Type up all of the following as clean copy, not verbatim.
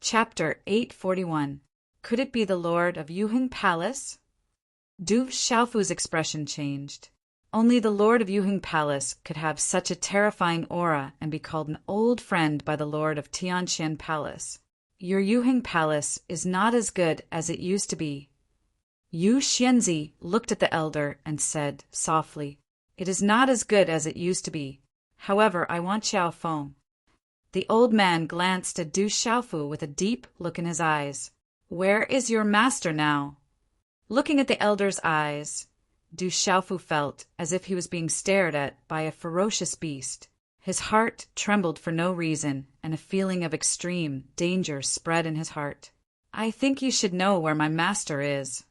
Chapter 841. Could it be the Lord of Yuheng Palace? Du Xiaofu's expression changed. Only the Lord of Yuheng Palace could have such a terrifying aura and be called an old friend by the Lord of Tianxian Palace. Your Yuheng Palace is not as good as it used to be. Yu Xianzi looked at the elder and said softly, "It is not as good as it used to be. However, I want Xiao Feng." The old man glanced at Du Xiaofu with a deep look in his eyes. "Where is your master now?" Looking at the elder's eyes, Du Xiaofu felt as if he was being stared at by a ferocious beast. His heart trembled for no reason, and a feeling of extreme danger spread in his heart. "I think you should know where my master is."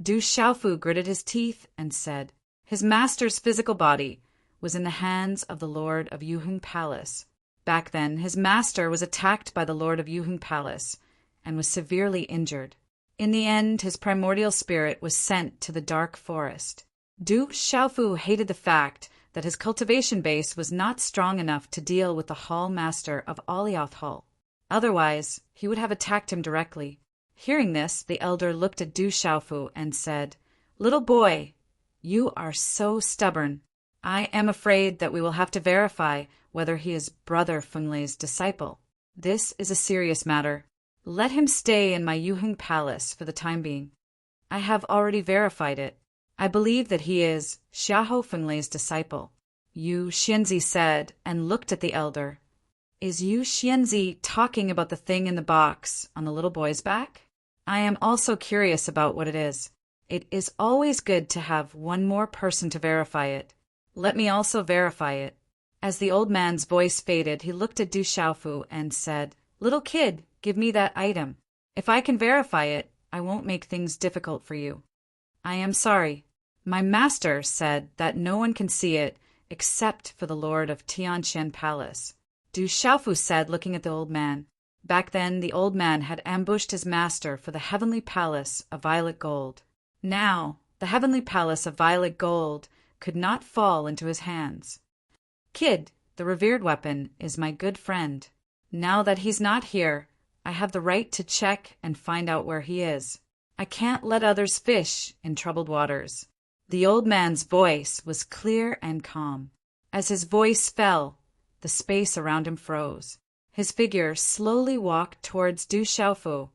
Du Xiaofu gritted his teeth and said, his master's physical body was in the hands of the Lord of Yuheng Palace. Back then, his master was attacked by the Lord of Yuheng Palace and was severely injured. In the end, his primordial spirit was sent to the dark forest. Du Xiaofu hated the fact that his cultivation base was not strong enough to deal with the Hall Master of Alioth Hall. Otherwise, he would have attacked him directly. Hearing this, the elder looked at Du Xiaofu and said, "Little boy, you are so stubborn. I am afraid that we will have to verify whether he is Brother Fenglei's disciple. This is a serious matter. Let him stay in my Yuheng Palace for the time being. I have already verified it. I believe that he is Xiahou Fenglei's disciple." Yu Xianzi said and looked at the elder. "Is Yu Xianzi talking about the thing in the box on the little boy's back? I am also curious about what it is. It is always good to have one more person to verify it. Let me also verify it." As the old man's voice faded, he looked at Du Xiaofu and said, "Little kid, give me that item. If I can verify it, I won't make things difficult for you." "I am sorry. My master said that no one can see it except for the Lord of Tianxian Palace," Du Xiaofu said, looking at the old man. Back then, the old man had ambushed his master for the heavenly palace of violet gold. Now, the heavenly palace of violet gold could not fall into his hands. "Kid, the revered weapon, is my good friend. Now that he's not here, I have the right to check and find out where he is. I can't let others fish in troubled waters." The old man's voice was clear and calm. As his voice fell, the space around him froze. His figure slowly walked towards Du Xiaofu,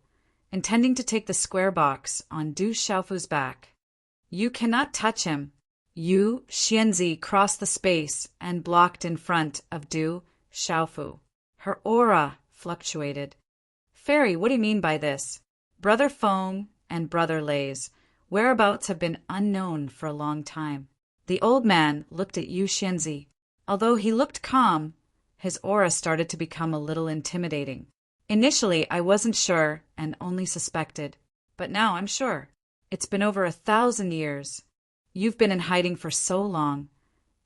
intending to take the square box on Du Xiaofu's back. "You cannot touch him." Yu Xianzi crossed the space and blocked in front of Du Xiaofu. Her aura fluctuated. "Fairy, what do you mean by this? Brother Feng and Brother Lei's whereabouts have been unknown for a long time." The old man looked at Yu Xianzi. Although he looked calm, his aura started to become a little intimidating. "Initially, I wasn't sure and only suspected, but now I'm sure. It's been over 1,000 years. You've been in hiding for so long.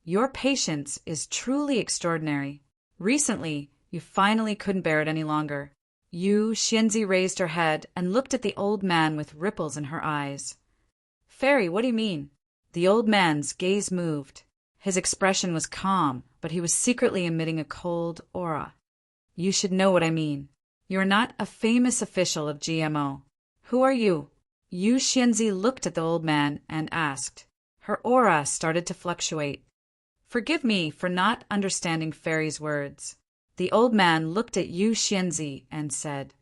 Your patience is truly extraordinary. Recently, you finally couldn't bear it any longer." Yu Xianzi raised her head and looked at the old man with ripples in her eyes. "Fairy, what do you mean?" The old man's gaze moved. His expression was calm, but he was secretly emitting a cold aura. "You should know what I mean. You're not a famous official of GMO. Who are you?" Yu Xianzi looked at the old man and asked. Her aura started to fluctuate. "Forgive me for not understanding Fairy's words." The old man looked at Yu Xianzi and said,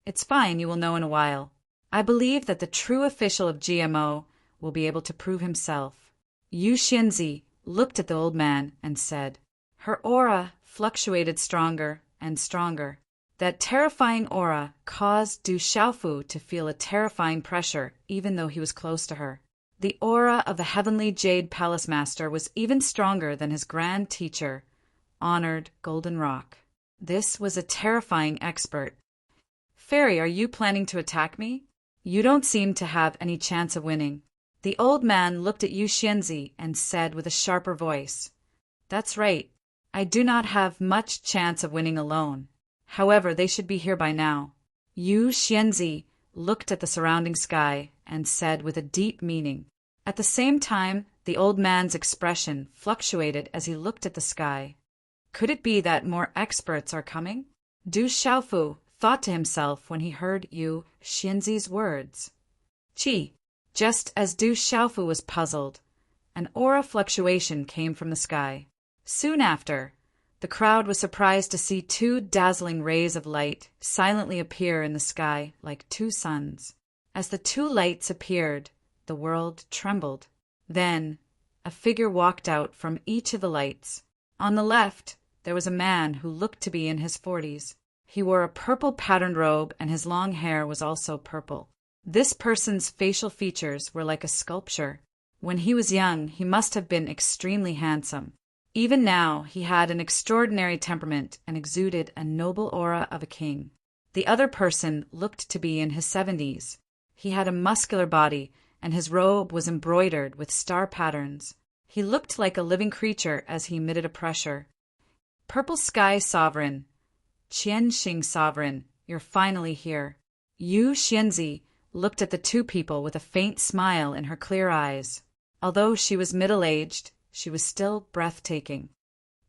"It's fine, you will know in a while. I believe that the true official of GMO will be able to prove himself." Yu Xianzi looked at the old man and said. Her aura fluctuated stronger and stronger. That terrifying aura caused Du Xiaofu to feel a terrifying pressure even though he was close to her. The aura of the heavenly Jade Palace Master was even stronger than his grand teacher, honored Golden Rock. This was a terrifying expert. "Fairy, are you planning to attack me? You don't seem to have any chance of winning." The old man looked at Yu Xianzi and said with a sharper voice, "That's right. I do not have much chance of winning alone. However, they should be here by now." Yu Xianzi looked at the surrounding sky and said with a deep meaning. At the same time, the old man's expression fluctuated as he looked at the sky. Could it be that more experts are coming? Du Xiaofu thought to himself when he heard Yu Xianzi's words. Qi. Just as Du Xiaofu was puzzled, an aura fluctuation came from the sky. Soon after, the crowd was surprised to see two dazzling rays of light silently appear in the sky like two suns. As the two lights appeared, the world trembled. Then, a figure walked out from each of the lights. On the left, there was a man who looked to be in his 40s. He wore a purple patterned robe and his long hair was also purple. This person's facial features were like a sculpture. When he was young, he must have been extremely handsome. Even now, he had an extraordinary temperament and exuded a noble aura of a king. The other person looked to be in his 70s. He had a muscular body, and his robe was embroidered with star patterns. He looked like a living creature as he emitted a pressure. Purple Sky Sovereign, Qianxing Sovereign, you're finally here. Yu Xianzi looked at the two people with a faint smile in her clear eyes. Although she was middle-aged, she was still breathtaking.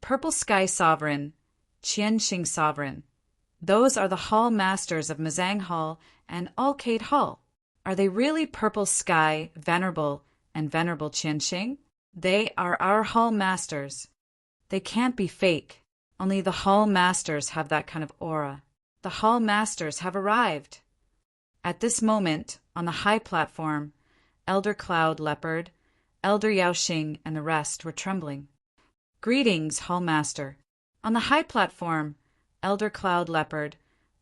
Purple Sky Sovereign, Qianxing Sovereign. Those are the Hall Masters of Mazang Hall and Alcade Hall. Are they really Purple Sky, Venerable, and Venerable Qianxing? They are our Hall Masters. They can't be fake. Only the Hall Masters have that kind of aura. The Hall Masters have arrived. At this moment, on the high platform, Elder Cloud Leopard, Elder Yaoxing, and the rest were trembling. Greetings, Hall Master. On the high platform, Elder Cloud Leopard,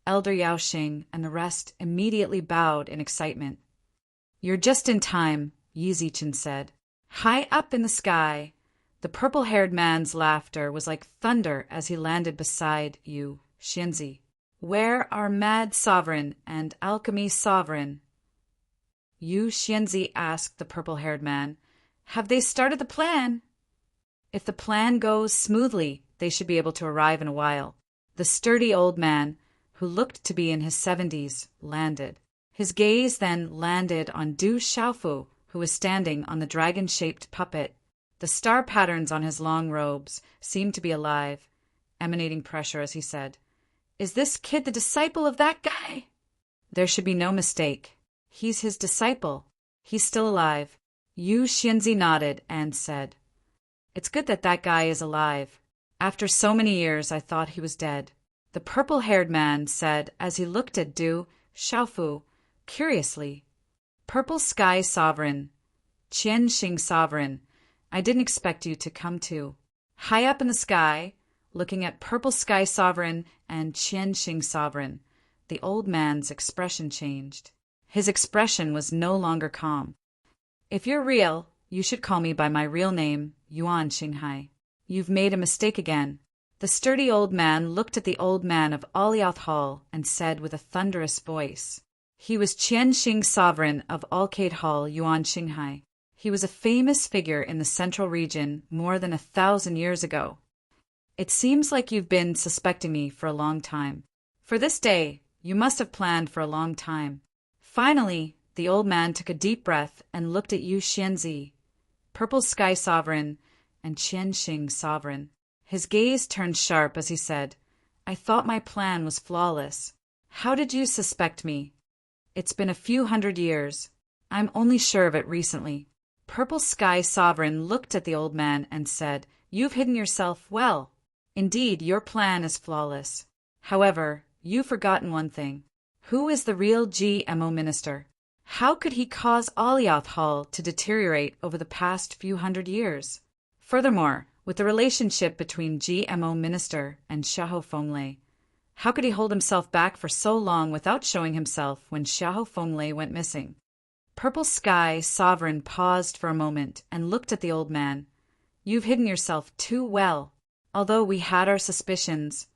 Elder Yaoxing, and the rest immediately bowed in excitement. You're just in time, Yi Zichen said. High up in the sky, the purple-haired man's laughter was like thunder as he landed beside Yu Xianzi. Where are Mad Sovereign and Alchemy Sovereign? Yu Xianzi asked the purple-haired man. Have they started the plan? If the plan goes smoothly, they should be able to arrive in a while. The sturdy old man, who looked to be in his 70s, landed. His gaze then landed on Du Xiaofu, who was standing on the dragon-shaped puppet. The star patterns on his long robes seemed to be alive, emanating pressure as he said, Is this kid the disciple of that guy? There should be no mistake. He's his disciple. He's still alive. Yu Xianzi nodded and said, It's good that that guy is alive. After so many years, I thought he was dead. The purple-haired man said as he looked at Du Xiaofu curiously. Purple Sky Sovereign, Qianxing Sovereign, I didn't expect you to come too. High up in the sky, looking at Purple Sky Sovereign and Qianxing Sovereign, the old man's expression changed. His expression was no longer calm. If you're real, you should call me by my real name, Yuan Xinghai. You've made a mistake again. The sturdy old man looked at the old man of Alioth Hall and said with a thunderous voice. He was Qianxing Sovereign of Alcade Hall, Yuan Xinghai. He was a famous figure in the central region more than 1,000 years ago. It seems like you've been suspecting me for a long time. For this day, you must have planned for a long time. Finally, the old man took a deep breath and looked at Yu Xianzi, Purple Sky Sovereign, and Qianxing Sovereign. His gaze turned sharp as he said, I thought my plan was flawless. How did you suspect me? It's been a few hundred years. I'm only sure of it recently. Purple Sky Sovereign looked at the old man and said, You've hidden yourself well. Indeed, your plan is flawless. However, you've forgotten one thing. Who is the real GMO minister? How could he cause Alioth Hall to deteriorate over the past few hundred years? Furthermore, with the relationship between GMO minister and Xiahou Fenglei, how could he hold himself back for so long without showing himself when Xiahou Fenglei went missing? Purple Sky Sovereign paused for a moment and looked at the old man. You've hidden yourself too well. Although we had our suspicions,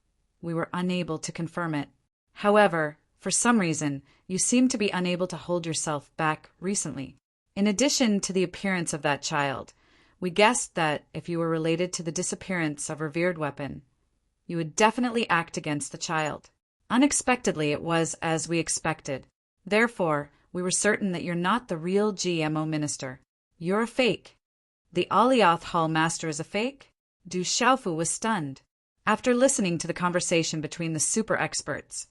we were unable to confirm it. However, for some reason, you seem to be unable to hold yourself back recently. In addition to the appearance of that child, we guessed that if you were related to the disappearance of revered weapon, you would definitely act against the child. Unexpectedly, it was as we expected. Therefore, we were certain that you're not the real GMO minister. You're a fake. The Alioth Hall Master is a fake? Du Xiaofu was stunned. After listening to the conversation between the super experts,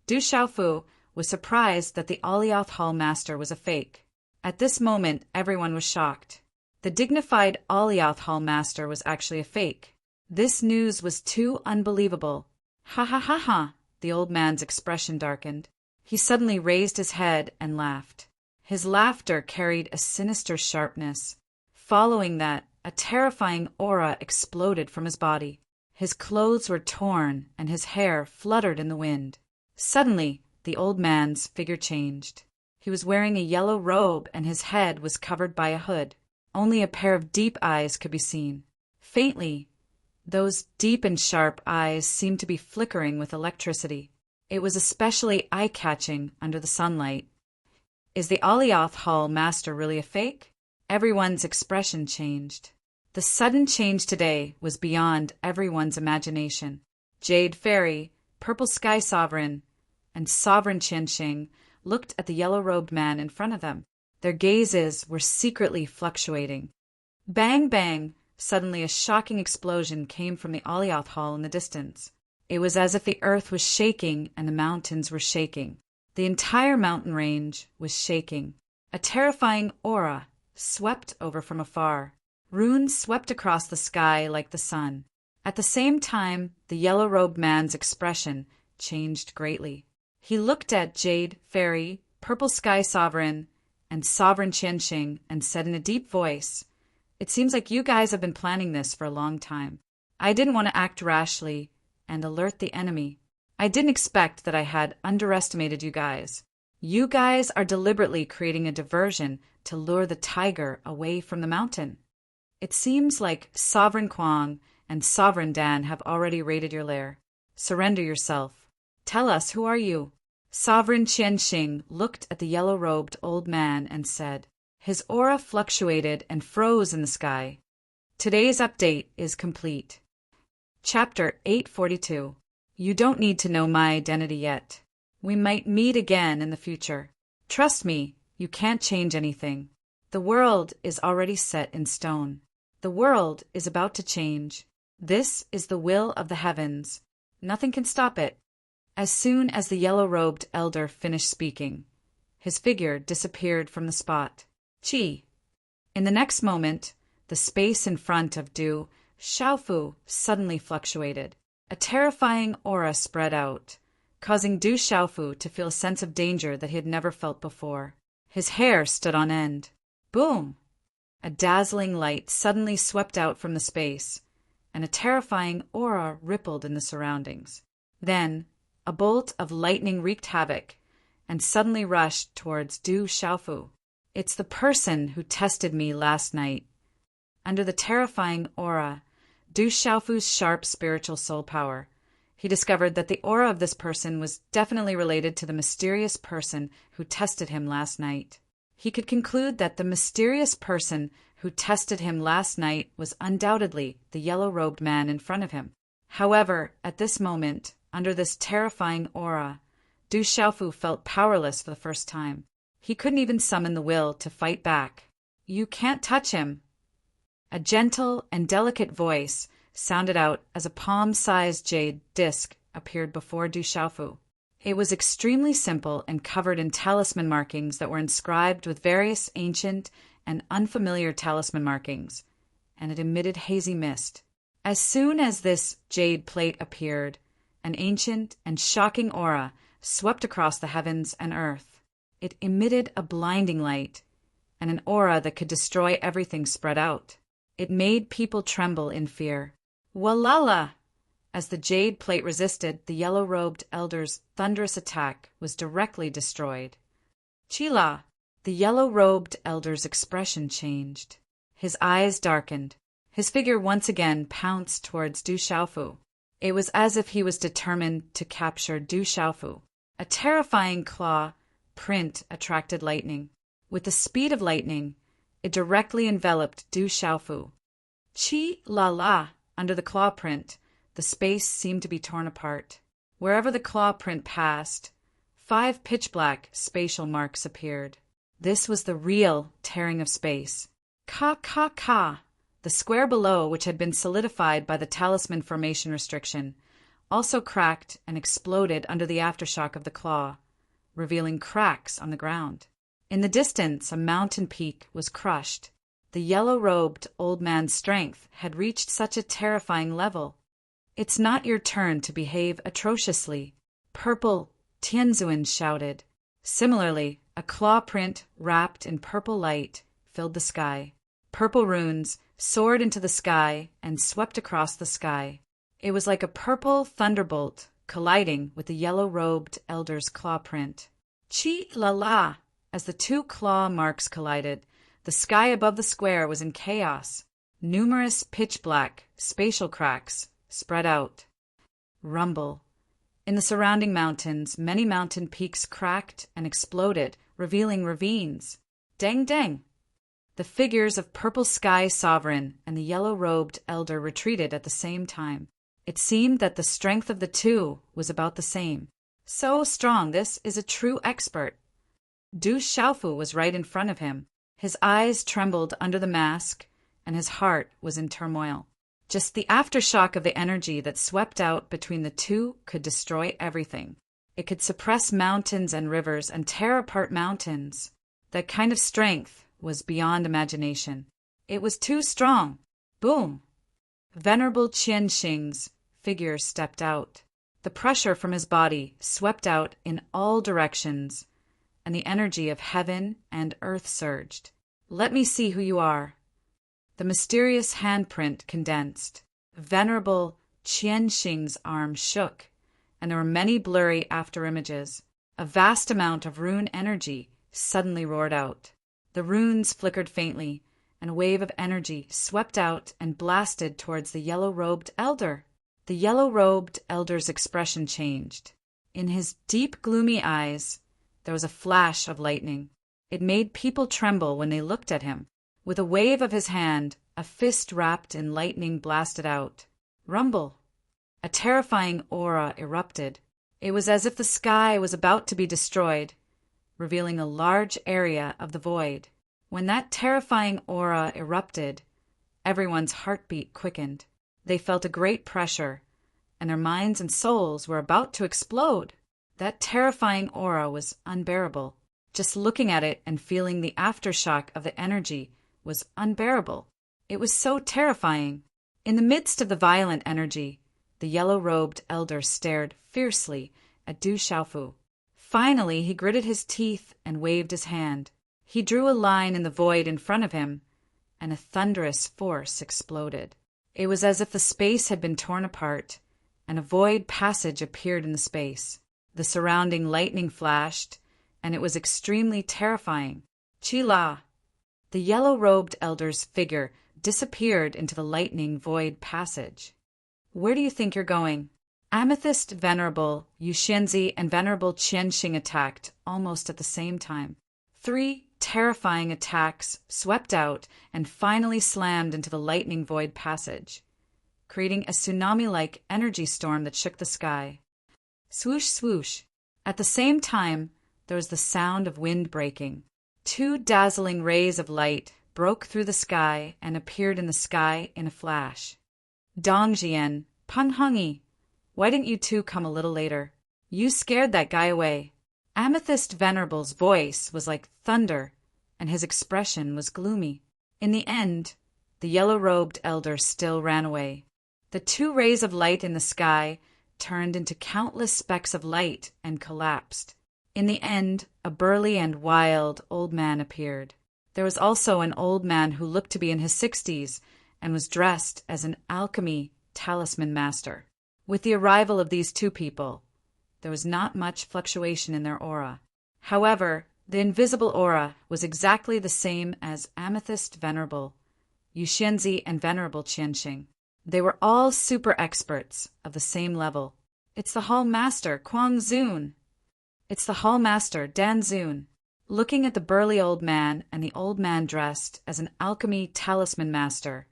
Du Xiaofu was surprised that the Alioth Hall Master was a fake. At this moment, everyone was shocked. The dignified Alioth Hall Master was actually a fake. This news was too unbelievable. Ha ha ha ha! The old man's expression darkened. He suddenly raised his head and laughed. His laughter carried a sinister sharpness. Following that, a terrifying aura exploded from his body. His clothes were torn and his hair fluttered in the wind. Suddenly, the old man's figure changed. He was wearing a yellow robe and his head was covered by a hood. Only a pair of deep eyes could be seen. Faintly, those deep and sharp eyes seemed to be flickering with electricity. It was especially eye-catching under the sunlight. Is the Alioth Hall Master really a fake? Everyone's expression changed. The sudden change today was beyond everyone's imagination. Jade Fairy, Purple Sky Sovereign, and Sovereign Qianxing looked at the yellow-robed man in front of them. Their gazes were secretly fluctuating. Bang, bang! Suddenly a shocking explosion came from the Alioth Hall in the distance. It was as if the earth was shaking and the mountains were shaking. The entire mountain range was shaking. A terrifying aura swept over from afar. Runes swept across the sky like the sun. At the same time, the yellow-robed man's expression changed greatly. He looked at Jade Fairy, Purple Sky Sovereign, and Sovereign Qianxing and said in a deep voice, "It seems like you guys have been planning this for a long time. I didn't want to act rashly and alert the enemy. I didn't expect that I had underestimated you guys. You guys are deliberately creating a diversion to lure the tiger away from the mountain. It seems like Sovereign Kuang and Sovereign Dan have already raided your lair. Surrender yourself. Tell us, who are you?" Sovereign Qianxing looked at the yellow-robed old man and said. His aura fluctuated and froze in the sky. Today's update is complete. Chapter 842. You don't need to know my identity yet. We might meet again in the future. Trust me, you can't change anything. The world is already set in stone. The world is about to change. This is the will of the heavens. Nothing can stop it. As soon as the yellow-robed elder finished speaking, his figure disappeared from the spot. Chi. In the next moment, the space in front of Du Xiaofu suddenly fluctuated. A terrifying aura spread out, causing Du Xiaofu to feel a sense of danger that he had never felt before. His hair stood on end. Boom! A dazzling light suddenly swept out from the space, and a terrifying aura rippled in the surroundings. Then, a bolt of lightning wreaked havoc and suddenly rushed towards Du Xiaofu. It's the person who tested me last night. Under the terrifying aura, Du Xiaofu's sharp spiritual soul power, he discovered that the aura of this person was definitely related to the mysterious person who tested him last night. He could conclude that the mysterious person who tested him last night was undoubtedly the yellow-robed man in front of him. However, at this moment, under this terrifying aura, Du Xiaofu felt powerless for the first time. He couldn't even summon the will to fight back. "You can't touch him." A gentle and delicate voice sounded out as a palm-sized jade disc appeared before Du Xiaofu. It was extremely simple and covered in talisman markings that were inscribed with various ancient and unfamiliar talisman markings, and it emitted hazy mist. As soon as this jade plate appeared, an ancient and shocking aura swept across the heavens and earth. It emitted a blinding light, and an aura that could destroy everything spread out. It made people tremble in fear. Walala! As the jade plate resisted, the yellow-robed elder's thunderous attack was directly destroyed. Chila! The yellow-robed elder's expression changed. His eyes darkened. His figure once again pounced towards Du Xiaofu. It was as if he was determined to capture Du Xiaofu. A terrifying claw print attracted lightning. With the speed of lightning, it directly enveloped Du Xiaofu. Chi la la! Under the claw print, the space seemed to be torn apart. Wherever the claw print passed, 5 pitch-black spatial marks appeared. This was the real tearing of space. Ka. The square below, which had been solidified by the talisman formation restriction, also cracked and exploded under the aftershock of the claw, revealing cracks on the ground. In the distance, a mountain peak was crushed. The yellow-robed old man's strength had reached such a terrifying level. "It's not your turn to behave atrociously," Purple Tianzuan shouted. Similarly, a claw print wrapped in purple light filled the sky. Purple runes soared into the sky and swept across the sky. It was like a purple thunderbolt colliding with the yellow-robed elder's claw print. Chi-la-la! As the two claw marks collided, the sky above the square was in chaos. Numerous pitch-black spatial cracks spread out. Rumble. In the surrounding mountains, many mountain peaks cracked and exploded, revealing ravines. Dang dang! The figures of Purple Sky Sovereign and the yellow-robed elder retreated at the same time. It seemed that the strength of the two was about the same. So strong, this is a true expert. Du Xiaofu was right in front of him. His eyes trembled under the mask, and his heart was in turmoil. Just the aftershock of the energy that swept out between the two could destroy everything. It could suppress mountains and rivers and tear apart mountains. That kind of strength was beyond imagination. It was too strong. Boom! Venerable Qianxing's figure stepped out. The pressure from his body swept out in all directions, and the energy of heaven and earth surged. "Let me see who you are." The mysterious handprint condensed. Venerable Qianxing's arm shook, and there were many blurry afterimages. A vast amount of rune energy suddenly roared out. The runes flickered faintly, and a wave of energy swept out and blasted towards the yellow-robed elder. The yellow-robed elder's expression changed. In his deep, gloomy eyes, there was a flash of lightning. It made people tremble when they looked at him. With a wave of his hand, a fist wrapped in lightning blasted out. Rumble! A terrifying aura erupted. It was as if the sky was about to be destroyed, revealing a large area of the void. When that terrifying aura erupted, everyone's heartbeat quickened. They felt a great pressure, and their minds and souls were about to explode. That terrifying aura was unbearable. Just looking at it and feeling the aftershock of the energy was unbearable. It was so terrifying. In the midst of the violent energy, the yellow-robed elder stared fiercely at Du Xiaofu. Finally, he gritted his teeth and waved his hand. He drew a line in the void in front of him, and a thunderous force exploded. It was as if the space had been torn apart, and a void passage appeared in the space. The surrounding lightning flashed, and it was extremely terrifying. Chi-la! The yellow-robed elder's figure disappeared into the lightning void passage. "Where do you think you're going?" Amethyst Venerable Yuxianzi and Venerable Qianxing attacked almost at the same time. 3 terrifying attacks swept out and finally slammed into the lightning void passage, creating a tsunami-like energy storm that shook the sky. Swoosh, swoosh. At the same time, there was the sound of wind breaking. 2 dazzling rays of light broke through the sky and appeared in the sky in a flash. Dongjian, Panhungi, why didn't you two come a little later? You scared that guy away. Amethyst Venerable's voice was like thunder, and his expression was gloomy. In the end, the yellow-robed elder still ran away. The 2 rays of light in the sky turned into countless specks of light and collapsed. In the end, a burly and wild old man appeared. There was also an old man who looked to be in his 60s and was dressed as an alchemy talisman master. With the arrival of these 2 people, there was not much fluctuation in their aura. However, the invisible aura was exactly the same as Amethyst Venerable, Yuxianzi, and Venerable Qianxing. They were all super experts of the same level. It's the Hall Master, Kuang Zun. It's the Hall Master, Dan Zun. Looking at the burly old man and the old man dressed as an alchemy talisman master,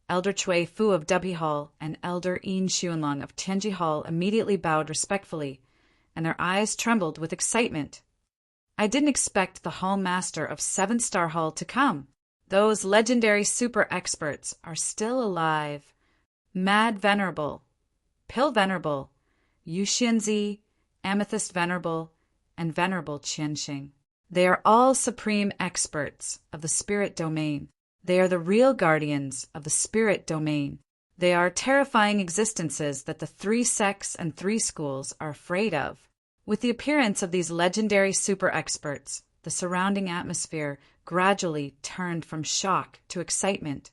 Elder Chui Fu of Dubhi Hall and Elder Yin Xuanlong of Tianji Hall immediately bowed respectfully, and their eyes trembled with excitement. I didn't expect the Hall Master of 7-Star Hall to come. Those legendary super experts are still alive. Mad Venerable, Pill Venerable, Yu Xianzi, Amethyst Venerable, and Venerable Qianxing. They are all supreme experts of the spirit domain. They are the real guardians of the spirit domain. They are terrifying existences that the 3 sects and 3 schools are afraid of. With the appearance of these legendary super experts, the surrounding atmosphere gradually turned from shock to excitement.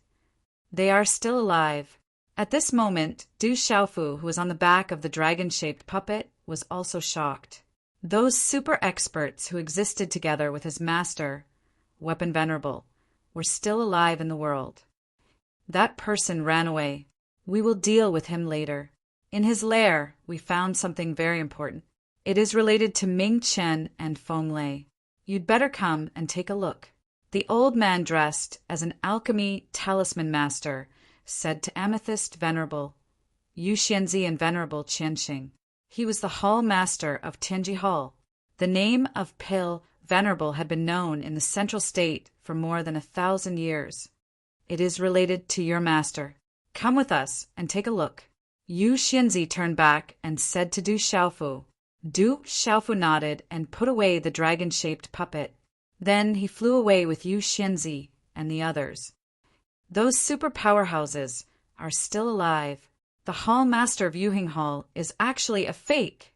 They are still alive. At this moment, Du Xiaofu, who was on the back of the dragon-shaped puppet, was also shocked. Those super experts who existed together with his master, Weapon Venerable, were still alive in the world. That person ran away. We will deal with him later. In his lair, we found something very important. It is related to Ming Chen and Feng Lei. You'd better come and take a look. The old man dressed as an alchemy talisman master said to Amethyst Venerable, Yu Xianzi and Venerable Qianxing. He was the hall master of Tianji Hall. The name of Pill Venerable had been known in the central state for more than 1,000 years. It is related to your master. Come with us and take a look. Yu Xianzi turned back and said to Du Xiaofu. Du Xiaofu nodded and put away the dragon-shaped puppet. Then he flew away with Yu Xianzi and the others. Those super powerhouses are still alive. The hall master of Yuhing Hall is actually a fake.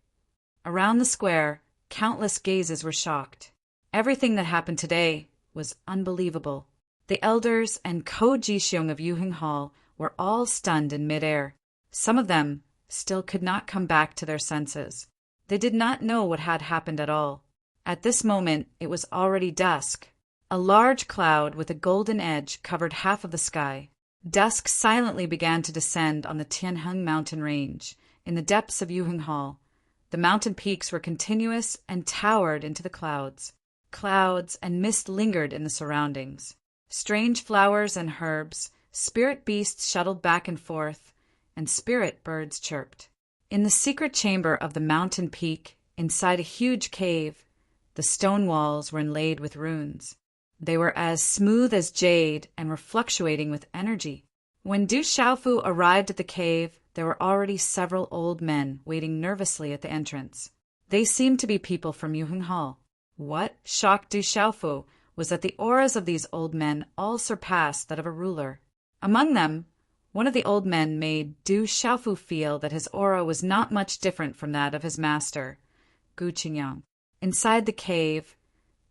Around the square, countless gazes were shocked. Everything that happened today was unbelievable. The elders and Ko-Ji-xiong of Yuhing Hall were all stunned in midair. Some of them still could not come back to their senses. They did not know what had happened at all. At this moment, it was already dusk. A large cloud with a golden edge covered half of the sky. Dusk silently began to descend on the Tianheng mountain range. In the depths of Yuhing Hall, the mountain peaks were continuous and towered into the clouds. Clouds and mist lingered in the surroundings. Strange flowers and herbs, spirit beasts shuttled back and forth, and spirit birds chirped. In the secret chamber of the mountain peak, inside a huge cave, the stone walls were inlaid with runes. They were as smooth as jade and were fluctuating with energy. When Du Xiaofu arrived at the cave, there were already several old men waiting nervously at the entrance. They seemed to be people from Yuhing Hall. What shocked Du Xiaofu was that the auras of these old men all surpassed that of a ruler. Among them, one of the old men made Du Xiaofu feel that his aura was not much different from that of his master, Gu Qingyang. Inside the cave,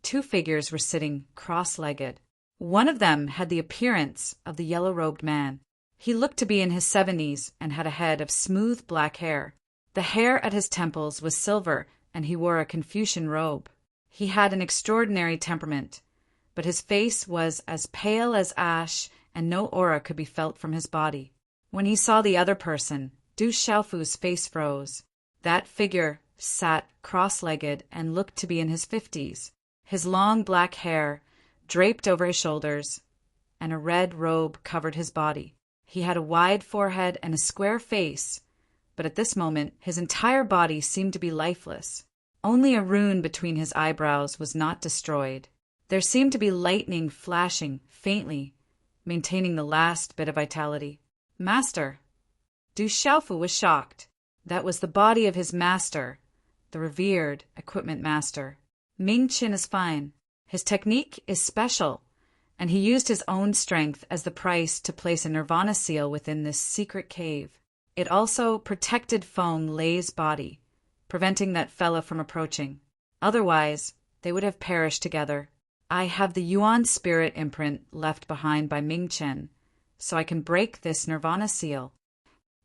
2 figures were sitting cross-legged. One of them had the appearance of the yellow-robed man. He looked to be in his 70s and had a head of smooth black hair. The hair at his temples was silver, and he wore a Confucian robe. He had an extraordinary temperament, but his face was as pale as ash, and no aura could be felt from his body. When he saw the other person, Du Xiaofu's face froze. That figure sat cross-legged and looked to be in his 50s. His long black hair draped over his shoulders, and a red robe covered his body. He had a wide forehead and a square face, but at this moment his entire body seemed to be lifeless. Only a rune between his eyebrows was not destroyed. There seemed to be lightning flashing faintly, maintaining the last bit of vitality. Master! Du Xiaofu was shocked. That was the body of his master, the revered equipment master. Ming Chen is fine. His technique is special, and he used his own strength as the price to place a nirvana seal within this secret cave. It also protected Feng Lei's body, preventing that fella from approaching. Otherwise, they would have perished together. I have the Yuan spirit imprint left behind by Ming Chen, so I can break this nirvana seal.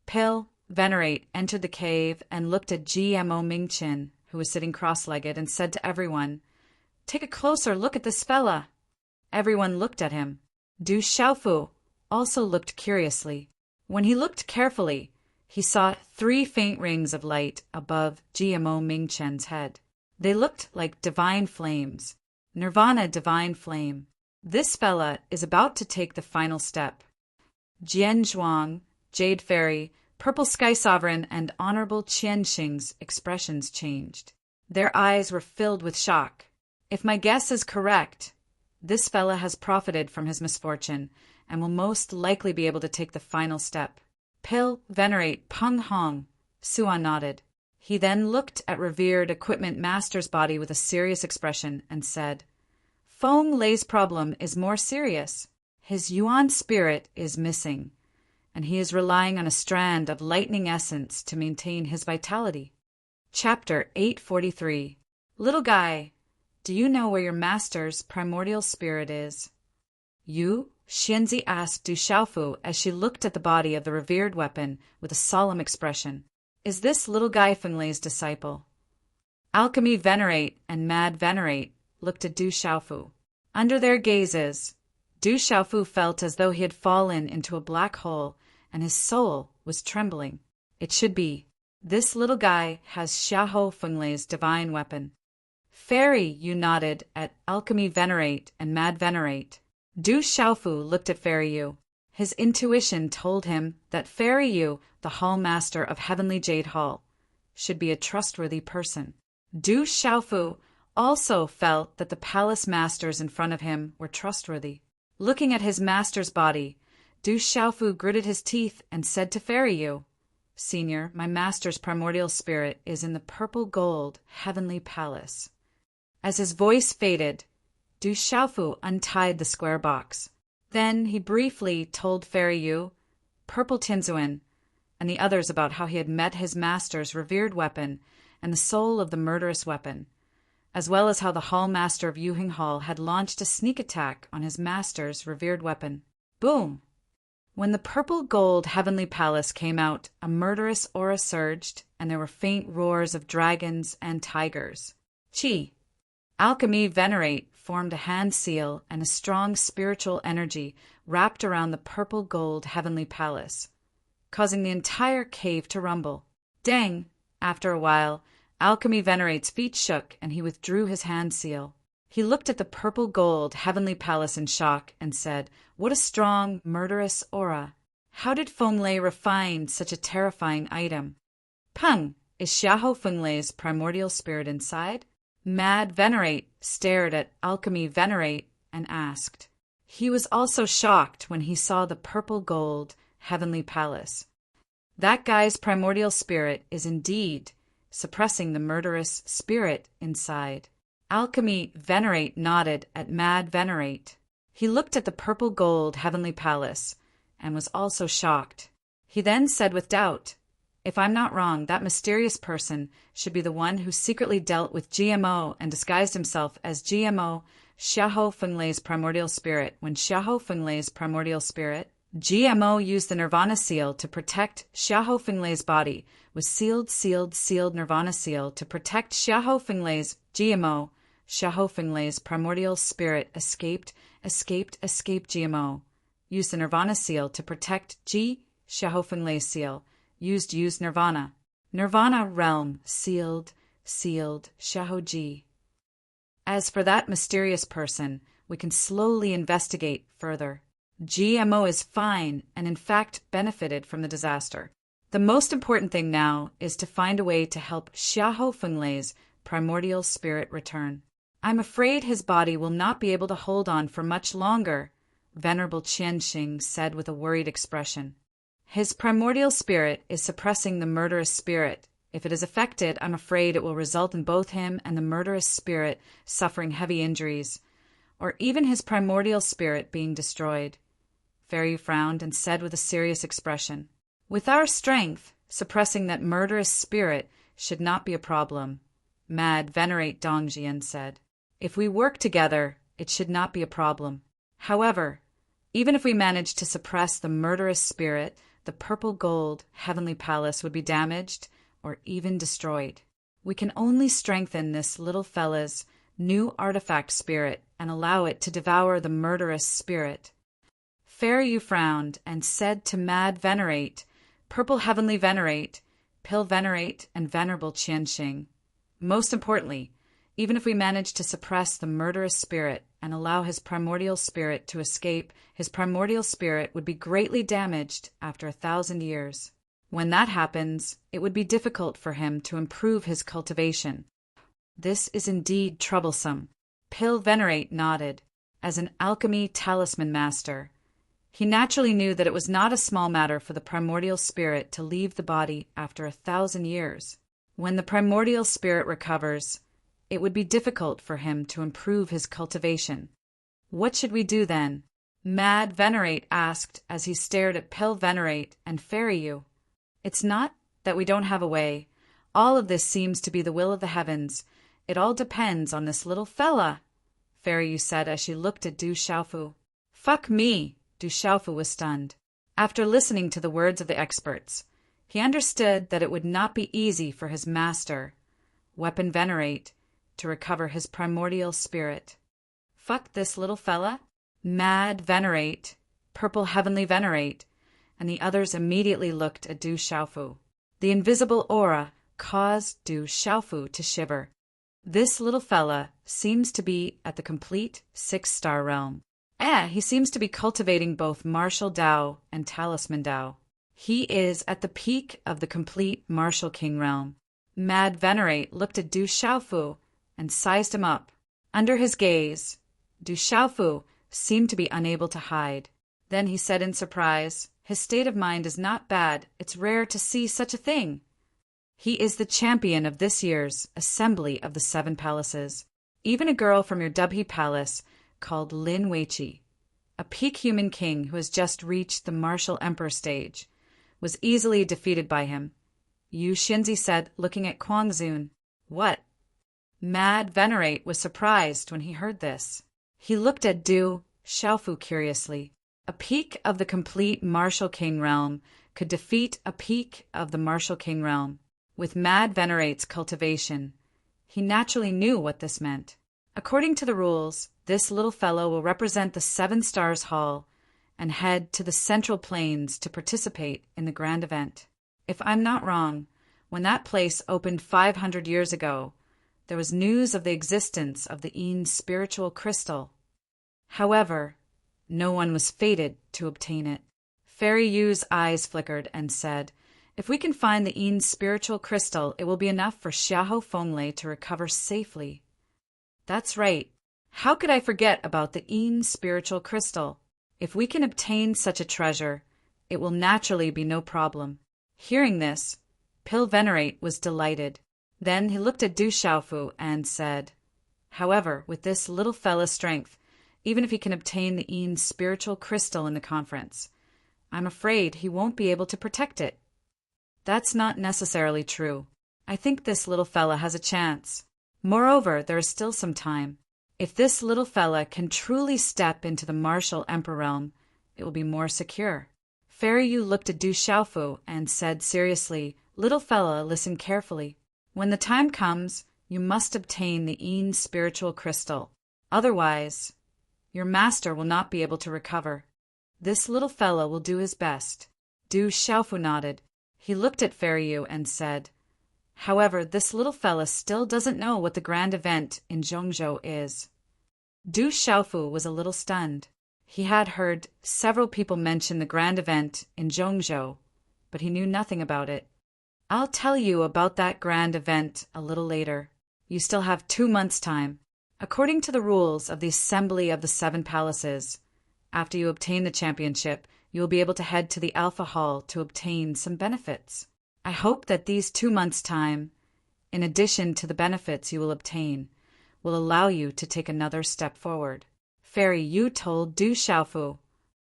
Pill, Venerate, entered the cave and looked at GMO Ming Chen, who was sitting cross-legged, and said to everyone, "Take a closer look at this fella." Everyone looked at him. Du Xiaofu also looked curiously. When he looked carefully, he saw 3 faint rings of light above GMO Ming Chen's head. They looked like divine flames. Nirvana divine flame. This fella is about to take the final step. Jian Zhuang, Jade Fairy, Purple Sky Sovereign, and Honorable Qianxing's expressions changed. Their eyes were filled with shock. If my guess is correct, this fella has profited from his misfortune and will most likely be able to take the final step. Pill, Venerate, Peng Hong. Suan nodded. He then looked at revered equipment master's body with a serious expression and said, Feng Lei's problem is more serious. His Yuan spirit is missing, and he is relying on a strand of lightning essence to maintain his vitality. Chapter 843. Little guy, do you know where your master's primordial spirit is? You? Xianzi asked Du Xiaofu as she looked at the body of the revered weapon with a solemn expression. Is this little guy Feng Lei's disciple? Alchemy Venerate and Mad Venerate looked at Du Xiaofu. Under their gazes, Du Xiaofu felt as though he had fallen into a black hole, and his soul was trembling. It should be. This little guy has Xiahou Feng Lei's divine weapon. Fairy, you nodded at Alchemy Venerate and Mad Venerate. Du Xiaofu looked at Fairy Yu. His intuition told him that Fairy Yu, the Hall Master of Heavenly Jade Hall, should be a trustworthy person. Du Xiaofu also felt that the palace masters in front of him were trustworthy. Looking at his master's body, Du Xiaofu gritted his teeth and said to Fairy Yu, Senior, my master's primordial spirit is in the purple gold heavenly palace. As his voice faded, Du Xiaofu untied the square box. Then he briefly told Fairy Yu, Purple Tinzuan, and the others about how he had met his master's revered weapon and the soul of the murderous weapon, as well as how the Hall Master of Yuhing Hall had launched a sneak attack on his master's revered weapon. Boom! When the purple gold heavenly palace came out, a murderous aura surged, and there were faint roars of dragons and tigers. Qi. Alchemy Venerate formed a hand seal, and a strong spiritual energy wrapped around the purple gold heavenly palace, causing the entire cave to rumble. Dang! After a while, Alchemy Venerate's feet shook, and he withdrew his hand seal. He looked at the purple gold heavenly palace in shock and said, What a strong, murderous aura. How did Feng Lei refine such a terrifying item? Peng, is Xiahou Feng Lei's primordial spirit inside? Mad Venerate stared at Alchemy Venerate and asked. He was also shocked when he saw the purple gold heavenly palace. That guy's primordial spirit is indeed suppressing the murderous spirit inside. Alchemy Venerate nodded at Mad Venerate. He looked at the purple gold heavenly palace and was also shocked. He then said with doubt, If I'm not wrong, that mysterious person should be the one who secretly dealt with GMO and disguised himself as GMO, Xiahou Feng Lei's primordial spirit, when Xiahou Feng Lei's primordial spirit, GMO used the Nirvana seal to protect Xiahou Feng Lei's body, with sealed Nirvana seal to protect Xiahou Feng Lei's GMO, Xiahou Feng Lei's primordial spirit escaped GMO, used the Nirvana seal to protect Xiahou Feng Lei's seal, used Nirvana. Nirvana realm, sealed, Xiahou Ji. As for that mysterious person, we can slowly investigate further. GMO is fine and in fact benefited from the disaster. The most important thing now is to find a way to help Xiahou Feng Lei's primordial spirit return. I'm afraid his body will not be able to hold on for much longer, Venerable Qianxing said with a worried expression. His primordial spirit is suppressing the murderous spirit. If it is affected, I'm afraid it will result in both him and the murderous spirit suffering heavy injuries, or even his primordial spirit being destroyed. Fairy frowned and said with a serious expression, With our strength, suppressing that murderous spirit should not be a problem, Mad Venerate Dongjian said. If we work together, it should not be a problem. However, even if we manage to suppress the murderous spirit, the purple gold heavenly palace would be damaged or even destroyed. We can only strengthen this little fella's new artifact spirit and allow it to devour the murderous spirit. Fairy Yu frowned and said to Mad Venerate, Purple Heavenly Venerate, Pill Venerate, and Venerable Qianxing. Most importantly, even if we manage to suppress the murderous spirit and allow his primordial spirit to escape, his primordial spirit would be greatly damaged after 1,000 years. When that happens, it would be difficult for him to improve his cultivation. This is indeed troublesome. Pill Venerate nodded. As an alchemy talisman master, he naturally knew that it was not a small matter for the primordial spirit to leave the body after 1,000 years. When the primordial spirit recovers, it would be difficult for him to improve his cultivation. What should we do then? Mad Venerate asked as he stared at Pill Venerate and Fairy. It's not that we don't have a way. All of this seems to be the will of the heavens. It all depends on this little fella, Fairy said as she looked at Du Xiaofu. Fuck me, Du Xiaofu was stunned. After listening to the words of the experts, he understood that it would not be easy for his master, Weapon Venerate, to recover his primordial spirit. Fuck this little fella? Mad Venerate, Purple Heavenly Venerate, and the others immediately looked at Du Xiaofu. The invisible aura caused Du Xiaofu to shiver. This little fella seems to be at the complete 6-star realm. He seems to be cultivating both martial Dao and talisman Dao. He is at the peak of the complete martial king realm. Mad Venerate looked at Du Xiaofu and sized him up. Under his gaze, Du Xiaofu seemed to be unable to hide. Then he said in surprise, his state of mind is not bad. It's rare to see such a thing. He is the champion of this year's Assembly of the Seven Palaces. Even a girl from your Dubhe Palace called Lin Weiqi, a peak human king who has just reached the martial emperor stage, was easily defeated by him. Yu Xinzi said, looking at Kuang Zun. What? Mad Venerate was surprised when he heard this. He looked at Du Xiaofu curiously. A peak of the complete martial king realm could defeat a peak of the martial king realm. With Mad Venerate's cultivation, he naturally knew what this meant. According to the rules, this little fellow will represent the 7 Stars Hall and head to the Central Plains to participate in the grand event. If I'm not wrong, when that place opened 500 years ago, there was news of the existence of the Yin's spiritual crystal. However, no one was fated to obtain it. Fairy Yu's eyes flickered and said, if we can find the Yin's spiritual crystal, it will be enough for Xiahou Fenglei to recover safely. That's right. How could I forget about the Yin's spiritual crystal? If we can obtain such a treasure, it will naturally be no problem. Hearing this, Pill Venerate was delighted. Then he looked at Du Xiaofu and said, however, with this little fella's strength, even if he can obtain the Yin's spiritual crystal in the conference, I'm afraid he won't be able to protect it. That's not necessarily true. I think this little fella has a chance. Moreover, there is still some time. If this little fella can truly step into the martial emperor realm, it will be more secure. Fairy Yu looked at Du Xiaofu and said seriously, little fella, listen carefully. When the time comes, you must obtain the Yin's spiritual crystal. Otherwise, your master will not be able to recover. This little fella will do his best. Du Xiaofu nodded. He looked at Fairy Yu and said, however, this little fella still doesn't know what the grand event in Zhongzhou is. Du Xiaofu was a little stunned. He had heard several people mention the grand event in Zhongzhou, but he knew nothing about it. I'll tell you about that grand event a little later. You still have 2 months' time. According to the rules of the Assembly of the Seven Palaces, after you obtain the championship, you will be able to head to the Alpha Hall to obtain some benefits. I hope that these 2 months' time, in addition to the benefits you will obtain, will allow you to take another step forward. Fairy Yu told Du Xiaofu,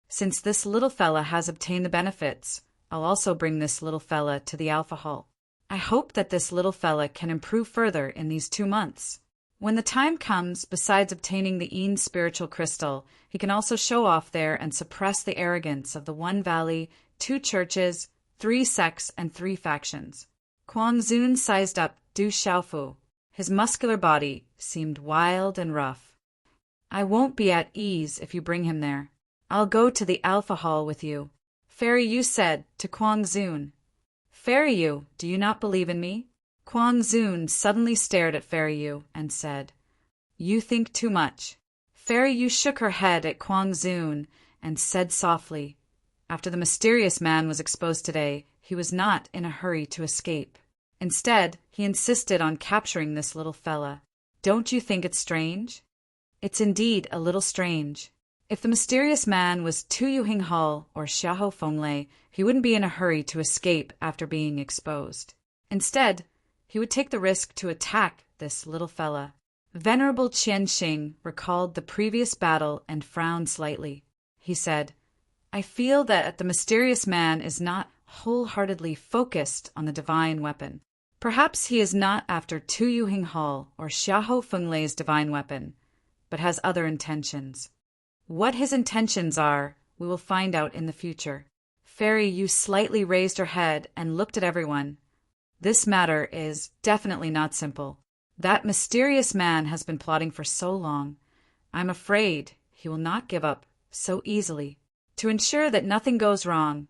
since this little fella has obtained the benefits, I'll also bring this little fella to the Alpha Hall. I hope that this little fella can improve further in these 2 months. When the time comes, besides obtaining the Yin's spiritual crystal, he can also show off there and suppress the arrogance of the 1 valley, 2 churches, 3 sects, and 3 factions. Kuang Zun sized up Du Xiaofu. His muscular body seemed wild and rough. I won't be at ease if you bring him there. I'll go to the Alpha Hall with you, Fairy Yu said to Kuang Zun. Fairy Yu, do you not believe in me? Kuang Zun suddenly stared at Fairy Yu and said, you think too much. Fairy Yu shook her head at Kuang Zun and said softly, after the mysterious man was exposed today, he was not in a hurry to escape. Instead, he insisted on capturing this little fella. Don't you think it's strange? It's indeed a little strange. If the mysterious man was Tu Yuhing Hall or Xiahou Fenglei, he wouldn't be in a hurry to escape after being exposed. Instead, he would take the risk to attack this little fella. Venerable Qian Xing recalled the previous battle and frowned slightly. He said, I feel that the mysterious man is not wholeheartedly focused on the divine weapon. Perhaps he is not after Tu Yuhing Hall or Xiahou Fenglei's divine weapon, but has other intentions. What his intentions are, we will find out in the future. Fairy Yu slightly raised her head and looked at everyone. This matter is definitely not simple. That mysterious man has been plotting for so long. I'm afraid he will not give up so easily. To ensure that nothing goes wrong,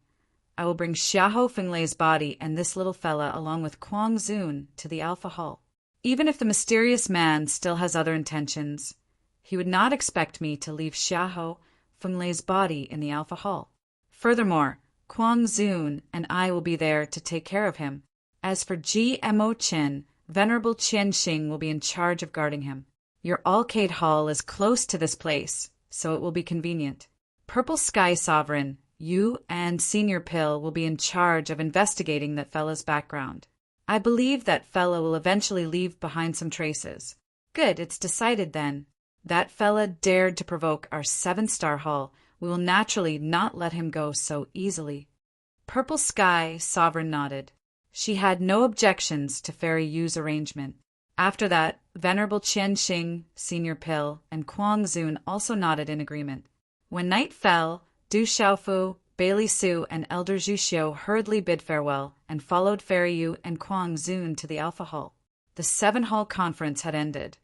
I will bring Xiahou Fenglei's body and this little fella along with Kuang Zun to the Alpha Hall. Even if the mysterious man still has other intentions, he would not expect me to leave Xiahou Fenglei's body in the Alpha Hall. Furthermore, Kuang Zun and I will be there to take care of him. As for Gmo Qin, Venerable Qian Xing will be in charge of guarding him. Your Alcade Hall is close to this place, so it will be convenient. Purple Sky Sovereign, you and Senior Pill will be in charge of investigating that fella's background. I believe that fella will eventually leave behind some traces. Good, it's decided then. That fella dared to provoke our 7-star hall. We will naturally not let him go so easily. Purple Sky Sovereign nodded. She had no objections to Fairy Yu's arrangement. After that, Venerable Qian Xing, Senior Pill, and Kuang Zun also nodded in agreement. When night fell, Du Xiaofu, Bailey Su, and Elder Zhu Xiu hurriedly bid farewell and followed Fairy Yu and Kuang Zun to the Alpha Hall. The 7-hall conference had ended,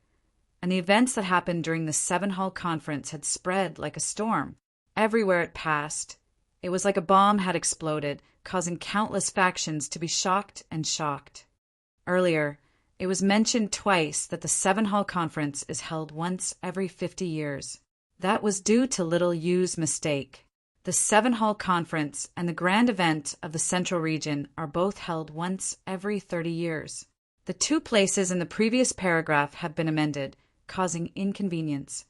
and the events that happened during the 7-hall conference had spread like a storm. Everywhere it passed, it was like a bomb had exploded, causing countless factions to be shocked and shocked. Earlier, it was mentioned twice that the 7-hall conference is held once every 50 years. That was due to little Yu's mistake. The 7-hall conference and the grand event of the Central Region are both held once every 30 years. The 2 places in the previous paragraph have been amended, causing inconvenience.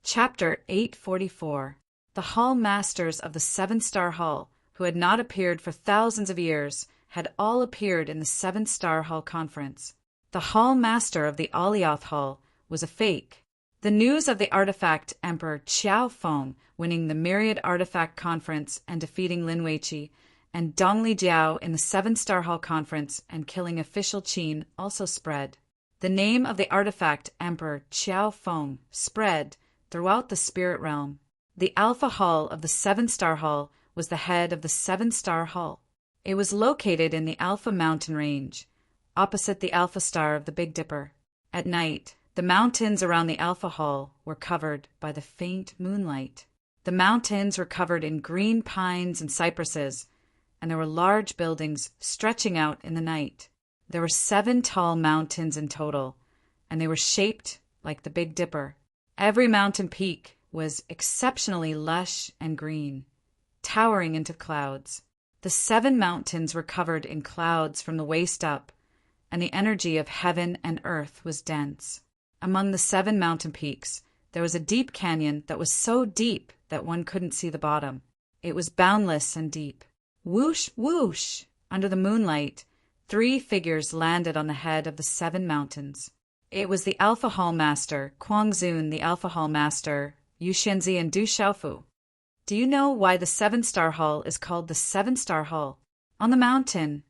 Chapter 844. The Hall Masters of the 7-star Hall, who had not appeared for thousands of years, had all appeared in the 7-star Hall conference. The Hall Master of the Alioth Hall was a fake. The news of the artifact Emperor Qiao Feng winning the Myriad Artifact Conference and defeating Lin Weiqi, and Dongli Jiao in the 7-star Hall Conference and killing official Qin also spread. The name of the artifact Emperor Qiao Feng spread throughout the spirit realm. The Alpha Hall of the 7-star Hall was the head of the 7-star Hall. It was located in the Alpha Mountain Range, opposite the Alpha Star of the Big Dipper. At night, the mountains around the Alpha Hall were covered by the faint moonlight. The mountains were covered in green pines and cypresses, and there were large buildings stretching out in the night. There were 7 tall mountains in total, and they were shaped like the Big Dipper. Every mountain peak was exceptionally lush and green, towering into clouds. The 7 mountains were covered in clouds from the waist up, and the energy of heaven and earth was dense. Among the 7 mountain peaks, there was a deep canyon that was so deep that one couldn't see the bottom. It was boundless and deep. Whoosh, whoosh! Under the moonlight, 3 figures landed on the head of the 7 mountains. It was the Alpha Hall Master, Kuang Zun, the Alpha Hall Master, Yu Xianzi, and Du Xiaofu. Do you know why the 7-star Hall is called the 7-star Hall? On the mountain,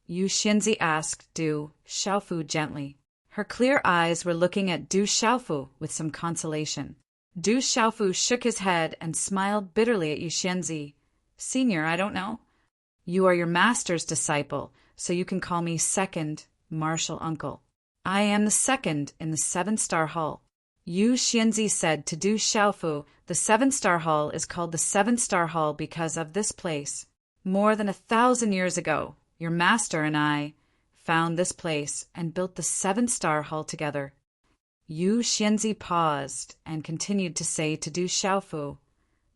Yu Xianzi asked Du Xiaofu gently. Her clear eyes were looking at Du Xiaofu with some consolation. Du Xiaofu shook his head and smiled bitterly at Yu Xianzi. Senior, I don't know. You are your master's disciple, so you can call me second martial uncle. I am the second in the 7-star Hall. Yu Xianzi said to Du Xiaofu, the 7-star Hall is called the 7-star Hall because of this place. More than 1,000 years ago, your master and I found this place and built the 7-star Hall together. Yu Xianzi paused and continued to say to Du Xiaofu,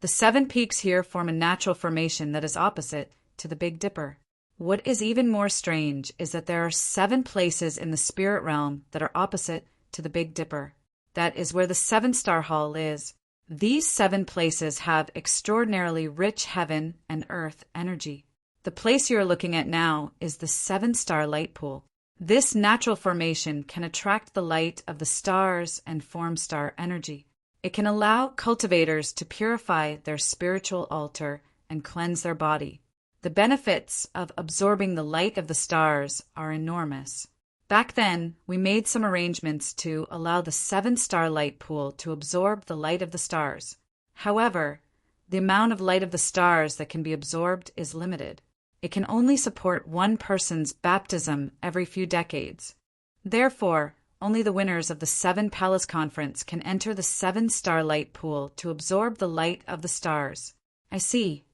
the 7 peaks here form a natural formation that is opposite to the Big Dipper. What is even more strange is that there are 7 places in the spirit realm that are opposite to the Big Dipper. That is where the 7-star Hall is. These 7 places have extraordinarily rich heaven and earth energy. The place you are looking at now is the 7-star light pool. This natural formation can attract the light of the stars and form star energy. It can allow cultivators to purify their spiritual altar and cleanse their body. The benefits of absorbing the light of the stars are enormous. Back then, we made some arrangements to allow the 7-star light pool to absorb the light of the stars. However, the amount of light of the stars that can be absorbed is limited. It can only support one person's baptism every few decades. Therefore, only the winners of the 7 Palace Conference can enter the 7-star light pool to absorb the light of the stars. I see.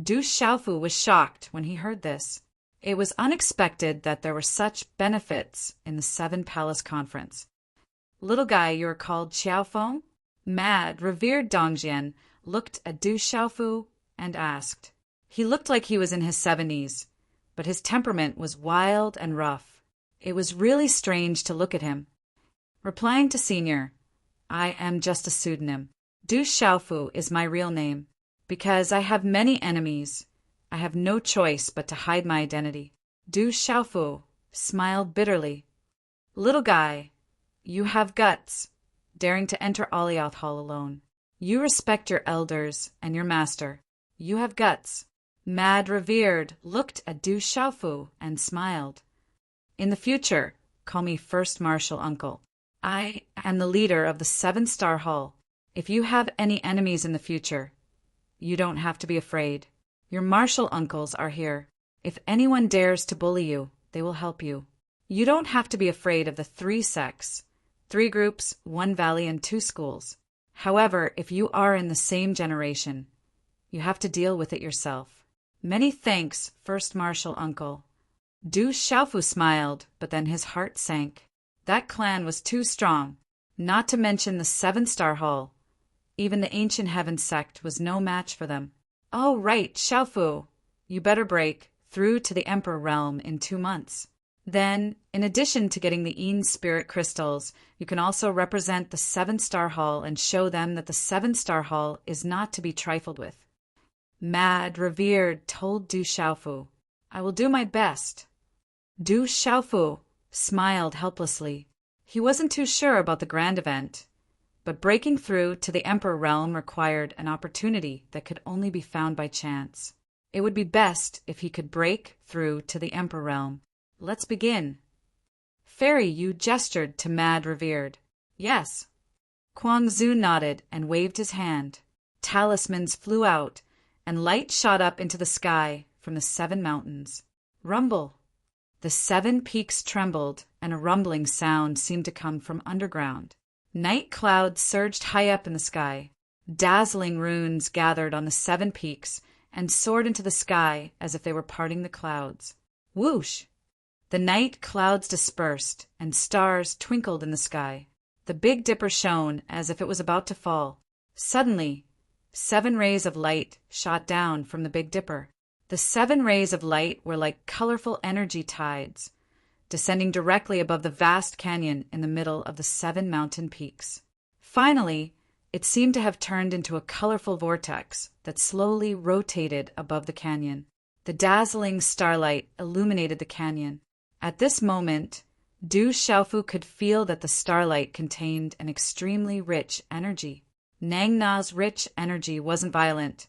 Du Xiaofu was shocked when he heard this. It was unexpected that there were such benefits in the 7 Palace Conference. Little guy, you are called Xiaofeng? Mad, revered Dongjian looked at Du Xiaofu and asked. He looked like he was in his 70s, but his temperament was wild and rough. It was really strange to look at him. Replying to Senior, I am just a pseudonym. Du Xiaofu is my real name. Because I have many enemies, I have no choice but to hide my identity. Du Xiaofu smiled bitterly. Little guy, you have guts, daring to enter Alioth Hall alone. You respect your elders and your master. You have guts. Mad Revered looked at Du Xiaofu and smiled. In the future, call me First Marshal Uncle. I am the leader of the 7-star hall. If you have any enemies in the future, you don't have to be afraid. Your marshal uncles are here. If anyone dares to bully you, they will help you. You don't have to be afraid of the 3 sects, 3 groups, 1 valley, and 2 schools. However, if you are in the same generation, you have to deal with it yourself. Many thanks, First Marshal Uncle. Du Xiaofu smiled, but then his heart sank. That clan was too strong, not to mention the 7-star hall. Even the Ancient Heaven sect was no match for them. Oh, right, Xiaofu. You better break through to the Emperor realm in 2 months. Then, in addition to getting the Yin Spirit crystals, you can also represent the 7-star hall and show them that the 7-star hall is not to be trifled with. Mad Revered told Du Xiaofu, I will do my best. Du Xiaofu smiled helplessly. He wasn't too sure about the grand event. But breaking through to the Emperor realm required an opportunity that could only be found by chance. It would be best if he could break through to the Emperor realm. Let's begin. Fairy Yu gestured to Mad Revered. Yes. Guangzhu nodded and waved his hand. Talismans flew out, and light shot up into the sky from the 7 mountains. Rumble. The 7 peaks trembled, and a rumbling sound seemed to come from underground. Night clouds surged high up in the sky. Dazzling runes gathered on the 7 peaks and soared into the sky as if they were parting the clouds. Whoosh! The night clouds dispersed, and stars twinkled in the sky. The Big Dipper shone as if it was about to fall. Suddenly, 7 rays of light shot down from the Big Dipper. The 7 rays of light were like colorful energy tides, descending directly above the vast canyon in the middle of the 7 mountain peaks. Finally, it seemed to have turned into a colorful vortex that slowly rotated above the canyon. The dazzling starlight illuminated the canyon. At this moment, Du Xiaofu could feel that the starlight contained an extremely rich energy. Nang Na's rich energy wasn't violent,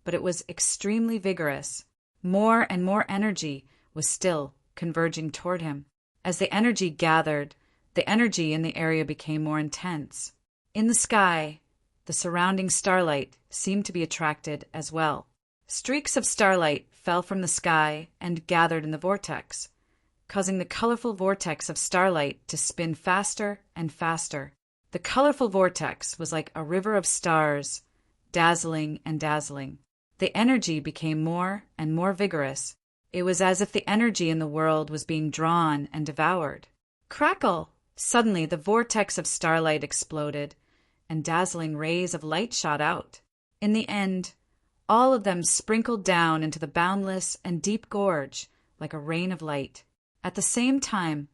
but it was extremely vigorous. More and more energy was still converging toward him. As the energy gathered, the energy in the area became more intense. In the sky, the surrounding starlight seemed to be attracted as well. Streaks of starlight fell from the sky and gathered in the vortex, causing the colorful vortex of starlight to spin faster and faster. The colorful vortex was like a river of stars, dazzling and dazzling. The energy became more and more vigorous. It was as if the energy in the world was being drawn and devoured. Crackle! Suddenly the vortex of starlight exploded, and dazzling rays of light shot out. In the end, all of them sprinkled down into the boundless and deep gorge like a rain of light. At the same time,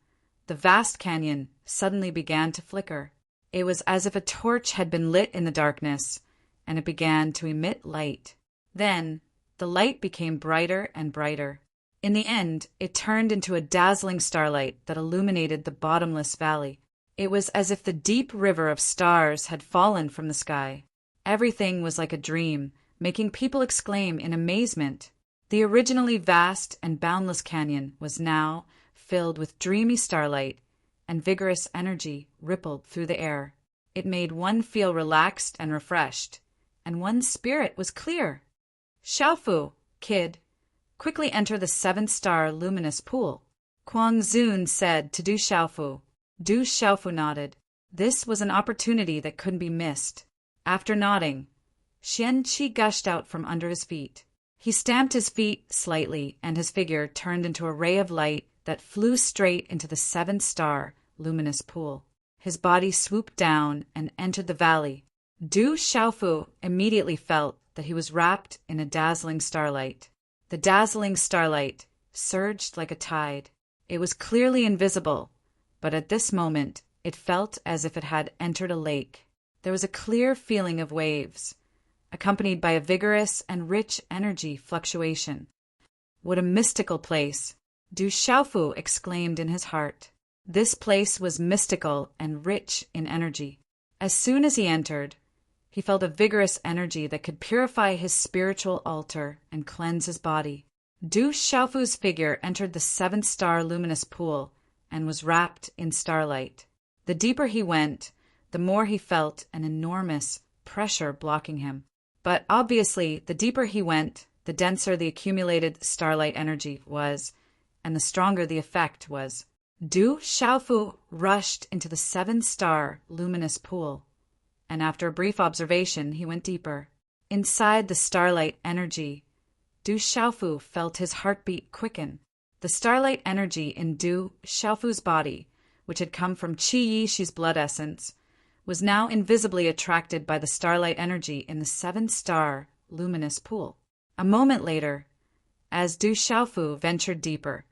the vast canyon suddenly began to flicker. It was as if a torch had been lit in the darkness, and it began to emit light. Then, the light became brighter and brighter. In the end, it turned into a dazzling starlight that illuminated the bottomless valley. It was as if the deep river of stars had fallen from the sky. Everything was like a dream, making people exclaim in amazement. The originally vast and boundless canyon was now filled with dreamy starlight, and vigorous energy rippled through the air. It made one feel relaxed and refreshed, and one's spirit was clear. Xiaofu, kid, quickly enter the 7-star luminous pool, Kuang Zun said to Du Xiaofu. Du Xiaofu nodded. This was an opportunity that couldn't be missed. After nodding, Xian Qi gushed out from under his feet. He stamped his feet slightly, and his figure turned into a ray of light that flew straight into the 7-star luminous pool. His body swooped down and entered the valley. Du Xiaofu immediately felt that he was wrapped in a dazzling starlight. The dazzling starlight surged like a tide. It was clearly invisible, but at this moment it felt as if it had entered a lake. There was a clear feeling of waves, accompanied by a vigorous and rich energy fluctuation. What a mystical place! Du Xiaofu exclaimed in his heart. This place was mystical and rich in energy. As soon as he entered, he felt a vigorous energy that could purify his spiritual altar and cleanse his body. Du Xiaofu's figure entered the 7-star luminous pool and was wrapped in starlight. The deeper he went, the more he felt an enormous pressure blocking him. But obviously, the deeper he went, the denser the accumulated starlight energy was, and the stronger the effect was. Du Xiaofu rushed into the 7-star luminous pool, and after a brief observation, he went deeper. Inside the starlight energy, Du Xiaofu felt his heartbeat quicken. The starlight energy in Du Xiaofu's body, which had come from Qi Yixu's blood essence, was now invisibly attracted by the starlight energy in the 7-star luminous pool. A moment later, as Du Xiaofu ventured deeper,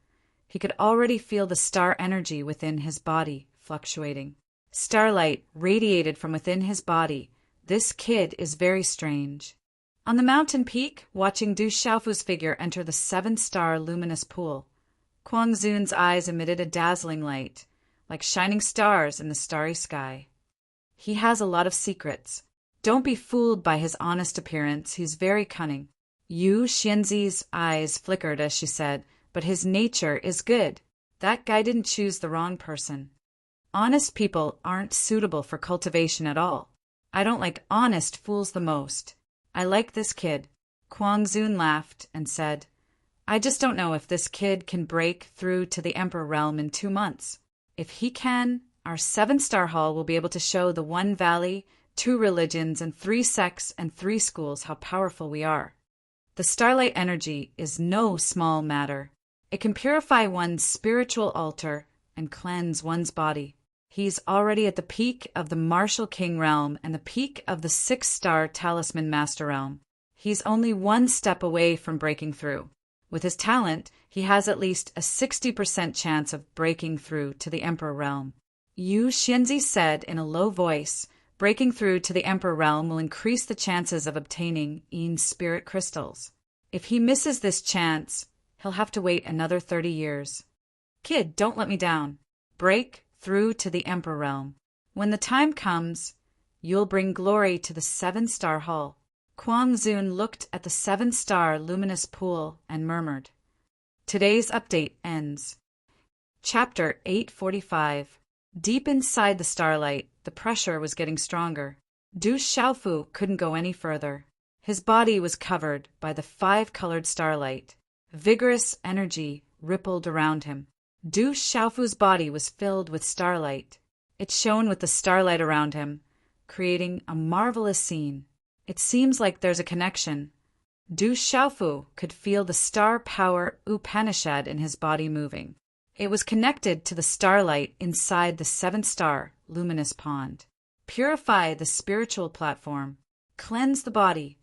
he could already feel the star energy within his body fluctuating. Starlight radiated from within his body. This kid is very strange. On the mountain peak, watching Du Xiaofu's figure enter the 7-star luminous pool, Kuang Zun's eyes emitted a dazzling light, like shining stars in the starry sky. He has a lot of secrets. Don't be fooled by his honest appearance. He's very cunning. Yu Xianzi's eyes flickered as she said, but his nature is good. That guy didn't choose the wrong person. Honest people aren't suitable for cultivation at all. I don't like honest fools the most. I like this kid. Kuang Zun laughed and said, I just don't know if this kid can break through to the Emperor realm in 2 months. If he can, our 7-star hall will be able to show the 1 valley, 2 religions, and 3 sects and 3 schools how powerful we are. The starlight energy is no small matter. It can purify one's spiritual altar and cleanse one's body. He's already at the peak of the Martial King realm and the peak of the 6-star Talisman Master realm. He's only 1 step away from breaking through. With his talent, he has at least a 60% chance of breaking through to the Emperor realm. Yu Xianzi said in a low voice, breaking through to the Emperor realm will increase the chances of obtaining Yin spirit crystals. If he misses this chance, he'll have to wait another 30 years. Kid, don't let me down. Break through to the Emperor realm. When the time comes, you'll bring glory to the 7-star hall. Kuang Zun looked at the 7-star luminous pool and murmured. Today's update ends. Chapter 845. Deep inside the starlight, the pressure was getting stronger. Du Xiaofu couldn't go any further. His body was covered by the 5-colored starlight. Vigorous energy rippled around him. Du Xiaofu's body was filled with starlight. It shone with the starlight around him, creating a marvelous scene. It seems like there's a connection. Du Xiaofu could feel the star power Upanishad in his body moving. It was connected to the starlight inside the 7-star luminous pond. Purify the spiritual platform. Cleanse the body.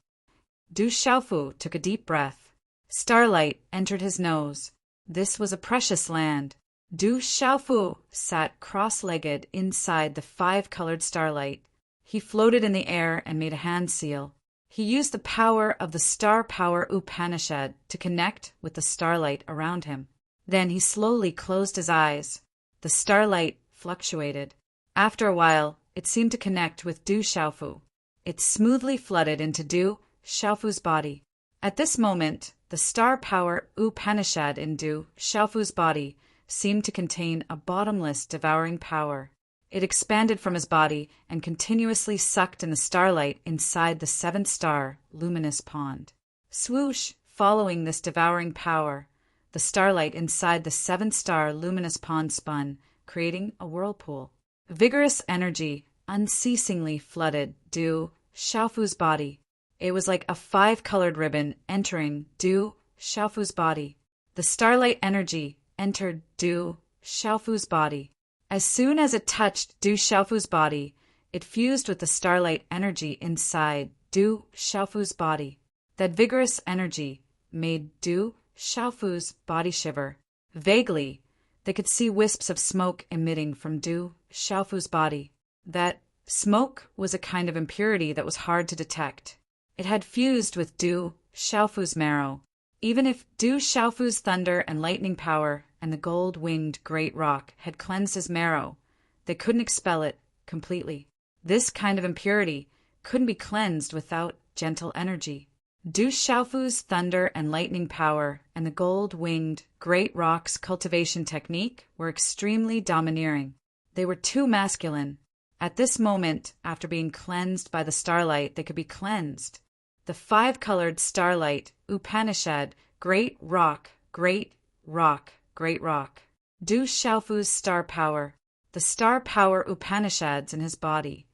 Du Xiaofu took a deep breath. Starlight entered his nose. This was a precious land. Du Xiaofu sat cross-legged inside the 5-colored starlight. He floated in the air and made a hand seal. He used the power of the Star Power Upanishad to connect with the starlight around him. Then he slowly closed his eyes. The starlight fluctuated. After a while, it seemed to connect with Du Xiaofu. It smoothly flooded into Du Xiaofu's body. At this moment, the Star Power Upanishad in Du Xiaofu's body seemed to contain a bottomless devouring power. It expanded from his body and continuously sucked in the starlight inside the seventh star luminous pond. Swoosh! Following this devouring power, the starlight inside the seventh star luminous pond spun, creating a whirlpool. Vigorous energy unceasingly flooded Du Xiaofu's body. It was like a five-colored ribbon entering Du Xiaofu's body. The starlight energy entered Du Xiaofu's body. As soon as it touched Du Xiaofu's body, it fused with the starlight energy inside Du Xiaofu's body. That vigorous energy made Du Xiaofu's body shiver. Vaguely, they could see wisps of smoke emitting from Du Xiaofu's body. That smoke was a kind of impurity that was hard to detect. It had fused with Du Xiaofu's marrow. Even if Du Xiaofu's thunder and lightning power and the gold-winged great rock had cleansed his marrow, they couldn't expel it completely. This kind of impurity couldn't be cleansed without gentle energy. Du Xiaofu's thunder and lightning power and the gold-winged great rock's cultivation technique were extremely domineering. They were too masculine. At this moment, after being cleansed by the starlight, they could be cleansed. The five-colored starlight Upanishad, great rock, great rock, great rock. Du Xiaofu's star power, the star power Upanishads in his body.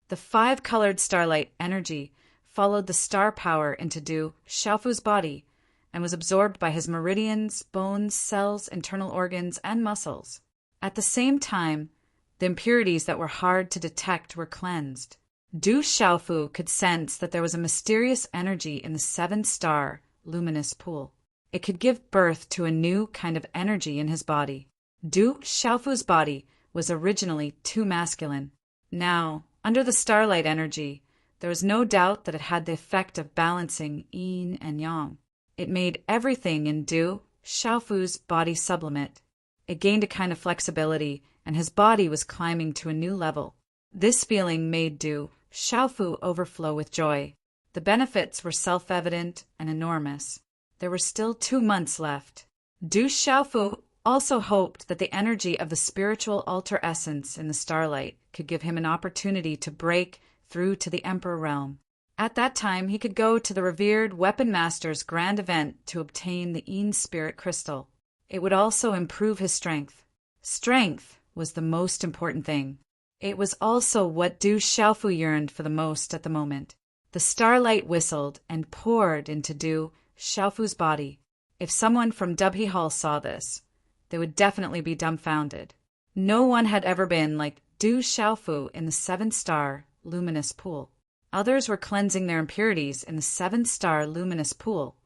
The five-colored starlight energy followed the star power into Du Xiaofu's body and was absorbed by his meridians, bones, cells, internal organs, and muscles. At the same time, the impurities that were hard to detect were cleansed. Du Xiaofu could sense that there was a mysterious energy in the seven-star luminous pool. It could give birth to a new kind of energy in his body. Du Xiaofu's body was originally too masculine. Now, under the starlight energy, there was no doubt that it had the effect of balancing yin and yang. It made everything in Du Xiaofu's body sublimate. It gained a kind of flexibility, and his body was climbing to a new level. This feeling made Du Xiaofu overflow with joy. The benefits were self-evident and enormous. There were still 2 months left. Du Xiaofu also hoped that the energy of the spiritual altar essence in the starlight could give him an opportunity to break through to the Emperor realm. At that time, he could go to the revered Weapon Master's grand event to obtain the Yin Spirit Crystal. It would also improve his strength. Strength was the most important thing. It was also what Du Xiaofu yearned for the most at the moment. The starlight whistled and poured into Du Xiaofu's body. If someone from Dubhe Hall saw this, they would definitely be dumbfounded. No one had ever been like Du Xiaofu in the seven-star luminous pool. Others were cleansing their impurities in the seven-star luminous pool,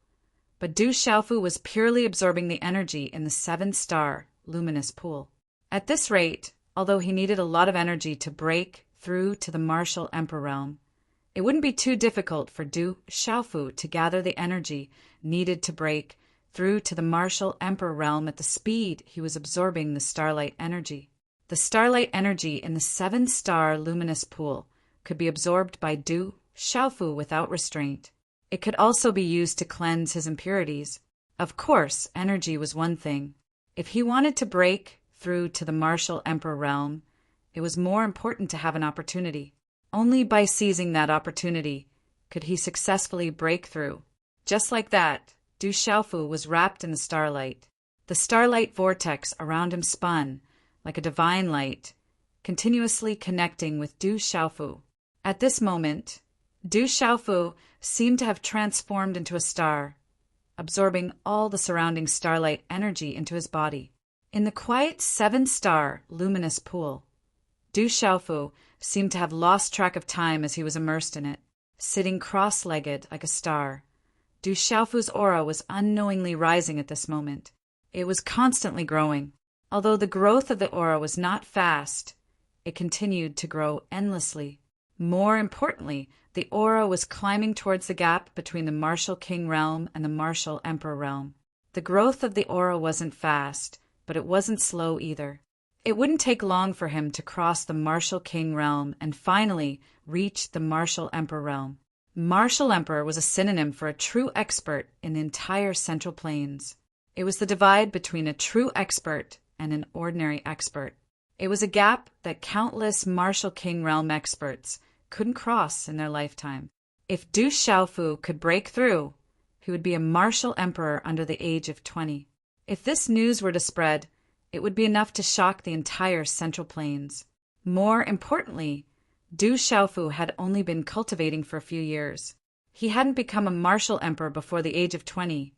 but Du Xiaofu was purely absorbing the energy in the seven-star luminous pool. At this rate, although he needed a lot of energy to break through to the martial Emperor realm, it wouldn't be too difficult for Du Xiaofu to gather the energy needed to break through to the martial Emperor realm at the speed he was absorbing the starlight energy. The starlight energy in the seven-star luminous pool could be absorbed by Du Xiaofu without restraint. It could also be used to cleanse his impurities. Of course, energy was one thing. If he wanted to break through to the martial Emperor realm, it was more important to have an opportunity. Only by seizing that opportunity could he successfully break through. Just like that, Du Xiaofu was wrapped in the starlight. The starlight vortex around him spun like a divine light, continuously connecting with Du Xiaofu. At this moment, Du Xiaofu seemed to have transformed into a star, absorbing all the surrounding starlight energy into his body. In the quiet seven-star luminous pool, Du Xiaofu seemed to have lost track of time as he was immersed in it, sitting cross-legged like a star. Du Xiaofu's aura was unknowingly rising at this moment. It was constantly growing. Although the growth of the aura was not fast, it continued to grow endlessly. More importantly, the aura was climbing towards the gap between the martial king realm and the martial emperor realm. The growth of the aura wasn't fast, but it wasn't slow either. It wouldn't take long for him to cross the martial king realm and finally reach the martial emperor realm. Martial emperor was a synonym for a true expert in the entire Central Plains. It was the divide between a true expert and an ordinary expert. It was a gap that countless martial king realm experts couldn't cross in their lifetime. If Du Xiaofu could break through, he would be a martial emperor under the age of 20. If this news were to spread, it would be enough to shock the entire Central Plains. More importantly, Du Xiaofu had only been cultivating for a few years. He hadn't become a martial emperor before the age of 20,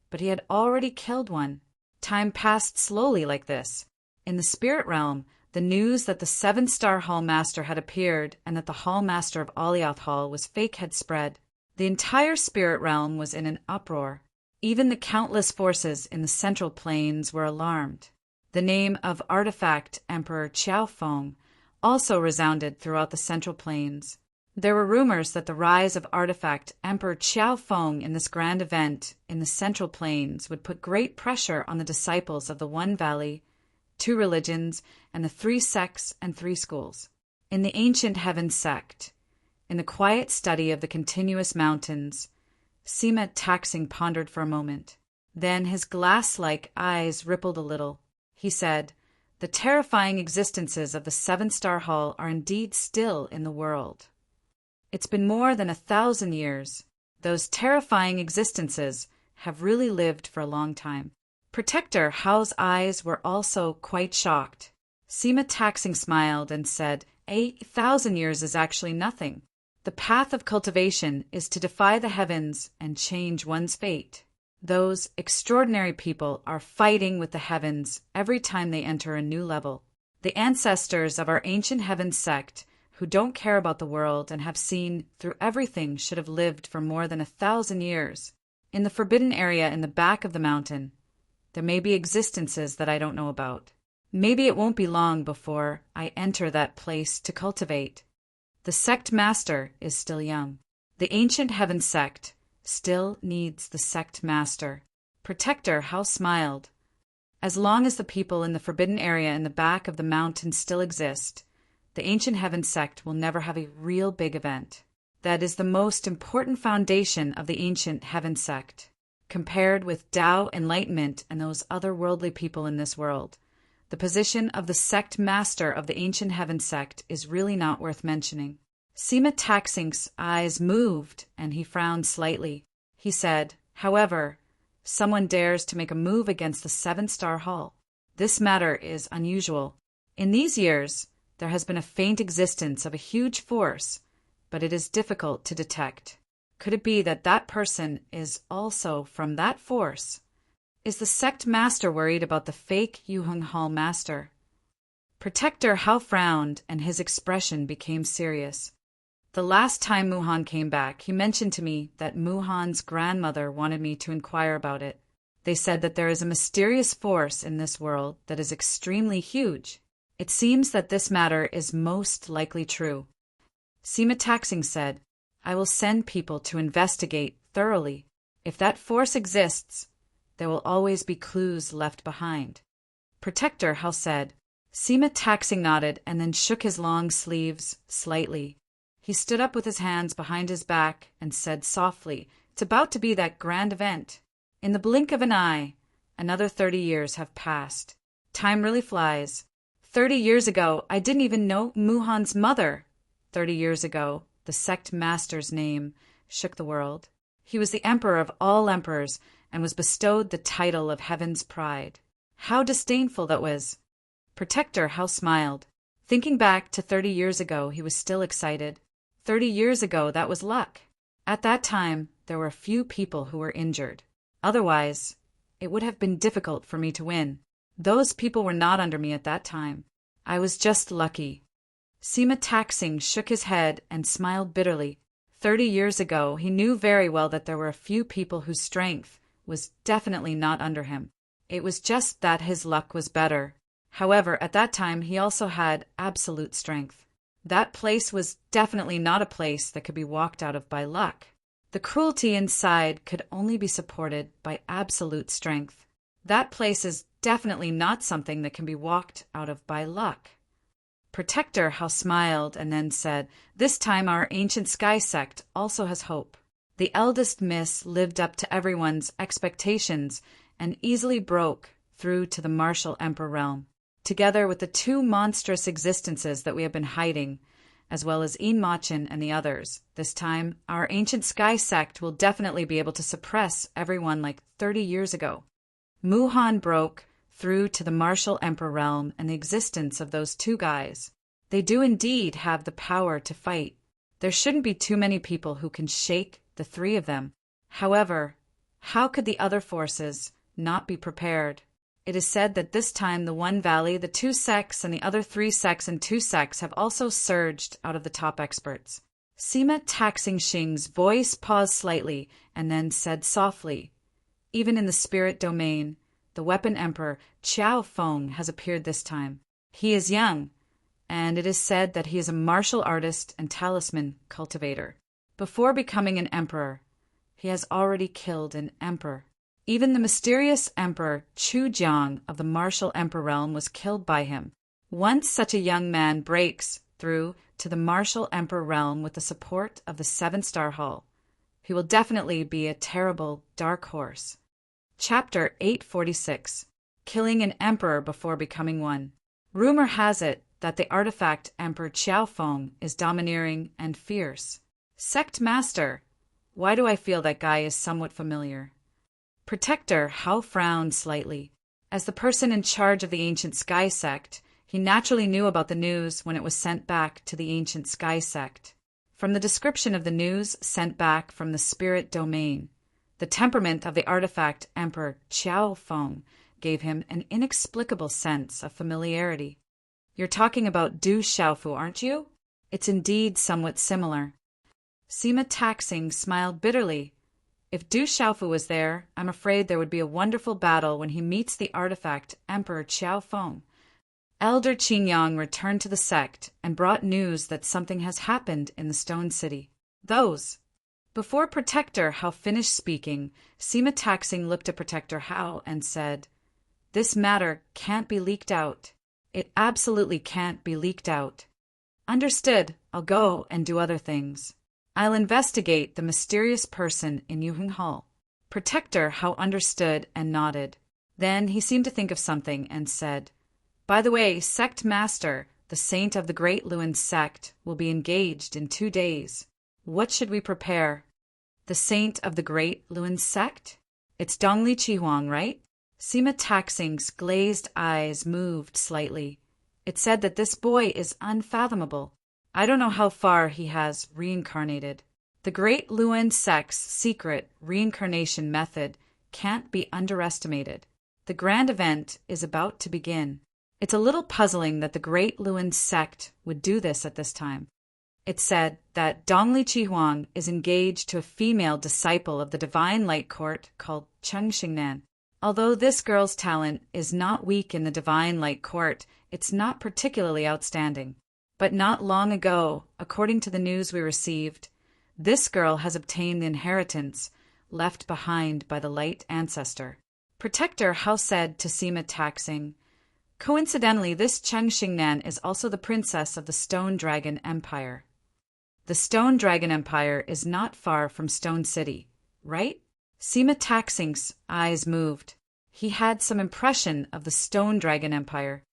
but he had already killed one. Time passed slowly like this. In the spirit realm, the news that the 7-star Hall Master had appeared and that the Hall Master of Alioth Hall was fake had spread. The entire spirit realm was in an uproar. Even the countless forces in the Central Plains were alarmed. The name of Artifact Emperor Qiaofeng also resounded throughout the Central Plains. There were rumors that the rise of Artifact Emperor Qiaofeng in this grand event in the Central Plains would put great pressure on the disciples of the One Valley, 2 religions, and the 3 sects and 3 schools. In the Ancient Heavens sect, in the quiet study of the continuous mountains, Sima Taxing pondered for a moment. Then his glass-like eyes rippled a little. He said, "The terrifying existences of the 7-star Hall are indeed still in the world. It's been more than 1,000 years. Those terrifying existences have really lived for a long time." Protector Hao's eyes were also quite shocked. Sima Taxing smiled and said, 1,000 years is actually nothing. The path of cultivation is to defy the heavens and change one's fate. Those extraordinary people are fighting with the heavens every time they enter a new level. The ancestors of our Ancient Heavens sect, who don't care about the world and have seen through everything, should have lived for more than 1,000 years. In the forbidden area in the back of the mountain, there may be existences that I don't know about. Maybe it won't be long before I enter that place to cultivate. The sect master is still young. The Ancient Heavens sect still needs the sect master. Protector Hao smiled. As long as the people in the forbidden area in the back of the mountain still exist, the Ancient Heavens sect will never have a real big event. That is the most important foundation of the Ancient Heavens sect. Compared with Tao enlightenment and those otherworldly people in this world, the position of the sect master of the Ancient Heavens sect is really not worth mentioning. Sima Taxing's eyes moved, and he frowned slightly. He said, "However, someone dares to make a move against the 7-star Hall. This matter is unusual. In these years, there has been a faint existence of a huge force, but it is difficult to detect. Could it be that that person is also from that force? Is the sect master worried about the fake Yuheng Hall master?" Protector Hao frowned, and his expression became serious. "The last time Muhan came back, he mentioned to me that Muhan's grandmother wanted me to inquire about it. They said that there is a mysterious force in this world that is extremely huge. It seems that this matter is most likely true." Sima Taxing said, "I will send people to investigate thoroughly. If that force exists, there will always be clues left behind." Protector Hao said. Sima Taxing nodded and then shook his long sleeves slightly. He stood up with his hands behind his back and said softly, "It's about to be that grand event. In the blink of an eye, another 30 years have passed. Time really flies. 30 years ago, I didn't even know Muhan's mother. 30 years ago, the sect master's name shook the world. He was the emperor of all emperors and was bestowed the title of Heaven's Pride. How disdainful that was." Protector Hao smiled. Thinking back to 30 years ago, he was still excited. 30 years ago, that was luck. At that time, there were a few people who were injured. Otherwise, it would have been difficult for me to win. Those people were not under me at that time. I was just lucky. Sima Taxing shook his head and smiled bitterly. 30 years ago, he knew very well that there were a few people whose strength was definitely not under him. It was just that his luck was better. However, at that time, he also had absolute strength. That place was definitely not a place that could be walked out of by luck. The cruelty inside could only be supported by absolute strength. That place is definitely not something that can be walked out of by luck. Protector Hao smiled and then said, "This time our ancient sky sect also has hope. The eldest miss lived up to everyone's expectations and easily broke through to the martial emperor realm. Together with the two monstrous existences that we have been hiding, as well as Een Machin and the others, this time our ancient sky sect will definitely be able to suppress everyone like 30 years ago." Muhan broke through to the martial emperor realm and the existence of those two guys. They do indeed have the power to fight. There shouldn't be too many people who can shake the three of them. However, how could the other forces not be prepared? It is said that this time the one valley, the two sects, and the other three sects and two sects have also surged out of the top experts. Sima Taxing Xing's voice paused slightly and then said softly, "Even in the spirit domain, the weapon emperor Qiao Feng has appeared this time. He is young, and it is said that he is a martial artist and talisman cultivator. Before becoming an emperor, he has already killed an emperor. Even the mysterious Emperor Chu Jiang of the martial emperor realm was killed by him. Once such a young man breaks through to the martial emperor realm with the support of the 7-star Hall, he will definitely be a terrible dark horse." Chapter 846. Killing an Emperor Before Becoming One. Rumor has it that the artifact Emperor Qiao Feng is domineering and fierce. Sect Master, why do I feel that guy is somewhat familiar? Protector Hao frowned slightly. As the person in charge of the ancient sky sect, he naturally knew about the news when it was sent back to the ancient sky sect. From the description of the news sent back from the spirit domain, the temperament of the artifact Emperor Qiao Feng gave him an inexplicable sense of familiarity. "You're talking about Du Xiaofu, aren't you? It's indeed somewhat similar." Sima Taxing smiled bitterly. If Du Xiaofu was there, I'm afraid there would be a wonderful battle when he meets the artifact Emperor Qiao Feng. Elder Qingyang returned to the sect and brought news that something has happened in the Stone City. Before Protector Hao finished speaking, Sima Taxing looked at Protector Hao and said, "This matter can't be leaked out. It absolutely can't be leaked out." "Understood. I'll go and do other things. I'll investigate the mysterious person in Yuheng Hall." Protector Hao understood and nodded. Then he seemed to think of something and said, "By the way, Sect Master, the Saint of the Great Luen Sect, will be engaged in 2 days. What should we prepare?" "The Saint of the Great Luen Sect? It's Dongli Chihuang, right?" Sima Taxing's glazed eyes moved slightly. "It said that this boy is unfathomable. I don't know how far he has reincarnated. The Great Luen Sect's secret reincarnation method can't be underestimated. The grand event is about to begin. It's a little puzzling that the Great Luen Sect would do this at this time. It said that Dongli Chihuang is engaged to a female disciple of the Divine Light Court called Cheng Xingnan. Although this girl's talent is not weak in the Divine Light Court, it's not particularly outstanding. But not long ago, according to the news we received, this girl has obtained the inheritance left behind by the Light Ancestor." Protector Hao said to Sima Taxing, "Coincidentally, this Cheng Xingnan is also the princess of the Stone Dragon Empire. The Stone Dragon Empire is not far from Stone City, right?" Sima Taxing's eyes moved. He had some impression of the Stone Dragon Empire.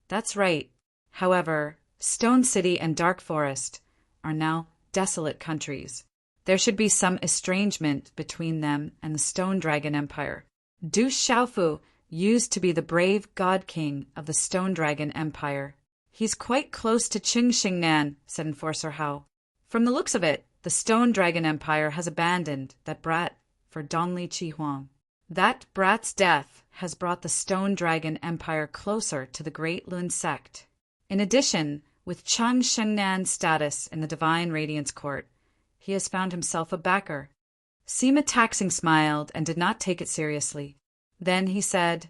"That's right. However, Stone City and Dark Forest are now desolate countries. There should be some estrangement between them and the Stone Dragon Empire. Du Xiaofu used to be the brave god king of the Stone Dragon Empire. He's quite close to Qing Xingnan," said Enforcer Hao. "From the looks of it, the Stone Dragon Empire has abandoned that brat for Dongli Chihuang. That brat's death has brought the Stone Dragon Empire closer to the Great Luen Sect. In addition, with Cheng Shengnan's status in the Divine Radiance Court, he has found himself a backer." Sima Taxing smiled and did not take it seriously. Then he said,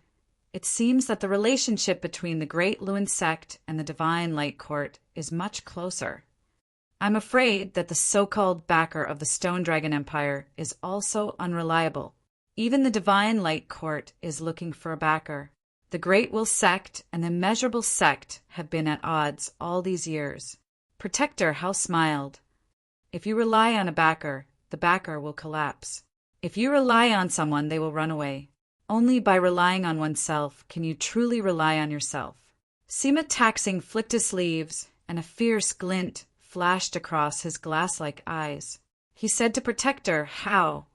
It seems that the relationship between the Great Luin sect and the Divine Light Court is much closer. I'm afraid that the so-called backer of the Stone Dragon Empire is also unreliable. Even the Divine Light Court is looking for a backer. The Great Will sect and the Immeasurable sect have been at odds all these years. Protector Hao smiled. If you rely on a backer, the backer will collapse. If you rely on someone, they will run away. Only by relying on oneself can you truly rely on yourself. Sima Taxing flicked his sleeves, and a fierce glint flashed across his glass-like eyes. He said to Protector Hao,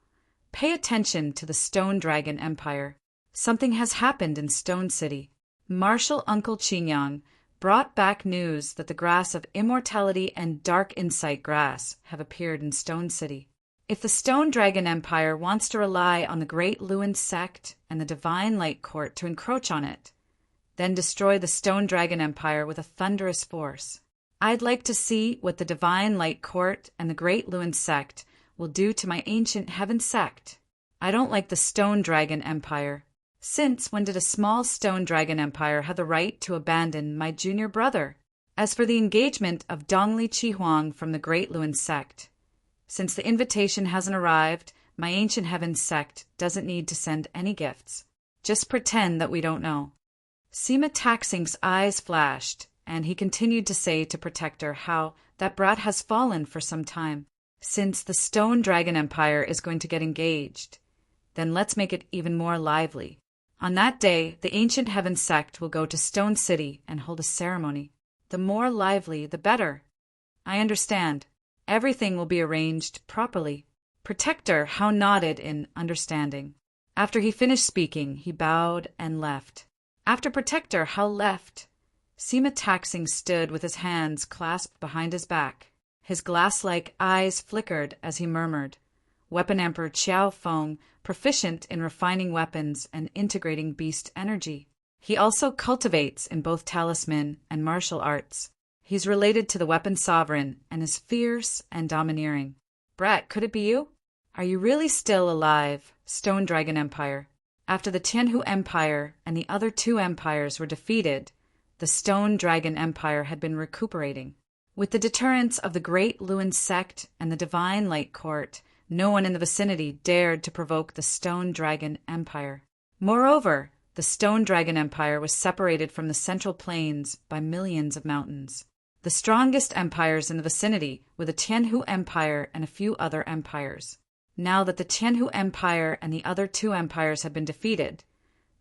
"Pay attention to the Stone Dragon Empire. Something has happened in Stone City." Martial Uncle Qingyang brought back news that the grass of immortality and dark insight grass have appeared in Stone City. If the Stone Dragon Empire wants to rely on the Great Luin sect and the Divine Light Court to encroach on it, then destroy the Stone Dragon Empire with a thunderous force. I'd like to see what the Divine Light Court and the Great Luin sect will do to my ancient heaven sect. I don't like the Stone Dragon Empire. Since when did a small Stone Dragon Empire have the right to abandon my junior brother? As for the engagement of Dongli Chihuang from the Great Luin sect, since the invitation hasn't arrived, my ancient heaven sect doesn't need to send any gifts. Just pretend that we don't know. Sima Taxing's eyes flashed, and he continued to say to Protector how that brat has fallen for some time. Since the Stone Dragon Empire is going to get engaged, then let's make it even more lively. On that day, the ancient heaven sect will go to Stone City and hold a ceremony. The more lively, the better. I understand. Everything will be arranged properly. Protector Hao nodded in understanding. After he finished speaking, he bowed and left. After Protector Hao left, Sima Taxing stood with his hands clasped behind his back. His glass-like eyes flickered as he murmured, "Weapon Emperor Qiao Feng, proficient in refining weapons and integrating beast energy. He also cultivates in both talisman and martial arts. He's related to the Weapon Sovereign and is fierce and domineering." Brat, could it be you? Are you really still alive, Stone Dragon Empire? After the Tianhu Empire and the other two empires were defeated, the Stone Dragon Empire had been recuperating. With the deterrence of the Great Luin sect and the Divine Light Court, no one in the vicinity dared to provoke the Stone Dragon Empire. Moreover, the Stone Dragon Empire was separated from the Central Plains by millions of mountains. The strongest empires in the vicinity were the Tianhu Empire and a few other empires. Now that the Tianhu Empire and the other two empires had been defeated,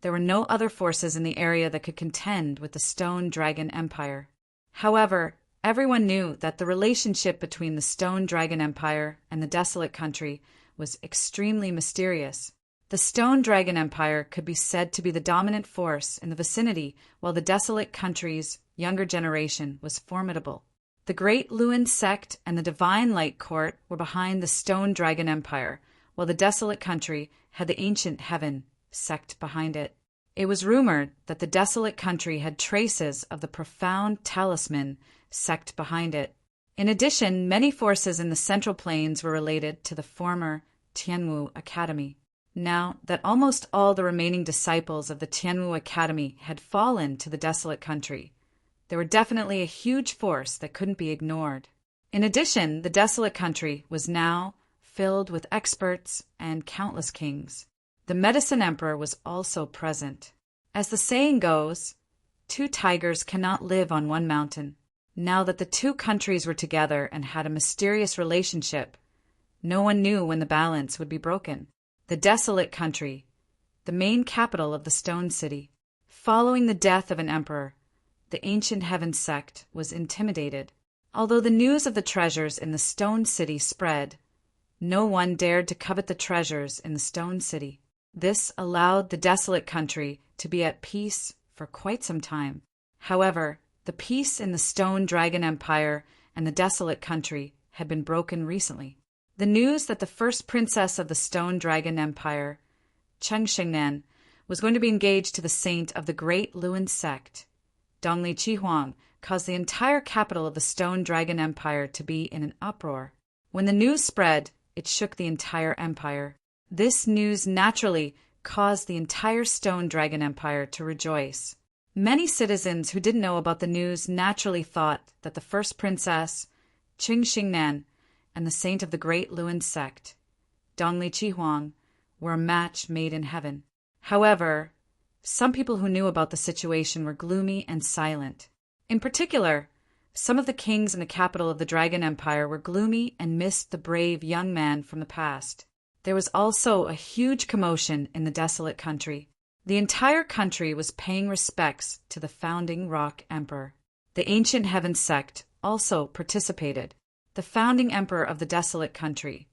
there were no other forces in the area that could contend with the Stone Dragon Empire. However, everyone knew that the relationship between the Stone Dragon Empire and the Desolate Country was extremely mysterious. The Stone Dragon Empire could be said to be the dominant force in the vicinity, while the Desolate Country's younger generation was formidable. The Great Luin sect and the Divine Light Court were behind the Stone Dragon Empire, while the Desolate Country had the Ancient Heaven sect behind it. It was rumored that the Desolate Country had traces of the Profound Talisman sect behind it. In addition, many forces in the Central Plains were related to the former Tianwu Academy. Now that almost all the remaining disciples of the Tianwu Academy had fallen to the Desolate Country, there were definitely a huge force that couldn't be ignored. In addition, the Desolate Country was now filled with experts and countless kings. The Medicine Emperor was also present. As the saying goes, 2 tigers cannot live on one mountain. Now that the two countries were together and had a mysterious relationship, no one knew when the balance would be broken. The Desolate Country, the main capital of the Stone City. Following the death of an emperor, the Ancient Heaven sect was intimidated. Although the news of the treasures in the Stone City spread, no one dared to covet the treasures in the Stone City. This allowed the Desolate Country to be at peace for quite some time. However, the peace in the Stone Dragon Empire and the Desolate Country had been broken recently. The news that the first princess of the Stone Dragon Empire, Cheng Shengnan, was going to be engaged to the saint of the Great Luin sect, Dongli Chihuang, caused the entire capital of the Stone Dragon Empire to be in an uproar. When the news spread, it shook the entire empire. This news naturally caused the entire Stone Dragon Empire to rejoice. Many citizens who didn't know about the news naturally thought that the first princess, Qing Xingnan, and the saint of the Great Luan sect, Dongli Chihuang, were a match made in heaven. However, some people who knew about the situation were gloomy and silent. In particular, some of the kings in the capital of the Dragon Empire were gloomy and missed the brave young man from the past. There was also a huge commotion in the desolate country. The entire country was paying respects to the founding Rock Emperor. The ancient Heaven sect also participated. The founding emperor of the desolate country,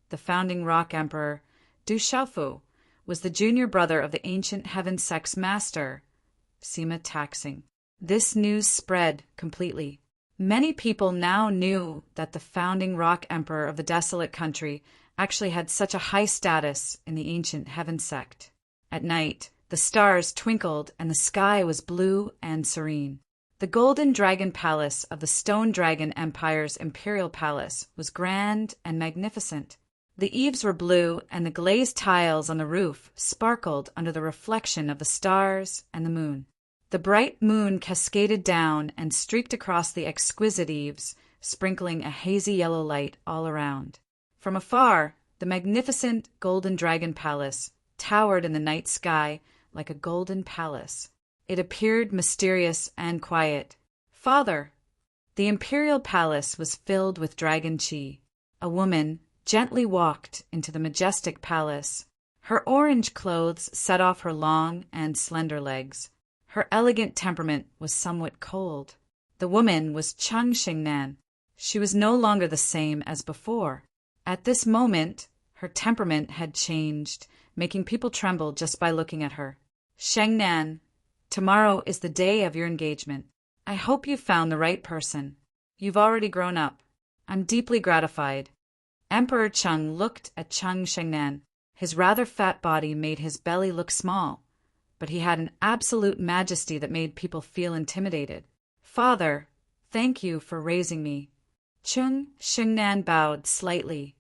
the founding Rock Emperor, Du Xiaofu, was the junior brother of the ancient Heaven sect's master, Sima Taxing. This news spread completely. Many people now knew that the founding Rock Emperor of the desolate country actually had such a high status in the ancient Heaven sect. At night, the stars twinkled and the sky was blue and serene. The Golden Dragon Palace of the Stone Dragon Empire's Imperial Palace was grand and magnificent. The eaves were blue, and the glazed tiles on the roof sparkled under the reflection of the stars and the moon. The bright moon cascaded down and streaked across the exquisite eaves, sprinkling a hazy yellow light all around. From afar, the magnificent Golden Dragon Palace towered in the night sky like a golden palace. It appeared mysterious and quiet. "Father!" The imperial palace was filled with dragon qi. A woman gently walked into the majestic palace. Her orange clothes set off her long and slender legs. Her elegant temperament was somewhat cold. The woman was Cheng Xingnan. She was no longer the same as before. At this moment, her temperament had changed, making people tremble just by looking at her. "Xingnan, tomorrow is the day of your engagement. I hope you've found the right person. You've already grown up. I'm deeply gratified." Emperor Cheng looked at Cheng Xingnan. His rather fat body made his belly look small, but he had an absolute majesty that made people feel intimidated. "Father, thank you for raising me." Cheng Xingnan bowed slightly,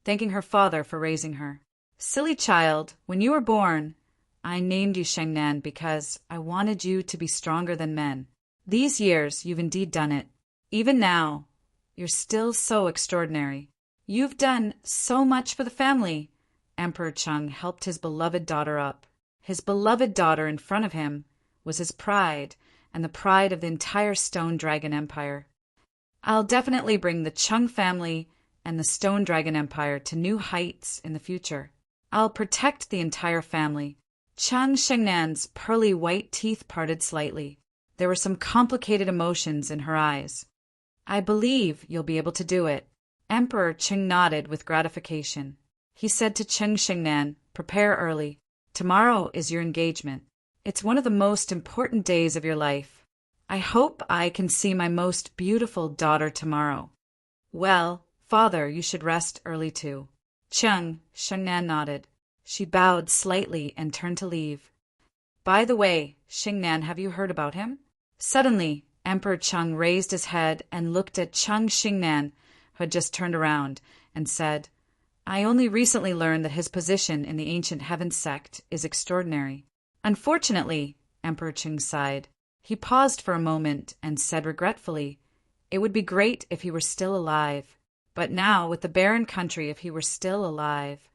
thanking her father for raising her. "Silly child, when you were born, I named you Xingnan because I wanted you to be stronger than men. These years you've indeed done it. Even now, you're still so extraordinary. You've done so much for the family." Emperor Cheng helped his beloved daughter up. His beloved daughter in front of him was his pride and the pride of the entire Stone Dragon Empire. "I'll definitely bring the Cheng family and the Stone Dragon Empire to new heights in the future. I'll protect the entire family." Cheng Xingnan's pearly white teeth parted slightly. There were some complicated emotions in her eyes. "I believe you'll be able to do it." Emperor Qing nodded with gratification. He said to Cheng Xingnan, "Prepare early. Tomorrow is your engagement. It's one of the most important days of your life. I hope I can see my most beautiful daughter tomorrow." "Well, father, you should rest early too." Cheng Xingnan nodded. She bowed slightly and turned to leave. "By the way, Xingnan, have you heard about him?" Suddenly, Emperor Cheng raised his head and looked at Cheng Xingnan, who had just turned around, and said, "I only recently learned that his position in the ancient Heaven sect is extraordinary." "Unfortunately," Emperor Cheng sighed. He paused for a moment and said regretfully, "It would be great if he were still alive. But now, with the barren country, if he were still alive.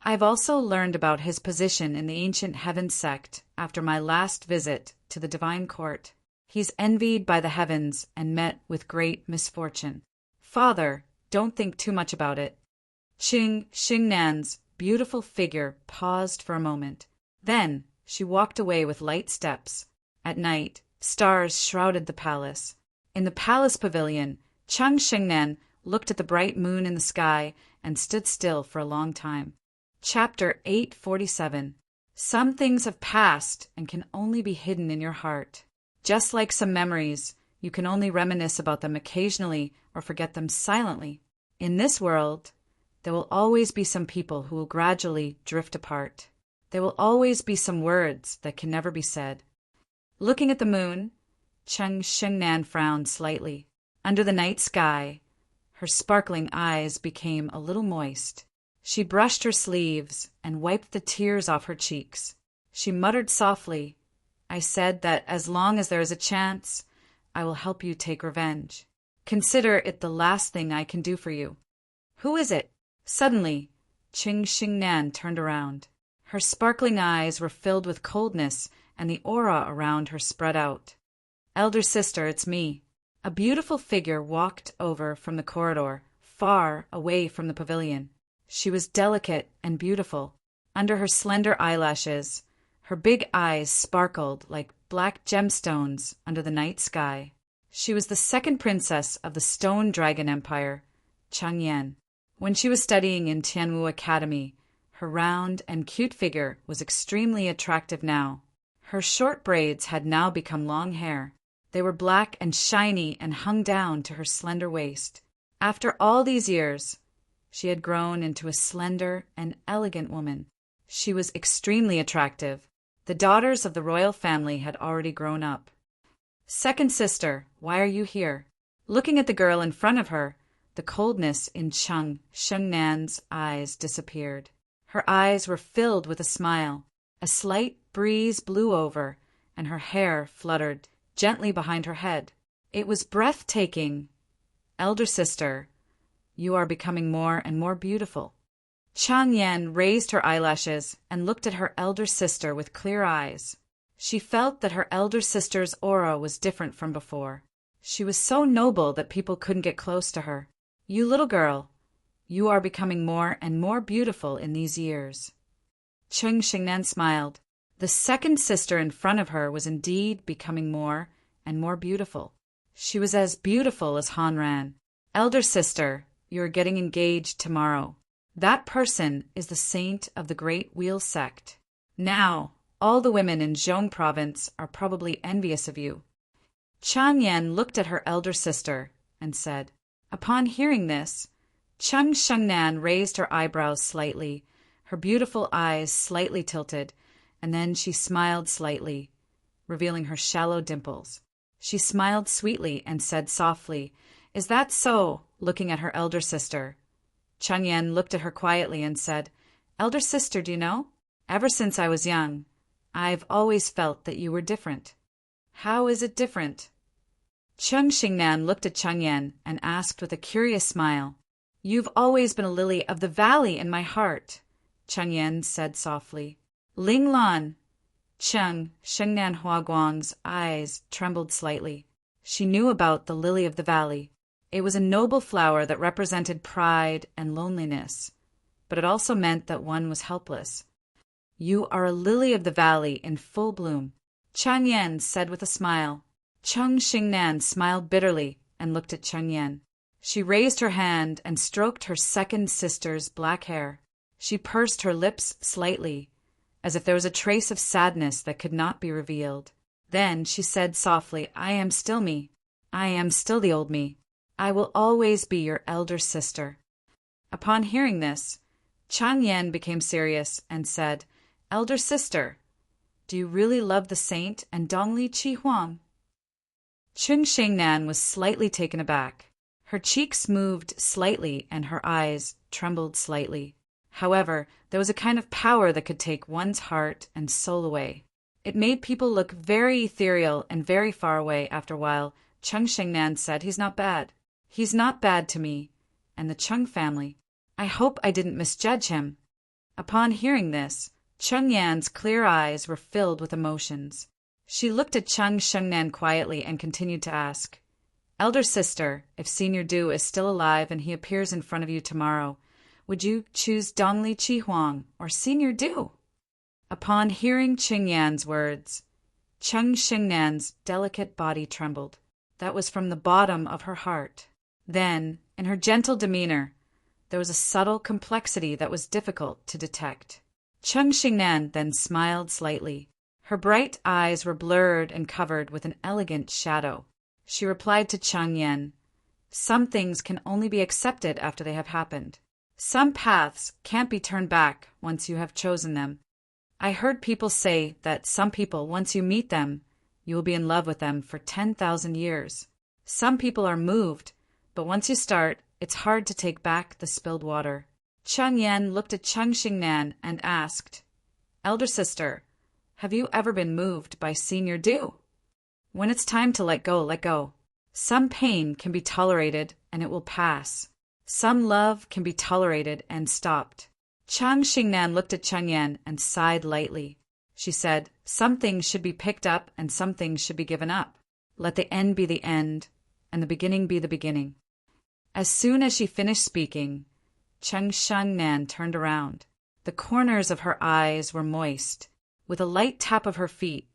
I've also learned about his position in the ancient Heaven sect after my last visit to the divine court. He's envied by the heavens and met with great misfortune. Father, don't think too much about it." Qing Xingnan's beautiful figure paused for a moment. Then she walked away with light steps. At night, stars shrouded the palace. In the palace pavilion, Cheng Xingnan looked at the bright moon in the sky and stood still for a long time. Chapter 847. Some things have passed and can only be hidden in your heart. Just like some memories, you can only reminisce about them occasionally or forget them silently. In this world, there will always be some people who will gradually drift apart. There will always be some words that can never be said. Looking at the moon, Cheng Xingnan frowned slightly. Under the night sky, her sparkling eyes became a little moist. She brushed her sleeves and wiped the tears off her cheeks. She muttered softly, "I said that as long as there is a chance, I will help you take revenge. Consider it the last thing I can do for you." "Who is it?" Suddenly, Qing Xingnan turned around. Her sparkling eyes were filled with coldness, and the aura around her spread out. "Elder sister, it's me." A beautiful figure walked over from the corridor, far away from the pavilion. She was delicate and beautiful. Under her slender eyelashes, her big eyes sparkled like black gemstones under the night sky. She was the second princess of the Stone Dragon Empire, Chang Yan. When she was studying in Tianwu Academy, her round and cute figure was extremely attractive now. Her short braids had now become long hair. They were black and shiny and hung down to her slender waist. After all these years, she had grown into a slender and elegant woman. She was extremely attractive. The daughters of the royal family had already grown up. "Second sister, why are you here?" Looking at the girl in front of her, the coldness in Qing Shengnan's eyes disappeared. Her eyes were filled with a smile. A slight breeze blew over, and her hair fluttered gently behind her head. It was breathtaking. "Elder sister, you are becoming more and more beautiful." Chang Yan raised her eyelashes and looked at her elder sister with clear eyes. She felt that her elder sister's aura was different from before. She was so noble that people couldn't get close to her. "You little girl, you are becoming more and more beautiful in these years." Qing Xingnan smiled. The second sister in front of her was indeed becoming more and more beautiful. She was as beautiful as Han Ran. "Elder sister, you are getting engaged tomorrow. That person is the saint of the Great Wheel sect. Now, all the women in Zhong province are probably envious of you." Chang Yan looked at her elder sister and said. Upon hearing this, Qing Shengnan raised her eyebrows slightly, her beautiful eyes slightly tilted, and then she smiled slightly, revealing her shallow dimples. She smiled sweetly and said softly, "Is that so?" looking at her elder sister. Chang Yan looked at her quietly and said, "Elder sister, do you know? Ever since I was young, I've always felt that you were different." "How is it different?" Qing Xingnan looked at Chang Yan and asked with a curious smile. "You've always been a lily of the valley in my heart," Chang Yan said softly. "Ling Lan." Qing Xingnan Huaguang's eyes trembled slightly. She knew about the lily of the valley. It was a noble flower that represented pride and loneliness, but it also meant that one was helpless. "You are a lily of the valley in full bloom," Chang Yan said with a smile. Qing Xingnan smiled bitterly and looked at Chang Yan. She raised her hand and stroked her second sister's black hair. She pursed her lips slightly, as if there was a trace of sadness that could not be revealed. Then she said softly, "I am still me. I am still the old me. I will always be your elder sister." Upon hearing this, Chang Yan became serious and said, "Elder sister, do you really love the saint and Dongli Chi Huang?" Qing Shengnan was slightly taken aback. Her cheeks moved slightly and her eyes trembled slightly. However, there was a kind of power that could take one's heart and soul away. It made people look very ethereal and very far away. After a while, Qing Shengnan said, "He's not bad. He's not bad to me and the Chung family. I hope I didn't misjudge him." Upon hearing this, Cheng Yan's clear eyes were filled with emotions. She looked at Qing Shengnan quietly and continued to ask, "Elder sister, if Senior Du is still alive and he appears in front of you tomorrow, would you choose Dongli Chi Huang or Senior Du?" Upon hearing Qing Yan's words, Qing Shengnan's delicate body trembled. That was from the bottom of her heart. Then, in her gentle demeanor, there was a subtle complexity that was difficult to detect. Qing Shengnan then smiled slightly. Her bright eyes were blurred and covered with an elegant shadow. She replied to Chang Yan, "Some things can only be accepted after they have happened. Some paths can't be turned back once you have chosen them. I heard people say that some people, once you meet them, you will be in love with them for 10,000 years. Some people are moved, but once you start, it's hard to take back the spilled water. Cheng Yan looked at Cheng Xingnan and asked, "Elder sister, have you ever been moved by Senior Du? When it's time to let go, let go. Some pain can be tolerated and it will pass. Some love can be tolerated and stopped." Cheng Xingnan looked at Cheng Yan and sighed lightly. She said, "Some things should be picked up and some things should be given up. Let the end be the end, and the beginning be the beginning." As soon as she finished speaking, Cheng Xingnan turned around. The corners of her eyes were moist. With a light tap of her feet,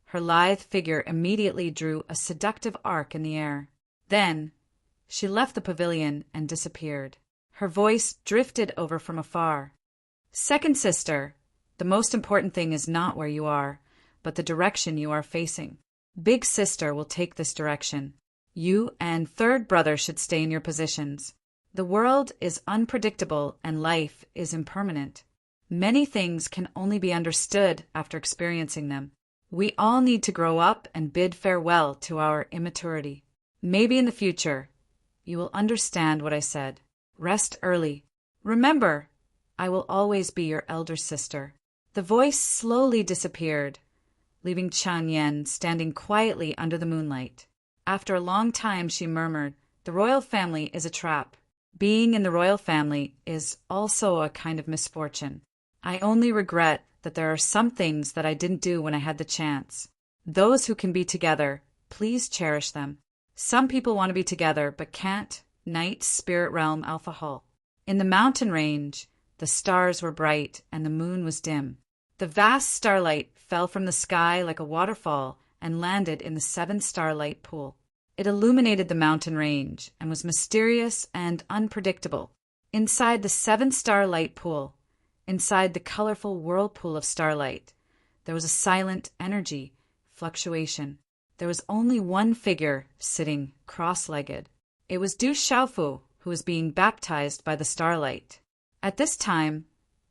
her lithe figure immediately drew a seductive arc in the air. Then, she left the pavilion and disappeared. Her voice drifted over from afar. "Second sister, the most important thing is not where you are, but the direction you are facing. Big sister will take this direction. You and third brother should stay in your positions. The world is unpredictable and life is impermanent. Many things can only be understood after experiencing them. We all need to grow up and bid farewell to our immaturity. Maybe in the future, you will understand what I said. Rest early. Remember, I will always be your elder sister." The voice slowly disappeared, leaving Cheng Yan standing quietly under the moonlight. After a long time, she murmured, "The royal family is a trap. Being in the royal family is also a kind of misfortune. I only regret that there are some things that I didn't do when I had the chance. Those who can be together, please cherish them. Some people want to be together but can't." Night, Spirit Realm, Alpha Hall. In the mountain range, the stars were bright and the moon was dim. The vast starlight fell from the sky like a waterfall and landed in the 7-starlight pool. It illuminated the mountain range and was mysterious and unpredictable. Inside the 7-starlight pool, inside the colorful whirlpool of starlight, there was a silent energy fluctuation. There was only one figure sitting cross-legged. It was Du Xiaofu, who was being baptized by the starlight. At this time,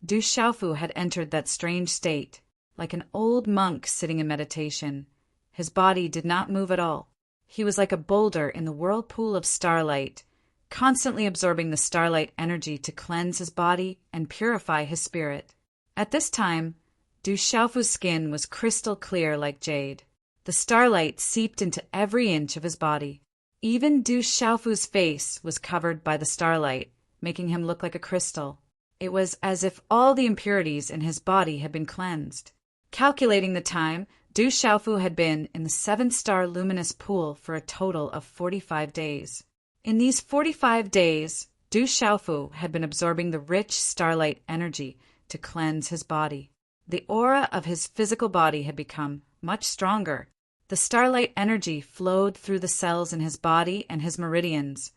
Du Xiaofu had entered that strange state, like an old monk sitting in meditation. His body did not move at all. He was like a boulder in the whirlpool of starlight, constantly absorbing the starlight energy to cleanse his body and purify his spirit. At this time, Du Xiaofu's skin was crystal clear like jade. The starlight seeped into every inch of his body. Even Du Xiaofu's face was covered by the starlight, making him look like a crystal. It was as if all the impurities in his body had been cleansed. Calculating the time, Du Xiaofu had been in the 7-star luminous pool for a total of 45 days. In these 45 days, Du Xiaofu had been absorbing the rich starlight energy to cleanse his body. The aura of his physical body had become much stronger. The starlight energy flowed through the cells in his body and his meridians,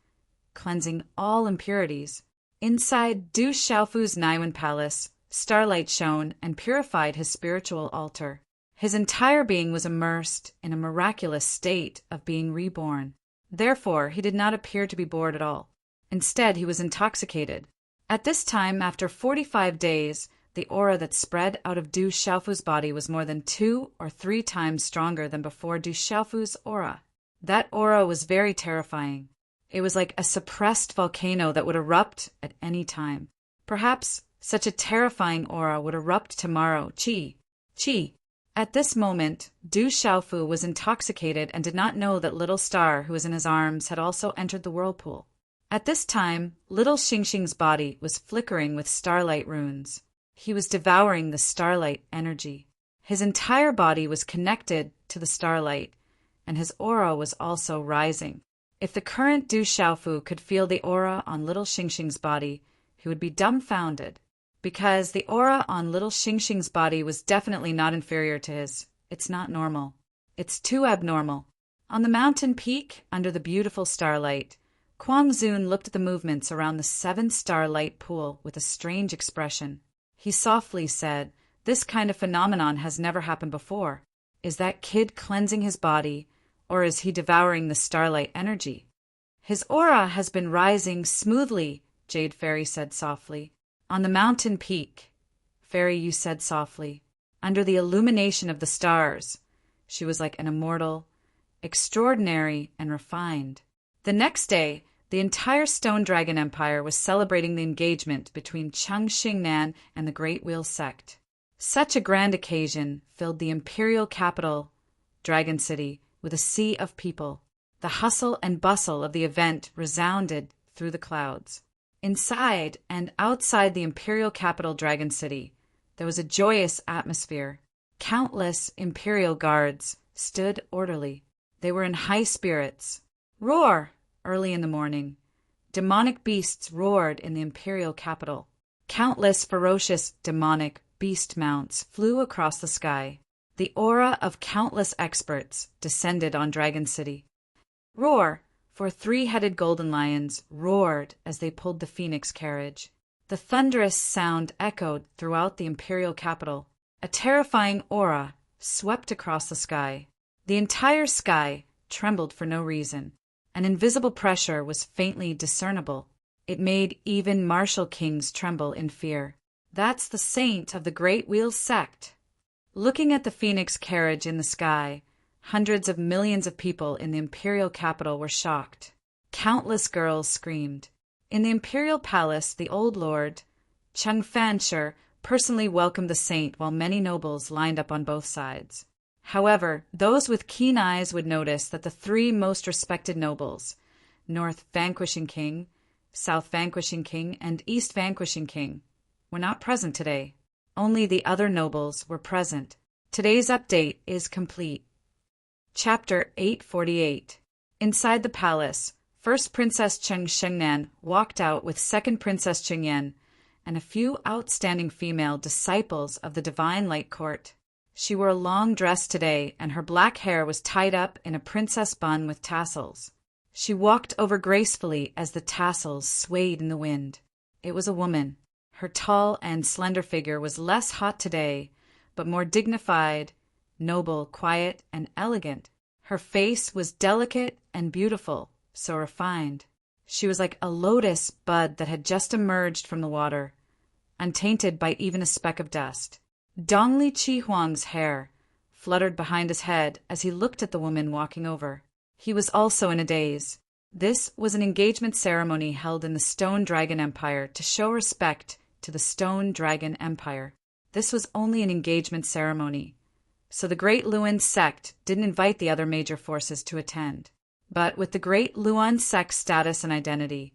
cleansing all impurities. Inside Du Xiaofu's Naiwen Palace, starlight shone and purified his spiritual altar. His entire being was immersed in a miraculous state of being reborn. Therefore, he did not appear to be bored at all. Instead, he was intoxicated. At this time, after 45 days, the aura that spread out of Du Xiaofu's body was more than 2 or 3 times stronger than before Du Xiaofu's aura. That aura was very terrifying. It was like a suppressed volcano that would erupt at any time. Perhaps such a terrifying aura would erupt tomorrow. Qi. At this moment, Du Xiaofu was intoxicated and did not know that Little Star, who was in his arms, had also entered the whirlpool. At this time, little Xingxing's body was flickering with starlight runes. He was devouring the starlight energy. His entire body was connected to the starlight, and his aura was also rising. If the current Du Xiaofu could feel the aura on little Xingxing's body, he would be dumbfounded, because the aura on little Xingxing's body was definitely not inferior to his. It's not normal. It's too abnormal. On the mountain peak, under the beautiful starlight, Kuang Zun looked at the movements around the 7-starlight pool with a strange expression. He softly said, "This kind of phenomenon has never happened before. Is that kid cleansing his body, or is he devouring the starlight energy?" "His aura has been rising smoothly," Jade Fairy said softly. "On the mountain peak," Fairy Yu said softly, "under the illumination of the stars." She was like an immortal, extraordinary and refined. The next day, The entire Stone Dragon Empire was celebrating the engagement between Cheng Xingnan and the Great Wheel sect. Such a grand occasion filled the imperial capital, Dragon City, with a sea of people. The hustle and bustle of the event resounded through the clouds. Inside and outside the imperial capital, Dragon City, there was a joyous atmosphere. Countless imperial guards stood orderly. They were in high spirits. Roar! Early in the morning, demonic beasts roared in the imperial capital. Countless ferocious demonic beast mounts flew across the sky. The aura of countless experts descended on Dragon City. Roar! For 3-headed golden lions roared as they pulled the phoenix carriage. The thunderous sound echoed throughout the imperial capital. A terrifying aura swept across the sky. The entire sky trembled for no reason. An invisible pressure was faintly discernible. It made even martial kings tremble in fear. That's the saint of the Great Wheel sect. Looking at the phoenix carriage in the sky, hundreds of millions of people in the imperial capital were shocked. Countless girls screamed. In the imperial palace, the old lord, Cheng Fanshi, personally welcomed the saint while many nobles lined up on both sides. However, those with keen eyes would notice that the 3 most respected nobles, North Vanquishing King, South Vanquishing King, and East Vanquishing King, were not present today. Only the other nobles were present. Today's update is complete. Chapter 848. Inside the palace, first Princess Cheng Shengnan walked out with second Princess Chengyan and a few outstanding female disciples of the Divine Light Court. She wore a long dress today, and her black hair was tied up in a princess bun with tassels. She walked over gracefully as the tassels swayed in the wind. It was a woman. Her tall and slender figure was less hot today, but more dignified, noble, quiet, and elegant. Her face was delicate and beautiful, so refined. She was like a lotus bud that had just emerged from the water, untainted by even a speck of dust. Dongli Chi-Huang's hair fluttered behind his head as he looked at the woman walking over. He was also in a daze. This was an engagement ceremony held in the Stone Dragon Empire to show respect to the Stone Dragon Empire. This was only an engagement ceremony, so the Great Luan sect didn't invite the other major forces to attend. But with the Great Luan sect's status and identity,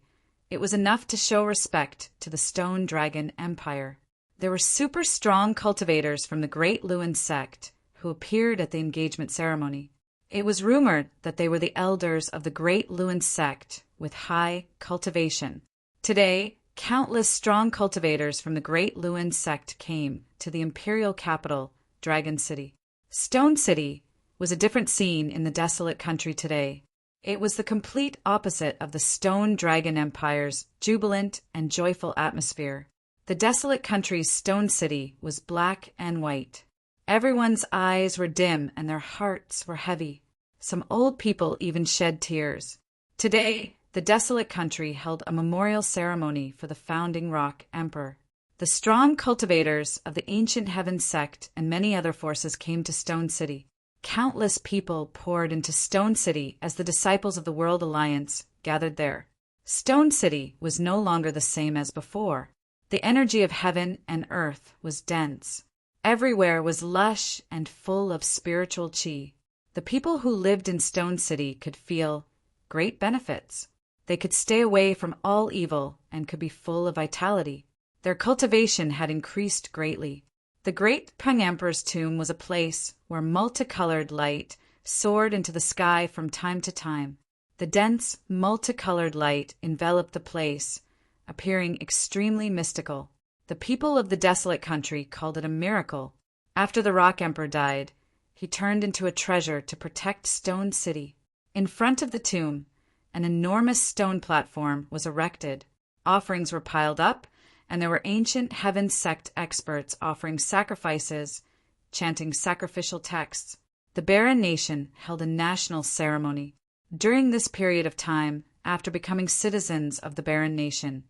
it was enough to show respect to the Stone Dragon Empire. There were super strong cultivators from the Great Luan sect who appeared at the engagement ceremony. It was rumored that they were the elders of the Great Luan sect with high cultivation. Today, countless strong cultivators from the Great Luan sect came to the imperial capital, Dragon City. Stone City was a different scene in the desolate country today. It was the complete opposite of the Stone Dragon Empire's jubilant and joyful atmosphere. The desolate country's Stone City was black and white. Everyone's eyes were dim and their hearts were heavy. Some old people even shed tears. Today, the desolate country held a memorial ceremony for the founding Rock Emperor. The strong cultivators of the Ancient Heaven sect and many other forces came to Stone City. Countless people poured into Stone City as the disciples of the World Alliance gathered there. Stone City was no longer the same as before. The energy of heaven and earth was dense. Everywhere was lush and full of spiritual chi. The people who lived in Stone City could feel great benefits. They could stay away from all evil and could be full of vitality. Their cultivation had increased greatly. The great Peng Emperor's tomb was a place where multicolored light soared into the sky from time to time. The dense, multicolored light enveloped the place, appearing extremely mystical. The people of the desolate country called it a miracle. After the Rock Emperor died, he turned into a treasure to protect Stone City. In front of the tomb, an enormous stone platform was erected. Offerings were piled up, and there were Ancient Heaven sect experts offering sacrifices, chanting sacrificial texts. The Barren Nation held a national ceremony. During this period of time, after becoming citizens of the Barren Nation,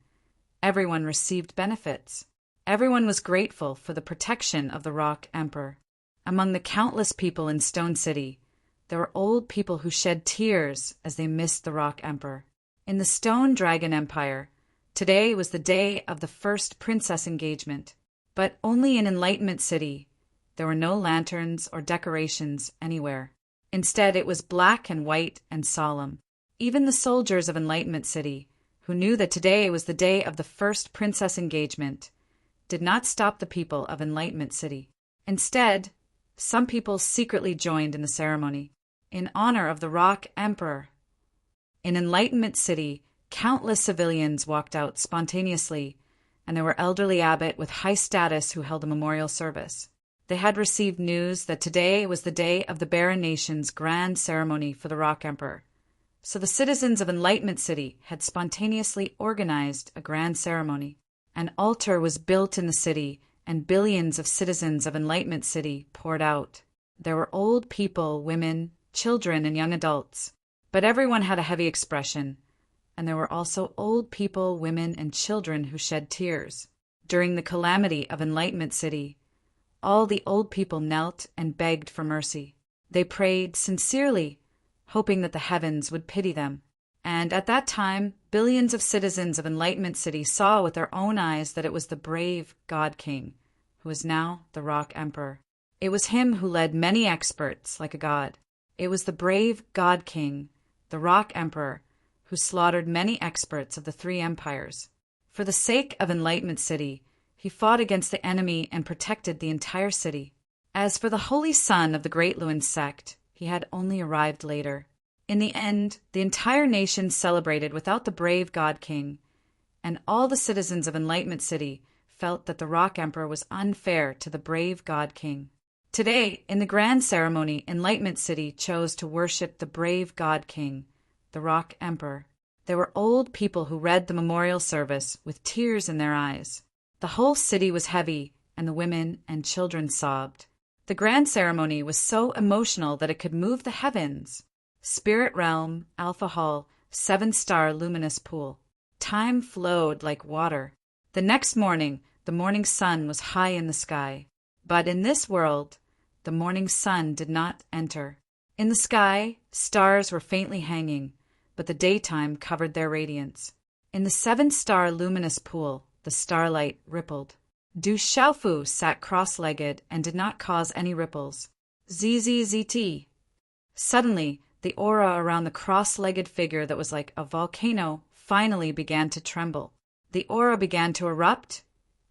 everyone received benefits. Everyone was grateful for the protection of the Rock Emperor. Among the countless people in Stone City, there were old people who shed tears as they missed the Rock Emperor. In the Stone Dragon Empire, today was the day of the first princess engagement. But only in Enlightenment City, there were no lanterns or decorations anywhere. Instead, it was black and white and solemn. Even the soldiers of Enlightenment City, who knew that today was the day of the first princess engagement, did not stop the people of Enlightenment City. Instead, some people secretly joined in the ceremony, in honor of the Rock Emperor. In Enlightenment City, countless civilians walked out spontaneously, and there were elderly abbot with high status who held a memorial service. They had received news that today was the day of the Barren Nation's grand ceremony for the Rock Emperor. So the citizens of Enlightenment City had spontaneously organized a grand ceremony. An altar was built in the city, and billions of citizens of Enlightenment City poured out. There were old people, women, children, and young adults. But everyone had a heavy expression, and there were also old people, women, and children who shed tears. During the calamity of Enlightenment City, all the old people knelt and begged for mercy. They prayed sincerely, hoping that the heavens would pity them. And at that time, billions of citizens of Enlightenment City saw with their own eyes that it was the brave God King, who is now the Rock Emperor. It was him who led many experts like a god. It was the brave God King, the Rock Emperor, who slaughtered many experts of the three empires. For the sake of Enlightenment City, he fought against the enemy and protected the entire city. As for the holy son of the Great Luin sect, he had only arrived later. In the end, the entire nation celebrated without the brave God King, and all the citizens of Enlightenment City felt that the Rock Emperor was unfair to the brave God King. Today, in the grand ceremony, Enlightenment City chose to worship the brave God King, the Rock Emperor. There were old people who read the memorial service with tears in their eyes. The whole city was heavy, and the women and children sobbed. The grand ceremony was so emotional that it could move the heavens. Spirit Realm, Alpha Hall, 7-star luminous pool. Time flowed like water. The next morning, the morning sun was high in the sky. But in this world, the morning sun did not enter. In the sky, stars were faintly hanging, but the daytime covered their radiance. In the 7-star luminous pool, the starlight rippled. Du Xiaofu sat cross-legged and did not cause any ripples. ZZZT. Suddenly, the aura around the cross-legged figure that was like a volcano finally began to tremble. The aura began to erupt,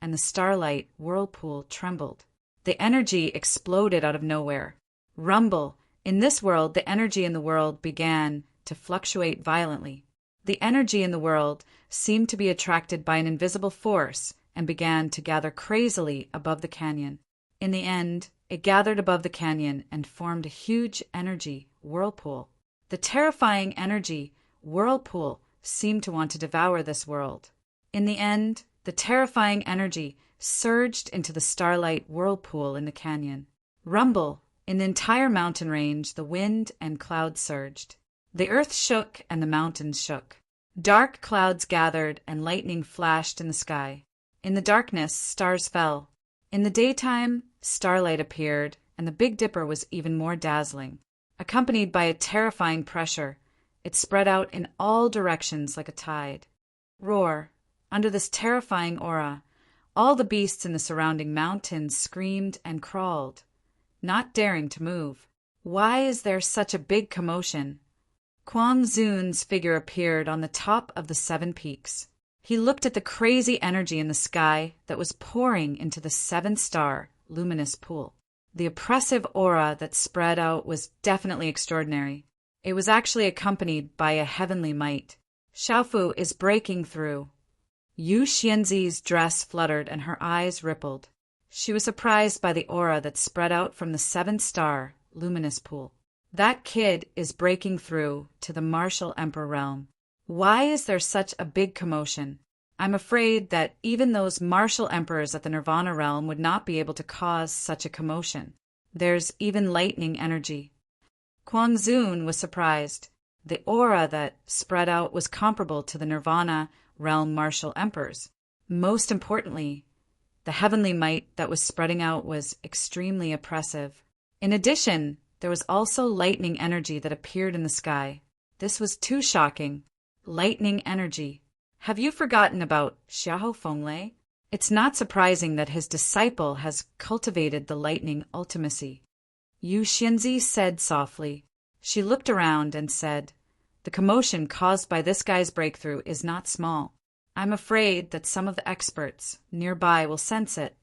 and the starlight whirlpool trembled. The energy exploded out of nowhere. Rumble. In this world, the energy in the world began to fluctuate violently. The energy in the world seemed to be attracted by an invisible force and began to gather crazily above the canyon. In the end, it gathered above the canyon and formed a huge energy whirlpool. The terrifying energy whirlpool seemed to want to devour this world. In the end, the terrifying energy surged into the starlight whirlpool in the canyon. Rumble. In the entire mountain range, the wind and clouds surged. The earth shook and the mountains shook. Dark clouds gathered and lightning flashed in the sky. In the darkness, stars fell. In the daytime, starlight appeared, and the Big Dipper was even more dazzling. Accompanied by a terrifying pressure, it spread out in all directions like a tide. Roar. Under this terrifying aura, all the beasts in the surrounding mountains screamed and crawled, not daring to move. Why is there such a big commotion? Quan Zun's figure appeared on the top of the 7 peaks. He looked at the crazy energy in the sky that was pouring into the 7-star luminous pool. The oppressive aura that spread out was definitely extraordinary. It was actually accompanied by a heavenly might. Xiaofu is breaking through. Yu Xianzi's dress fluttered and her eyes rippled. She was surprised by the aura that spread out from the 7-star luminous pool. That kid is breaking through to the martial emperor realm. Why is there such a big commotion? I'm afraid that even those martial emperors at the Nirvana realm would not be able to cause such a commotion. There's even lightning energy. Quan Zun was surprised. The aura that spread out was comparable to the Nirvana realm martial emperors. Most importantly, the heavenly might that was spreading out was extremely oppressive. In addition, there was also lightning energy that appeared in the sky. This was too shocking. lightning energy. Have you forgotten about Xiao Fenglei? It's not surprising that his disciple has cultivated the lightning ultimacy. Yu Xianzi said softly. She looked around and said, "The commotion caused by this guy's breakthrough is not small. I'm afraid that some of the experts nearby will sense it.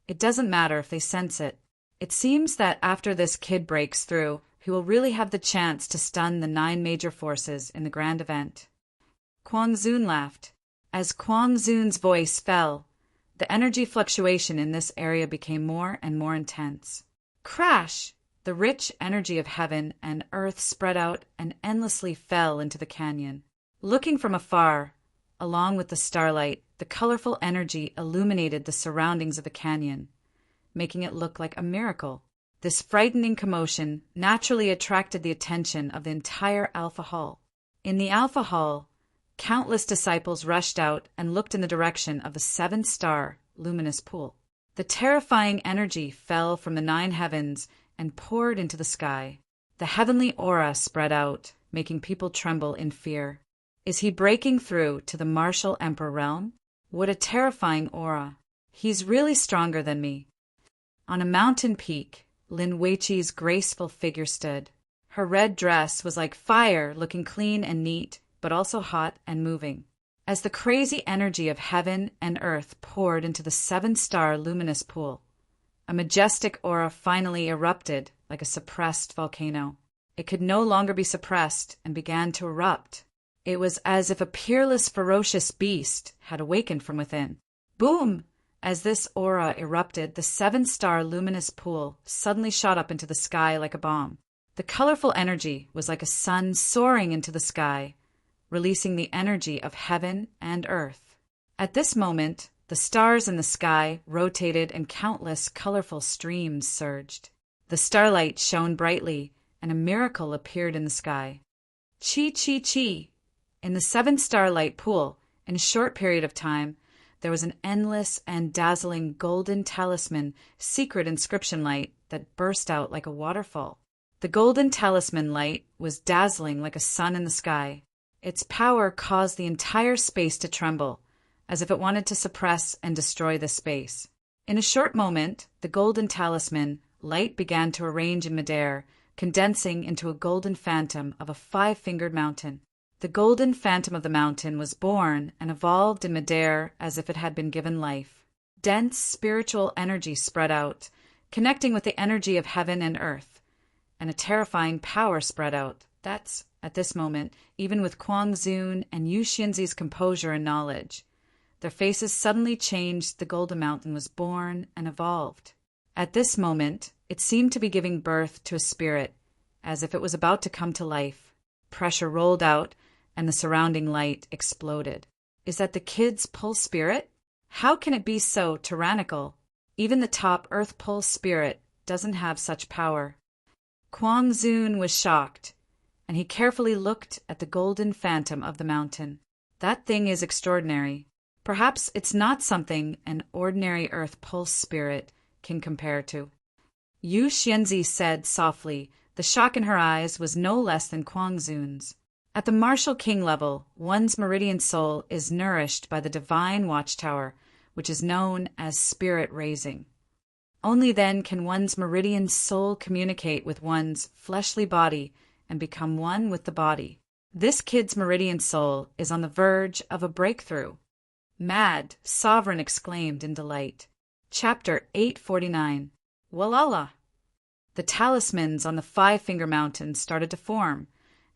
It doesn't matter if they sense it. It seems that after this kid breaks through, he will really have the chance to stun the 9 major forces in the grand event." Quang Zun laughed. As Quang Zun's voice fell, the energy fluctuation in this area became more and more intense. Crash! The rich energy of heaven and earth spread out and endlessly fell into the canyon. Looking from afar, along with the starlight, the colorful energy illuminated the surroundings of the canyon, making it look like a miracle. This frightening commotion naturally attracted the attention of the entire Alpha Hall. In the Alpha Hall, countless disciples rushed out and looked in the direction of the 7-star luminous pool. The terrifying energy fell from the 9 heavens and poured into the sky. The heavenly aura spread out, making people tremble in fear. Is he breaking through to the martial emperor realm? What a terrifying aura. He's really stronger than me. On a mountain peak, Lin Weiqi's graceful figure stood. Her red dress was like fire, looking clean and neat, but also hot and moving. As the crazy energy of heaven and earth poured into the 7-star luminous pool, a majestic aura finally erupted like a suppressed volcano. It could no longer be suppressed and began to erupt. It was as if a peerless, ferocious beast had awakened from within. Boom! As this aura erupted, the 7-star luminous pool suddenly shot up into the sky like a bomb. The colorful energy was like a sun soaring into the sky, releasing the energy of heaven and earth. At this moment, the stars in the sky rotated and countless colorful streams surged. The starlight shone brightly, and a miracle appeared in the sky. Chi, chi, chi! In the 7-star light pool, in a short period of time, there was an endless and dazzling golden talisman secret inscription light that burst out like a waterfall. The golden talisman light was dazzling like a sun in the sky. Its power caused the entire space to tremble, as if it wanted to suppress and destroy the space. In a short moment, the golden talisman light began to arrange in midair, condensing into a golden phantom of a 5-fingered mountain. The golden phantom of the mountain was born and evolved in midair as if it had been given life. Dense spiritual energy spread out, connecting with the energy of heaven and earth, and a terrifying power spread out. That's, at this moment, even with Quang Zun and Yu Xianzi's composure and knowledge. Their faces suddenly changed. The golden mountain was born and evolved. At this moment, it seemed to be giving birth to a spirit, as if it was about to come to life. Pressure rolled out, and the surrounding light exploded. Is that the kid's pulse spirit? How can it be so tyrannical? Even the top earth pulse spirit doesn't have such power. Quang Zun was shocked, and he carefully looked at the golden phantom of the mountain. That thing is extraordinary. Perhaps it's not something an ordinary earth pulse spirit can compare to. Yu Xianzi said softly. The shock in her eyes was no less than Quang Zun's. At the martial king level, one's meridian soul is nourished by the divine watchtower, which is known as spirit raising. Only then can one's meridian soul communicate with one's fleshly body and become one with the body. This kid's meridian soul is on the verge of a breakthrough. Mad, Sovereign exclaimed in delight. Chapter 849. Walala! The talismans on the 5-finger mountain started to form,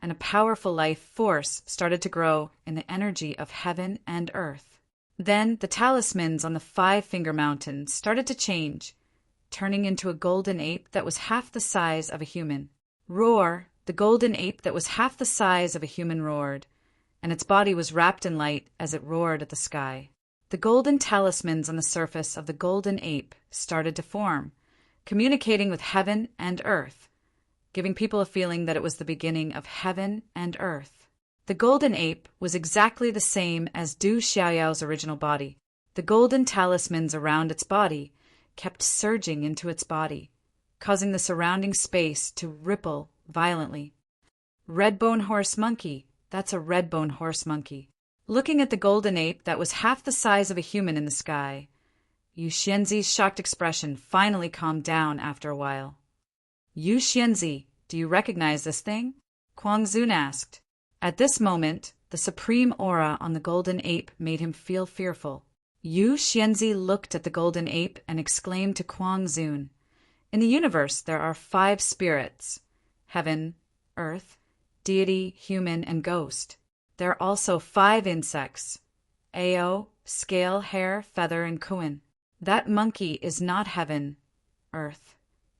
and a powerful life force started to grow in the energy of heaven and earth. Then the talismans on the 5-finger mountain started to change, turning into a golden ape that was half the size of a human. Roar! The golden ape that was half the size of a human roared, and its body was wrapped in light as it roared at the sky. The golden talismans on the surface of the golden ape started to form, communicating with heaven and earth, giving people a feeling that it was the beginning of heaven and earth. The golden ape was exactly the same as Du Xiaoyao's original body. The golden talismans around its body kept surging into its body, causing the surrounding space to ripple violently. Redbone Horse Monkey, That's a red-bone horse monkey. Looking at the golden ape that was half the size of a human in the sky, Yu Xianzi's shocked expression finally calmed down after a while. Yu Xianzi, do you recognize this thing? Kuang Zun asked. At this moment, the supreme aura on the golden ape made him feel fearful. Yu Xianzi looked at the golden ape and exclaimed to Kuang Zun, in the universe there are 5 spirits: heaven, earth, deity, human, and ghost. There are also 5 insects: Ao, scale, hair, feather, and Kuan. That monkey is not heaven, earth,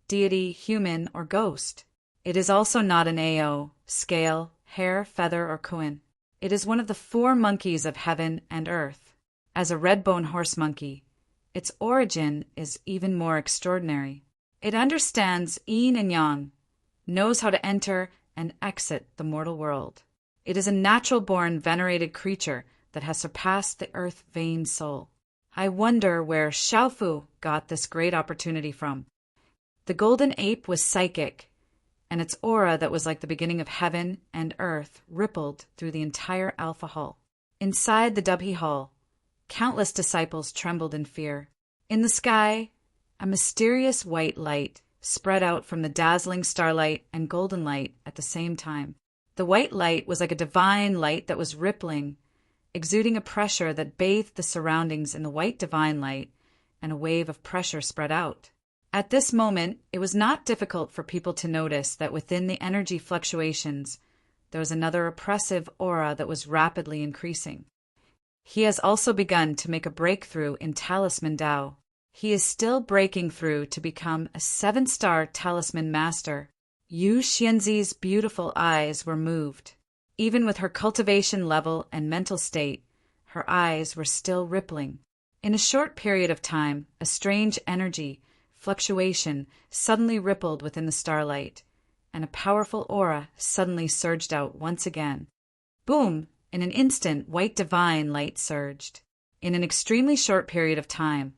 deity, human, or ghost. It is also not an Ao, scale, hair, feather, or Kuan. It is one of the 4 monkeys of heaven and earth. As a red-bone horse monkey, its origin is even more extraordinary. It understands yin and yang, knows how to enter and exit the mortal world. It is a natural-born venerated creature that has surpassed the earth-vain soul. I wonder where Xiaofu got this great opportunity from. The golden ape was psychic, and its aura that was like the beginning of heaven and earth rippled through the entire Alpha Hall. Inside the Dubhe Hall, countless disciples trembled in fear. In the sky, a mysterious white light spread out from the dazzling starlight and golden light at the same time. The white light was like a divine light that was rippling, exuding a pressure that bathed the surroundings in the white divine light, and a wave of pressure spread out. At this moment, it was not difficult for people to notice that within the energy fluctuations, there was another oppressive aura that was rapidly increasing. He has also begun to make a breakthrough in Talisman Dao. He is still breaking through to become a 7-star Talisman Master. Yu Xianzi's beautiful eyes were moved. Even with her cultivation level and mental state, her eyes were still rippling. In a short period of time, a strange energy fluctuation suddenly rippled within the starlight, and a powerful aura suddenly surged out once again. Boom! In an instant, white divine light surged. In an extremely short period of time,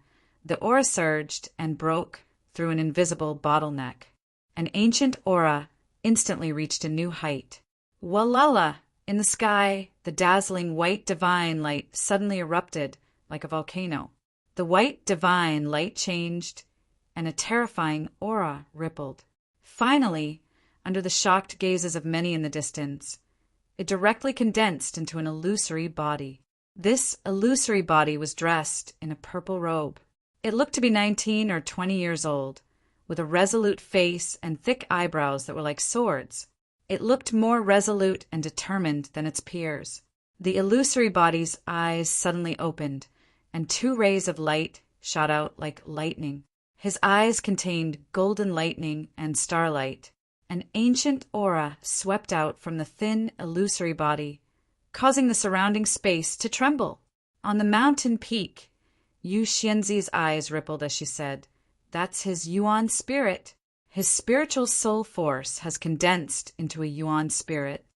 the aura surged and broke through an invisible bottleneck. An ancient aura instantly reached a new height. Walala! In the sky, the dazzling white divine light suddenly erupted like a volcano. The white divine light changed, and a terrifying aura rippled. Finally, under the shocked gazes of many in the distance, it directly condensed into an illusory body. This illusory body was dressed in a purple robe. It looked to be 19 or 20 years old, with a resolute face and thick eyebrows that were like swords. It looked more resolute and determined than its peers. The illusory body's eyes suddenly opened, and 2 rays of light shot out like lightning. His eyes contained golden lightning and starlight. An ancient aura swept out from the thin, illusory body, causing the surrounding space to tremble. On the mountain peak, Yu Xianzi's eyes rippled as she said, "That's his Yuan spirit. His spiritual soul force has condensed into a Yuan spirit.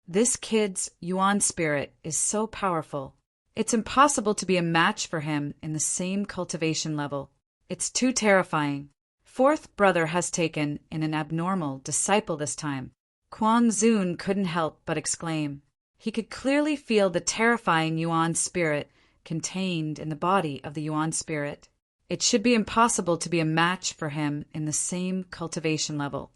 This kid's Yuan spirit is so powerful. It's impossible to be a match for him in the same cultivation level. It's too terrifying. 4th brother has taken in an abnormal disciple this time." Kuang Zun couldn't help but exclaim. He could clearly feel the terrifying Yuan spirit contained in the body of the Yuan spirit. It should be impossible to be a match for him in the same cultivation level.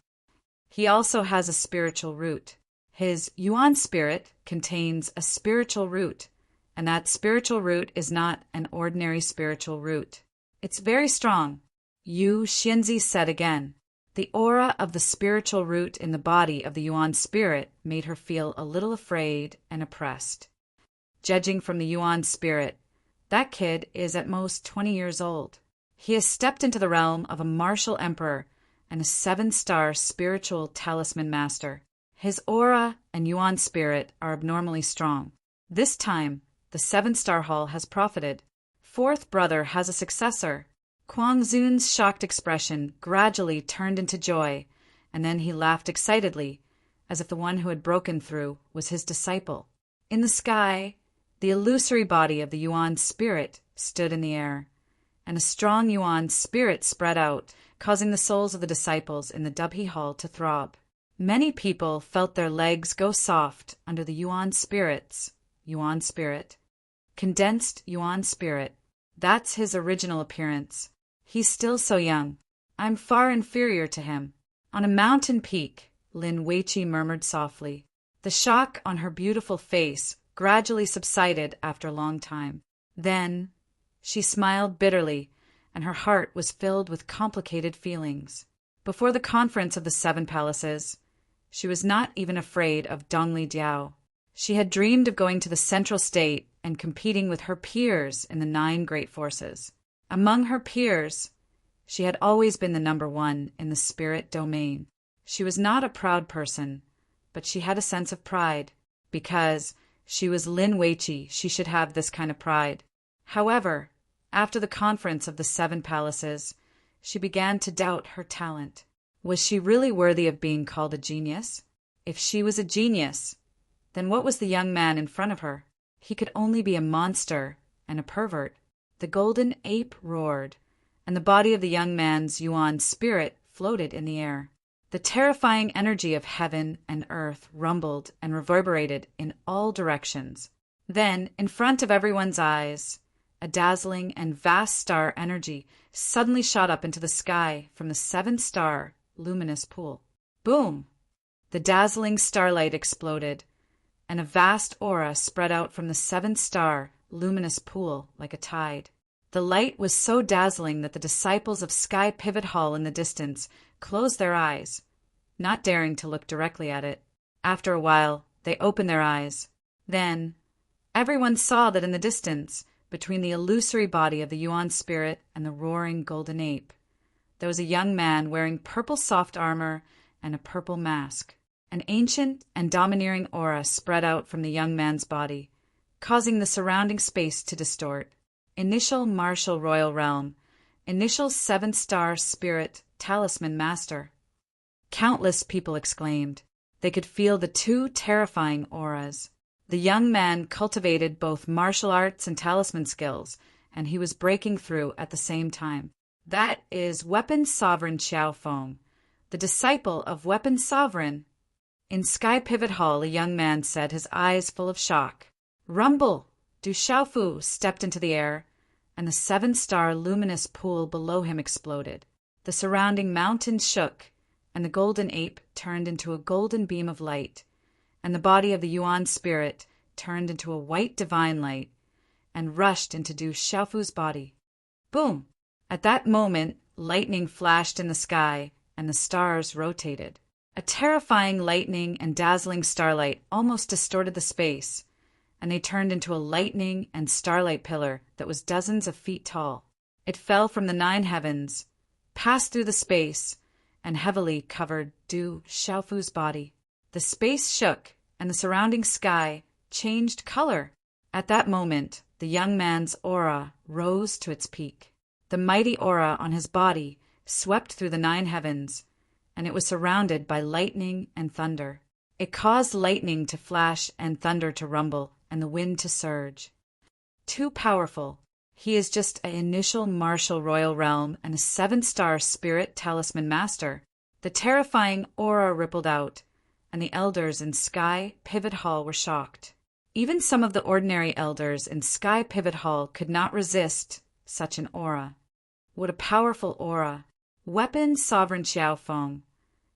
He also has a spiritual root. His Yuan spirit contains a spiritual root, and that spiritual root is not an ordinary spiritual root. It's very strong. Yu Xianzi said again. The aura of the spiritual root in the body of the Yuan spirit made her feel a little afraid and oppressed. Judging from the Yuan spirit, that kid is at most 20 years old. He has stepped into the realm of a martial emperor and a 7-star spiritual talisman master. His aura and Yuan spirit are abnormally strong. This time, the 7-star hall has profited. 4th brother has a successor. Kuang Zun's shocked expression gradually turned into joy, and then he laughed excitedly, as if the one who had broken through was his disciple. In the sky, the illusory body of the Yuan spirit stood in the air, and a strong Yuan spirit spread out, causing the souls of the disciples in the Dubhe Hall to throb. Many people felt their legs go soft under the Yuan spirit. Condensed Yuan spirit. That's his original appearance. He's still so young. I'm far inferior to him. On a mountain peak, Lin Weiqi murmured softly. The shock on her beautiful face gradually subsided after a long time. Then she smiled bitterly, and her heart was filled with complicated feelings. Before the conference of the 7 palaces, she was not even afraid of Dongli Diao. She had dreamed of going to the central state and competing with her peers in the 9 great forces. Among her peers, she had always been the number 1 in the spirit domain. She was not a proud person, but she had a sense of pride. Because she was Lin Weiqi, she should have this kind of pride. However, after the conference of the 7 palaces, she began to doubt her talent. Was she really worthy of being called a genius? If she was a genius, then what was the young man in front of her? He could only be a monster and a pervert. The golden ape roared, and the body of the young man's Yuan spirit floated in the air. The terrifying energy of heaven and earth rumbled and reverberated in all directions. Then, in front of everyone's eyes, a dazzling and vast star energy suddenly shot up into the sky from the 7-star luminous pool. Boom! The dazzling starlight exploded, and a vast aura spread out from the 7-star luminous pool like a tide. The light was so dazzling that the disciples of Sky Pivot Hall in the distance closed their eyes, not daring to look directly at it. After a while, they opened their eyes. Then, everyone saw that in the distance, between the illusory body of the Yuan spirit and the roaring golden ape, there was a young man wearing purple soft armor and a purple mask. An ancient and domineering aura spread out from the young man's body, causing the surrounding space to distort. Initial Martial Royal Realm. Initial 7-star Spirit Talisman Master. Countless people exclaimed. They could feel the 2 terrifying auras. The young man cultivated both martial arts and talisman skills, and he was breaking through at the same time. That is Weapon Sovereign Xiao Feng, the disciple of Weapon Sovereign. In Sky Pivot Hall, a young man said, his eyes full of shock. Rumble! Du Xiaofu stepped into the air, and the 7-star luminous pool below him exploded. The surrounding mountains shook, and the golden ape turned into a golden beam of light, and the body of the Yuan spirit turned into a white divine light, and rushed into Du Xiaofu's body. Boom! At that moment, lightning flashed in the sky, and the stars rotated. A terrifying lightning and dazzling starlight almost distorted the space, and they turned into a lightning and starlight pillar that was dozens of feet tall. It fell from the 9 heavens, passed through the space, and heavily covered Du Xiaofu's body. The space shook, and the surrounding sky changed color. At that moment, the young man's aura rose to its peak. The mighty aura on his body swept through the 9 heavens, and it was surrounded by lightning and thunder. It caused lightning to flash and thunder to rumble, and the wind to surge. Too powerful. He is just an initial Martial Royal Realm and a 7-star Spirit Talisman Master. The terrifying aura rippled out, and the elders in Sky Pivot Hall were shocked. Even some of the ordinary elders in Sky Pivot Hall could not resist such an aura. What a powerful aura. Weapon Sovereign Xiao Feng.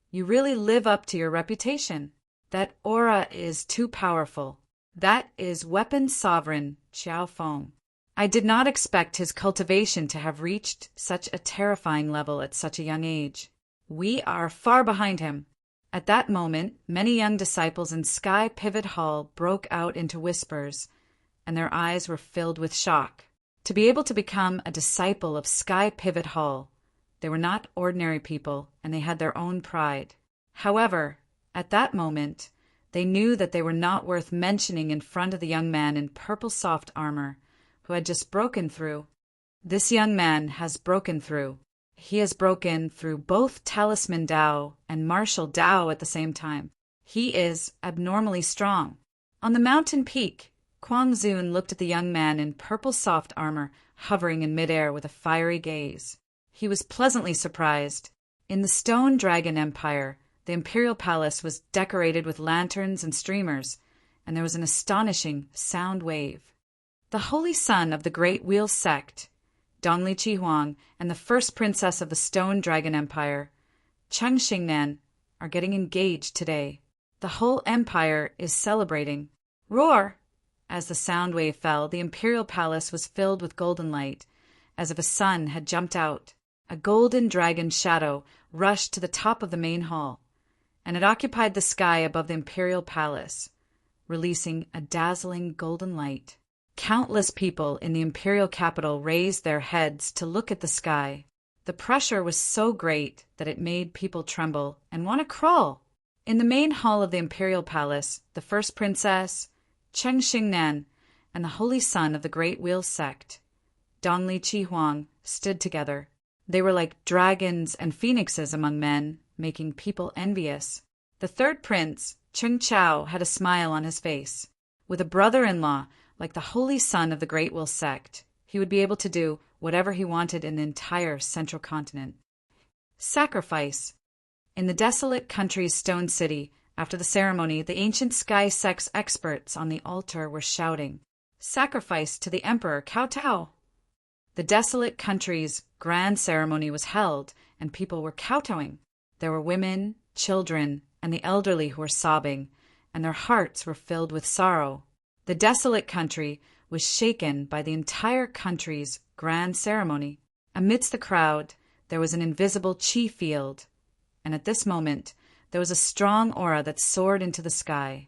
You really live up to your reputation. That aura is too powerful. That is Weapon Sovereign Xiao Feng. I did not expect his cultivation to have reached such a terrifying level at such a young age. We are far behind him. At that moment, many young disciples in Sky Pivot Hall broke out into whispers, and their eyes were filled with shock. To be able to become a disciple of Sky Pivot Hall, they were not ordinary people, and they had their own pride. However, at that moment, they knew that they were not worth mentioning in front of the young man in purple soft armor, who had just broken through. This young man has broken through. He has broken through both Talisman Dao and Martial Dao at the same time. He is abnormally strong. On the mountain peak, Kuang Zun looked at the young man in purple soft armor, hovering in midair with a fiery gaze. He was pleasantly surprised. In the Stone Dragon Empire, The imperial palace was decorated with lanterns and streamers, and there was an astonishing sound wave. The holy son of the Great Wheel sect, Dongli Chihuang, and the first princess of the Stone Dragon Empire, Cheng Xingnan, are getting engaged today. The whole empire is celebrating. Roar! As the sound wave fell, the imperial palace was filled with golden light, as if a sun had jumped out. A golden dragon shadow rushed to the top of the main hall, and it occupied the sky above the imperial palace, releasing a dazzling golden light. Countless people in the imperial capital raised their heads to look at the sky. The pressure was so great that it made people tremble and want to crawl. In the main hall of the imperial palace, the first princess, Cheng Xingnan, and the holy son of the Great Wheel sect, Dongli Chihuang, stood together. They were like dragons and phoenixes among men, making people envious. The third prince, Cheng Chao, had a smile on his face. With a brother-in-law like the holy son of the Great Wheel sect, he would be able to do whatever he wanted in the entire central continent. Sacrifice. In the desolate country's stone city, after the ceremony, the ancient sky sect's experts on the altar were shouting, "Sacrifice to the Emperor Cao Tao!" The desolate country's grand ceremony was held, and people were kowtowing. There were women, children, and the elderly who were sobbing, and their hearts were filled with sorrow. The desolate country was shaken by the entire country's grand ceremony. Amidst the crowd, there was an invisible chi field, and at this moment, there was a strong aura that soared into the sky.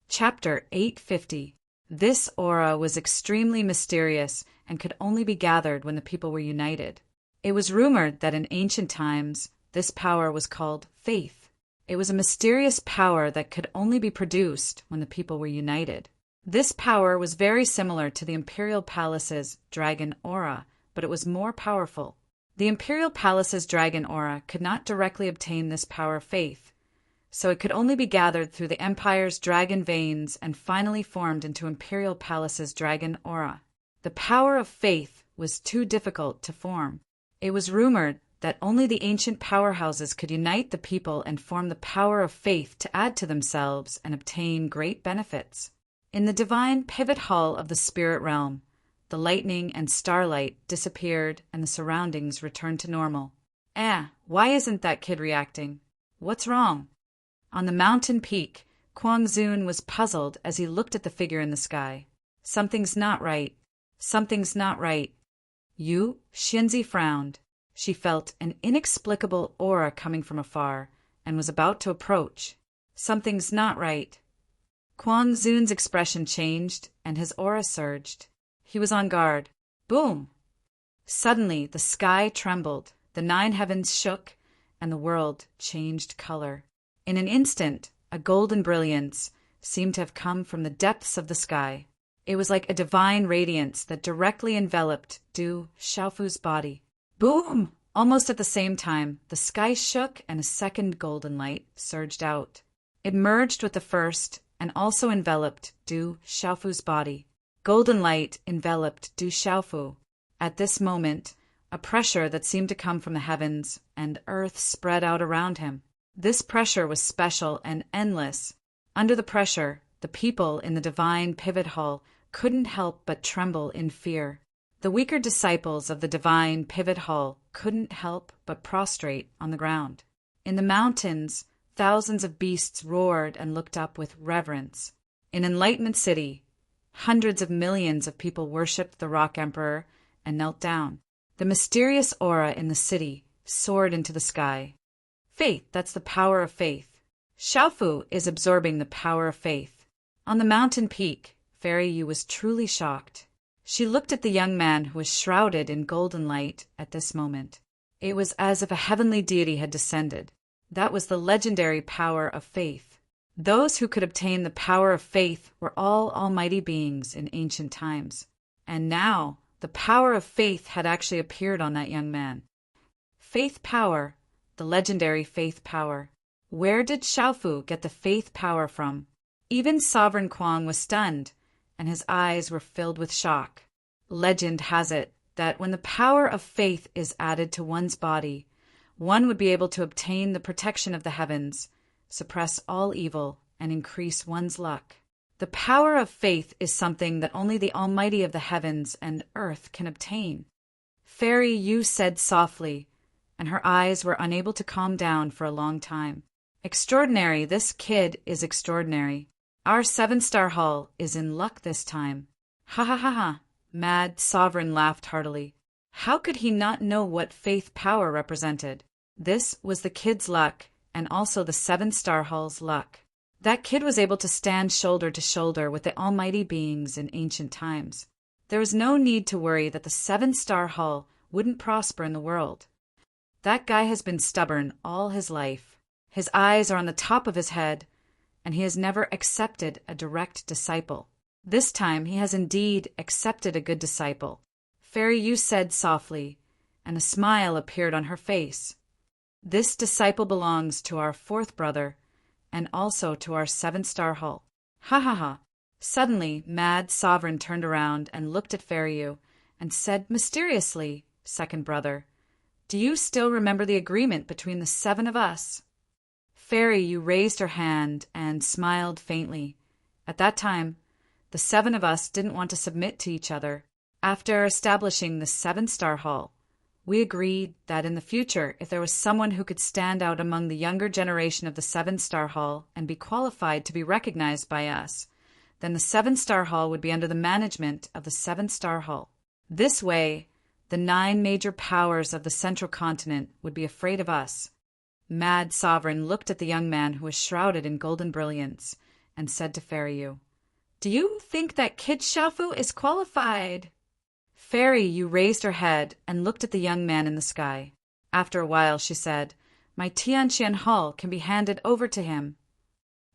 Chapter 850. This aura was extremely mysterious and could only be gathered when the people were united. It was rumored that in ancient times, this power was called faith. It was a mysterious power that could only be produced when the people were united. This power was very similar to the imperial palace's dragon aura, but it was more powerful. The imperial palace's dragon aura could not directly obtain this power of faith, so it could only be gathered through the empire's dragon veins and finally formed into imperial palace's dragon aura. The power of faith was too difficult to form. It was rumored that only the ancient powerhouses could unite the people and form the power of faith to add to themselves and obtain great benefits. In the divine pivot hall of the spirit realm, the lightning and starlight disappeared and the surroundings returned to normal. Why isn't that kid reacting? What's wrong? On the mountain peak, Kuang Zun was puzzled as he looked at the figure in the sky. Something's not right. Something's not right. Xinzi frowned. She felt an inexplicable aura coming from afar and was about to approach. Something's not right. Kuang Zun's expression changed and his aura surged. He was on guard. Boom! Suddenly, the sky trembled, the 9 heavens shook, and the world changed color. In an instant, a golden brilliance seemed to have come from the depths of the sky. It was like a divine radiance that directly enveloped Du Xiaofu's body. Boom! Almost at the same time, the sky shook and a second golden light surged out. It merged with the first and also enveloped Du Xiaofu's body. Golden light enveloped Du Xiaofu. At this moment, a pressure that seemed to come from the heavens and earth spread out around him. This pressure was special and endless. Under the pressure, the people in the divine pivot hall couldn't help but tremble in fear. The weaker disciples of the divine pivot hall couldn't help but prostrate on the ground. In the mountains, thousands of beasts roared and looked up with reverence. In Enlightenment City, hundreds of millions of people worshipped the Rock Emperor and knelt down. The mysterious aura in the city soared into the sky. Faith, that's the power of faith. Xiaofu is absorbing the power of faith. On the mountain peak, Fairy Yu was truly shocked. She looked at the young man who was shrouded in golden light at this moment. It was as if a heavenly deity had descended. That was the legendary power of faith. Those who could obtain the power of faith were all almighty beings in ancient times. And now, the power of faith had actually appeared on that young man. Faith power, the legendary faith power. Where did Xiaofu get the faith power from? Even Sovereign Kuang was stunned, and his eyes were filled with shock. Legend has it that when the power of faith is added to one's body, one would be able to obtain the protection of the heavens suppress all evil, and increase one's luck. The power of faith is something that only the Almighty of the heavens and earth can obtain. Fairy Yu said softly, and her eyes were unable to calm down for a long time. Extraordinary, this kid is extraordinary. Our 7-star hall is in luck this time. Ha ha ha ha. Mad Sovereign laughed heartily. How could he not know what faith power represented? This was the kid's luck, and also the 7-star hall's luck. That kid was able to stand shoulder to shoulder with the almighty beings in ancient times. There was no need to worry that the 7-star hall wouldn't prosper in the world. That guy has been stubborn all his life. His eyes are on the top of his head, and he has never accepted a direct disciple. This time he has indeed accepted a good disciple. Fairy Yu said softly, and a smile appeared on her face. This disciple belongs to our 4th brother, and also to our 7-star hall. Ha ha ha. Suddenly, Mad Sovereign turned around and looked at Fairy Yu, and said mysteriously, "Second brother, do you still remember the agreement between the 7 of us?" Fairy Yu raised her hand and smiled faintly. At that time, the 7 of us didn't want to submit to each other. After establishing the 7-star hall, we agreed that in the future, if there was someone who could stand out among the younger generation of the 7-star hall and be qualified to be recognized by us, then the 7-star hall would be under the management of the 7-star hall. This way, the 9 major powers of the central continent would be afraid of us. Mad Sovereign looked at the young man who was shrouded in golden brilliance and said to Fairy Yu, "Do you think that Kid Xiaofu is qualified?" Fairy Yu raised her head and looked at the young man in the sky. After a while she said, "My Tianqian Hall can be handed over to him.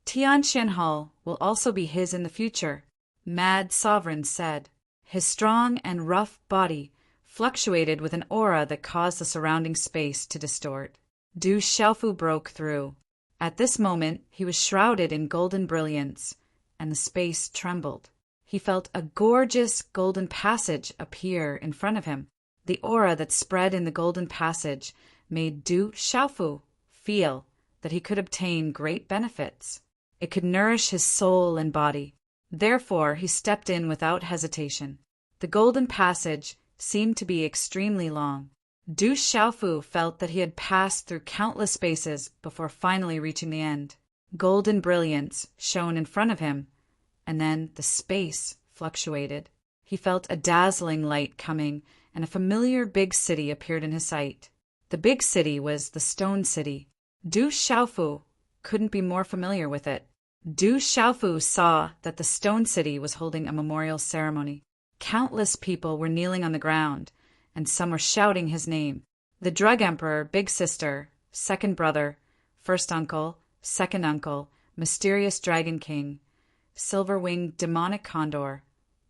Tianqian Hall will also be his in the future," Mad Sovereign said. His strong and rough body fluctuated with an aura that caused the surrounding space to distort. Du Xiaofu broke through. At this moment he was shrouded in golden brilliance, and the space trembled. He felt a gorgeous golden passage appear in front of him. The aura that spread in the golden passage made Du Xiaofu feel that he could obtain great benefits. It could nourish his soul and body. Therefore, he stepped in without hesitation. The golden passage seemed to be extremely long. Du Xiaofu felt that he had passed through countless spaces before finally reaching the end. Golden brilliance shone in front of him, and then the space fluctuated. He felt a dazzling light coming, and a familiar big city appeared in his sight. The big city was the Stone City. Du Xiaofu couldn't be more familiar with it. Du Xiaofu saw that the Stone City was holding a memorial ceremony. Countless people were kneeling on the ground, and some were shouting his name. The Drug Emperor, Big Sister, Second Brother, First Uncle, Second Uncle, Mysterious Dragon King, Silver-Winged Demonic Condor,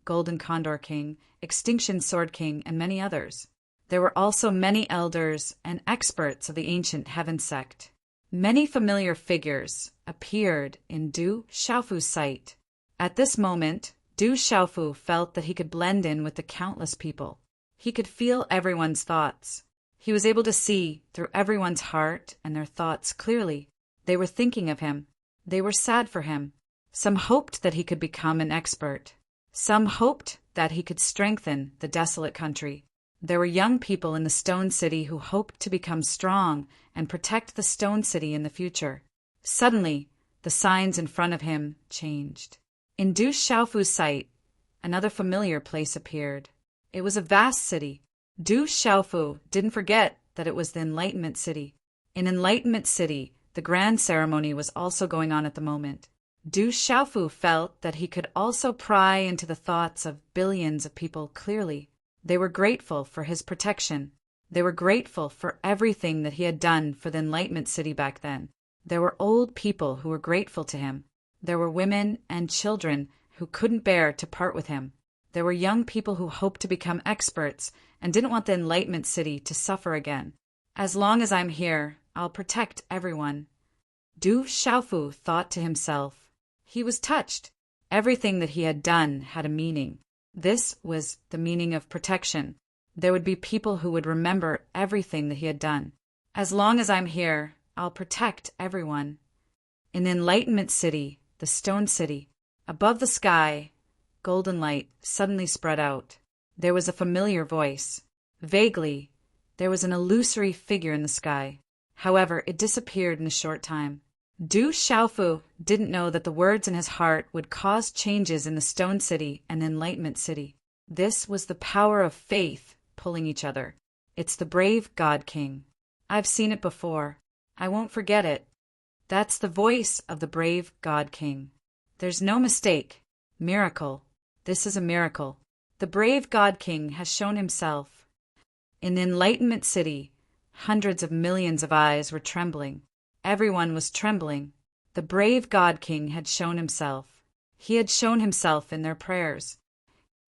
Golden Condor King, Extinction Sword King, and many others. There were also many elders and experts of the ancient Heaven Sect. Many familiar figures appeared in Du Xiaofu's sight. At this moment, Du Xiaofu felt that he could blend in with the countless people. He could feel everyone's thoughts. He was able to see through everyone's heart and their thoughts clearly. They were thinking of him. They were sad for him. Some hoped that he could become an expert. Some hoped that he could strengthen the desolate country. There were young people in the Stone City who hoped to become strong and protect the Stone City in the future. Suddenly, the signs in front of him changed. In Du Xiaofu's sight, another familiar place appeared. It was a vast city. Du Xiaofu didn't forget that it was the Enlightenment City. In Enlightenment City, the grand ceremony was also going on at the moment. Du Xiaofu felt that he could also pry into the thoughts of billions of people clearly. They were grateful for his protection. They were grateful for everything that he had done for the Enlightenment City back then. There were old people who were grateful to him. There were women and children who couldn't bear to part with him. There were young people who hoped to become experts and didn't want the Enlightenment City to suffer again. As long as I'm here, I'll protect everyone. Du Xiaofu thought to himself. He was touched. Everything that he had done had a meaning. This was the meaning of protection. There would be people who would remember everything that he had done. As long as I'm here, I'll protect everyone. In the Enlightenment City, the Stone City, above the sky, golden light suddenly spread out. There was a familiar voice. Vaguely, there was an illusory figure in the sky. However, it disappeared in a short time. Du Xiaofu didn't know that the words in his heart would cause changes in the Stone City and the Enlightenment City. This was the power of faith pulling each other. It's the brave God King. I've seen it before. I won't forget it. That's the voice of the brave God King. There's no mistake. Miracle. This is a miracle. The brave God King has shown himself. In the Enlightenment City, hundreds of millions of eyes were trembling. Everyone was trembling. The brave God King had shown himself. He had shown himself in their prayers.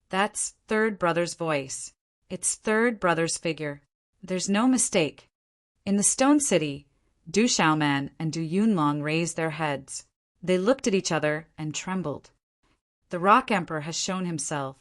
That's Third Brother's voice. It's Third Brother's figure. There's no mistake. In the Stone City, Du Xiaoman and Du Yunlong raised their heads. They looked at each other and trembled. The Rock Emperor has shown himself.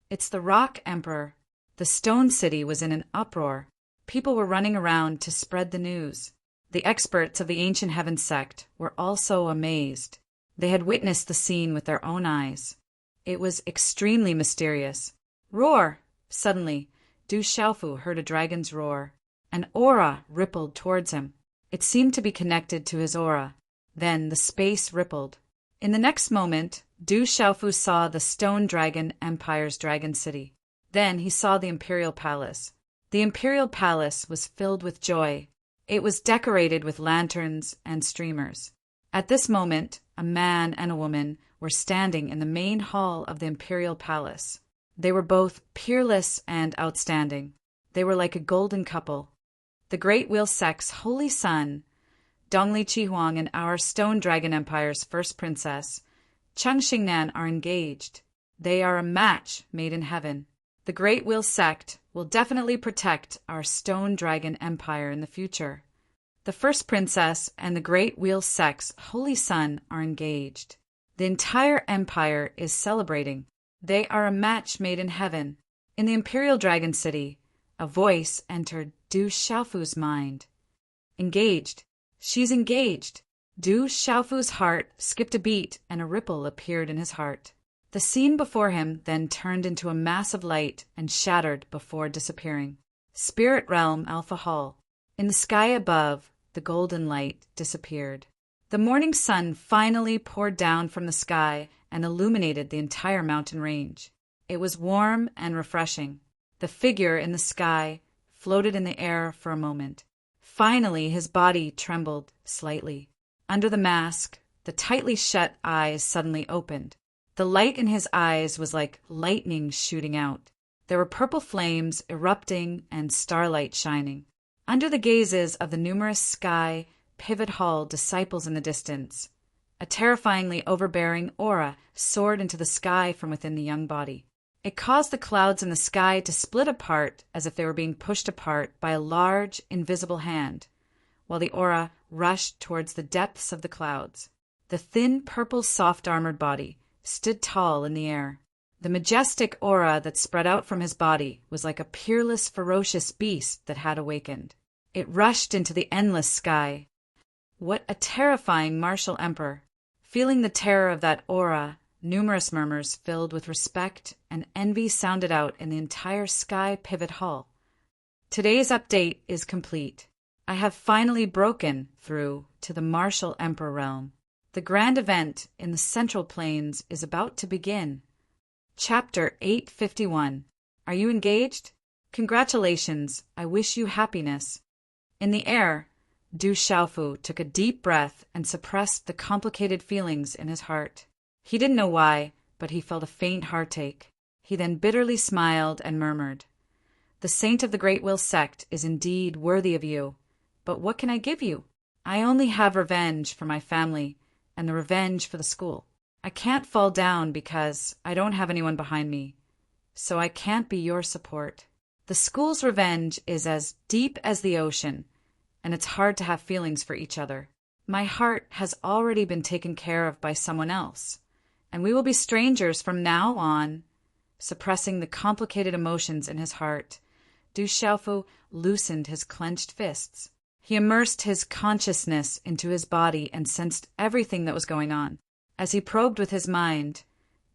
It's the Rock Emperor. The Stone City was in an uproar. People were running around to spread the news. The experts of the Ancient Heaven sect were also amazed. They had witnessed the scene with their own eyes. It was extremely mysterious. Roar! Suddenly, Du Xiaofu heard a dragon's roar. An aura rippled towards him. It seemed to be connected to his aura. Then the space rippled. In the next moment, Du Xiaofu saw the Stone Dragon Empire's Dragon City. Then he saw the Imperial Palace. The Imperial Palace was filled with joy. It was decorated with lanterns and streamers. At this moment, a man and a woman were standing in the main hall of the Imperial Palace. They were both peerless and outstanding. They were like a golden couple. The Great Wheel Sect's holy son, Dongli Chihuang, and our Stone Dragon Empire's first princess, Cheng Xingnan, are engaged. They are a match made in heaven. The Great Wheel Sect will definitely protect our Stone Dragon Empire in the future. The first princess and the Great Wheel Sect's holy son are engaged. The entire empire is celebrating. They are a match made in heaven. In the Imperial Dragon City, a voice entered Du Xiaofu's mind. Engaged. She's engaged. Du Xiaofu's heart skipped a beat and a ripple appeared in his heart. The scene before him then turned into a mass of light and shattered before disappearing. Spirit Realm Alpha Hall. In the sky above, the golden light disappeared. The morning sun finally poured down from the sky and illuminated the entire mountain range. It was warm and refreshing. The figure in the sky floated in the air for a moment. Finally, his body trembled slightly. Under the mask, the tightly shut eyes suddenly opened. The light in his eyes was like lightning shooting out. There were purple flames erupting and starlight shining. Under the gazes of the numerous sky pivot hall disciples in the distance, a terrifyingly overbearing aura soared into the sky from within the young body. It caused the clouds in the sky to split apart as if they were being pushed apart by a large, invisible hand, while the aura rushed towards the depths of the clouds. The thin, purple, soft-armored body stood tall in the air. The majestic aura that spread out from his body was like a peerless, ferocious beast that had awakened. It rushed into the endless sky. What a terrifying martial emperor! Feeling the terror of that aura, numerous murmurs filled with respect and envy sounded out in the entire Sky Pivot Hall. Today's update is complete. I have finally broken through to the Martial Emperor realm. The grand event in the Central Plains is about to begin. Chapter 851. Are you engaged? Congratulations. I wish you happiness. In the air, Du Xiaofu took a deep breath and suppressed the complicated feelings in his heart. He didn't know why, but he felt a faint heartache. He then bitterly smiled and murmured, "The saint of the Great Will Sect is indeed worthy of you, but what can I give you? I only have revenge for my family and the revenge for the school. I can't fall down because I don't have anyone behind me, so I can't be your support. The school's revenge is as deep as the ocean, and it's hard to have feelings for each other. My heart has already been taken care of by someone else, and we will be strangers from now on." Suppressing the complicated emotions in his heart, Du Xiaofu loosened his clenched fists. He immersed his consciousness into his body and sensed everything that was going on. As he probed with his mind,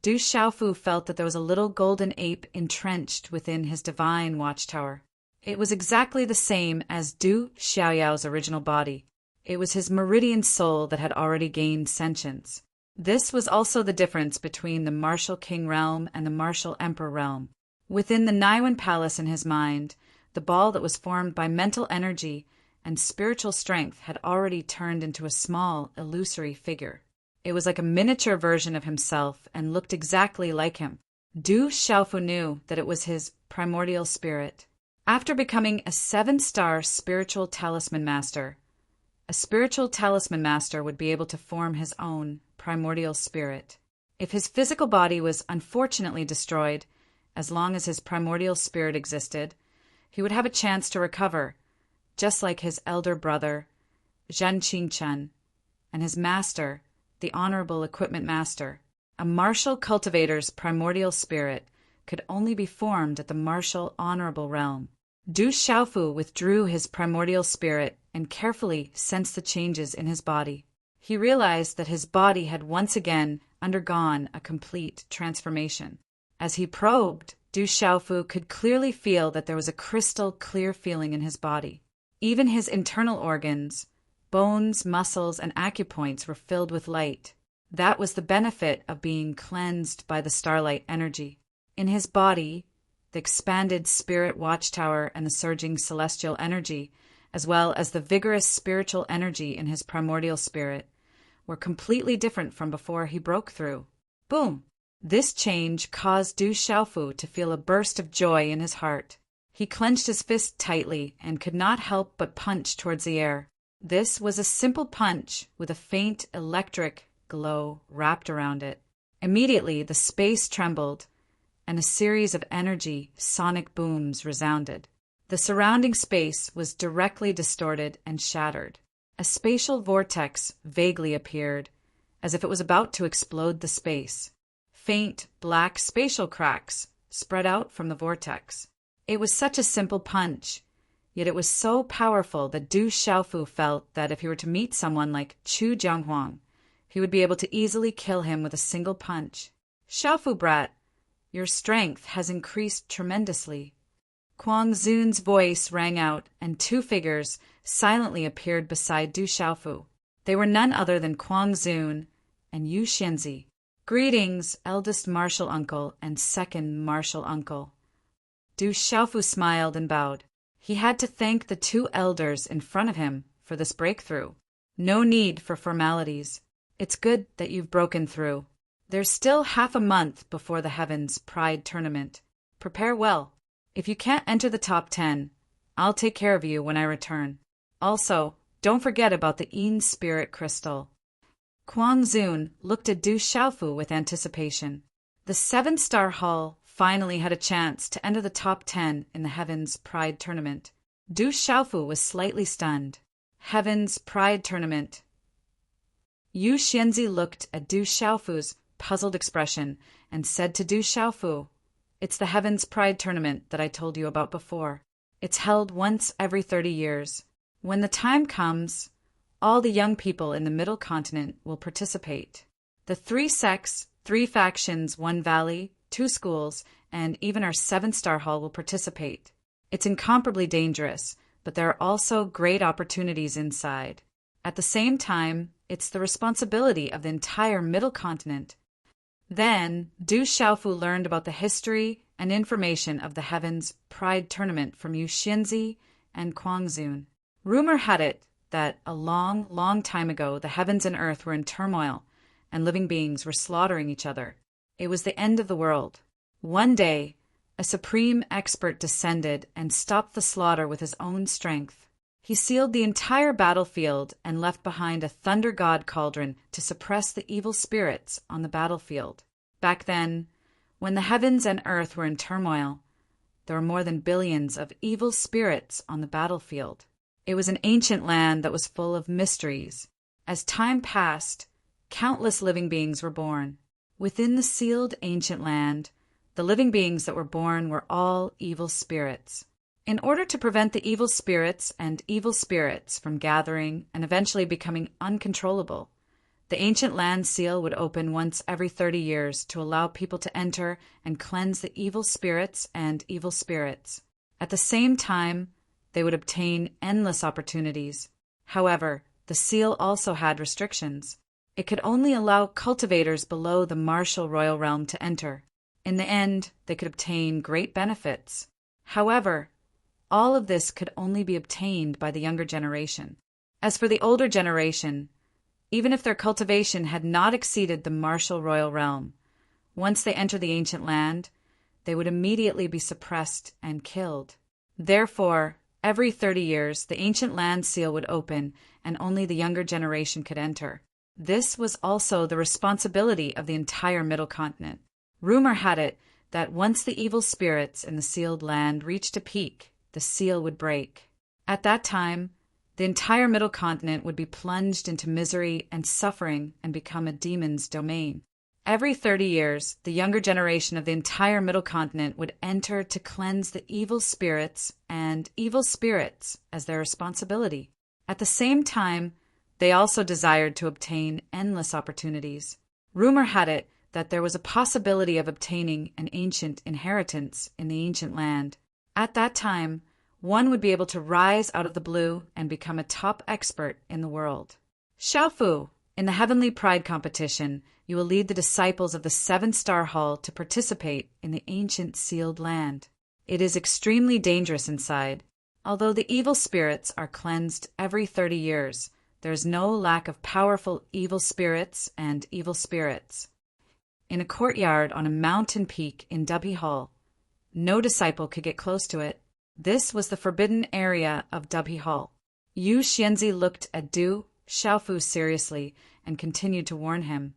Du Xiaofu felt that there was a little golden ape entrenched within his divine watchtower. It was exactly the same as Du Xiaoyao's original body. It was his meridian soul that had already gained sentience. This was also the difference between the martial king realm and the martial emperor realm. Within the Naiwan palace in his mind, the ball that was formed by mental energy and spiritual strength had already turned into a small, illusory figure. It was like a miniature version of himself and looked exactly like him. Du Xiaofu knew that it was his primordial spirit. After becoming a 7-star spiritual talisman master, a spiritual talisman master would be able to form his own primordial spirit. If his physical body was unfortunately destroyed, as long as his primordial spirit existed, he would have a chance to recover, just like his elder brother, Zhen Qingchen, and his master, the Honorable Equipment Master. A martial cultivator's primordial spirit could only be formed at the martial honorable realm. Du Xiaofu withdrew his primordial spirit and carefully sensed the changes in his body. He realized that his body had once again undergone a complete transformation. As he probed, Du Xiaofu could clearly feel that there was a crystal clear feeling in his body. Even his internal organs, bones, muscles, and acupoints were filled with light. That was the benefit of being cleansed by the starlight energy. In his body, the expanded spirit watchtower and the surging celestial energy, as well as the vigorous spiritual energy in his primordial spirit, were completely different from before he broke through. Boom! This change caused Du Xiaofu to feel a burst of joy in his heart. He clenched his fist tightly and could not help but punch towards the air. This was a simple punch with a faint electric glow wrapped around it. Immediately, the space trembled, and a series of energy sonic booms resounded. The surrounding space was directly distorted and shattered. A spatial vortex vaguely appeared, as if it was about to explode the space. Faint, black spatial cracks spread out from the vortex. It was such a simple punch, yet it was so powerful that Du Xiaofu felt that if he were to meet someone like Chu Jianghuang, he would be able to easily kill him with a single punch. "Xiaofu brat, your strength has increased tremendously." Kuang Zun's voice rang out, and 2 figures silently appeared beside Du Xiaofu. They were none other than Kuang Zun and Yu Xianzi. "Greetings, eldest martial uncle and second martial uncle." Du Xiaofu smiled and bowed. He had to thank the 2 elders in front of him for this breakthrough. No need for formalities. It's good that you've broken through. There's still half a month before the Heavens Pride Tournament. Prepare well. If you can't enter the top 10, I'll take care of you when I return. Also, don't forget about the Yin Spirit Crystal. Kuang Zun looked at Du Xiaofu with anticipation. The 7-star Hall finally had a chance to enter the top 10 in the Heavens Pride Tournament. Du Xiaofu was slightly stunned. Heavens Pride Tournament. Yu Xianzi looked at Du Xiaofu's puzzled expression and said to Du Xiaofu, "It's the Heavens Pride Tournament that I told you about before. It's held once every 30 years. When the time comes, all the young people in the Middle Continent will participate. The 3 sects, 3 factions, 1 valley, 2 schools, and even our 7-star hall will participate. It's incomparably dangerous, but there are also great opportunities inside. At the same time, it's the responsibility of the entire Middle Continent." Then, Du Xiaofu learned about the history and information of the Heavens Pride Tournament from Yu Xianzi and Kuang Zun. Rumor had it that a long, long time ago the heavens and earth were in turmoil, and living beings were slaughtering each other. It was the end of the world. One day, a supreme expert descended and stopped the slaughter with his own strength. He sealed the entire battlefield and left behind a thunder god cauldron to suppress the evil spirits on the battlefield. Back then, when the heavens and earth were in turmoil, there were more than billions of evil spirits on the battlefield. It was an ancient land that was full of mysteries. As time passed, countless living beings were born. Within the sealed ancient land, the living beings that were born were all evil spirits. In order to prevent the evil spirits and evil spirits from gathering and eventually becoming uncontrollable, the ancient land seal would open once every 30 years to allow people to enter and cleanse the evil spirits and evil spirits. At the same time, they would obtain endless opportunities. However, the seal also had restrictions. It could only allow cultivators below the martial royal realm to enter. In the end, they could obtain great benefits. However, all of this could only be obtained by the younger generation. As for the older generation, even if their cultivation had not exceeded the martial royal realm, once they enter the ancient land, they would immediately be suppressed and killed. Therefore, every 30 years, the ancient land seal would open and only the younger generation could enter. This was also the responsibility of the entire Middle Continent. Rumor had it that once the evil spirits in the sealed land reached a peak, the seal would break. At that time, the entire Middle Continent would be plunged into misery and suffering and become a demon's domain. Every 30 years, the younger generation of the entire Middle Continent would enter to cleanse the evil spirits and evil spirits as their responsibility. At the same time, they also desired to obtain endless opportunities. Rumor had it that there was a possibility of obtaining an ancient inheritance in the ancient land. At that time, one would be able to rise out of the blue and become a top expert in the world. Xiaofu, in the Heavenly Pride competition, you will lead the disciples of the 7-Star Hall to participate in the ancient sealed land. It is extremely dangerous inside. Although the evil spirits are cleansed every 30 years, there is no lack of powerful evil spirits and evil spirits. In a courtyard on a mountain peak in Dubhi Hall, no disciple could get close to it. This was the forbidden area of Dubhi Hall. Yu Xianzi looked at Du Xiaofu seriously and continued to warn him.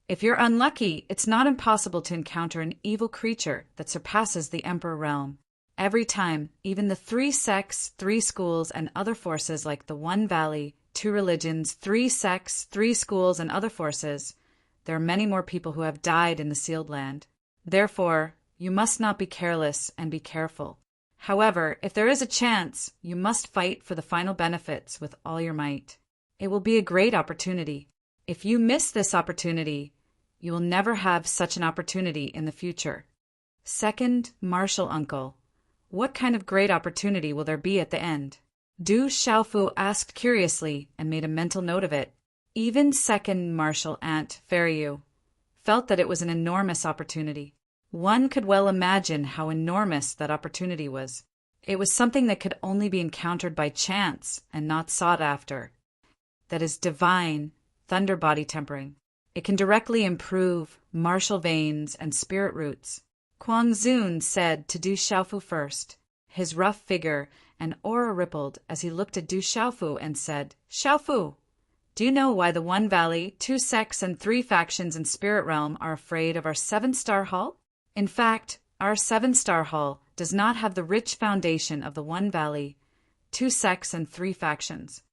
If you're unlucky, it's not impossible to encounter an evil creature that surpasses the Emperor realm. Every time, even the 3 sects, 3 schools, and other forces like the One Valley, 2 religions, 3 sects, 3 schools, and other forces, there are many more people who have died in the sealed land. Therefore, you must not be careless and be careful. However, if there is a chance, you must fight for the final benefits with all your might. It will be a great opportunity. If you miss this opportunity, you will never have such an opportunity in the future. Second, Martial Uncle. What kind of great opportunity will there be at the end? Du Xiaofu asked curiously and made a mental note of it. Even second Martial Aunt Feiyu felt that it was an enormous opportunity. One could well imagine how enormous that opportunity was. It was something that could only be encountered by chance and not sought after. That is divine, thunder body tempering. It can directly improve martial veins and spirit roots. Kuang Zun said to Du Xiaofu first. His rough figure and aura rippled as he looked at Du Xiaofu and said, Xiaofu, do you know why the One Valley, 2 sects, and 3 factions in Spirit Realm are afraid of our 7-Star Hall? In fact, our 7-Star Hall does not have the rich foundation of the One Valley, 2 sects, and 3 factions.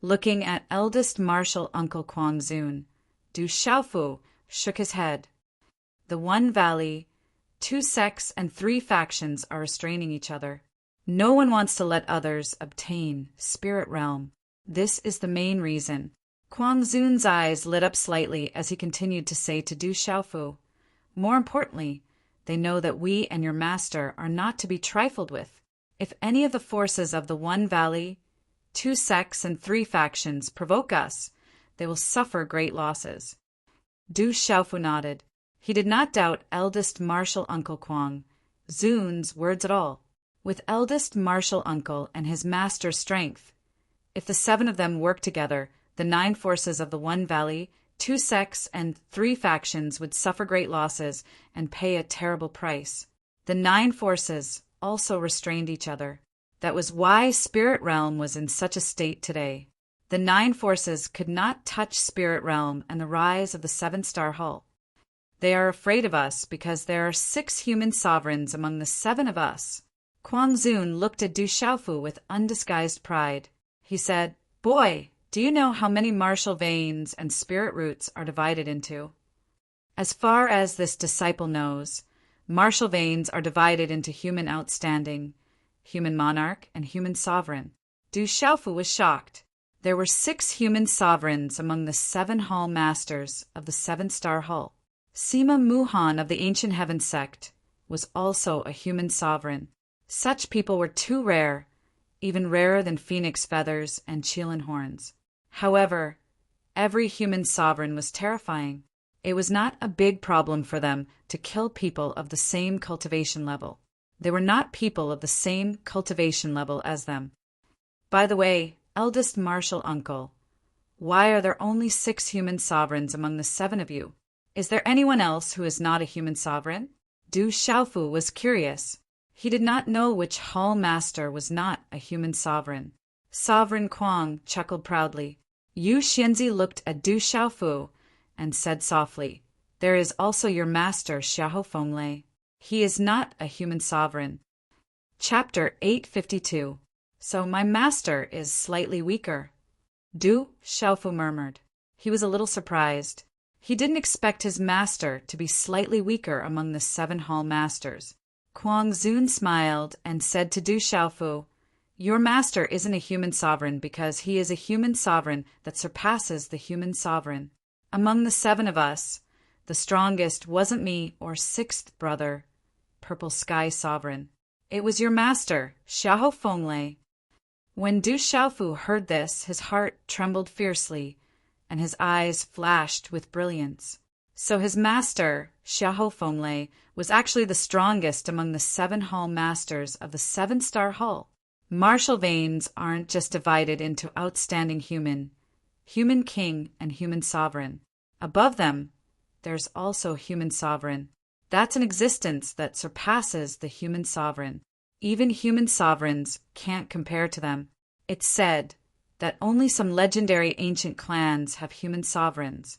Looking at eldest Martial Uncle Kuang Zun, Du Xiaofu shook his head. The One Valley, 2 sects, and 3 factions are restraining each other. No one wants to let others obtain Spirit Realm. This is the main reason. Kuang Zun's eyes lit up slightly as he continued to say to Du Xiaofu, more importantly, they know that we and your master are not to be trifled with. If any of the forces of the One Valley, 2 sects, and 3 factions provoke us, they will suffer great losses. Du Xiaofu nodded. He did not doubt eldest Martial Uncle Kuang Zun's words at all. With eldest Martial Uncle and his master's strength, if the 7 of them worked together, the 9 forces of the One Valley, 2 sects, and 3 factions would suffer great losses and pay a terrible price. The 9 forces also restrained each other. That was why Spirit Realm was in such a state today. The 9 forces could not touch Spirit Realm and the rise of the 7-Star Hall. They are afraid of us because there are 6 human sovereigns among the 7 of us. Kuang Zun looked at Du Xiaofu with undisguised pride. He said, Boy, do you know how many martial veins and spirit roots are divided into? As far as this disciple knows, martial veins are divided into human outstanding, human monarch, and human sovereign. Du Xiaofu was shocked. There were 6 human sovereigns among the 7 hall masters of the 7-star hall. Sima Muhan of the Ancient Heaven sect was also a human sovereign. Such people were too rare, even rarer than phoenix feathers and qilin horns. However, every human sovereign was terrifying. It was not a big problem for them to kill people of the same cultivation level. They were not people of the same cultivation level as them. By the way, eldest martial uncle, why are there only 6 human sovereigns among the 7 of you? Is there anyone else who is not a human sovereign? Du Xiaofu was curious. He did not know which hall master was not a human sovereign. Sovereign Kuang chuckled proudly. Yu Xianzi looked at Du Xiaofu and said softly, "There is also your master, Xiahou Fenglei. He is not a human sovereign." Chapter 852. So my master is slightly weaker. Du Xiaofu murmured. He was a little surprised. He didn't expect his master to be slightly weaker among the 7 hall masters. Kuang Zun smiled and said to Du Xiaofu, "Your master isn't a human sovereign because he is a human sovereign that surpasses the human sovereign. Among the 7 of us, the strongest wasn't me or 6th brother, Purple Sky Sovereign. It was your master, Xiahou Fenglei." When Du Xiaofu heard this, his heart trembled fiercely, and his eyes flashed with brilliance. So his master, Xiahou Fenglei, was actually the strongest among the 7 hall masters of the 7-star hall. Martial veins aren't just divided into outstanding human king, and human sovereign. Above them, there's also human sovereign. That's an existence that surpasses the human sovereign. Even human sovereigns can't compare to them. It's said that only some legendary ancient clans have human sovereigns.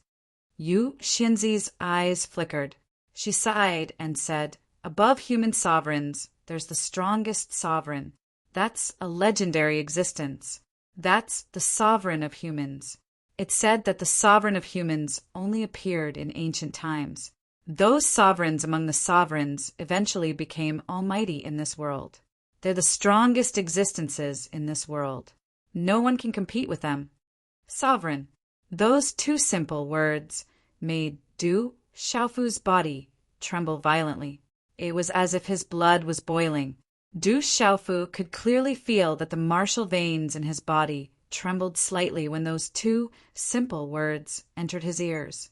Yu Xinzi's eyes flickered. She sighed and said, "Above human sovereigns, there's the strongest sovereign. That's a legendary existence. That's the sovereign of humans." It's said that the sovereign of humans only appeared in ancient times. Those sovereigns among the sovereigns eventually became almighty in this world. They're the strongest existences in this world. No one can compete with them. Sovereign. Those 2 simple words made Du Xiaofu's body tremble violently. It was as if his blood was boiling. Du Xiaofu could clearly feel that the martial veins in his body trembled slightly when those 2 simple words entered his ears.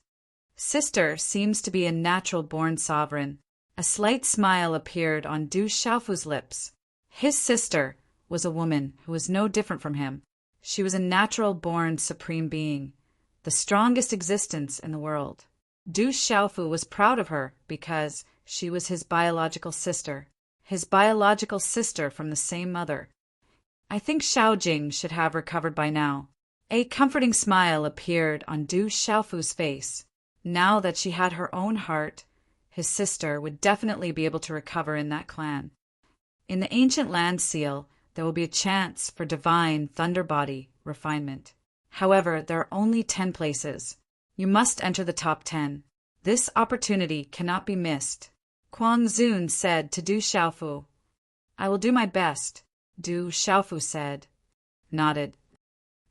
Sister seems to be a natural-born sovereign. A slight smile appeared on Du Xiaofu's lips. His sister was a woman who was no different from him. She was a natural-born supreme being, the strongest existence in the world. Du Xiaofu was proud of her because she was his biological sister from the same mother. I think Xiaojing should have recovered by now. A comforting smile appeared on Du Xiaofu's face. Now that she had her own heart, his sister would definitely be able to recover in that clan. In the ancient land seal, there will be a chance for divine thunder body refinement. However, there are only 10 places. You must enter the top 10. This opportunity cannot be missed. Kuang Zun said to Du Xiaofu. "I will do my best," Du Xiaofu said, nodded.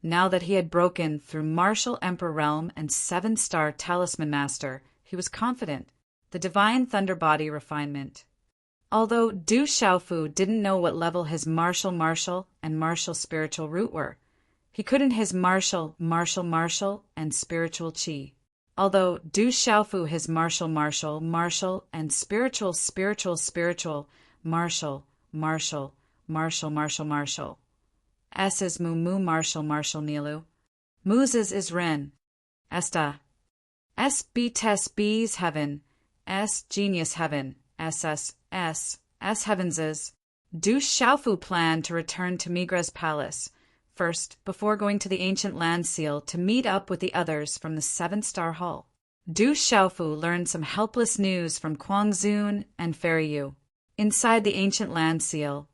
Now that he had broken through Martial Emperor Realm and 7-star Talisman Master, he was confident. The Divine Thunder Body refinement. Although Du Xiaofu didn't know what level his martial and martial spiritual root were, he couldn't his martial and spiritual qi. Although Du Xiaofu his martial and spiritual martial. S is mu martial nilu. Muz's is ren. Esta. S b tes b's heaven. S genius heaven. S heavens's. Du Xiaofu planned to return to Migra's palace first before going to the ancient land seal to meet up with the others from the 7-star hall. Du Xiaofu learned some helpless news from Kuang Zun and Fairy Yu. Inside the ancient land seal,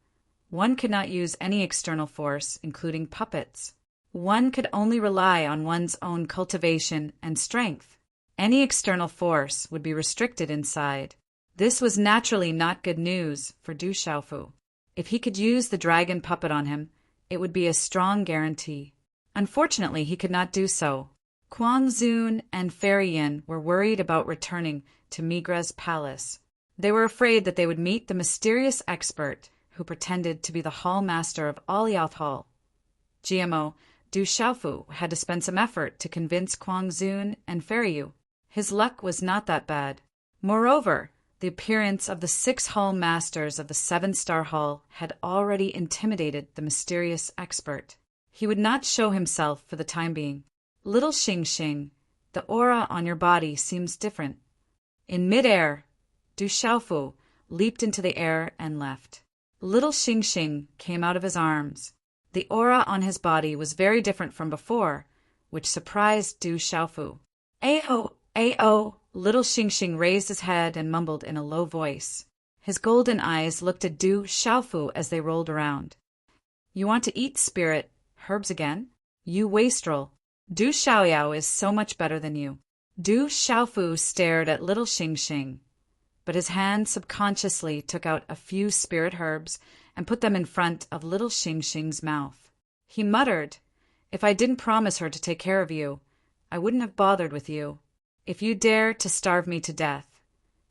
one could not use any external force, including puppets. One could only rely on one's own cultivation and strength. Any external force would be restricted inside. This was naturally not good news for Du Xiaofu. If he could use the dragon puppet on him, it would be a strong guarantee. Unfortunately, he could not do so. Kwang Zun and Fairy Yin were worried about returning to Migra's palace. They were afraid that they would meet the mysterious expert who pretended to be the hall master of all Youth Hall. GMO Du Xiaofu had to spend some effort to convince Kwang Zun and Fairy Yu. His luck was not that bad. Moreover, the appearance of the 6 hall masters of the 7-star hall had already intimidated the mysterious expert. He would not show himself for the time being. Little Xing Xing, the aura on your body seems different. In midair, Du Xiaofu leaped into the air and left. Little Xing Xing came out of his arms. The aura on his body was very different from before, which surprised Du Xiaofu. "Ayo, ayo!" Little Xing Xing raised his head and mumbled in a low voice. His golden eyes looked at Du Xiaofu as they rolled around. "You want to eat spirit herbs again? You wastrel. Du Xiaoyao is so much better than you." Du Xiaofu stared at little Xing Xing, but his hand subconsciously took out a few spirit herbs and put them in front of little Xing Xing's mouth. He muttered, "If I didn't promise her to take care of you, I wouldn't have bothered with you. If you dare to starve me to death,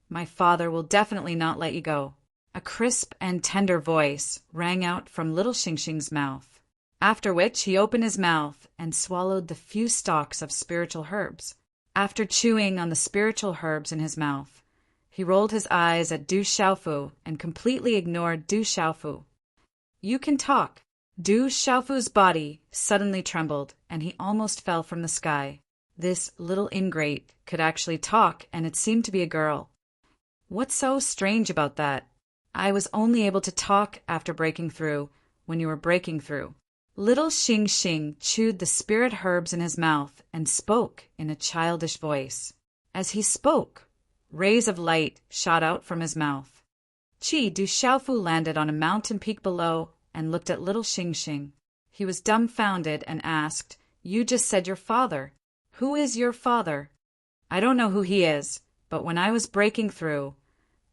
my father will definitely not let you go." A crisp and tender voice rang out from little Xing Xing's mouth, after which he opened his mouth and swallowed the few stalks of spiritual herbs. After chewing on the spiritual herbs in his mouth, he rolled his eyes at Du Xiaofu and completely ignored Du Xiaofu. "You can talk." Du Xiaofu's body suddenly trembled, and he almost fell from the sky. This little ingrate could actually talk, and it seemed to be a girl. "What's so strange about that? I was only able to talk after breaking through, when you were breaking through." Little Xing Xing chewed the spirit herbs in his mouth and spoke in a childish voice. As he spoke, rays of light shot out from his mouth. Du Xiaofu landed on a mountain peak below and looked at little Xing Xing. He was dumbfounded and asked, "You just said your father. Who is your father?" "I don't know who he is, but when I was breaking through,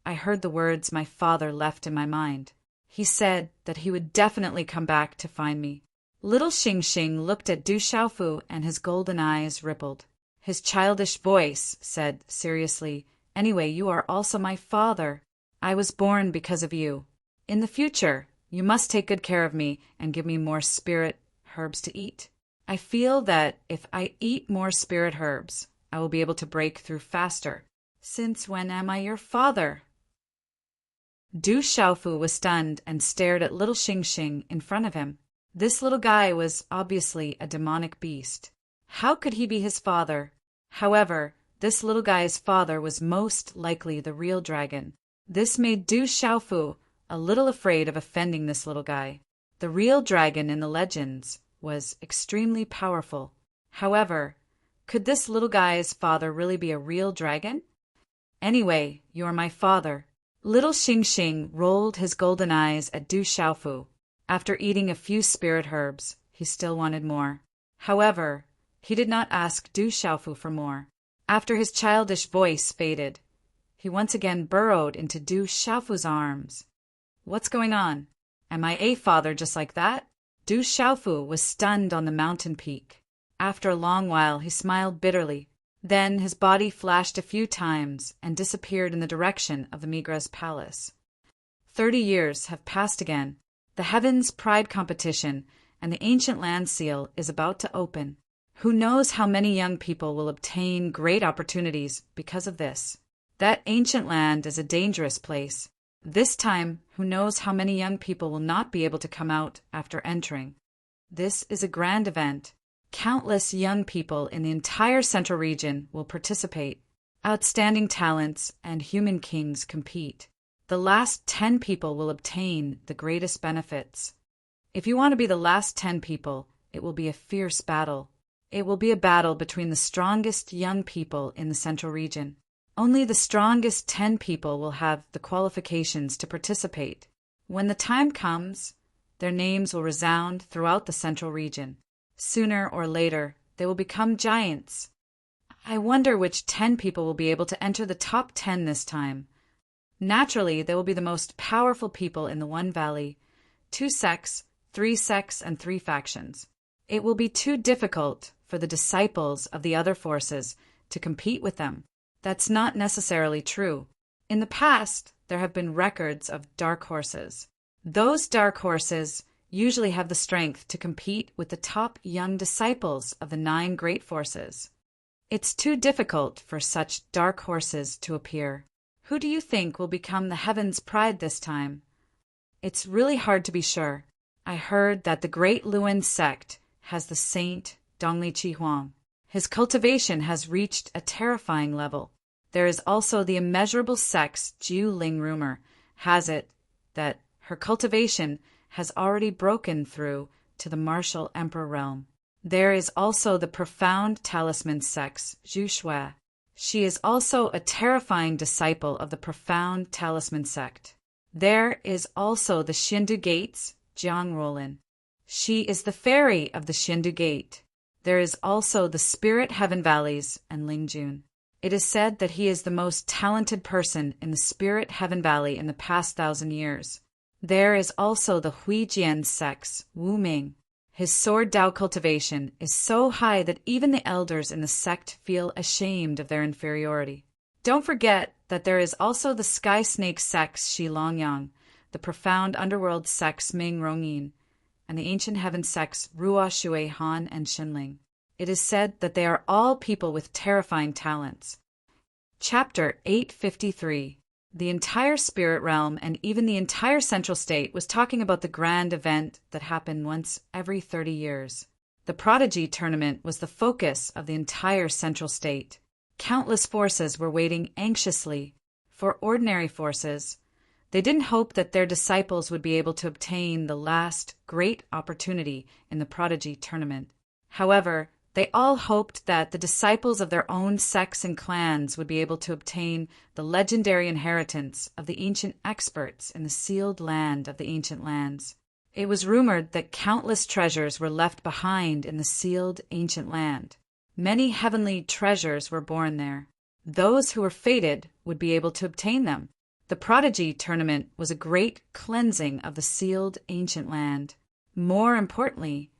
I heard the words my father left in my mind. He said that he would definitely come back to find me." Little Xing Xing looked at Du Xiaofu and his golden eyes rippled. His childish voice said seriously, "Anyway, you are also my father. I was born because of you. In the future, you must take good care of me and give me more spirit herbs to eat. I feel that if I eat more spirit herbs, I will be able to break through faster. Since when am I your father?" Du Xiaofu was stunned and stared at little Xing Xing in front of him. This little guy was obviously a demonic beast. How could he be his father? However, this little guy's father was most likely the real dragon. This made Du Xiaofu a little afraid of offending this little guy. The real dragon in the legends was extremely powerful. However, could this little guy's father really be a real dragon? "Anyway, you're my father." Little Xing Xing rolled his golden eyes at Du Xiaofu. After eating a few spirit herbs, he still wanted more. However, he did not ask Du Xiaofu for more. After his childish voice faded, he once again burrowed into Du Xiaofu's arms. "What's going on? Am I a father just like that?" Du Xiaofu was stunned on the mountain peak. After a long while, he smiled bitterly. Then his body flashed a few times and disappeared in the direction of the Migra's palace. 30 years have passed again. The Heavens Pride competition and the Ancient Land Seal is about to open. Who knows how many young people will obtain great opportunities because of this? That ancient land is a dangerous place. This time, who knows how many young people will not be able to come out after entering? This is a grand event. Countless young people in the entire Central Region will participate. Outstanding talents and human kings compete. The last 10 people will obtain the greatest benefits. If you want to be the last 10 people, it will be a fierce battle. It will be a battle between the strongest young people in the Central Region. Only the strongest 10 people will have the qualifications to participate. When the time comes, their names will resound throughout the Central Region. Sooner or later, they will become giants. I wonder which 10 people will be able to enter the top 10 this time. Naturally, they will be the most powerful people in the One Valley, 2 sects, 3 sects, and 3 factions. It will be too difficult for the disciples of the other forces to compete with them. That's not necessarily true. In the past, there have been records of dark horses. Those dark horses usually have the strength to compete with the top young disciples of the 9 great forces. It's too difficult for such dark horses to appear. Who do you think will become the heaven's pride this time? It's really hard to be sure. I heard that the Great Luan sect has the saint Dongli Chi Huang. His cultivation has reached a terrifying level. There is also the immeasurable sect's Jiu Ling. Rumor has it that her cultivation has already broken through to the martial emperor realm. There is also the profound talisman sect's Zhu Shui. She is also a terrifying disciple of the profound talisman sect. There is also the Shindu Gate's Jiang Rolin. She is the fairy of the Shindu Gate. There is also the Spirit Heaven Valleys and Ling Jun. It is said that he is the most talented person in the Spirit Heaven Valley in the past 1,000 years. There is also the Huijian sect's Wu Ming. His sword Dao cultivation is so high that even the elders in the sect feel ashamed of their inferiority. Don't forget that there is also the Sky Snake sect's Shi Longyang, the profound underworld sect's Ming Rongyin, and the ancient heaven sect's Ruo Shui Han and Xinling. It is said that they are all people with terrifying talents. Chapter 853. The entire spirit realm and even the entire central state was talking about the grand event that happened once every 30 years. The Prodigy Tournament was the focus of the entire central state. Countless forces were waiting anxiously for ordinary forces. They didn't hope that their disciples would be able to obtain the last great opportunity in the Prodigy Tournament. However, they all hoped that the disciples of their own sects and clans would be able to obtain the legendary inheritance of the ancient experts in the sealed land of the ancient lands. It was rumored that countless treasures were left behind in the sealed ancient land. Many heavenly treasures were born there. Those who were fated would be able to obtain them. The Prodigy Tournament was a great cleansing of the sealed ancient land. More importantly,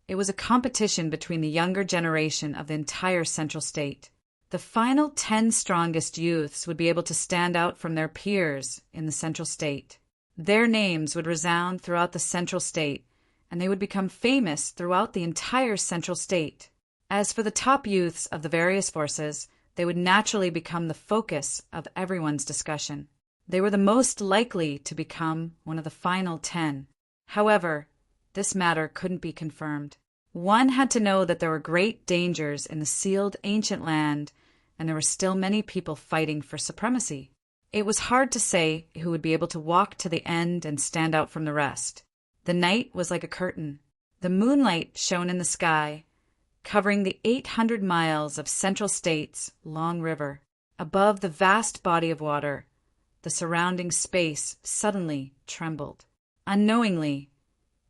it was a competition between the younger generation of the entire central state. The final 10 strongest youths would be able to stand out from their peers in the central state. Their names would resound throughout the central state, and they would become famous throughout the entire central state. As for the top youths of the various forces, they would naturally become the focus of everyone's discussion. They were the most likely to become one of the final 10. However, this matter couldn't be confirmed. One had to know that there were great dangers in the sealed ancient land, and there were still many people fighting for supremacy. It was hard to say who would be able to walk to the end and stand out from the rest. The night was like a curtain. The moonlight shone in the sky, covering the 800 miles of Central State's long river. Above the vast body of water, the surrounding space suddenly trembled. Unknowingly,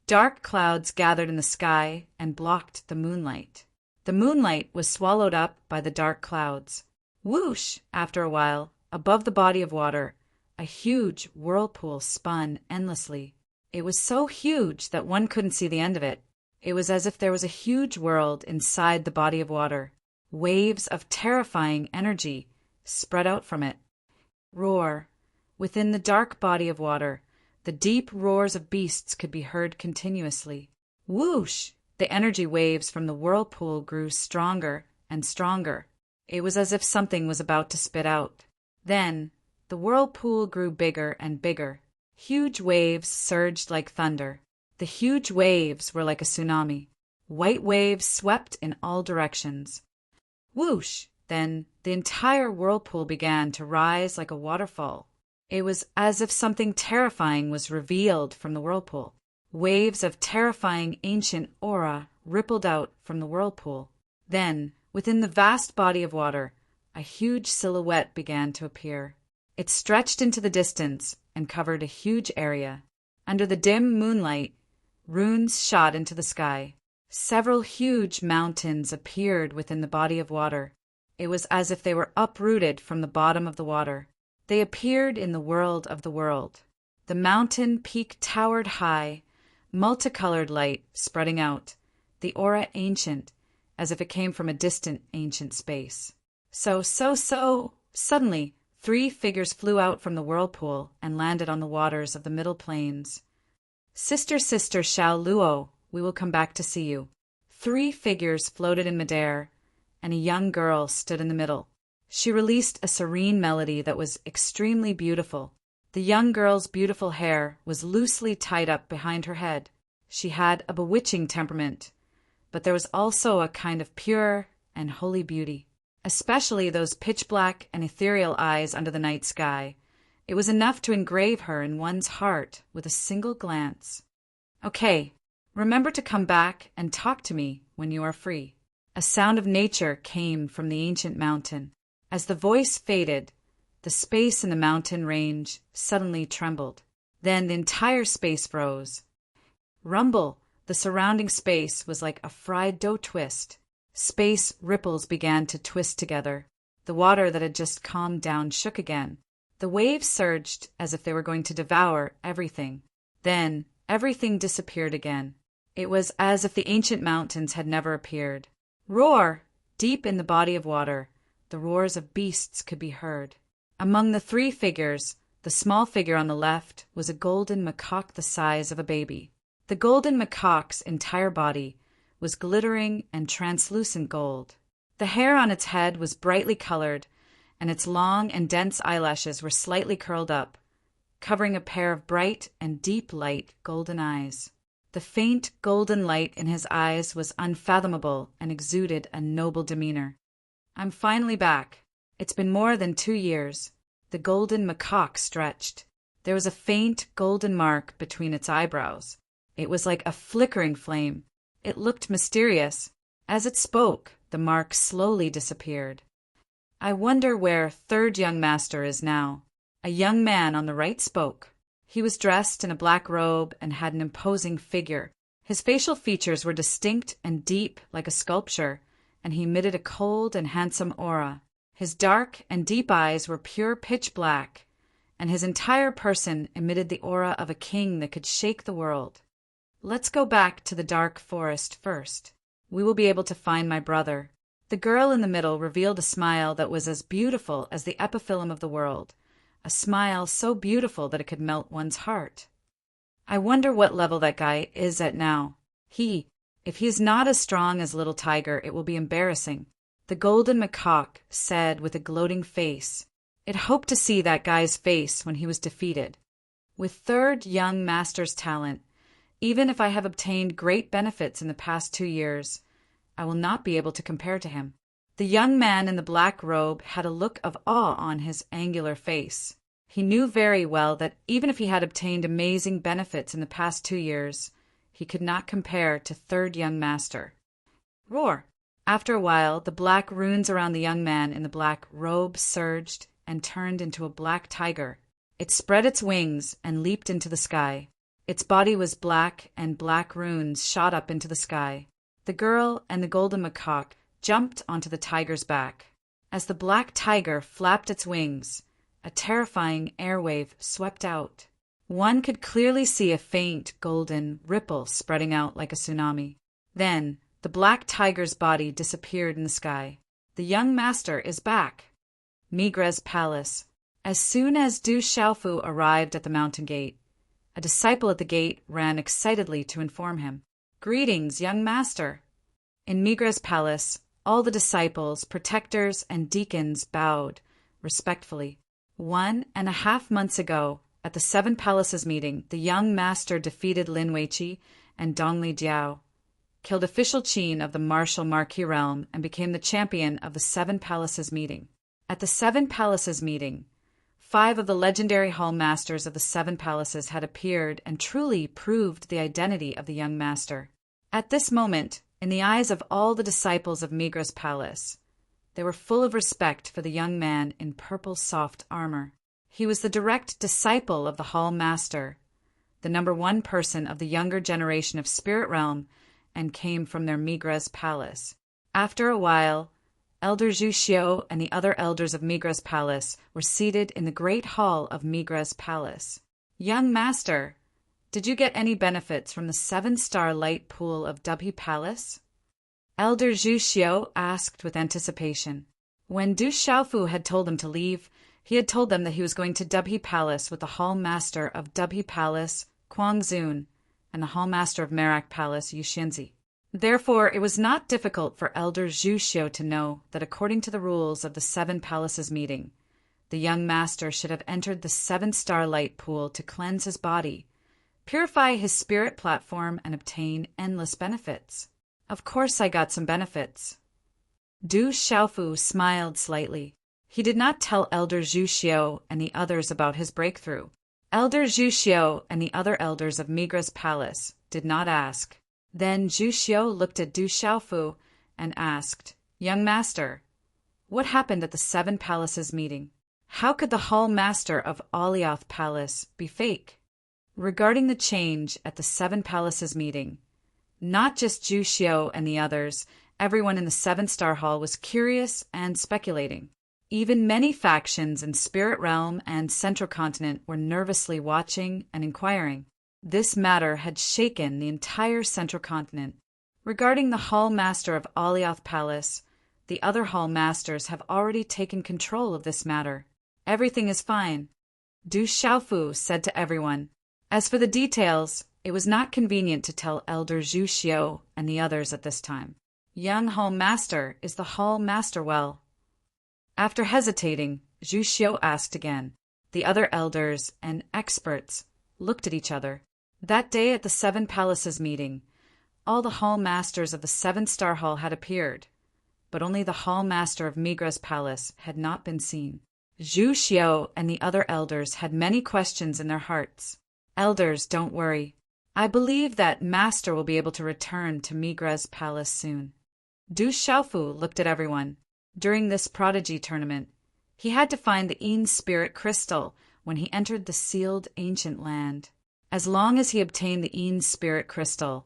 dark clouds gathered in the sky and blocked the moonlight. The moonlight was swallowed up by the dark clouds. Whoosh! After a while, above the body of water, a huge whirlpool spun endlessly. It was so huge that one couldn't see the end of it. It was as if there was a huge world inside the body of water. Waves of terrifying energy spread out from it. Roar! Within the dark body of water, the deep roars of beasts could be heard continuously. Whoosh! The energy waves from the whirlpool grew stronger and stronger. It was as if something was about to spit out. Then, the whirlpool grew bigger and bigger. Huge waves surged like thunder. The huge waves were like a tsunami. White waves swept in all directions. Whoosh! Then, the entire whirlpool began to rise like a waterfall. It was as if something terrifying was revealed from the whirlpool. Waves of terrifying ancient aura rippled out from the whirlpool. Then, within the vast body of water, a huge silhouette began to appear. It stretched into the distance and covered a huge area. Under the dim moonlight, runes shot into the sky. Several huge mountains appeared within the body of water. It was as if they were uprooted from the bottom of the water. They appeared in the world of the world. The mountain peak towered high, multicolored light spreading out, the aura ancient, as if it came from a distant ancient space. Suddenly, 3 figures flew out from the whirlpool and landed on the waters of the Middle Plains. Sister, sister Xiao Luo, we will come back to see you. 3 figures floated in midair, and a young girl stood in the middle. She released a serene melody that was extremely beautiful. The young girl's beautiful hair was loosely tied up behind her head. She had a bewitching temperament, but there was also a kind of pure and holy beauty, especially those pitch-black and ethereal eyes under the night sky. It was enough to engrave her in one's heart with a single glance. Okay, remember to come back and talk to me when you are free. A sound of nature came from the ancient mountain. As the voice faded, the space in the mountain range suddenly trembled. Then the entire space froze. Rumble, the surrounding space was like a fried dough twist. Space ripples began to twist together. The water that had just calmed down shook again. The waves surged as if they were going to devour everything. Then everything disappeared again. It was as if the ancient mountains had never appeared. Roar! Deep in the body of water, the roars of beasts could be heard. Among the 3 figures, the small figure on the left was a golden macaque the size of a baby. The golden macaque's entire body was glittering and translucent gold. The hair on its head was brightly colored, and its long and dense eyelashes were slightly curled up, covering a pair of bright and deep light golden eyes. The faint golden light in his eyes was unfathomable and exuded a noble demeanor. I'm finally back. It's been more than 2 years. The golden macaque stretched. There was a faint golden mark between its eyebrows. It was like a flickering flame. It looked mysterious. As it spoke, the mark slowly disappeared. I wonder where 3rd young master is now. A young man on the right spoke. He was dressed in a black robe and had an imposing figure. His facial features were distinct and deep like a sculpture, and he emitted a cold and handsome aura. His dark and deep eyes were pure pitch black, and his entire person emitted the aura of a king that could shake the world. Let's go back to the dark forest first. We will be able to find my brother. The girl in the middle revealed a smile that was as beautiful as the epithelum of the world, a smile so beautiful that it could melt one's heart. I wonder what level that guy is at now. If he is not as strong as Little Tiger, it will be embarrassing. The golden macaque said with a gloating face. It hoped to see that guy's face when he was defeated. With 3rd young master's talent, even if I have obtained great benefits in the past 2 years, I will not be able to compare to him. The young man in the black robe had a look of awe on his angular face. He knew very well that even if he had obtained amazing benefits in the past 2 years, he could not compare to 3rd young master. Roar! After a while, the black runes around the young man in the black robe surged and turned into a black tiger. It spread its wings and leaped into the sky. Its body was black, and black runes shot up into the sky. The girl and the golden macaque jumped onto the tiger's back. As the black tiger flapped its wings, a terrifying airwave swept out. One could clearly see a faint golden ripple spreading out like a tsunami. Then, the black tiger's body disappeared in the sky. The young master is back. Migre's palace. As soon as Du Xiaofu arrived at the mountain gate, a disciple at the gate ran excitedly to inform him. Greetings, young master. In Migre's palace, all the disciples, protectors, and deacons bowed respectfully. 1.5 months ago, at the 7 Palaces meeting, the young master defeated Lin Weiqi and Dongli Jiao, killed official Qin of the martial Marquis realm, and became the champion of the 7 Palaces meeting. At the 7 Palaces meeting, 5 of the legendary hall masters of the 7 Palaces had appeared and truly proved the identity of the young master. At this moment, in the eyes of all the disciples of Migre's palace, they were full of respect for the young man in purple soft armor. He was the direct disciple of the hall master, the number 1 person of the younger generation of Spirit Realm, and came from their Migre's palace. After a while, Elder Zhu Xiu and the other elders of Migre's palace were seated in the great hall of Migre's palace. Young master, Did you get any benefits from the 7-star light pool of Dubhe Palace? Elder Zhu Xiu asked with anticipation. When Du Xiaofu had told them to leave, he had told them that he was going to Dubhe Palace with the Hall Master of Dubhe Palace, Kuang Zun, and the Hall Master of Merak Palace, Yu Xianzi. Therefore, it was not difficult for Elder Zhu Xiu to know that according to the rules of the 7 Palaces meeting, the young master should have entered the 7-star light pool to cleanse his body, purify his spirit platform, and obtain endless benefits. Of course I got some benefits. Du Xiaofu smiled slightly. He did not tell Elder Zhu Xiu and the others about his breakthrough. Elder Zhu Xiu and the other elders of Migra's palace did not ask. Then Zhu Xiu looked at Du Xiaofu and asked, "Young master, what happened at the 7 Palaces meeting? How could the Hall Master of Audiobook Palace be fake?" Regarding the change at the 7 Palaces meeting, not just Zhu Xiu and the others, everyone in the 7-star hall was curious and speculating. Even many factions in Spirit Realm and Central Continent were nervously watching and inquiring. This matter had shaken the entire Central Continent. Regarding the Hall Master of Audiobook Palace, the other Hall Masters have already taken control of this matter. Everything is fine, Du Xiaofu said to everyone. As for the details, it was not convenient to tell Elder Zhu Xiu and the others at this time. Young Hall Master, is the Hall Master well? After hesitating, Zhu Xiu asked again. The other elders and experts looked at each other. That day at the 7 Palaces meeting, all the Hall Masters of the 7-star hall had appeared, but only the Hall Master of Migra's palace had not been seen. Zhu Xiu and the other elders had many questions in their hearts. Elders, don't worry. I believe that Master will be able to return to Migra's palace soon. Du Xiaofu looked at everyone. During this prodigy tournament, he had to find the Yin Spirit Crystal when he entered the sealed ancient land. As long as he obtained the Yin Spirit Crystal,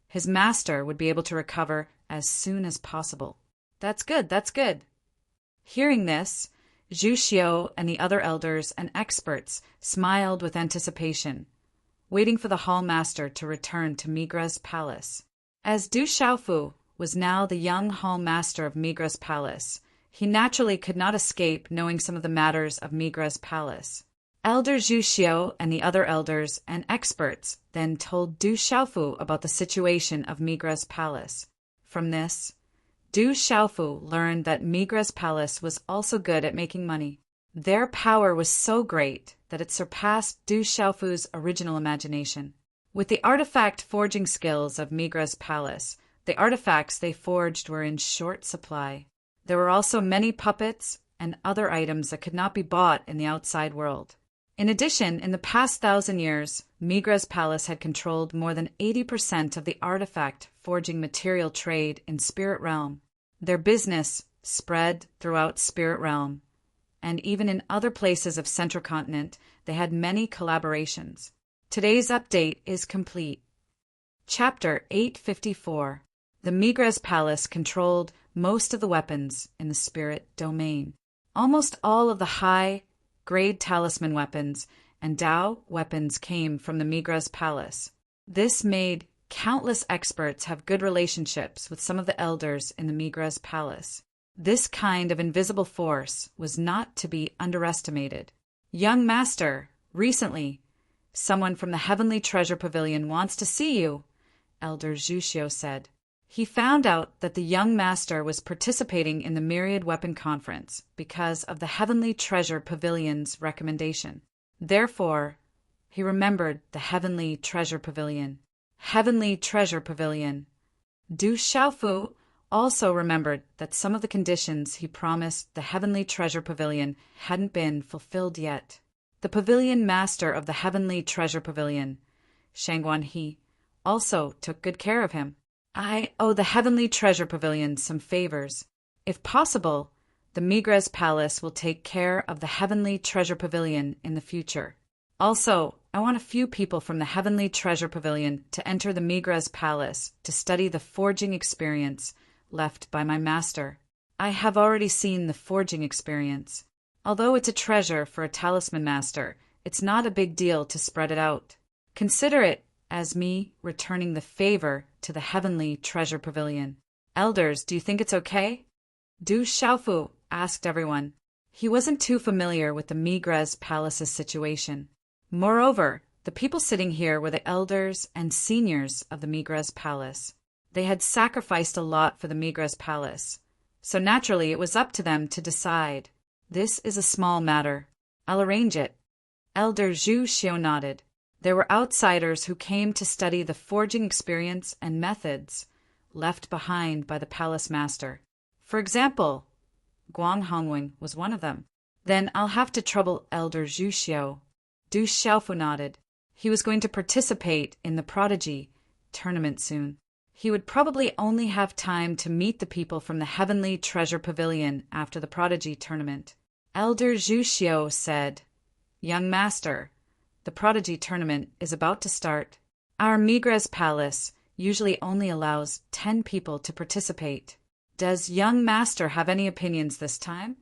his master would be able to recover as soon as possible. That's good, that's good. Hearing this, Zhu Xiu and the other elders and experts smiled with anticipation, waiting for the Hall Master to return to Migra's palace. As Du Xiaofu was now the young Hall Master of Migra's palace, he naturally could not escape knowing some of the matters of Migra's palace. Elder Zhu Xiu and the other elders and experts then told Du Xiaofu about the situation of Migra's palace. From this, Du Xiaofu learned that Migra's palace was also good at making money. Their power was so great that it surpassed Du Xiaofu's original imagination. With the artifact forging skills of Migra's palace, the artifacts they forged were in short supply. There were also many puppets and other items that could not be bought in the outside world. In addition, in the past 1,000 years, Migra's palace had controlled more than 80% of the artifact forging material trade in Spirit Realm. Their business spread throughout Spirit Realm, and even in other places of Central Continent, they had many collaborations. Today's update is complete. Chapter 854. The Migra's palace controlled most of the weapons in the spirit domain. Almost all of the high-grade talisman weapons and Dao weapons came from the Migra's palace. This made countless experts have good relationships with some of the elders in the Migra's palace. This kind of invisible force was not to be underestimated. Young Master, recently, someone from the Heavenly Treasure Pavilion wants to see you, Elder Zhu Xiu said. He found out that the young master was participating in the Myriad Weapon Conference because of the Heavenly Treasure Pavilion's recommendation. Therefore, he remembered the Heavenly Treasure Pavilion. Heavenly Treasure Pavilion. Du Xiaofu also remembered that some of the conditions he promised the Heavenly Treasure Pavilion hadn't been fulfilled yet. The pavilion master of the Heavenly Treasure Pavilion, Shangguan He, also took good care of him. I owe the Heavenly Treasure Pavilion some favors. If possible, the Migra's palace will take care of the Heavenly Treasure Pavilion in the future. Also, I want a few people from the Heavenly Treasure Pavilion to enter the Migra's palace to study the forging experience left by my master. I have already seen the forging experience. Although it's a treasure for a talisman master, it's not a big deal to spread it out. Consider it as me returning the favor to the heavenly treasure pavilion. Elders, do you think it's okay? Du Xiaofu asked everyone. He wasn't too familiar with the Migres Palace's situation. Moreover, the people sitting here were the elders and seniors of the Migres Palace. They had sacrificed a lot for the Migres Palace, so naturally it was up to them to decide. This is a small matter. I'll arrange it. Elder Zhu Xiu nodded. There were outsiders who came to study the forging experience and methods left behind by the palace master. For example, Guan Hongwing was one of them. Then I'll have to trouble Elder Zhu Xiu. Du Xiaofu nodded. He was going to participate in the prodigy tournament soon. He would probably only have time to meet the people from the Heavenly Treasure Pavilion after the prodigy tournament. Elder Zhu Xiu said, Young Master, the prodigy tournament is about to start. Our Migres Palace usually only allows 10 people to participate. Does young Master have any opinions this time?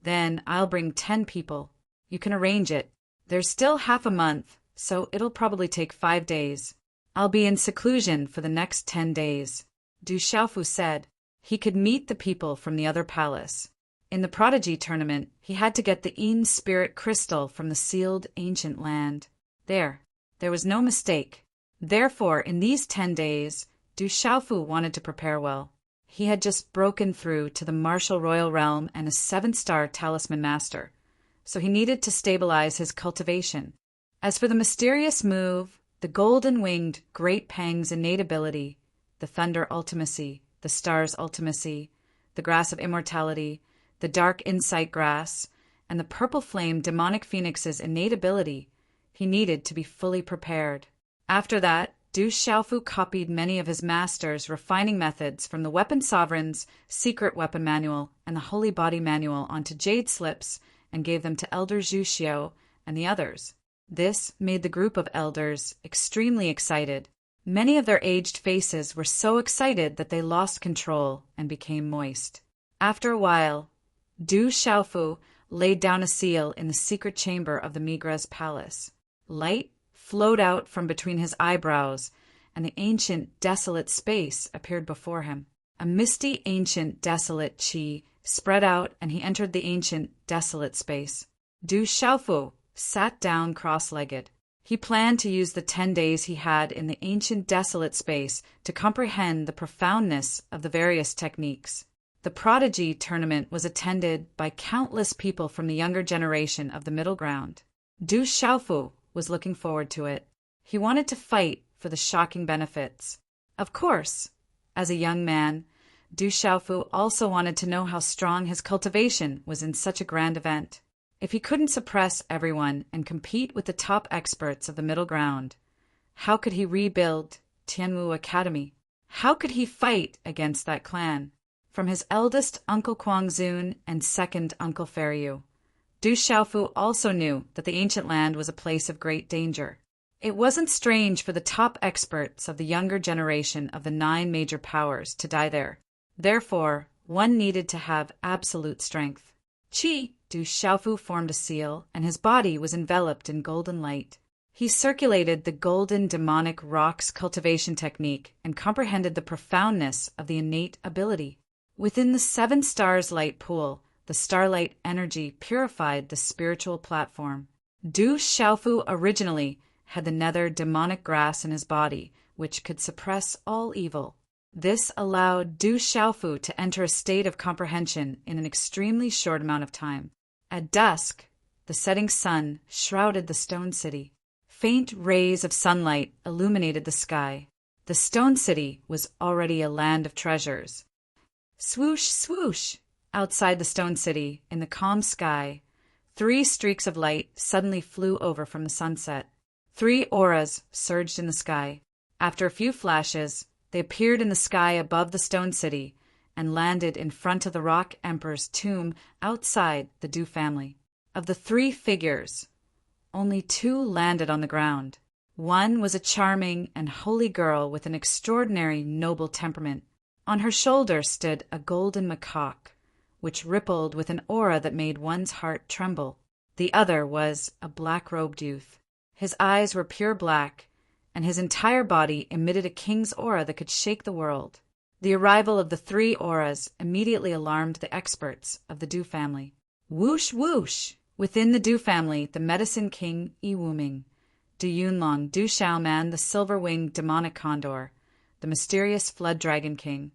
Then I'll bring 10 people. You can arrange it. There's still half a month, so it'll probably take 5 days. I'll be in seclusion for the next 10 days. Du Xiaofu said. He could meet the people from the other palace. In the prodigy tournament, he had to get the Yin spirit crystal from the sealed ancient land. There was no mistake. Therefore, in these 10 days, Du Xiaofu wanted to prepare well. He had just broken through to the martial royal realm and a 7-star talisman master, so he needed to stabilize his cultivation. As for the mysterious move, the golden-winged Great Pang's innate ability, the thunder ultimacy, the stars ultimacy, the grass of immortality, the dark insight grass, and the purple flame demonic phoenix's innate ability, he needed to be fully prepared. After that, Du Xiaofu copied many of his master's refining methods from the Weapon Sovereign's secret weapon manual and the Holy Body manual onto jade slips and gave them to Elder Zhu Xiu and the others. This made the group of elders extremely excited. Many of their aged faces were so excited that they lost control and became moist. After a while, Du Xiaofu laid down a seal in the secret chamber of the Migres Palace. Light flowed out from between his eyebrows, and the ancient, desolate space appeared before him. A misty, ancient, desolate qi spread out, and he entered the ancient, desolate space. Du Xiaofu sat down cross-legged. He planned to use the 10 days he had in the ancient, desolate space to comprehend the profoundness of the various techniques. The prodigy tournament was attended by countless people from the younger generation of the middle ground. Du Xiaofu was looking forward to it. He wanted to fight for the shocking benefits. Of course, as a young man, Du Xiaofu also wanted to know how strong his cultivation was in such a grand event. If he couldn't suppress everyone and compete with the top experts of the middle ground, how could he rebuild Tianwu Academy? How could he fight against that clan? From his eldest Uncle Guangzun and second Uncle Feriyu, Du Xiaofu also knew that the ancient land was a place of great danger. It wasn't strange for the top experts of the younger generation of the 9 major powers to die there. Therefore, one needed to have absolute strength. Du Xiaofu formed a seal, and his body was enveloped in golden light. He circulated the golden demonic rocks cultivation technique and comprehended the profoundness of the innate ability. Within the 7 stars light pool, the starlight energy purified the spiritual platform. Du Xiaofu originally had the nether demonic grass in his body, which could suppress all evil. This allowed Du Xiaofu to enter a state of comprehension in an extremely short amount of time. At dusk, the setting sun shrouded the stone city. Faint rays of sunlight illuminated the sky. The stone city was already a land of treasures. Swoosh, swoosh! Outside the stone city, in the calm sky, 3 streaks of light suddenly flew over from the sunset. 3 auras surged in the sky. After a few flashes, they appeared in the sky above the stone city and landed in front of the Rock Emperor's tomb outside the Du family. Of the 3 figures, only 2 landed on the ground. One was a charming and holy girl with an extraordinary noble temperament. On her shoulder stood a golden macaque, which rippled with an aura that made one's heart tremble. The other was a black-robed youth. His eyes were pure black, and his entire body emitted a king's aura that could shake the world. The arrival of the three auras immediately alarmed the experts of the Du family. Whoosh whoosh! Within the Du family, the Medicine King Yi Wuming, Du Yunlong, Du Xiaoman, the silver-winged demonic condor, the mysterious flood dragon king,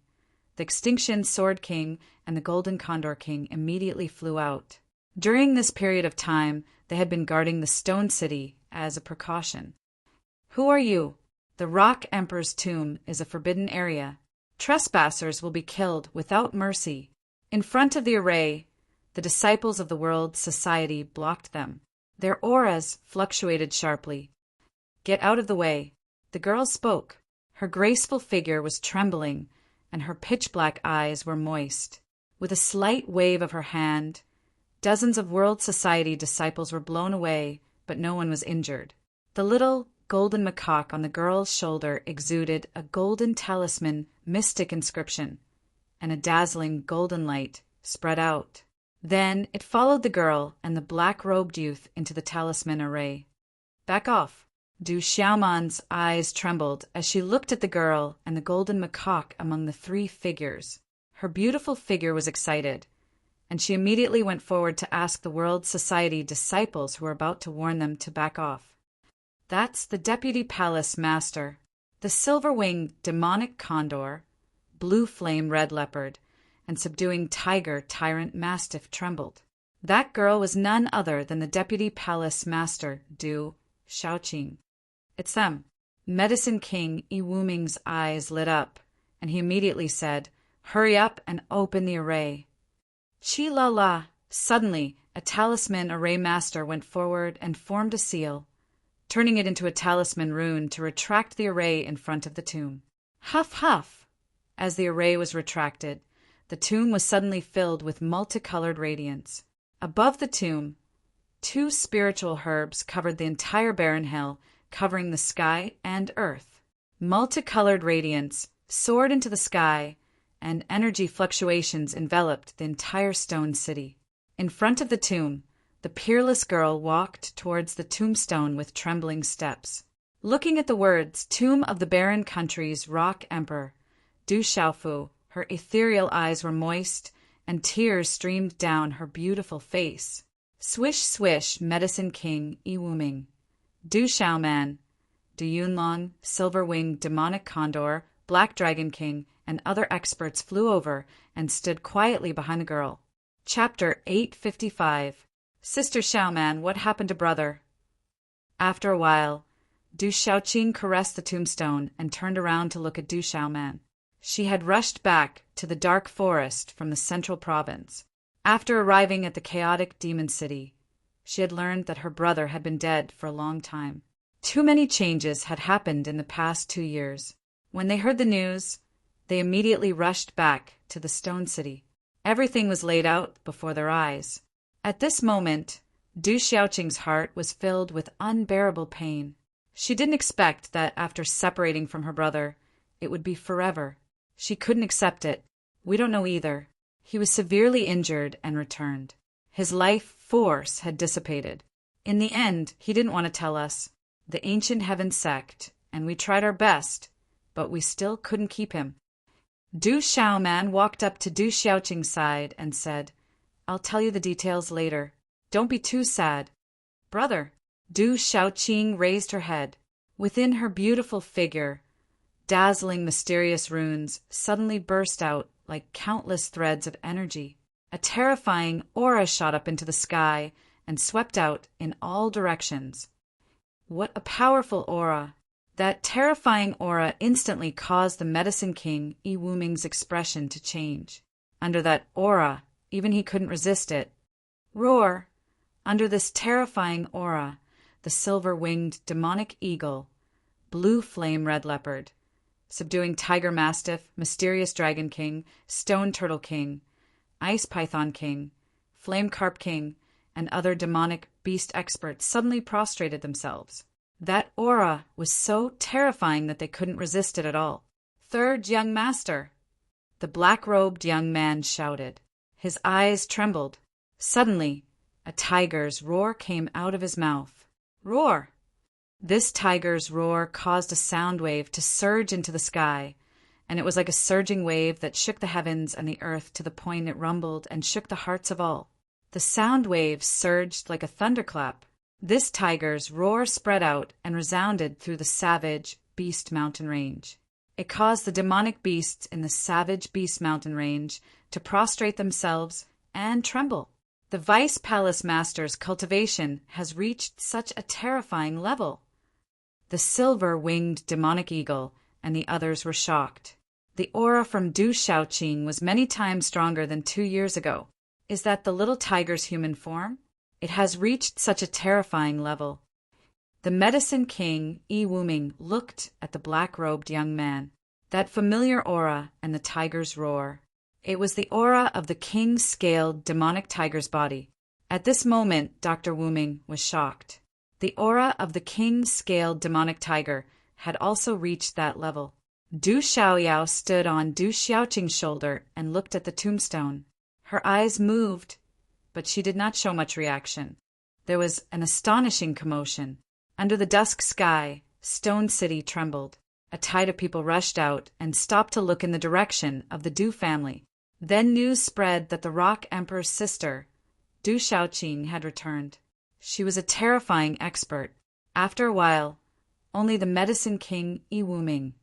the extinction sword king, and the golden condor king immediately flew out. During this period of time, they had been guarding the stone city as a precaution. Who are you? The Rock Emperor's tomb is a forbidden area. Trespassers will be killed without mercy. In front of the array, the disciples of the World Society blocked them. Their auras fluctuated sharply. Get out of the way. The girl spoke. Her graceful figure was trembling, and her pitch-black eyes were moist. With a slight wave of her hand, dozens of World Society disciples were blown away, but no one was injured. The little golden macaque on the girl's shoulder exuded a golden talisman mystic inscription, and a dazzling golden light spread out. Then it followed the girl and the black-robed youth into the talisman array. Back off. Du Xiaoman's eyes trembled as she looked at the girl and the golden macaque among the three figures. Her beautiful figure was excited, and she immediately went forward to ask the World Society disciples who were about to warn them to back off. That's the Deputy Palace Master, the silver-winged demonic condor, blue flame red leopard, and subduing tiger tyrant mastiff trembled. That girl was none other than the Deputy Palace Master, Du Xiaoqing. It's them. Medicine King Yi Wuming's eyes lit up, and he immediately said, Hurry up and open the array. Chi la la! Suddenly, a talisman array master went forward and formed a seal, turning it into a talisman rune to retract the array in front of the tomb. Huff, huff! As the array was retracted, the tomb was suddenly filled with multicolored radiance. Above the tomb, 2 spiritual herbs covered the entire barren hill, covering the sky and earth. Multicolored radiance soared into the sky, and energy fluctuations enveloped the entire stone city. In front of the tomb, the peerless girl walked towards the tombstone with trembling steps. Looking at the words, Tomb of the Barren Country's Rock Emperor, Du Xiaofu, her ethereal eyes were moist, and tears streamed down her beautiful face. Swish, swish, Medicine King Yi Wuming, Du Xiaoman, Du Yunlong, silver-winged demonic condor, black dragon king, and other experts flew over and stood quietly behind the girl. Chapter 855. Sister Xiaoman, what happened to brother? After a while, Du Xiaoqing caressed the tombstone and turned around to look at Du Xiaoman. She had rushed back to the dark forest from the central province. After arriving at the chaotic demon city, she had learned that her brother had been dead for a long time. Too many changes had happened in the past 2 years. When they heard the news, they immediately rushed back to the stone city. Everything was laid out before their eyes. At this moment, Du Xiaoqing's heart was filled with unbearable pain. She didn't expect that after separating from her brother, it would be forever. She couldn't accept it. We don't know either. He was severely injured and returned. His life force had dissipated. In the end, he didn't want to tell us. The ancient heaven sect, and we tried our best, but we still couldn't keep him. Du Xiaoman walked up to Du Xiaoqing's side and said, I'll tell you the details later. Don't be too sad. Brother. Du Xiaoqing raised her head. Within her beautiful figure, dazzling mysterious runes suddenly burst out like countless threads of energy. A terrifying aura shot up into the sky and swept out in all directions. What a powerful aura! That terrifying aura instantly caused the Medicine King Yi Wuming's expression to change. Under that aura, even he couldn't resist it. Roar! Under this terrifying aura, the silver-winged demonic eagle, blue flame red leopard, subduing tiger mastiff, mysterious dragon king, stone turtle king, ice python king, flame carp king, and other demonic beast experts suddenly prostrated themselves. That aura was so terrifying that they couldn't resist it at all. Third young master! The black-robed young man shouted. His eyes trembled. Suddenly, a tiger's roar came out of his mouth. Roar! This tiger's roar caused a sound wave to surge into the sky, and it was like a surging wave that shook the heavens and the earth to the point it rumbled and shook the hearts of all. The sound wave surged like a thunderclap. This tiger's roar spread out and resounded through the savage Beast Mountain Range. It caused the demonic beasts in the savage Beast Mountain Range to prostrate themselves and tremble. The Vice Palace Master's cultivation has reached such a terrifying level. The silver-winged demonic eagle and the others were shocked. The aura from Du Shaoqing was many times stronger than 2 years ago. Is that the little tiger's human form? It has reached such a terrifying level. The Medicine King, Yi Wuming, looked at the black-robed young man. That familiar aura and the tiger's roar. It was the aura of the king-scaled demonic tiger's body. At this moment, Dr. Wuming was shocked. The aura of the king-scaled demonic tiger had also reached that level. Du Xiaoyao stood on Du Xiaoqing's shoulder and looked at the tombstone. Her eyes moved, but she did not show much reaction. There was an astonishing commotion. Under the dusk sky, Stone City trembled. A tide of people rushed out and stopped to look in the direction of the Du family. Then news spread that the Rock Emperor's sister, Du Shaoqing, had returned. She was a terrifying expert. After a while, only the Medicine King Yi Wuming,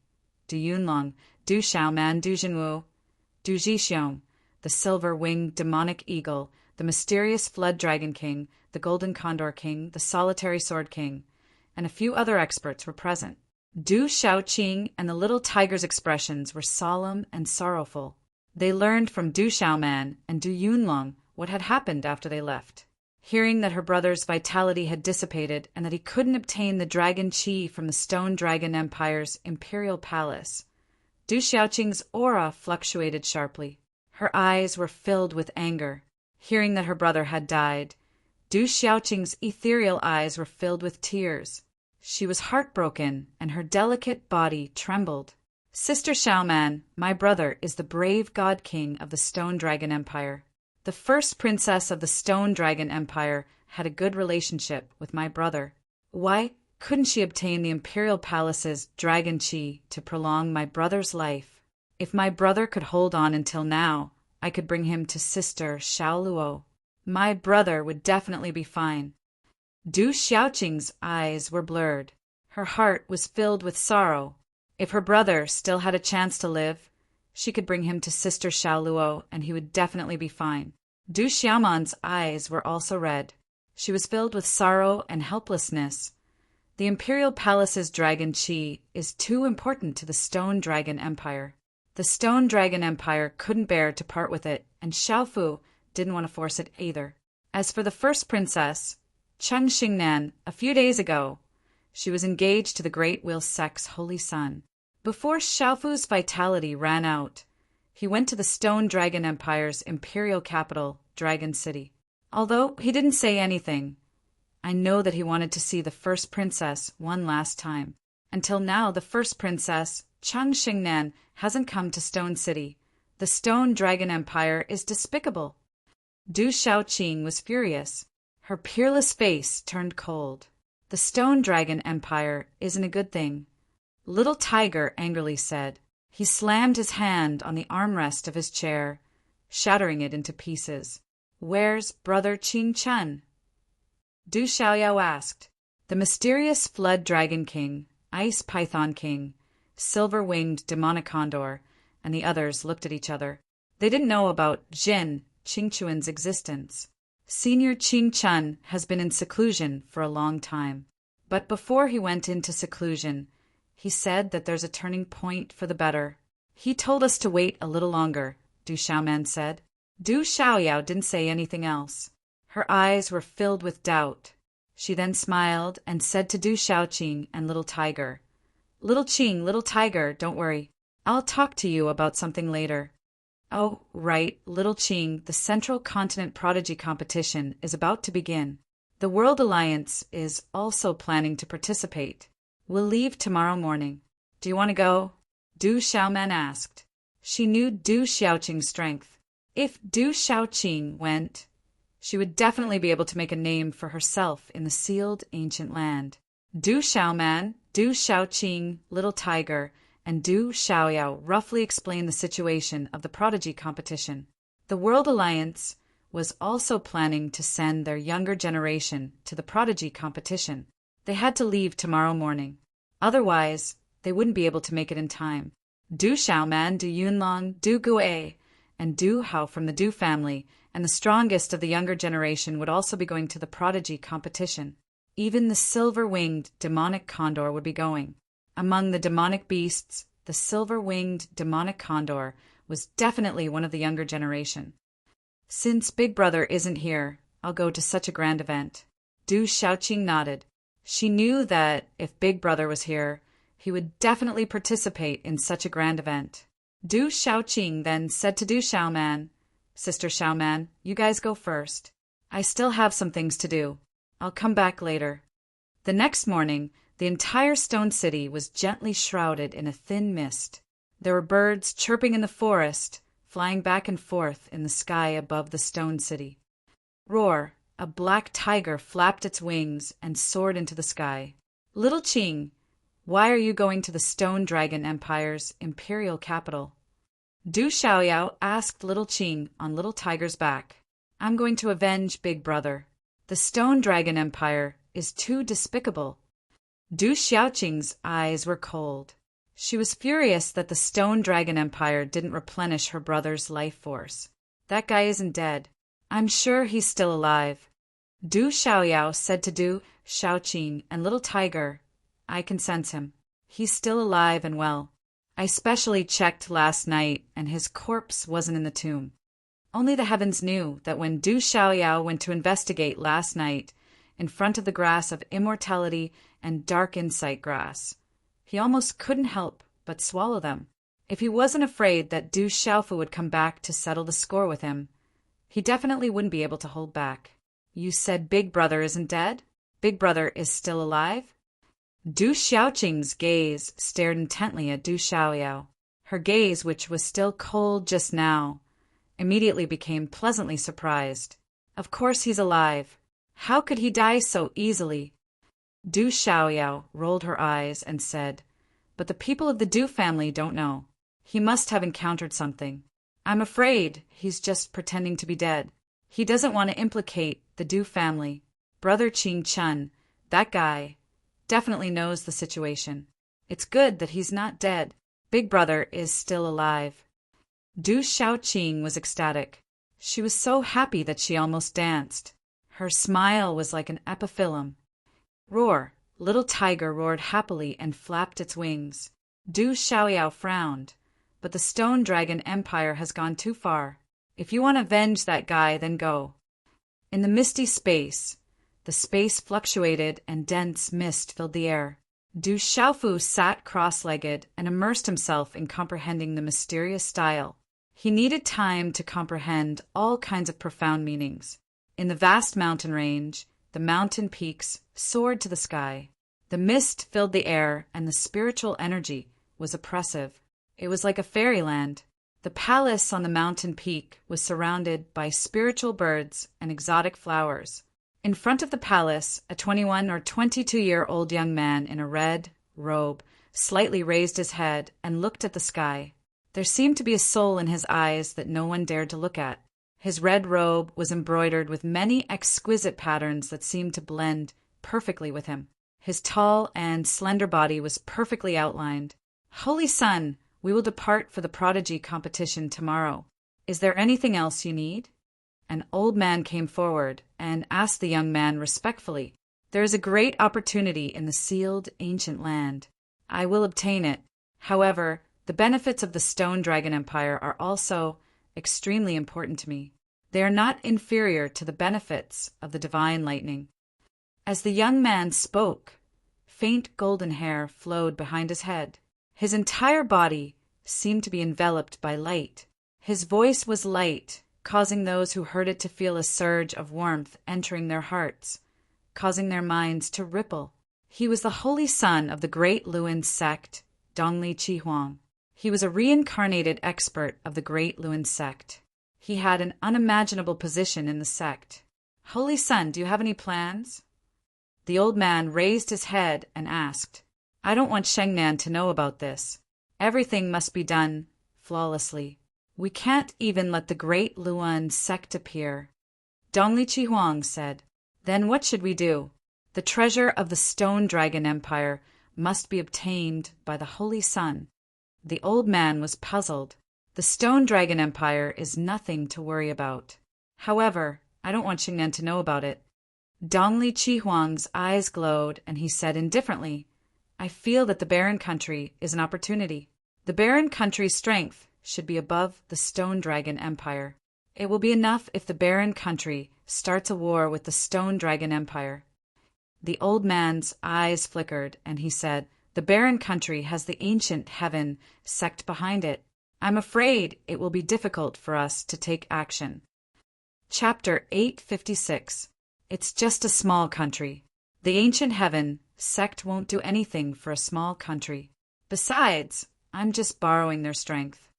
Du Yunlong, Du Xiaoman, Du Jinwu, Du Zhixiong, the silver-winged demonic eagle, the mysterious Flood Dragon King, the Golden Condor King, the Solitary Sword King, and a few other experts were present. Du Shaoqing and the little tiger's expressions were solemn and sorrowful. They learned from Du Xiaoman and Du Yunlong what had happened after they left. Hearing that her brother's vitality had dissipated and that he couldn't obtain the dragon chi from the Stone Dragon Empire's imperial palace, Du Xiaoqing's aura fluctuated sharply. Her eyes were filled with anger. Hearing that her brother had died, Du Xiaoqing's ethereal eyes were filled with tears. She was heartbroken, and her delicate body trembled. Sister Xiaoman, my brother is the brave god king of the Stone Dragon Empire. The first princess of the Stone Dragon Empire had a good relationship with my brother. Why couldn't she obtain the imperial palace's dragon chi to prolong my brother's life? If my brother could hold on until now, I could bring him to Sister Xiaoluo. My brother would definitely be fine. Du Xiaoqing's eyes were blurred. Her heart was filled with sorrow. If her brother still had a chance to live, she could bring him to Sister Xiaoluo and he would definitely be fine. Du Xiaoman's eyes were also red. She was filled with sorrow and helplessness. The Imperial Palace's dragon chi is too important to the Stone Dragon Empire. The Stone Dragon Empire couldn't bear to part with it, and Xiaofu didn't want to force it either. As for the first princess, Cheng Xingnan, a few days ago, she was engaged to the Great Wheel Sect's holy son. Before Xiaofu's vitality ran out, he went to the Stone Dragon Empire's imperial capital, Dragon City. Although he didn't say anything, I know that he wanted to see the first princess one last time. Until now, the first princess, Cheng Xingnan, hasn't come to Stone City. The Stone Dragon Empire is despicable. Du Xiaoqing was furious. Her peerless face turned cold. The Stone Dragon Empire isn't a good thing. Little Tiger angrily said. He slammed his hand on the armrest of his chair, shattering it into pieces. Where's Brother Qing Chen? Du Xiaoyao asked. The mysterious Flood Dragon King, Ice Python King, Silver-Winged Demonic Condor, and the others looked at each other. They didn't know about Jin Qingquan's existence. Senior Qing Chen has been in seclusion for a long time. But before he went into seclusion, he said that there's a turning point for the better. He told us to wait a little longer, Du Xiaoman said. Du Xiaoyao didn't say anything else. Her eyes were filled with doubt. She then smiled and said to Du Xiaoqing and Little Tiger, Little Qing, Little Tiger, don't worry. I'll talk to you about something later. Oh, right, Little Qing, the Central Continent Prodigy Competition is about to begin. The World Alliance is also planning to participate. We'll leave tomorrow morning. Do you want to go? Du Xiaoman asked. She knew Du Xiaoqing's strength. If Du Xiaoqing went, she would definitely be able to make a name for herself in the sealed ancient land. Du Xiaoman, Du Xiaoqing, Little Tiger, and Du Xiaoyao roughly explained the situation of the prodigy competition. The World Alliance was also planning to send their younger generation to the prodigy competition. They had to leave tomorrow morning. Otherwise, they wouldn't be able to make it in time. Du Xiaoman, Du Yunlong, Du Guo, and Du Hao from the Du family, and the strongest of the younger generation would also be going to the prodigy competition. Even the silver-winged demonic condor would be going. Among the demonic beasts, the silver-winged demonic condor was definitely one of the younger generation. Since Big Brother isn't here, I'll go to such a grand event. Du Xiaoqing nodded. She knew that if Big Brother was here, he would definitely participate in such a grand event. Du Xiaoqing then said to Du Xiaoman, Sister Xiaoman, you guys go first. I still have some things to do. I'll come back later. The next morning, the entire stone city was gently shrouded in a thin mist. There were birds chirping in the forest, flying back and forth in the sky above the stone city. Roar, a black tiger flapped its wings and soared into the sky. Little Qing, why are you going to the Stone Dragon Empire's imperial capital? Du Xiaoyao asked Little Qing on Little Tiger's back. I'm going to avenge Big Brother. The Stone Dragon Empire is too despicable. Du Xiaoqing's eyes were cold. She was furious that the Stone Dragon Empire didn't replenish her brother's life force. That guy isn't dead. I'm sure he's still alive. Du Xiaoyao said to Du Xiaoqing and Little Tiger, I can sense him. He's still alive and well. I specially checked last night and his corpse wasn't in the tomb. Only the heavens knew that when Du Xiaoyao went to investigate last night in front of the grass of immortality and dark insight grass, he almost couldn't help but swallow them. If he wasn't afraid that Du Xiaofu would come back to settle the score with him, he definitely wouldn't be able to hold back. You said Big Brother isn't dead? Big Brother is still alive? Du Xiaoqing's gaze stared intently at Du Xiaoyao. Her gaze, which was still cold just now, immediately became pleasantly surprised. Of course he's alive. How could he die so easily? Du Xiaoyao rolled her eyes and said, But the people of the Du family don't know. He must have encountered something. I'm afraid he's just pretending to be dead. He doesn't want to implicate the Du family. Brother Qing Chun, that guy, definitely knows the situation. It's good that he's not dead. Big Brother is still alive. Du Xiaoqing was ecstatic. She was so happy that she almost danced. Her smile was like an epiphyllum. Roar! Little Tiger roared happily and flapped its wings. Du Xiaoyao frowned. But the Stone Dragon Empire has gone too far. If you want to avenge that guy, then go. In the misty space, the space fluctuated and dense mist filled the air. Du Xiaofu sat cross-legged and immersed himself in comprehending the mysterious style. He needed time to comprehend all kinds of profound meanings. In the vast mountain range, the mountain peaks soared to the sky. The mist filled the air, and the spiritual energy was oppressive. It was like a fairyland. The palace on the mountain peak was surrounded by spiritual birds and exotic flowers. In front of the palace, a 21 or 22-year-old young man in a red robe slightly raised his head and looked at the sky. There seemed to be a soul in his eyes that no one dared to look at. His red robe was embroidered with many exquisite patterns that seemed to blend perfectly with him. His tall and slender body was perfectly outlined. Holy Sun, we will depart for the prodigy competition tomorrow. Is there anything else you need? An old man came forward and asked the young man respectfully, There is a great opportunity in the sealed ancient land. I will obtain it. However, the benefits of the Stone Dragon Empire are also extremely important to me. They are not inferior to the benefits of the divine lightning. As the young man spoke, faint golden hair flowed behind his head. His entire body seemed to be enveloped by light. His voice was light, causing those who heard it to feel a surge of warmth entering their hearts, causing their minds to ripple. He was the holy son of the great Luan sect, Dongli Chihuang. He was a reincarnated expert of the great Luan sect. He had an unimaginable position in the sect. Holy Sun, do you have any plans? The old man raised his head and asked, I don't want Shengnan to know about this. Everything must be done flawlessly. We can't even let the great Luan sect appear. Dongli Chihuang said, Then what should we do? The treasure of the Stone Dragon Empire must be obtained by the Holy Sun. The old man was puzzled. The Stone Dragon Empire is nothing to worry about. However, I don't want Shengnan to know about it. Dongli Chihuang's eyes glowed, and he said indifferently, I feel that the barren country is an opportunity. The barren country's strength should be above the Stone Dragon Empire. It will be enough if the barren country starts a war with the Stone Dragon Empire. The old man's eyes flickered, and he said, The barren country has the ancient heaven sect behind it. I'm afraid it will be difficult for us to take action. Chapter 856. It's just a small country. The ancient heaven sect won't do anything for a small country. Besides, I'm just borrowing their strength.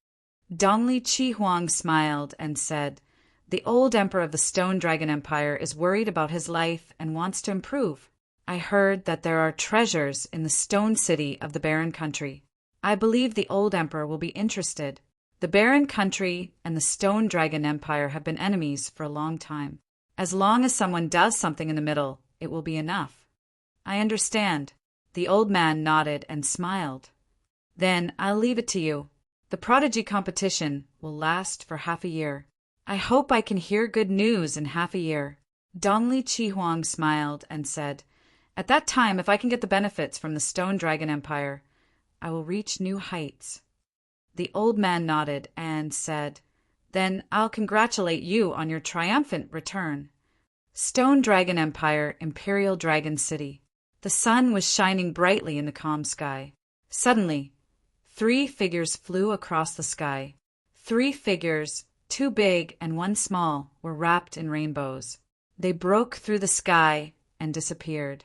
Dongli Chihuang smiled and said, The old emperor of the Stone Dragon Empire is worried about his life and wants to improve. I heard that there are treasures in the stone city of the barren country. I believe the old emperor will be interested. The barren country and the Stone Dragon Empire have been enemies for a long time. As long as someone does something in the middle, it will be enough. I understand. The old man nodded and smiled. Then I'll leave it to you. The prodigy competition will last for half a year. I hope I can hear good news in half a year. Dongli Chihuang smiled and said, At that time, if I can get the benefits from the Stone Dragon Empire, I will reach new heights. The old man nodded and said, Then I'll congratulate you on your triumphant return. Stone Dragon Empire, Imperial Dragon City. The sun was shining brightly in the calm sky. Suddenly, 3 figures flew across the sky. 3 figures, 2 big and 1 small, were wrapped in rainbows. They broke through the sky and disappeared.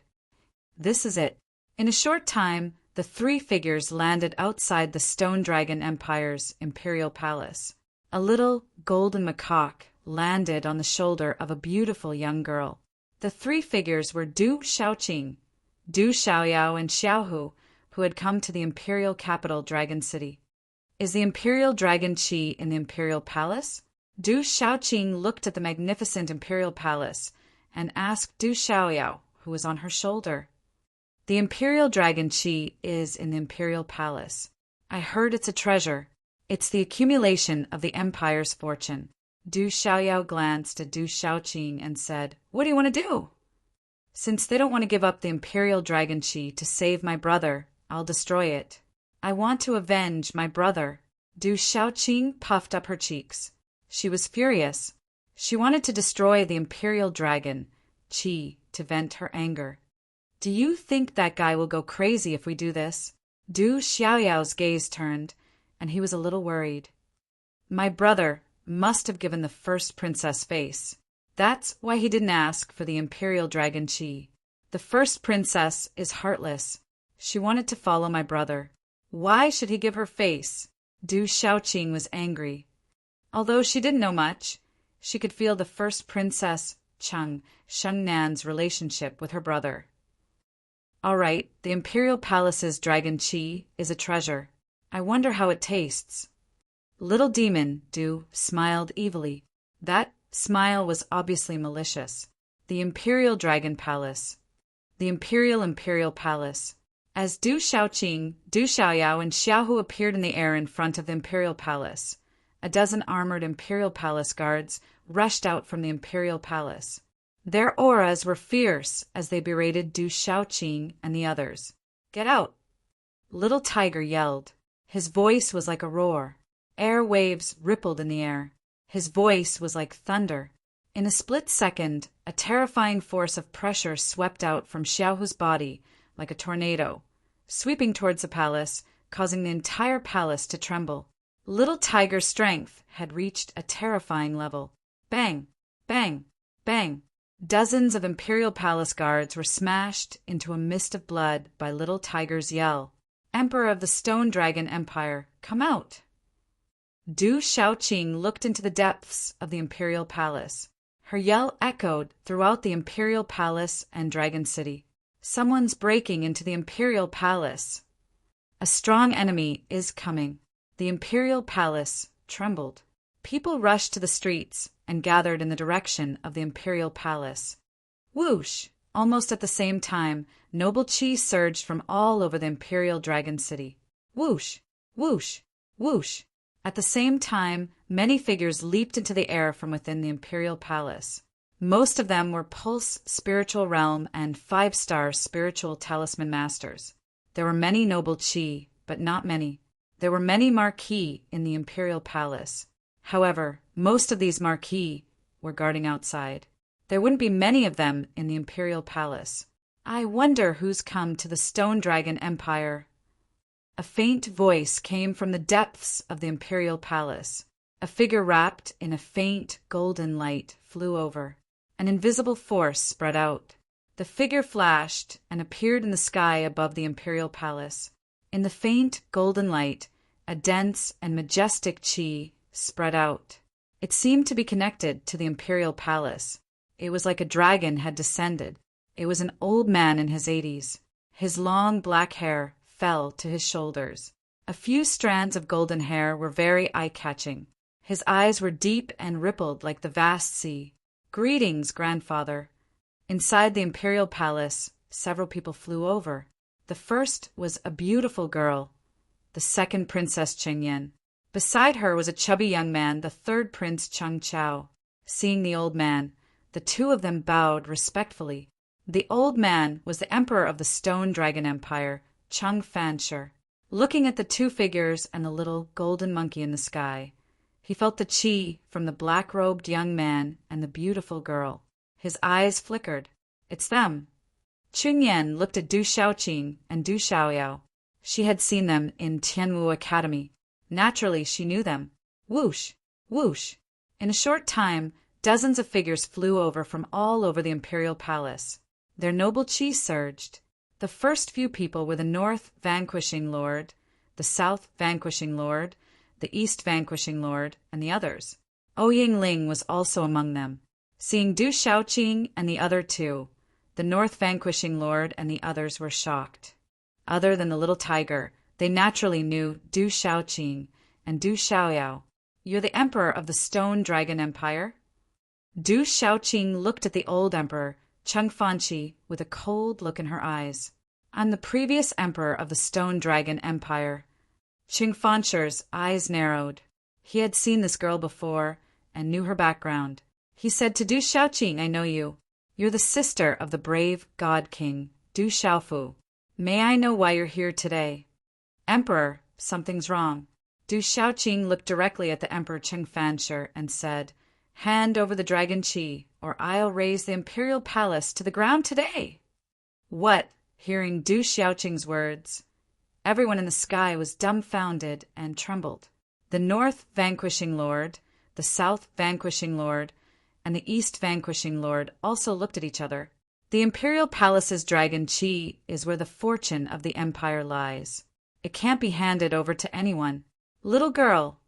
This is it. In a short time, the 3 figures landed outside the Stone Dragon Empire's imperial palace. A little golden macaque landed on the shoulder of a beautiful young girl. The 3 figures were Du Shaoqing, Du Xiaoyao, and Xiaohu, who had come to the imperial capital Dragon City. Is the imperial dragon Qi in the imperial palace? Du Shaoqing looked at the magnificent imperial palace and asked Du Xiaoyao, who was on her shoulder. The imperial dragon Qi is in the imperial palace. I heard it's a treasure. It's the accumulation of the empire's fortune. Du Xiaoyao glanced at Du Shaoqing and said, What do you want to do? Since they don't want to give up the imperial dragon Qi to save my brother, I'll destroy it. I want to avenge my brother. Du Shaoqing puffed up her cheeks. She was furious. She wanted to destroy the imperial dragon Qi to vent her anger. Do you think that guy will go crazy if we do this? Du Xiaoyao's gaze turned, and he was a little worried. My brother must have given the first princess face. That's why he didn't ask for the imperial dragon Qi. The first princess is heartless. She wanted to follow my brother. Why should he give her face? Du Shaoqing was angry. Although she didn't know much, she could feel the first princess, Shengnan's relationship with her brother. All right, the imperial palace's dragon Qi is a treasure. I wonder how it tastes. Little demon, Du smiled evilly. That smile was obviously malicious. The imperial dragon palace. The imperial palace. As Du Shaoqing, Du Xiaoyao, and Xiaohu appeared in the air in front of the imperial palace, a dozen armored imperial palace guards rushed out from the imperial palace. Their auras were fierce as they berated Du Shaoqing and the others. Get out! Little Tiger yelled. His voice was like a roar. Air waves rippled in the air. His voice was like thunder. In a split second, a terrifying force of pressure swept out from Xiaohu's body like a tornado, sweeping towards the palace, causing the entire palace to tremble. Little Tiger's strength had reached a terrifying level. Bang! Bang! Bang! Dozens of imperial palace guards were smashed into a mist of blood by Little Tiger's yell. Emperor of the Stone Dragon Empire, come out! Du Shaoqing looked into the depths of the imperial palace. Her yell echoed throughout the imperial palace and Dragon City. Someone's breaking into the imperial palace. A strong enemy is coming. The imperial palace trembled. People rushed to the streets and gathered in the direction of the imperial palace. Whoosh! Almost at the same time, noble chi surged from all over the imperial dragon city. Whoosh! Whoosh! Whoosh! At the same time, many figures leaped into the air from within the imperial palace. Most of them were Pulse Spiritual Realm and 5-star Spiritual Talisman Masters. There were many noble chi, but not many. There were many marquis in the imperial palace. However, most of these marquis were guarding outside. There wouldn't be many of them in the imperial palace. I wonder who's come to the Stone Dragon Empire. A faint voice came from the depths of the imperial palace. A figure wrapped in a faint golden light flew over. An invisible force spread out. The figure flashed and appeared in the sky above the imperial palace. In the faint golden light, a dense and majestic chi spread out. It seemed to be connected to the imperial palace. It was like a dragon had descended. It was an old man in his 80s. His long black hair fell to his shoulders. A few strands of golden hair were very eye-catching. His eyes were deep and rippled like the vast sea. "Greetings, grandfather." Inside the imperial palace, several people flew over. The first was a beautiful girl, the second Princess Chengyan. Beside her was a chubby young man, the third Prince Cheng Chao. Seeing the old man, the two of them bowed respectfully. The old man was the emperor of the Stone Dragon Empire, Cheng Fanshi. Looking at the two figures and the little golden monkey in the sky, he felt the chi from the black-robed young man and the beautiful girl. His eyes flickered. "It's them." Chunyan looked at Du Shaoqing and Du Xiaoyao. She had seen them in Tianwu Academy. Naturally, she knew them. Whoosh! Whoosh! In a short time, dozens of figures flew over from all over the imperial palace. Their noble chi surged. The first few people were the North Vanquishing Lord, the South Vanquishing Lord, the East Vanquishing Lord, and the others. Ouying Ling was also among them. Seeing Du Shaoqing and the other two, the North Vanquishing Lord and the others were shocked. Other than the little tiger, they naturally knew Du Shaoqing and Du Xiaoyao. "You're the emperor of the Stone Dragon Empire?" Du Shaoqing looked at the old emperor, Cheng Fanshi, with a cold look in her eyes. "I'm the previous emperor of the Stone Dragon Empire." Cheng Fanshi's eyes narrowed. He had seen this girl before and knew her background. He said to Du Shaoqing, "I know you. You're the sister of the brave God King, Du Xiaofu. May I know why you're here today?" "Emperor, something's wrong." Du Shaoqing looked directly at the Emperor Cheng Fanshi and said, "Hand over the dragon chi, or I'll raise the imperial palace to the ground today." What? Hearing Du Xiaoqing's words, everyone in the sky was dumbfounded and trembled. The North Vanquishing Lord, the South Vanquishing Lord, and the East Vanquishing Lord also looked at each other. The imperial palace's dragon chi is where the fortune of the empire lies. It can't be handed over to anyone. Little girl,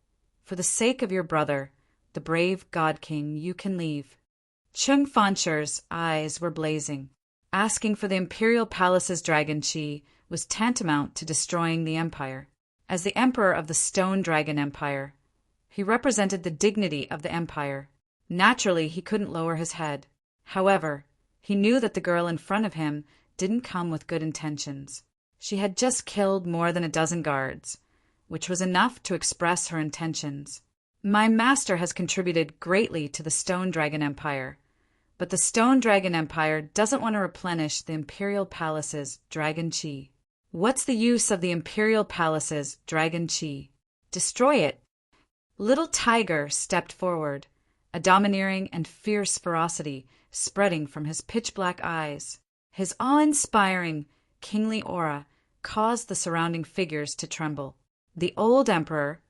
for the sake of your brother, the brave God King, you can leave. Cheng Fanshi's eyes were blazing. Asking for the imperial palace's dragon chi was tantamount to destroying the empire. As the emperor of the Stone Dragon Empire, he represented the dignity of the empire. Naturally, he couldn't lower his head. However, he knew that the girl in front of him didn't come with good intentions. She had just killed more than a dozen guards, which was enough to express her intentions. "My master has contributed greatly to the Stone Dragon Empire, but the Stone Dragon Empire doesn't want to replenish the Imperial Palace's dragon chi." "What's the use of the Imperial Palace's dragon chi?" "Destroy it." Little Tiger stepped forward, a domineering and fierce ferocity spreading from his pitch-black eyes. His awe-inspiring, kingly aura caused the surrounding figures to tremble. The old emperor,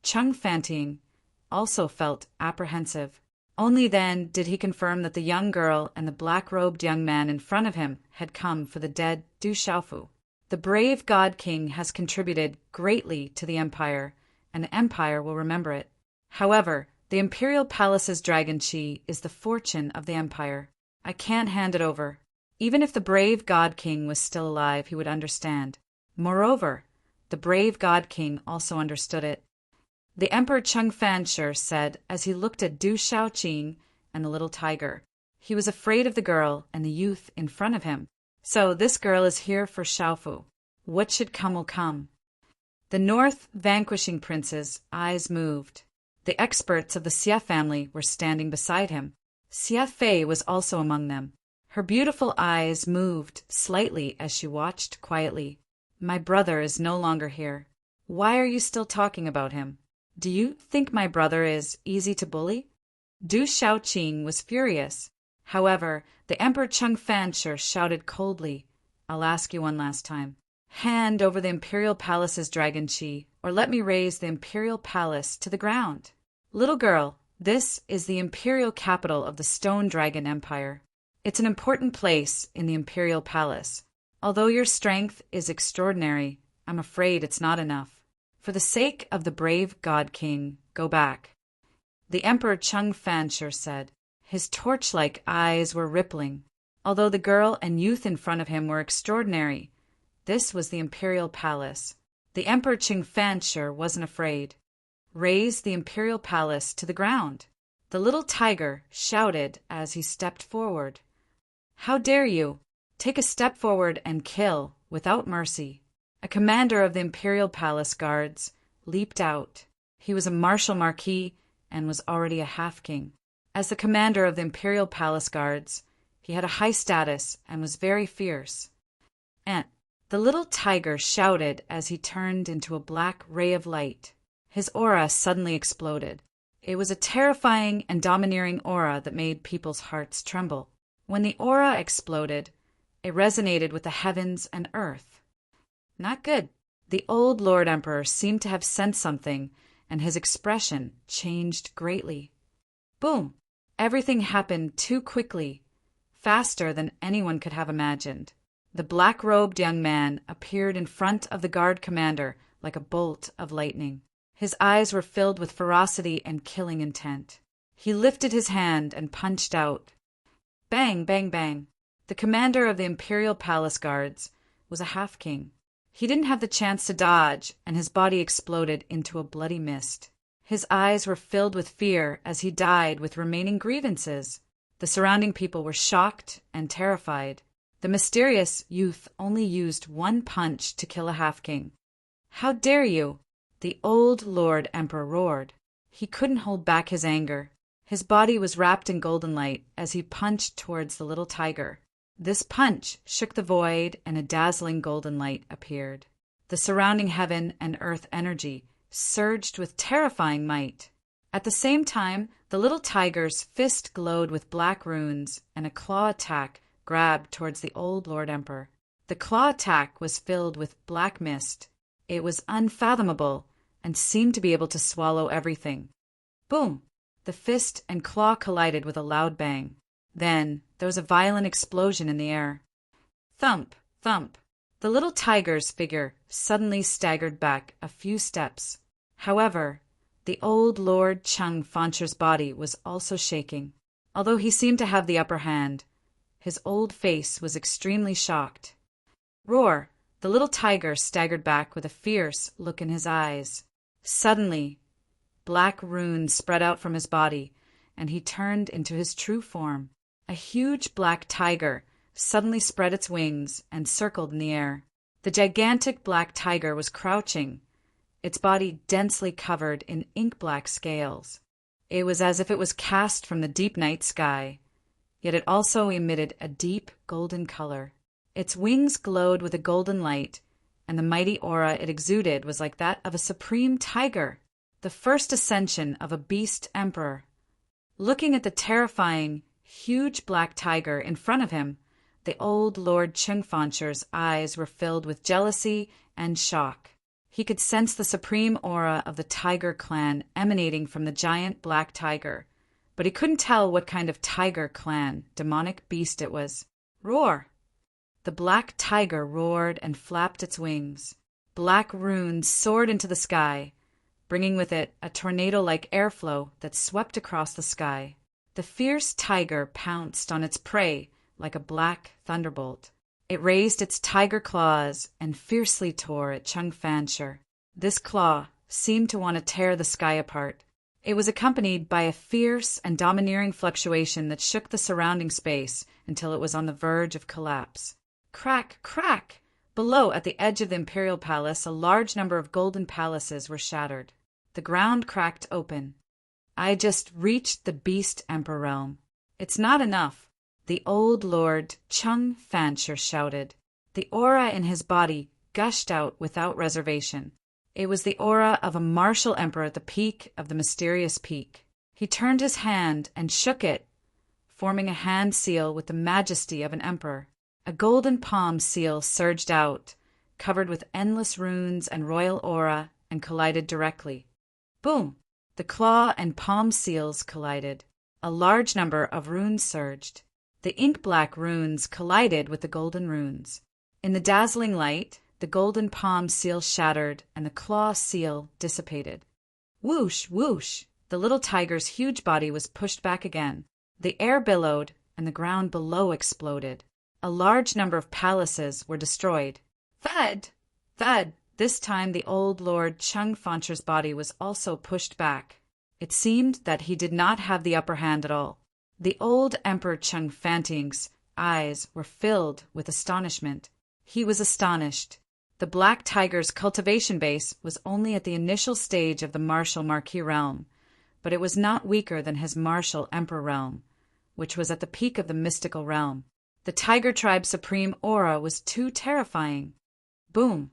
Cheng Fanting, also felt apprehensive. Only then did he confirm that the young girl and the black-robed young man in front of him had come for the dead Du Xiaofu. "The brave God King has contributed greatly to the empire, and the empire will remember it. However, the Imperial Palace's dragon chi is the fortune of the empire. I can't hand it over." Even if the brave God King was still alive, he would understand. Moreover, the brave God King also understood it. The Emperor Cheng Fanshi said as he looked at Du Shaoqing and the little tiger. He was afraid of the girl and the youth in front of him. So this girl is here for Xiaofu. What should come will come. The North vanquishing prince's eyes moved. The experts of the Xie family were standing beside him. Xie Fei was also among them. Her beautiful eyes moved slightly as she watched quietly. My brother is no longer here. Why are you still talking about him? Do you think my brother is easy to bully? Du Shaoqing was furious. However, the Emperor Cheng Fanshi shouted coldly, I'll ask you one last time. Hand over the imperial palace's dragon chi, or let me raise the imperial palace to the ground. Little girl, this is the imperial capital of the Stone Dragon Empire. It's an important place in the imperial palace. Although your strength is extraordinary, I'm afraid it's not enough. For the sake of the brave God King, go back. The Emperor Cheng Fanshi said. His torch-like eyes were rippling. Although the girl and youth in front of him were extraordinary, this was the imperial palace. The Emperor Cheng Fanshi wasn't afraid. Raise the imperial palace to the ground. The little tiger shouted as he stepped forward. How dare you? Take a step forward and kill, without mercy. A commander of the imperial palace guards leaped out. He was a martial marquis and was already a half-king. As the commander of the imperial palace guards, he had a high status and was very fierce. And the little tiger shouted as he turned into a black ray of light. His aura suddenly exploded. It was a terrifying and domineering aura that made people's hearts tremble. When the aura exploded, it resonated with the heavens and earth. Not good. The old Lord Emperor seemed to have sensed something, and his expression changed greatly. Boom! Everything happened too quickly, faster than anyone could have imagined. The black-robed young man appeared in front of the guard commander like a bolt of lightning. His eyes were filled with ferocity and killing intent. He lifted his hand and punched out. Bang, bang, bang. The commander of the Imperial Palace Guards was a half-king. He didn't have the chance to dodge, and his body exploded into a bloody mist. His eyes were filled with fear as he died with remaining grievances. The surrounding people were shocked and terrified. The mysterious youth only used one punch to kill a half-king. How dare you? The old Lord Emperor roared. He couldn't hold back his anger. His body was wrapped in golden light as he punched towards the little tiger. This punch shook the void and a dazzling golden light appeared. The surrounding heaven and earth energy surged with terrifying might. At the same time, the little tiger's fist glowed with black runes, and a claw attack grabbed towards the old Lord Emperor. The claw attack was filled with black mist. It was unfathomable and seemed to be able to swallow everything. Boom! The fist and claw collided with a loud bang. Then there was a violent explosion in the air. Thump! Thump! The little tiger's figure suddenly staggered back a few steps. However, the old Lord Cheng Fanshi's body was also shaking. Although he seemed to have the upper hand, his old face was extremely shocked. Roar! The little tiger staggered back with a fierce look in his eyes. Suddenly, black runes spread out from his body, and he turned into his true form. A huge black tiger suddenly spread its wings and circled in the air. The gigantic black tiger was crouching, its body densely covered in ink-black scales. It was as if it was cast from the deep night sky, yet it also emitted a deep golden color. Its wings glowed with a golden light, and the mighty aura it exuded was like that of a supreme tiger, the first ascension of a beast emperor. Looking at the terrifying, huge black tiger in front of him, the old Lord Cheng Fanshi's eyes were filled with jealousy and shock. He could sense the supreme aura of the tiger clan emanating from the giant black tiger, but he couldn't tell what kind of tiger clan, demonic beast it was. Roar! The black tiger roared and flapped its wings. Black runes soared into the sky, bringing with it a tornado-like airflow that swept across the sky. The fierce tiger pounced on its prey like a black thunderbolt. It raised its tiger claws and fiercely tore at Chung Fancher. This claw seemed to want to tear the sky apart. It was accompanied by a fierce and domineering fluctuation that shook the surrounding space until it was on the verge of collapse. Crack, crack! Below, at the edge of the imperial palace, a large number of golden palaces were shattered. The ground cracked open. I just reached the beast emperor realm. It's not enough, the old lord Chung Fancher shouted. The aura in his body gushed out without reservation. It was the aura of a martial emperor at the peak of the mysterious peak. He turned his hand and shook it, forming a hand seal with the majesty of an emperor. A golden palm seal surged out, covered with endless runes and royal aura, and collided directly. Boom! The claw and palm seals collided. A large number of runes surged. The ink-black runes collided with the golden runes. In the dazzling light, the golden palm seal shattered and the claw seal dissipated. Whoosh, whoosh! The little tiger's huge body was pushed back again. The air billowed and the ground below exploded. A large number of palaces were destroyed. Thud! Thud! This time the old Lord Chung Fancher's body was also pushed back. It seemed that he did not have the upper hand at all. The old Emperor Chung Fanting's eyes were filled with astonishment. He was astonished. The Black Tiger's cultivation base was only at the initial stage of the martial Marquis realm, but it was not weaker than his martial Emperor realm, which was at the peak of the mystical realm. The Tiger Tribe's supreme aura was too terrifying. Boom!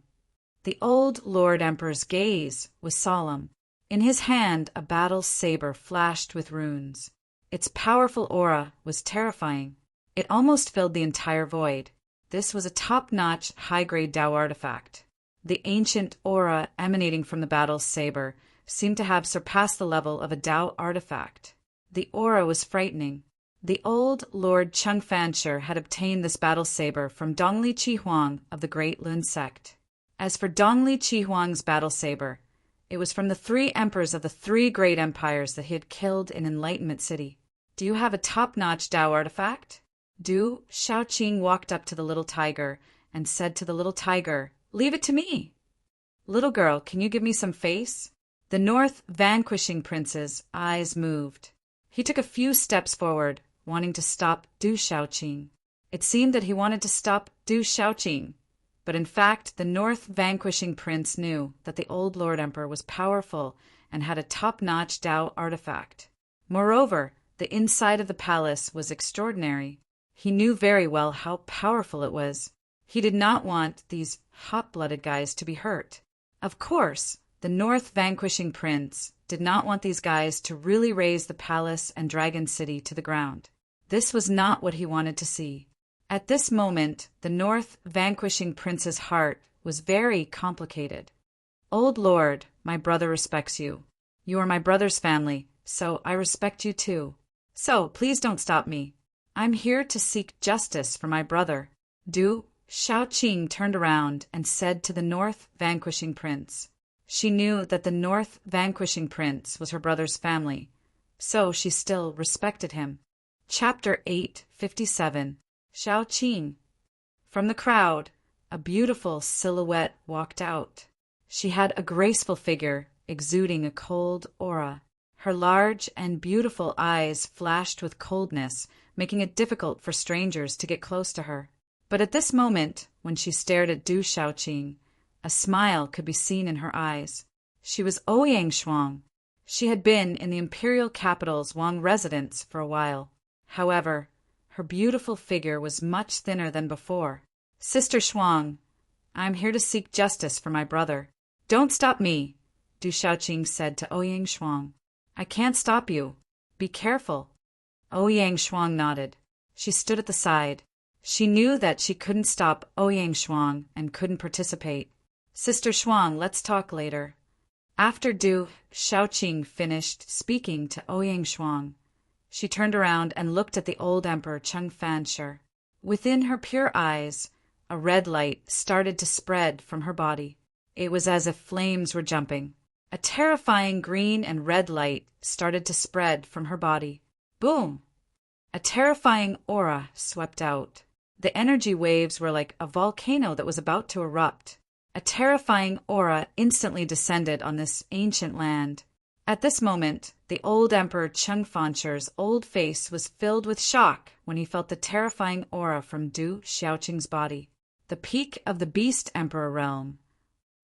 The old Lord Emperor's gaze was solemn. In his hand, a battle saber flashed with runes. Its powerful aura was terrifying. It almost filled the entire void. This was a top-notch, high-grade Dao artifact. The ancient aura emanating from the battle saber seemed to have surpassed the level of a Dao artifact. The aura was frightening. The old Lord Chung Fancher had obtained this battle saber from Dongli Chi Huang of the Great Lun Sect. As for Dongli Chi Huang's battle saber, it was from the 3 emperors of the 3 great empires that he had killed in Enlightenment City. Do you have a top-notch Dao artifact? Du Shaoqing walked up to the little tiger and said to the little tiger, "Leave it to me." "Little girl, can you give me some face?" The North Vanquishing Prince's eyes moved. He took a few steps forward, wanting to stop Du Shaoqing. It seemed that he wanted to stop Du Shaoqing, but in fact the North Vanquishing Prince knew that the old Lord Emperor was powerful and had a top-notch Dao artifact. Moreover, the inside of the palace was extraordinary. He knew very well how powerful it was. He did not want these hot-blooded guys to be hurt. Of course, the North Vanquishing Prince did not want these guys to really raise the palace and Dragon City to the ground. This was not what he wanted to see. At this moment, the North Vanquishing Prince's heart was very complicated. "Old Lord, my brother respects you. You are my brother's family, so I respect you too. So, please don't stop me. I'm here to seek justice for my brother." Du Shaoqing turned around and said to the North Vanquishing Prince. She knew that the North Vanquishing Prince was her brother's family, so she still respected him. Chapter 857. Shaoqing. From the crowd, a beautiful silhouette walked out. She had a graceful figure, exuding a cold aura. Her large and beautiful eyes flashed with coldness, making it difficult for strangers to get close to her. But at this moment, when she stared at Du Shaoqing, a smile could be seen in her eyes. She was Ouyang Shuang. She had been in the imperial capital's Wang residence for a while. However, her beautiful figure was much thinner than before. "Sister Shuang, I'm here to seek justice for my brother." "Don't stop me," Du Shaoqing said to Ouyang Shuang. "I can't stop you. Be careful." Ouyang Shuang nodded. She stood at the side. She knew that she couldn't stop Ouyang Shuang and couldn't participate. "Sister Shuang, let's talk later." After Du Shaoqing finished speaking to Ouyang Shuang, she turned around and looked at the old Emperor Chung Fancher. Within her pure eyes, a red light started to spread from her body. It was as if flames were jumping. A terrifying green and red light started to spread from her body. Boom! A terrifying aura swept out. The energy waves were like a volcano that was about to erupt. A terrifying aura instantly descended on this ancient land. At this moment, the old Emperor Cheng Fancher's old face was filled with shock when he felt the terrifying aura from Du Xiaoqing's body. The peak of the Beast Emperor realm.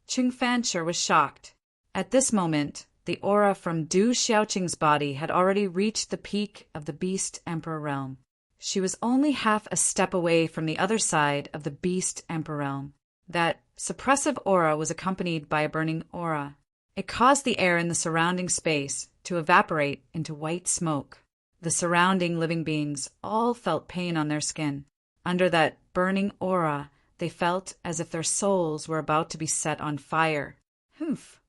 Cheng Fancher was shocked. At this moment, the aura from Du Xiaoqing's body had already reached the peak of the Beast Emperor realm. She was only half a step away from the other side of the Beast Emperor realm. That suppressive aura was accompanied by a burning aura. It caused the air in the surrounding space to evaporate into white smoke. The surrounding living beings all felt pain on their skin. Under that burning aura, they felt as if their souls were about to be set on fire. Humph!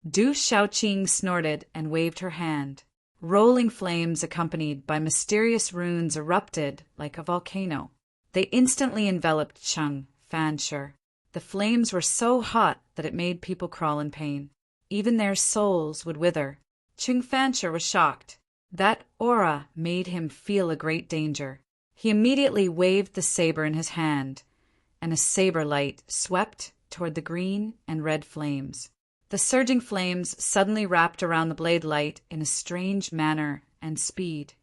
Du Xiaoqing snorted and waved her hand. Rolling flames accompanied by mysterious runes erupted like a volcano. They instantly enveloped Cheng Fancher. The flames were so hot that it made people crawl in pain. Even their souls would wither. Cheng Fancher was shocked. That aura made him feel a great danger. He immediately waved the saber in his hand, and a saber light swept toward the green and red flames. The surging flames suddenly wrapped around the blade light in a strange manner and speed,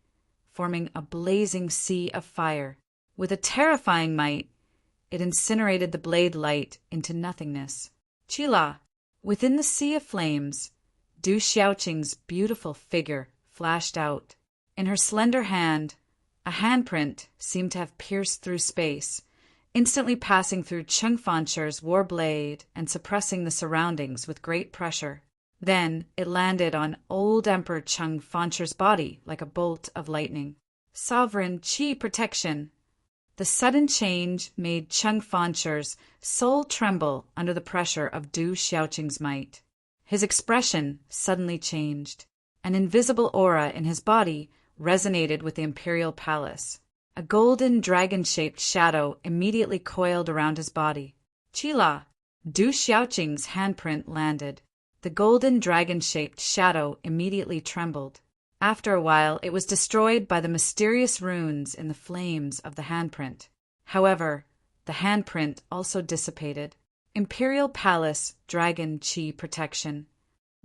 forming a blazing sea of fire. With a terrifying might, it incinerated the blade light into nothingness. Chila! Within the sea of flames, Du Xiaoqing's beautiful figure flashed out. In her slender hand, a handprint seemed to have pierced through space, instantly passing through Cheng Fancher's war blade and suppressing the surroundings with great pressure. Then it landed on old Emperor Cheng Fancher's body like a bolt of lightning. Sovereign Qi protection! The sudden change made Cheng Fancher's soul tremble under the pressure of Du Xiaoqing's might. His expression suddenly changed. An invisible aura in his body resonated with the imperial palace. A golden dragon-shaped shadow immediately coiled around his body. Chila! Du Xiaoqing's handprint landed. The golden dragon-shaped shadow immediately trembled. After a while, it was destroyed by the mysterious runes in the flames of the handprint. However, the handprint also dissipated. Imperial Palace Dragon Qi Protection.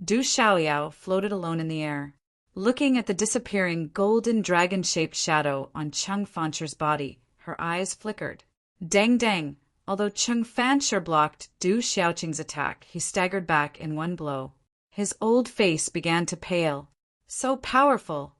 Du Xiaoyao floated alone in the air. Looking at the disappearing golden dragon-shaped shadow on Cheng Fancher's body, her eyes flickered. Dang dang! Although Cheng Fancher blocked Du Xiaoqing's attack, he staggered back in one blow. His old face began to pale. So powerful!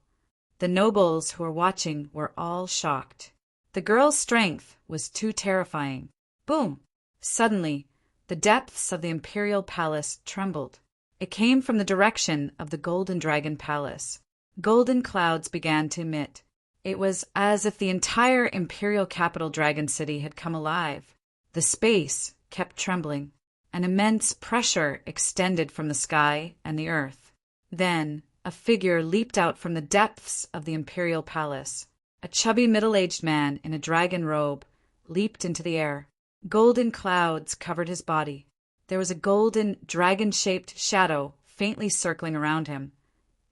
The nobles who were watching were all shocked. The girl's strength was too terrifying. Boom! Suddenly, the depths of the imperial palace trembled. It came from the direction of the Golden Dragon Palace. Golden clouds began to emit. It was as if the entire imperial capital Dragon City had come alive. The space kept trembling. An immense pressure extended from the sky and the earth. Then, a figure leaped out from the depths of the imperial palace. A chubby middle-aged man in a dragon robe leaped into the air. Golden clouds covered his body. There was a golden dragon-shaped shadow faintly circling around him,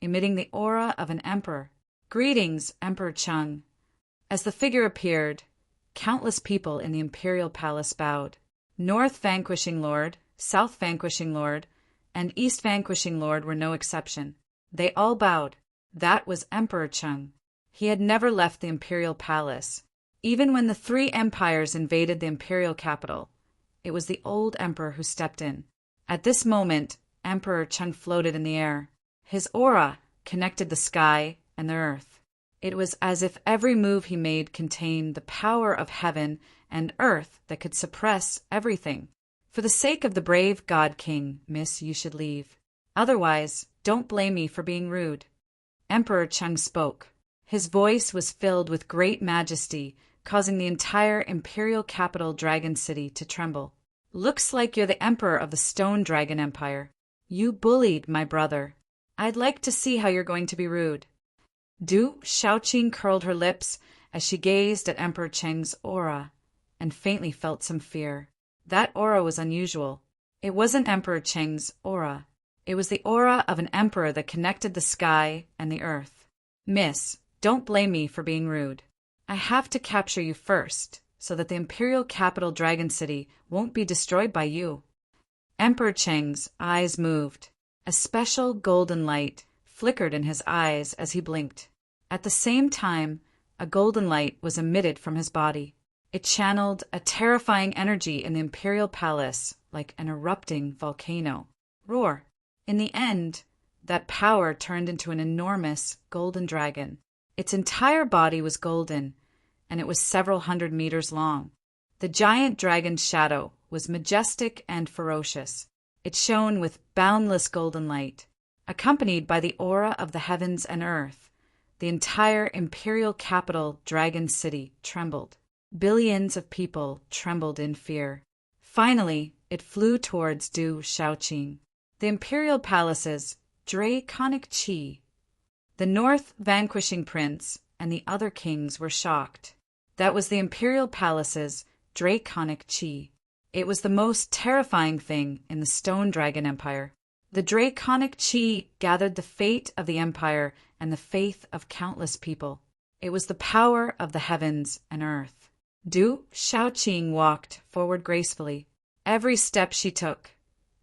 emitting the aura of an emperor. Greetings, Emperor Cheng. As the figure appeared, countless people in the imperial palace bowed. North Vanquishing Lord, South Vanquishing Lord, and East Vanquishing Lord were no exception. They all bowed. That was Emperor Cheng. He had never left the imperial palace. Even when the three empires invaded the imperial capital, it was the old emperor who stepped in. At this moment, Emperor Cheng floated in the air. His aura connected the sky and the earth. It was as if every move he made contained the power of heaven and earth that could suppress everything. For the sake of the brave God King, miss, you should leave. Otherwise, don't blame me for being rude. Emperor Cheng spoke. His voice was filled with great majesty, causing the entire imperial capital Dragon City to tremble. Looks like you're the emperor of the Stone Dragon Empire. You bullied my brother. I'd like to see how you're going to be rude. Du Xiaoqing curled her lips as she gazed at Emperor Cheng's aura, and faintly felt some fear. That aura was unusual. It wasn't Emperor Cheng's aura. It was the aura of an emperor that connected the sky and the earth. Miss, Don't blame me for being rude. I have to capture you first, so that the imperial capital Dragon City won't be destroyed by you." Emperor Cheng's eyes moved. A special golden light flickered in his eyes as he blinked. At the same time, a golden light was emitted from his body. It channeled a terrifying energy in the imperial palace like an erupting volcano. Roar! In the end, that power turned into an enormous golden dragon. Its entire body was golden, and it was several hundred meters long. The giant dragon's shadow was majestic and ferocious. It shone with boundless golden light. Accompanied by the aura of the heavens and earth, the entire imperial capital, Dragon City, trembled. Billions of people trembled in fear. Finally, it flew towards Du Shaoqing. The imperial palace's draconic chi. The north vanquishing prince and the other kings were shocked. That was the imperial palace's draconic chi. It was the most terrifying thing in the Stone Dragon Empire. The draconic chi gathered the fate of the empire and the faith of countless people. It was the power of the heavens and earth. Du Shaoqing walked forward gracefully. Every step she took,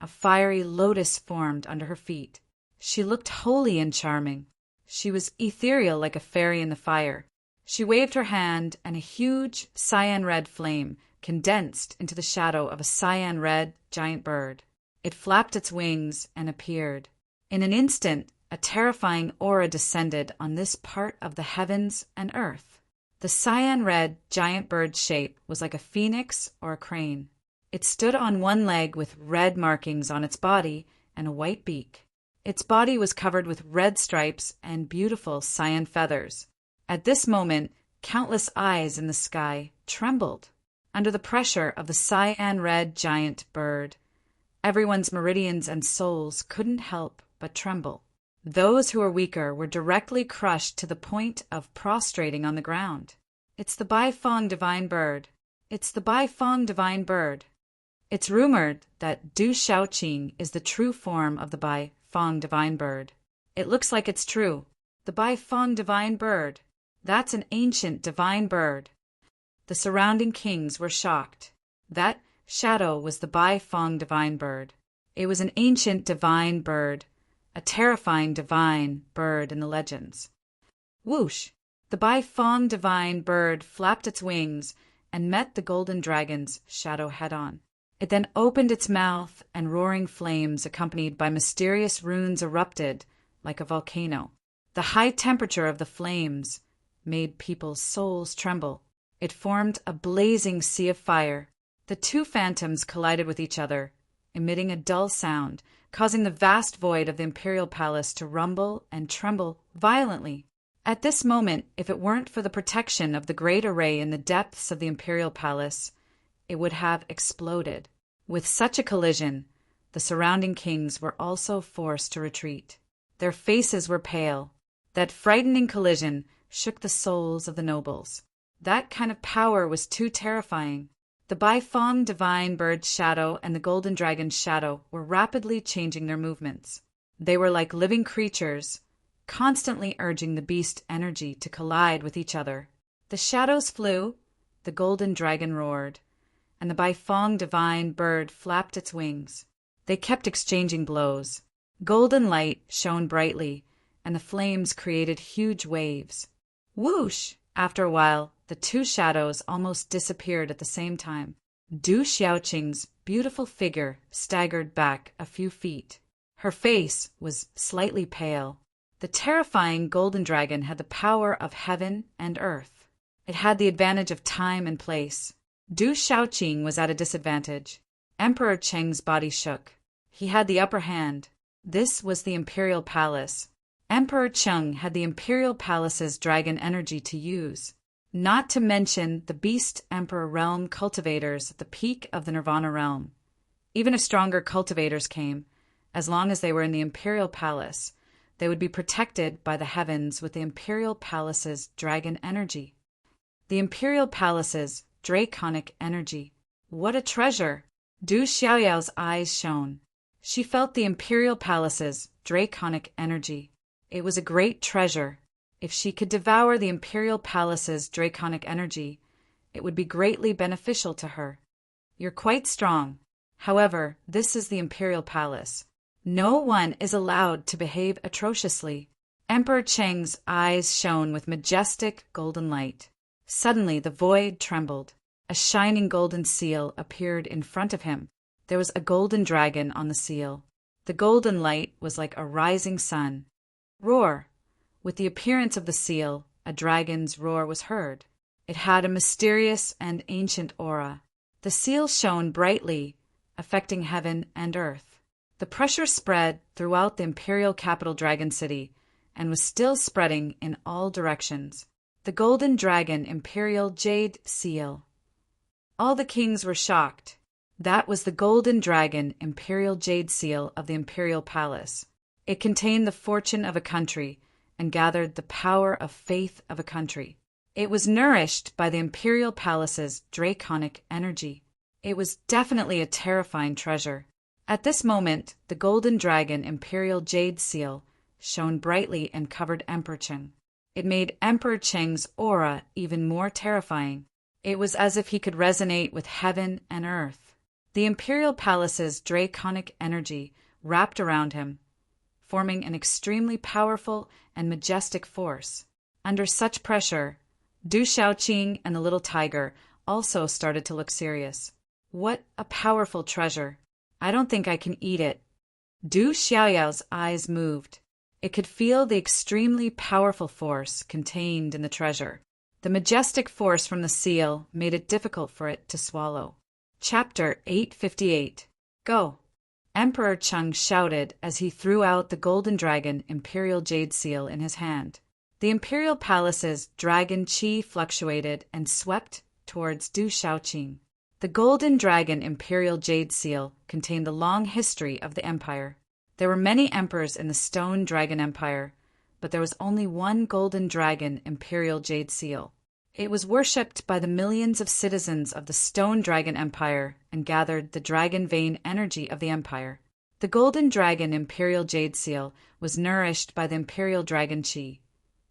a fiery lotus formed under her feet. She looked holy and charming. She was ethereal like a fairy in the fire. She waved her hand, and a huge cyan-red flame condensed into the shadow of a cyan-red giant bird. It flapped its wings and appeared. In an instant, a terrifying aura descended on this part of the heavens and earth. The cyan-red giant bird's shape was like a phoenix or a crane. It stood on one leg with red markings on its body and a white beak. Its body was covered with red stripes and beautiful cyan feathers. At this moment, countless eyes in the sky trembled under the pressure of the cyan-red giant bird. Everyone's meridians and souls couldn't help but tremble. Those who were weaker were directly crushed to the point of prostrating on the ground. It's the Baifeng divine bird. It's the Baifeng divine bird. It's rumored that Du Shaoqing is the true form of the Baifeng divine bird. It looks like it's true. The Baifeng divine bird. That's an ancient divine bird. The surrounding kings were shocked. That shadow was the Baifeng divine bird. It was an ancient divine bird, a terrifying divine bird in the legends. Whoosh! The Baifeng divine bird flapped its wings and met the golden dragon's shadow head-on. It then opened its mouth, and roaring flames accompanied by mysterious runes erupted like a volcano. The high temperature of the flames made people's souls tremble. It formed a blazing sea of fire. The two phantoms collided with each other, emitting a dull sound, causing the vast void of the imperial palace to rumble and tremble violently. At this moment, if it weren't for the protection of the great array in the depths of the imperial palace, it would have exploded. With such a collision, the surrounding kings were also forced to retreat. Their faces were pale. That frightening collision shook the souls of the nobles. That kind of power was too terrifying. The Baifeng divine bird's shadow and the golden dragon's shadow were rapidly changing their movements. They were like living creatures, constantly urging the beast energy to collide with each other. The shadows flew, the golden dragon roared, and the Baifeng divine bird flapped its wings. They kept exchanging blows. Golden light shone brightly, and the flames created huge waves. Whoosh! After a while, the two shadows almost disappeared at the same time. Du Xiaoqing's beautiful figure staggered back a few feet. Her face was slightly pale. The terrifying golden dragon had the power of heaven and earth. It had the advantage of time and place. Du Shaoqing was at a disadvantage. Emperor Cheng's body shook. He had the upper hand. This was the imperial palace. Emperor Cheng had the imperial palace's dragon energy to use. Not to mention the Beast Emperor realm cultivators at the peak of the Nirvana realm. Even if stronger cultivators came, as long as they were in the imperial palace, they would be protected by the heavens with the imperial palace's dragon energy. The imperial palace's draconic energy. What a treasure! Du Xiaoyao's eyes shone. She felt the imperial palace's draconic energy. It was a great treasure. If she could devour the imperial palace's draconic energy, it would be greatly beneficial to her. You're quite strong. However, this is the imperial palace. No one is allowed to behave atrociously. Emperor Cheng's eyes shone with majestic golden light. Suddenly the void trembled. A shining golden seal appeared in front of him. There was a golden dragon on the seal. The golden light was like a rising sun. Roar! With the appearance of the seal, a dragon's roar was heard. It had a mysterious and ancient aura. The seal shone brightly, affecting heaven and earth. The pressure spread throughout the imperial capital Dragon City and was still spreading in all directions. The golden dragon imperial jade seal. All the kings were shocked. That was the golden dragon imperial jade seal of the imperial palace. It contained the fortune of a country and gathered the power of faith of a country. It was nourished by the imperial palace's draconic energy. It was definitely a terrifying treasure. At this moment, the golden dragon imperial jade seal shone brightly and covered Emperor Cheng. It made Emperor Cheng's aura even more terrifying. It was as if he could resonate with heaven and earth. The imperial palace's draconic energy wrapped around him, forming an extremely powerful and majestic force. Under such pressure, Du Shaoqing and the little tiger also started to look serious. What a powerful treasure! I don't think I can eat it. Du Xiaoyao's eyes moved. It could feel the extremely powerful force contained in the treasure. The majestic force from the seal made it difficult for it to swallow. Chapter 858. Go! Emperor Cheng shouted as he threw out the golden dragon imperial jade seal in his hand. The imperial palace's dragon qi fluctuated and swept towards Du Shaoqing. The golden dragon imperial jade seal contained the long history of the empire. There were many emperors in the Stone Dragon Empire, but there was only one golden dragon imperial jade seal. It was worshipped by the millions of citizens of the Stone Dragon Empire and gathered the dragon vein energy of the empire. The golden dragon imperial jade seal was nourished by the imperial dragon qi,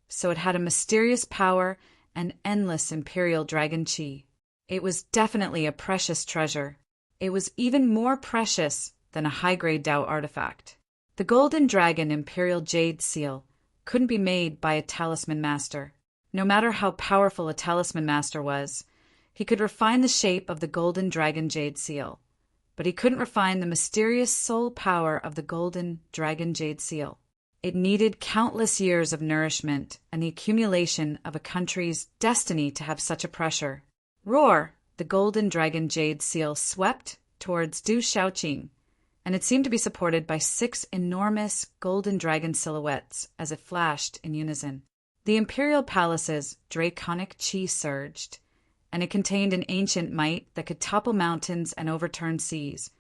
so it had a mysterious power and endless imperial dragon qi. It was definitely a precious treasure. It was even more precious than a high-grade Dao artifact. The golden dragon imperial jade seal couldn't be made by a talisman master. No matter how powerful a talisman master was, he could refine the shape of the golden dragon jade seal, but he couldn't refine the mysterious soul power of the golden dragon jade seal. It needed countless years of nourishment and the accumulation of a country's destiny to have such a pressure. Roar! The golden dragon jade seal swept towards Du Shaoqing, and it seemed to be supported by 6 enormous golden dragon silhouettes as it flashed in unison. The imperial palace's draconic qi surged, and it contained an ancient might that could topple mountains and overturn seas,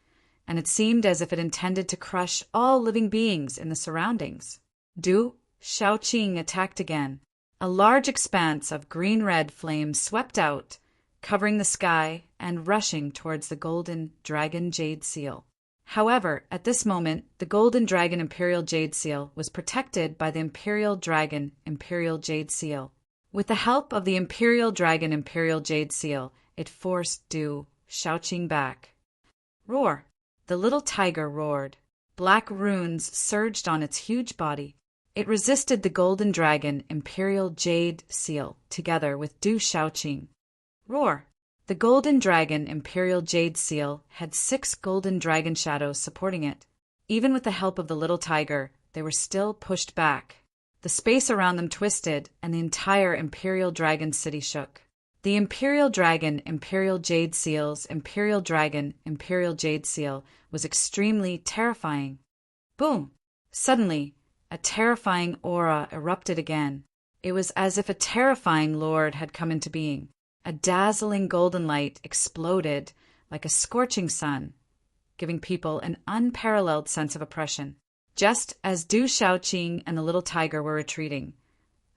and it seemed as if it intended to crush all living beings in the surroundings. Du Shaoqing attacked again. A large expanse of green-red flames swept out, covering the sky and rushing towards the golden dragon jade seal. However, at this moment, the golden dragon imperial jade seal was protected by the imperial dragon imperial jade seal. With the help of the imperial dragon imperial jade seal, it forced Du Shaoqing back. Roar! The little tiger roared. Black runes surged on its huge body. It resisted the golden dragon imperial jade seal together with Du Shaoqing. Roar! The golden dragon imperial jade seal had 6 golden dragon shadows supporting it. Even with the help of the little tiger, they were still pushed back. The space around them twisted, and the entire imperial dragon city shook. The imperial dragon imperial jade seal's imperial dragon imperial jade seal was extremely terrifying. Boom! Suddenly, a terrifying aura erupted again. It was as if a terrifying lord had come into being. A dazzling golden light exploded like a scorching sun, giving people an unparalleled sense of oppression. Just as Du Shaoqing and the little tiger were retreating,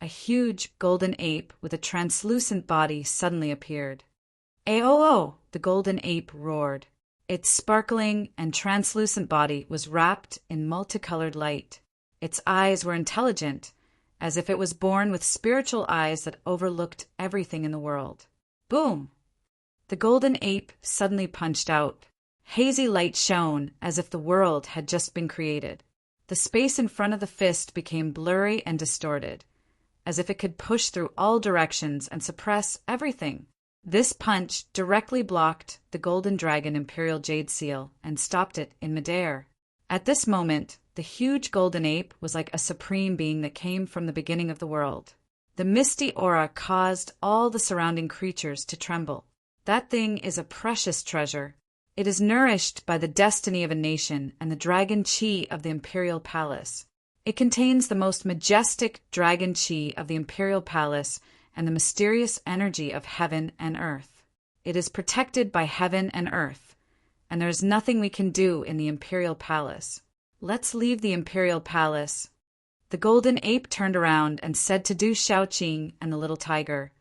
a huge golden ape with a translucent body suddenly appeared. "Aoo!" the golden ape roared. Its sparkling and translucent body was wrapped in multicolored light. Its eyes were intelligent, as if it was born with spiritual eyes that overlooked everything in the world. Boom! The golden ape suddenly punched out. Hazy light shone as if the world had just been created. The space in front of the fist became blurry and distorted, as if it could push through all directions and suppress everything. This punch directly blocked the golden dragon imperial jade seal and stopped it in midair. At this moment, the huge golden ape was like a supreme being that came from the beginning of the world. The misty aura caused all the surrounding creatures to tremble. That thing is a precious treasure. It is nourished by the destiny of a nation and the dragon chi of the imperial palace. It contains the most majestic dragon chi of the imperial palace and the mysterious energy of heaven and earth. It is protected by heaven and earth, and there is nothing we can do in the imperial palace. Let's leave the imperial palace. The golden ape turned around and said to Du Xiaoqing and the little tiger,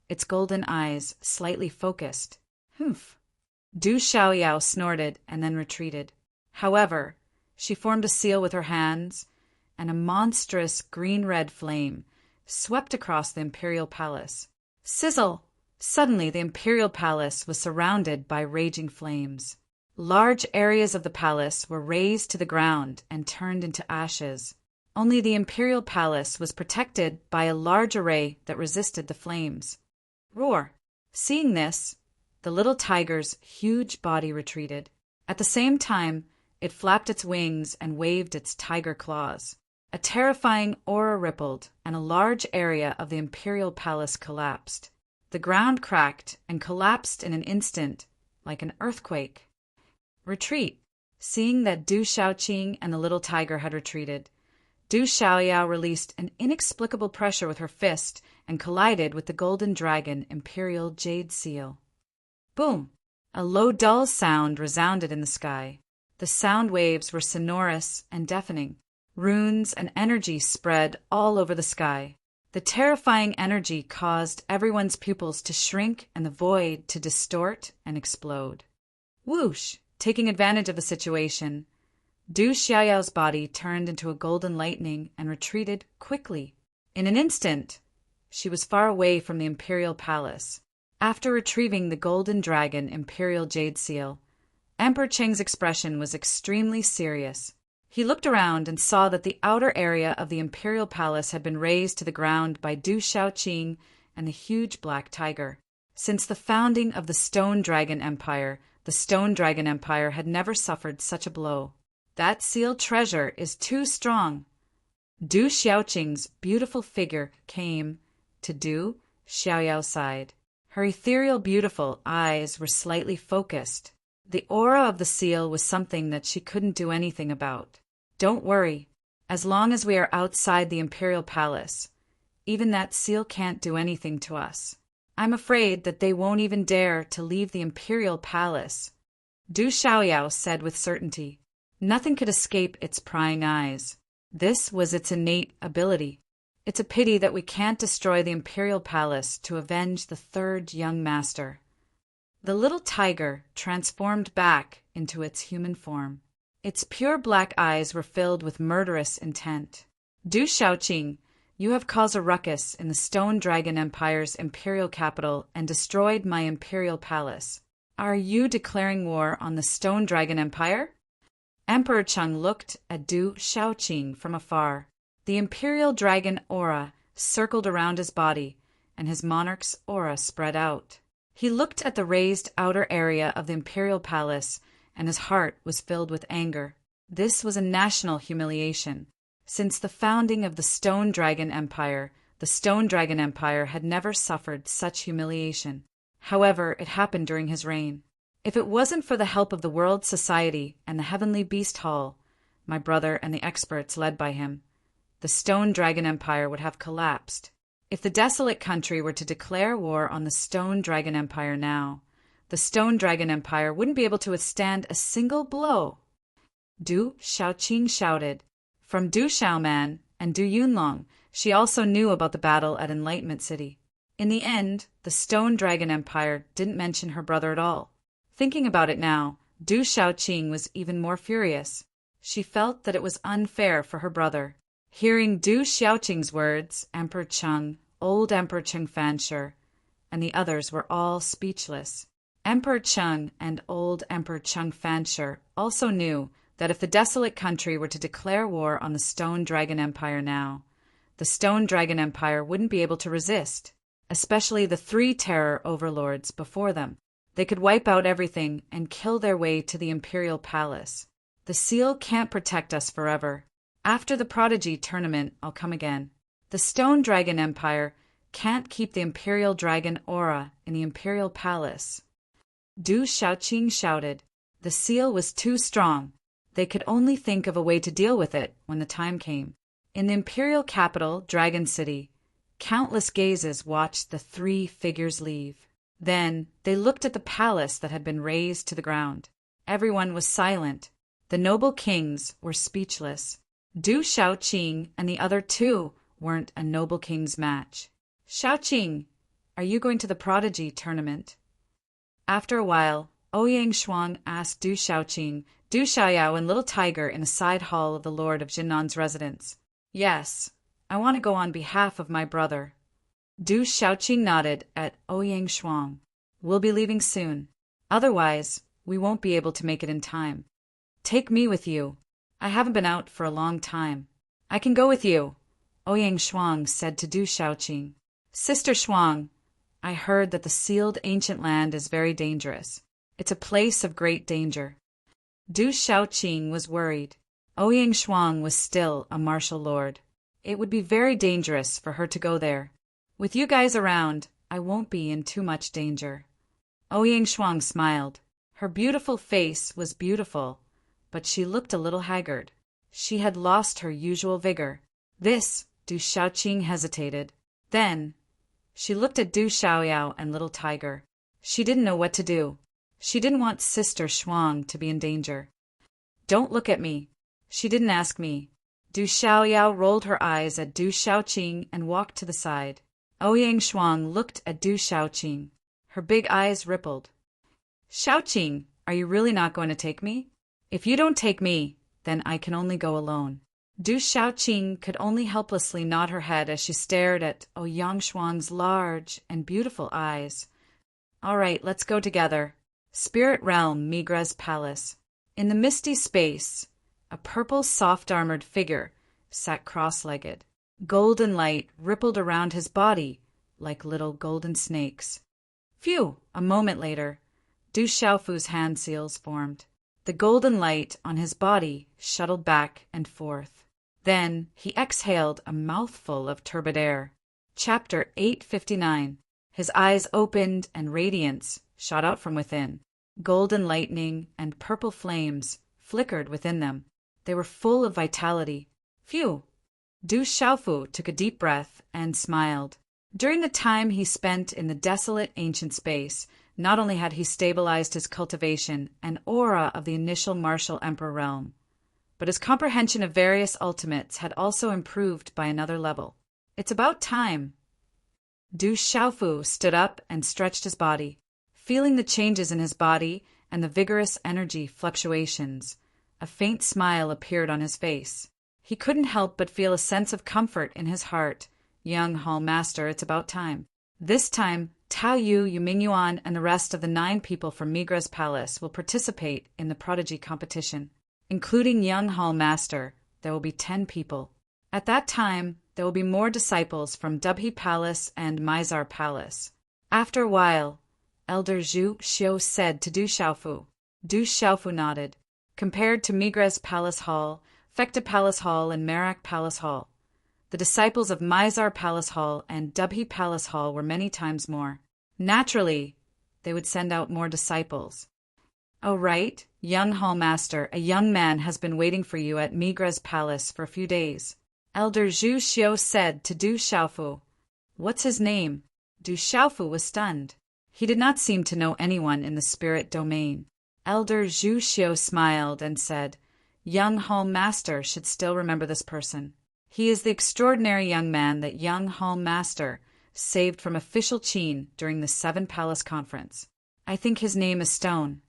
its golden eyes slightly focused. Humph. Du Xiaoyao snorted and then retreated. However, she formed a seal with her hands, and a monstrous green-red flame swept across the imperial palace. Sizzle! Suddenly the imperial palace was surrounded by raging flames. Large areas of the palace were razed to the ground and turned into ashes. Only the imperial palace was protected by a large array that resisted the flames. Roar! Seeing this, the little tiger's huge body retreated. At the same time, it flapped its wings and waved its tiger claws. A terrifying aura rippled, and a large area of the imperial palace collapsed. The ground cracked and collapsed in an instant, like an earthquake. Retreat! Seeing that Du Xiaoqing and the little tiger had retreated, Du Xiaoyao released an inexplicable pressure with her fist and collided with the golden dragon imperial jade seal. Boom! A low, dull sound resounded in the sky. The sound waves were sonorous and deafening. Runes and energy spread all over the sky. The terrifying energy caused everyone's pupils to shrink and the void to distort and explode. Whoosh! Taking advantage of the situation, Du Xiaoyao's body turned into a golden lightning and retreated quickly. In an instant, she was far away from the imperial palace. After retrieving the golden dragon imperial jade seal, Emperor Cheng's expression was extremely serious. He looked around and saw that the outer area of the imperial palace had been razed to the ground by Du Xiaoqing and the huge black tiger. Since the founding of the Stone Dragon Empire, the Stone Dragon Empire had never suffered such a blow. That sealed treasure is too strong. Du Xiaoqing's beautiful figure came to Du Xiaoyao's side. Her ethereal, beautiful eyes were slightly focused. The aura of the seal was something that she couldn't do anything about. Don't worry. As long as we are outside the imperial palace, even that seal can't do anything to us. I'm afraid that they won't even dare to leave the imperial palace, Du Xiaoyao said with certainty. Nothing could escape its prying eyes. This was its innate ability. It's a pity that we can't destroy the imperial palace to avenge the third young master. The little tiger transformed back into its human form. Its pure black eyes were filled with murderous intent. Du Xiaoqing, you have caused a ruckus in the Stone Dragon Empire's imperial capital and destroyed my imperial palace. Are you declaring war on the Stone Dragon Empire? Emperor Cheng looked at Du Xiaoqing from afar. The imperial dragon aura circled around his body, and his monarch's aura spread out. He looked at the raised outer area of the imperial palace, and his heart was filled with anger. This was a national humiliation. Since the founding of the Stone Dragon Empire, the Stone Dragon Empire had never suffered such humiliation. However, it happened during his reign. If it wasn't for the help of the World Society and the Heavenly Beast Hall, my brother and the experts led by him, the Stone Dragon Empire would have collapsed. If the desolate country were to declare war on the Stone Dragon Empire now, the Stone Dragon Empire wouldn't be able to withstand a single blow. Du Xiaoqing shouted. From Du Xiaoman and Du Yunlong, she also knew about the battle at Enlightenment City. In the end, the Stone Dragon Empire didn't mention her brother at all. Thinking about it now, Du Xiaoqing was even more furious. She felt that it was unfair for her brother. Hearing Du Xiaoqing's words, Emperor Cheng, old Emperor Cheng Fanshi, and the others were all speechless. Emperor Cheng and old Emperor Cheng Fanshi also knew that if the desolate country were to declare war on the Stone Dragon Empire now, the Stone Dragon Empire wouldn't be able to resist, especially the three terror overlords before them. They could wipe out everything and kill their way to the Imperial Palace. The seal can't protect us forever. After the Prodigy tournament, I'll come again. The Stone Dragon Empire can't keep the Imperial Dragon aura in the Imperial Palace. Du Xiaoqing shouted. The seal was too strong. They could only think of a way to deal with it when the time came. In the Imperial capital, Dragon City, countless gazes watched the three figures leave. Then they looked at the palace that had been razed to the ground. Everyone was silent. The noble kings were speechless. Du Xiaoqing and the other two weren't a noble king's match. Xiaoqing, are you going to the Prodigy tournament? After a while, Ouyang Shuang asked Du Xiaoqing, Du Xiaoyao and Little Tiger in the side hall of the Lord of Jinnan's residence. Yes, I want to go on behalf of my brother. Du Xiaoqing nodded at Ouyang Shuang. We'll be leaving soon. Otherwise, we won't be able to make it in time. Take me with you. I haven't been out for a long time. I can go with you, Ouyang Shuang said to Du Xiaoqing. Sister Shuang, I heard that the sealed ancient land is very dangerous. It's a place of great danger. Du Xiaoqing was worried. Ouyang Shuang was still a martial lord. It would be very dangerous for her to go there. With you guys around, I won't be in too much danger. Ouyang Shuang smiled. Her beautiful face was beautiful, but she looked a little haggard. She had lost her usual vigor. This, Du Xiaoqing hesitated. Then, she looked at Du Xiaoyao and Little Tiger. She didn't know what to do. She didn't want Sister Shuang to be in danger. Don't look at me. She didn't ask me. Du Xiaoyao rolled her eyes at Du Xiaoqing and walked to the side. Ouyang Shuang looked at Du Xiaoqing. Her big eyes rippled. Xiaoqing, are you really not going to take me? If you don't take me, then I can only go alone. Du Xiaoqing could only helplessly nod her head as she stared at Ouyang Shuang's large and beautiful eyes. All right, let's go together. Spirit Realm, Migra's Palace. In the misty space, a purple soft-armored figure sat cross-legged. Golden light rippled around his body like little golden snakes. Phew! A moment later, Du Xiaofu's hand seals formed. The golden light on his body shuttled back and forth. Then he exhaled a mouthful of turbid air. Chapter 859. His eyes opened and radiance shot out from within. Golden lightning and purple flames flickered within them. They were full of vitality. Phew! Du Xiaofu took a deep breath and smiled. During the time he spent in the desolate ancient space, not only had he stabilized his cultivation and aura of the initial martial emperor realm, but his comprehension of various ultimates had also improved by another level. It's about time. Du Xiaofu stood up and stretched his body. Feeling the changes in his body and the vigorous energy fluctuations, a faint smile appeared on his face. He couldn't help but feel a sense of comfort in his heart. Young Hall Master, it's about time. This time, Tao Yu, Yuming Yuan, and the rest of the 9 people from Migra's palace will participate in the Prodigy competition. Including Young Hall Master, there will be 10 people. At that time, there will be more disciples from Dubhe Palace and Mizar Palace. After a while, Elder Zhu Xiu said to Du Xiaofu. Du Xiaofu nodded. Compared to Migra's Palace Hall, Fekta Palace Hall, and Merak Palace Hall, the disciples of Mizar Palace Hall and Dubhe Palace Hall were many times more. Naturally, they would send out more disciples. Oh, right, young Hall Master, a young man has been waiting for you at Migra's palace for a few days. Elder Zhu Xiu said to Du Xiaofu. What's his name? Du Xiaofu was stunned. He did not seem to know anyone in the spirit domain. Elder Zhu Xiu smiled and said, Young Hall Master should still remember this person. He is the extraordinary young man that Young Hall Master saved from official Qin during the 7 Palace Conference. I think his name is Stone.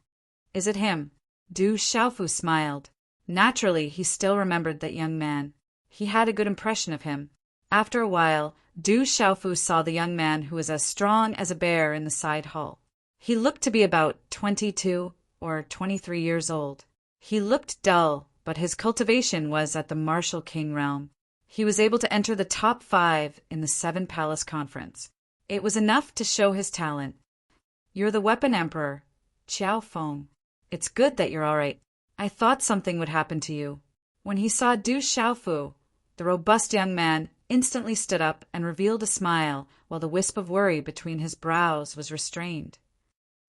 Is it him? Du Xiaofu smiled. Naturally, he still remembered that young man. He had a good impression of him. After a while, Du Xiaofu saw the young man who was as strong as a bear in the side hall. He looked to be about 22 or 23 years old. He looked dull, but his cultivation was at the martial king realm. He was able to enter the top 5 in the 7 Palace Conference. It was enough to show his talent. "You're the weapon emperor, Qiao Feng. It's good that you're all right. I thought something would happen to you." When he saw Du Xiaofu, the robust young man instantly stood up and revealed a smile while the wisp of worry between his brows was restrained.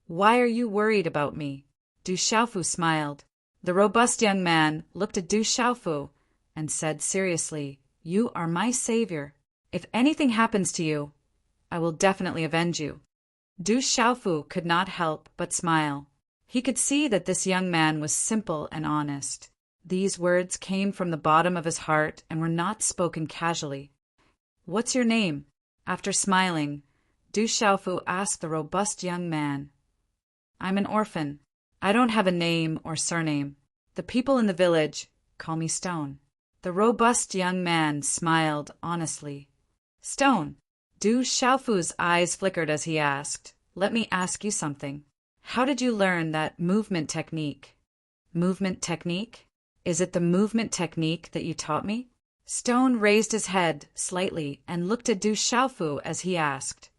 "Why are you worried about me?" Du Xiaofu smiled. The robust young man looked at Du Xiaofu and said seriously, "You are my savior. If anything happens to you, I will definitely avenge you." Du Xiaofu could not help but smile. He could see that this young man was simple and honest. These words came from the bottom of his heart and were not spoken casually. "What's your name?" After smiling, Du Xiaofu asked the robust young man. "I'm an orphan. I don't have a name or surname. The people in the village call me Stone." The robust young man smiled honestly. "Stone?" Du Xiaofu's eyes flickered as he asked, "Let me ask you something. How did you learn that movement technique?" "Movement technique? Is it the movement technique that you taught me?" Stone raised his head slightly and looked at Du Xiaofu as he asked.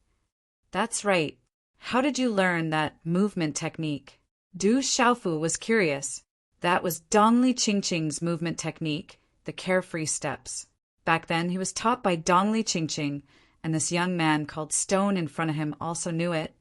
"That's right. How did you learn that movement technique?" Du Xiaofu was curious. That was Dongli Qingqing's movement technique, the carefree steps. Back then he was taught by Dongli Qingqing, and this young man called Stone in front of him also knew it.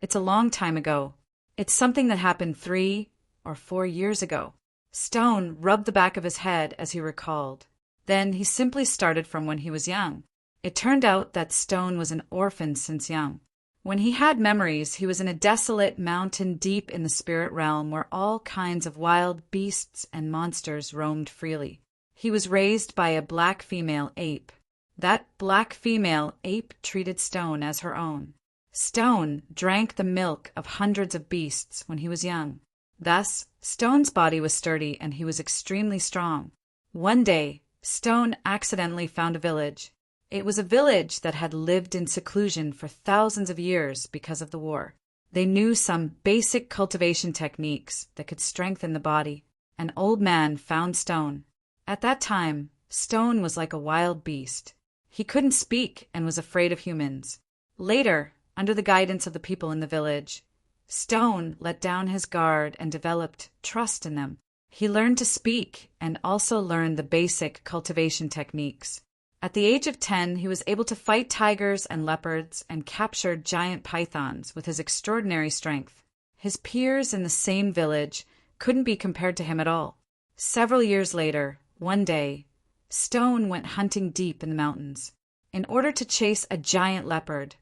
"It's a long time ago. It's something that happened 3 or 4 years ago." Stone rubbed the back of his head as he recalled. Then he simply started from when he was young. It turned out that Stone was an orphan since young. When he had memories, he was in a desolate mountain deep in the spirit realm where all kinds of wild beasts and monsters roamed freely. He was raised by a black female ape. That black female ape treated Stone as her own. Stone drank the milk of hundreds of beasts when he was young. Thus, Stone's body was sturdy and he was extremely strong. One day, Stone accidentally found a village. It was a village that had lived in seclusion for thousands of years because of the war. They knew some basic cultivation techniques that could strengthen the body. An old man found Stone. At that time, Stone was like a wild beast. He couldn't speak and was afraid of humans. Later, under the guidance of the people in the village, Stone let down his guard and developed trust in them. He learned to speak and also learned the basic cultivation techniques. At the age of 10, he was able to fight tigers and leopards and capture giant pythons with his extraordinary strength. His peers in the same village couldn't be compared to him at all. Several years later, one day, Stone went hunting deep in the mountains. In order to chase a giant leopard,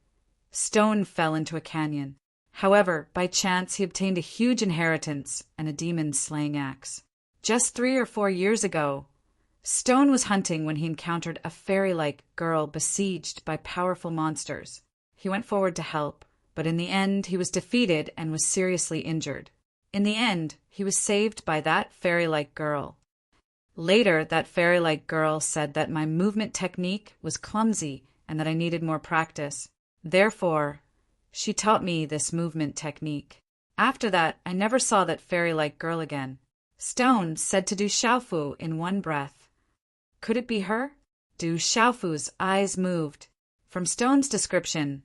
Stone fell into a canyon. However, by chance he obtained a huge inheritance and a demon slaying axe. Just 3 or 4 years ago, Stone was hunting when he encountered a fairy-like girl besieged by powerful monsters. He went forward to help, but in the end he was defeated and was seriously injured. In the end, he was saved by that fairy-like girl. Later, that fairy-like girl said that my movement technique was clumsy and that I needed more practice. Therefore, she taught me this movement technique. After that, I never saw that fairy-like girl again. Stone said to Du Xiaofu in one breath, "Could it be her?" Du Xiaofu's eyes moved. From Stone's description,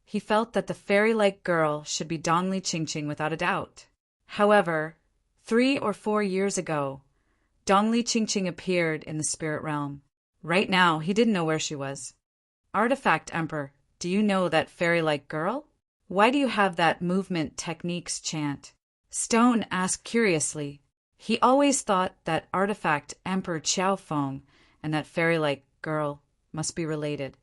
he felt that the fairy-like girl should be Dongli Qingqing without a doubt. However, 3 or 4 years ago, Dongli Qingqing appeared in the spirit realm. Right now, he didn't know where she was. "Artifact Emperor, do you know that fairy-like girl? Why do you have that movement techniques chant?" Stone asked curiously. He always thought that Artifact Emperor Qiao Feng and that fairy-like girl must be related.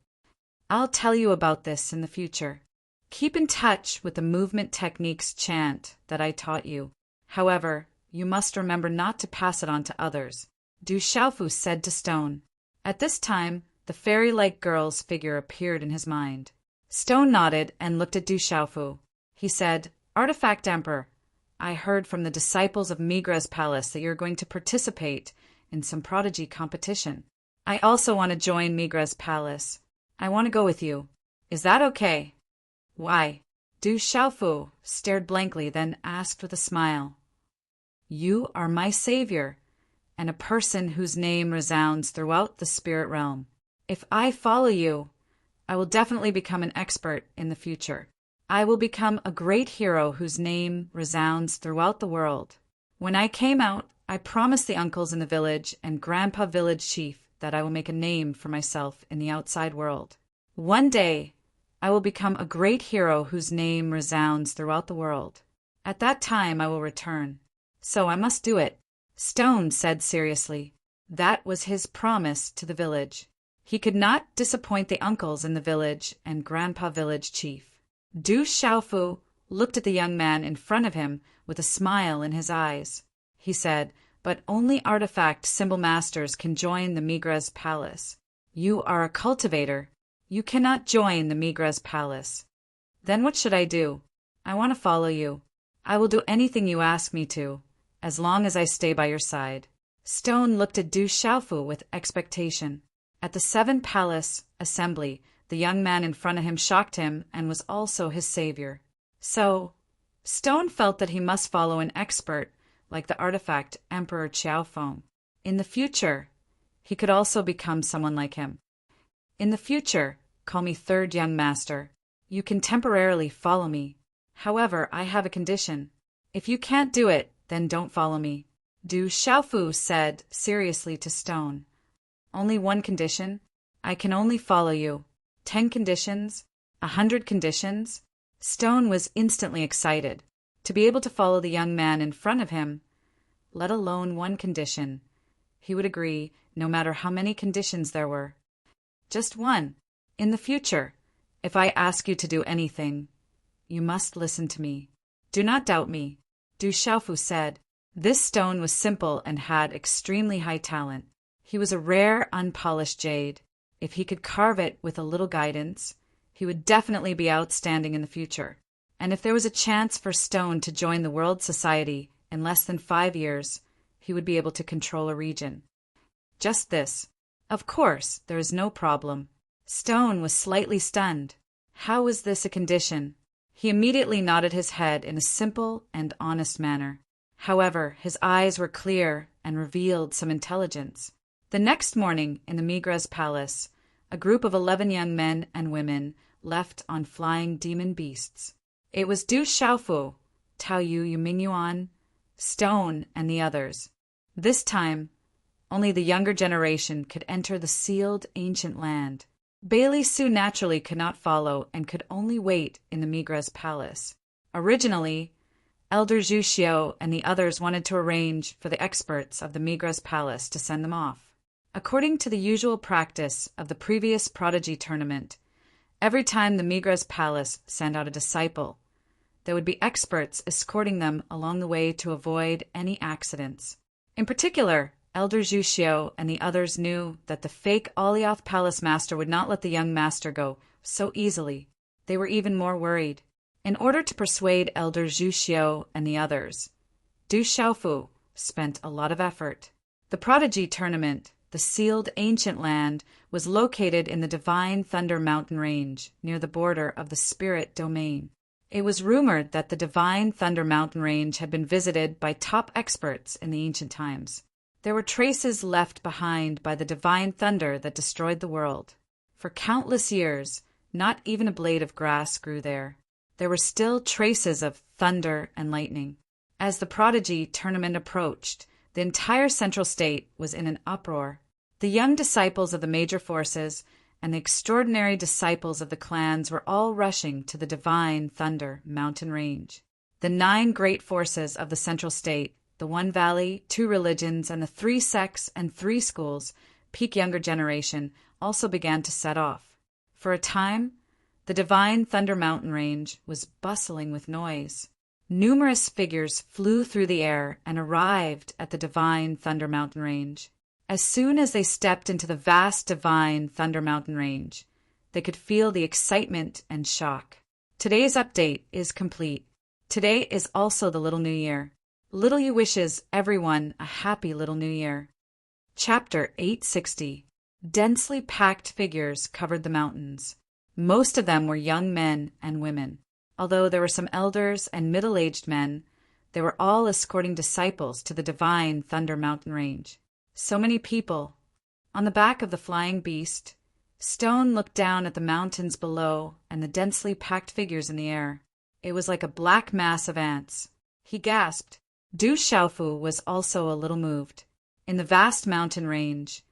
"I'll tell you about this in the future. Keep in touch with the movement techniques chant that I taught you. However, you must remember not to pass it on to others," Du Xiaofu said to Stone. At this time, the fairy-like girl's figure appeared in his mind. Stone nodded and looked at Du Xiaofu. He said, "Artifact Emperor, I heard from the disciples of Migra's palace that you're going to participate in some prodigy competition. I also want to join Migra's palace. I want to go with you. Is that okay? Why? Du Xiaofu stared blankly, then asked with a smile. You are my savior, and a person whose name resounds throughout the spirit realm. If I follow you, I will definitely become an expert in the future. I will become a great hero whose name resounds throughout the world. When I came out, I promised the uncles in the village and Grandpa Village Chief that I will make a name for myself in the outside world. One day, I will become a great hero whose name resounds throughout the world. At that time, I will return. So I must do it. Stone said seriously. That was his promise to the village. He could not disappoint the uncles in the village and Grandpa Village Chief. Du Xiaofu looked at the young man in front of him with a smile in his eyes. He said, but only artifact symbol masters can join the Migra's palace. You are a cultivator. You cannot join the Migra's palace. Then what should I do? I want to follow you. I will do anything you ask me to, as long as I stay by your side. Stone looked at Du Xiaofu with expectation. At the Seven Palace assembly, the young man in front of him shocked him and was also his savior. So, Stone felt that he must follow an expert like the artifact Emperor Qiaofeng. In the future, he could also become someone like him. In the future, call me Third Young Master. You can temporarily follow me. However, I have a condition. If you can't do it, then don't follow me. Du Xiaofu said seriously to Stone. Only one condition? I can only follow you. 10 conditions? 100 conditions? Stone was instantly excited. To be able to follow the young man in front of him, let alone one condition. He would agree, no matter how many conditions there were. Just one. In the future, if I ask you to do anything, you must listen to me. Do not doubt me, Du Xiaofu said. This stone was simple and had extremely high talent. He was a rare, unpolished jade. If he could carve it with a little guidance, he would definitely be outstanding in the future. And if there was a chance for Stone to join the World Society in less than 5 years, he would be able to control a region. Just this. Of course, there is no problem. Stone was slightly stunned. How was this a condition? He immediately nodded his head in a simple and honest manner. However, his eyes were clear and revealed some intelligence. The next morning, in the Migra's palace, a group of 11 young men and women left on flying demon beasts. It was Du Xiaofu, Tao Yu Yumingyuan, Stone, and the others. This time, only the younger generation could enter the sealed ancient land. Bailey Su naturally could not follow and could only wait in the Migra's palace. Originally, Elder Zhu Xiao and the others wanted to arrange for the experts of the Migra's palace to send them off. According to the usual practice of the previous prodigy tournament, every time the Migra's palace sent out a disciple, there would be experts escorting them along the way to avoid any accidents. In particular, Elder Zhu Xiao and the others knew that the fake Alioth Palace Master would not let the young master go so easily. They were even more worried. In order to persuade Elder Zhu Xiao and the others, Du Xiaofu spent a lot of effort. The prodigy tournament, the sealed ancient land, was located in the Divine Thunder Mountain Range, near the border of the Spirit Domain. It was rumored that the Divine Thunder Mountain Range had been visited by top experts in the ancient times. There were traces left behind by the divine thunder that destroyed the world. For countless years, not even a blade of grass grew there. There were still traces of thunder and lightning. As the prodigy tournament approached, the entire central state was in an uproar. The young disciples of the major forces and the extraordinary disciples of the clans were all rushing to the Divine Thunder Mountain Range. The 9 great forces of the central state, the 1 valley, 2 religions, and the 3 sects and 3 schools, peak younger generation, also began to set off. For a time, the Divine Thunder Mountain Range was bustling with noise. Numerous figures flew through the air and arrived at the Divine Thunder Mountain Range. As soon as they stepped into the vast Divine Thunder Mountain Range, they could feel the excitement and shock. Today's update is complete. Today is also the Little New Year. Little You wishes everyone a happy Little New Year. Chapter 860. Densely packed figures covered the mountains. Most of them were young men and women. Although there were some elders and middle-aged men, they were all escorting disciples to the divine Thunder Mountain Range. So many people. On the back of the flying beast, Stone looked down at the mountains below and the densely packed figures in the air. It was like a black mass of ants. He gasped. Du Xiaofu was also a little moved. In the vast mountain range,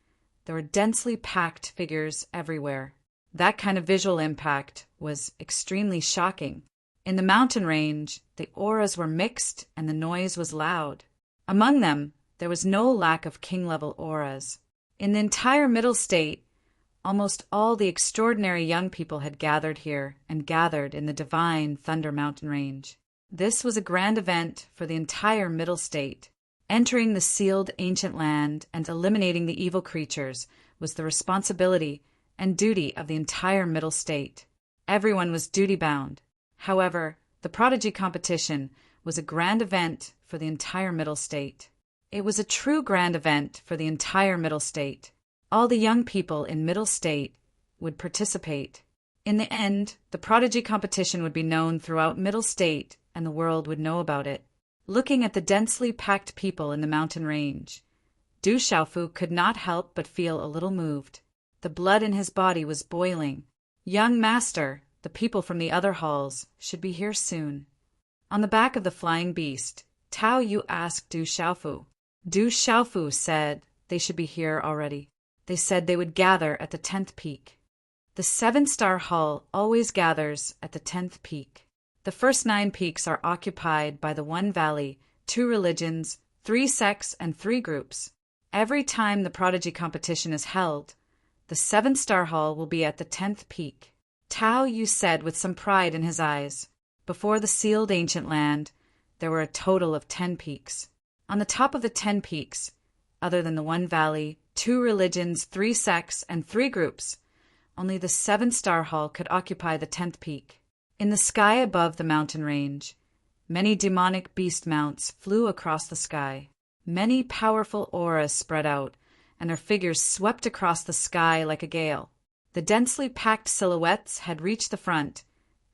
there were densely packed figures everywhere. That kind of visual impact was extremely shocking. In the mountain range, the auras were mixed and the noise was loud. Among them, there was no lack of king-level auras. In the entire Middle State, almost all the extraordinary young people had gathered here and gathered in the divine Thunder Mountain Range. This was a grand event for the entire Middle State. Entering the sealed ancient land and eliminating the evil creatures was the responsibility and duty of the entire Middle State. Everyone was duty-bound. However, the prodigy competition was a grand event for the entire Middle State. It was a true grand event for the entire Middle State. All the young people in Middle State would participate. In the end, the prodigy competition would be known throughout Middle State and the world would know about it. Looking at the densely packed people in the mountain range, Du Xiaofu could not help but feel a little moved. The blood in his body was boiling. Young master, the people from the other halls should be here soon. On the back of the flying beast, Tao Yu asked Du Xiaofu. Du Xiaofu said they should be here already. They said they would gather at the 10th peak. The 7-star hall always gathers at the 10th peak. The first 9 peaks are occupied by the one valley, 2 religions, 3 sects, and 3 groups. Every time the prodigy competition is held, the 7-star hall will be at the 10th peak. Tao Yu said with some pride in his eyes. Before the sealed ancient land, there were a total of 10 peaks. On the top of the 10 peaks, other than the one valley, 2 religions, 3 sects, and 3 groups, only the 7-star hall could occupy the 10th peak. In the sky above the mountain range, many demonic beast mounts flew across the sky. Many powerful auras spread out, and their figures swept across the sky like a gale. The densely packed silhouettes had reached the front,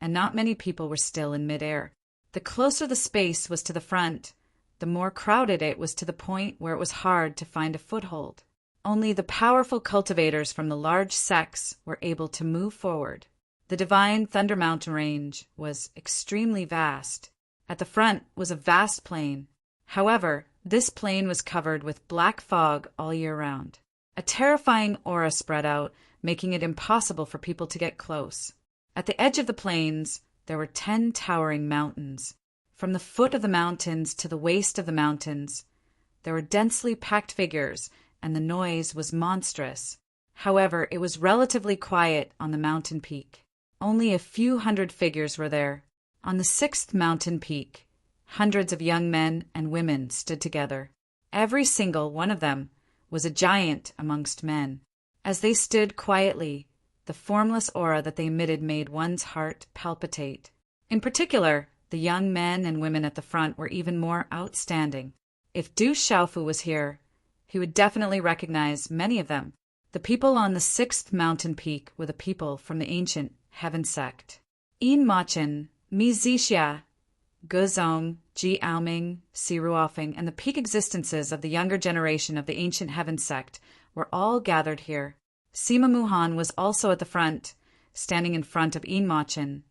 and not many people were still in midair. The closer the space was to the front, the more crowded it was to the point where it was hard to find a foothold. Only the powerful cultivators from the large sects were able to move forward. The divine Thunder Mountain Range was extremely vast. At the front was a vast plain. However, this plain was covered with black fog all year round. A terrifying aura spread out, making it impossible for people to get close. At the edge of the plains, there were 10 towering mountains. From the foot of the mountains to the waist of the mountains, there were densely packed figures, and the noise was monstrous. However, it was relatively quiet on the mountain peak. Only a few hundred figures were there. On the 6th mountain peak, hundreds of young men and women stood together. Every single one of them was a giant amongst men. As they stood quietly, the formless aura that they emitted made one's heart palpitate. In particular, the young men and women at the front were even more outstanding. If Du Xiaofu was here, he would definitely recognize many of them. The people on the 6th mountain peak were the people from the ancient Heaven sect. Yin Machen, Mi Zixia, Guzong, Ji Aoming, Si Ruofeng, and the peak existences of the younger generation of the ancient Heaven sect were all gathered here. Sima Muhan was also at the front, standing in front of Yin Machen,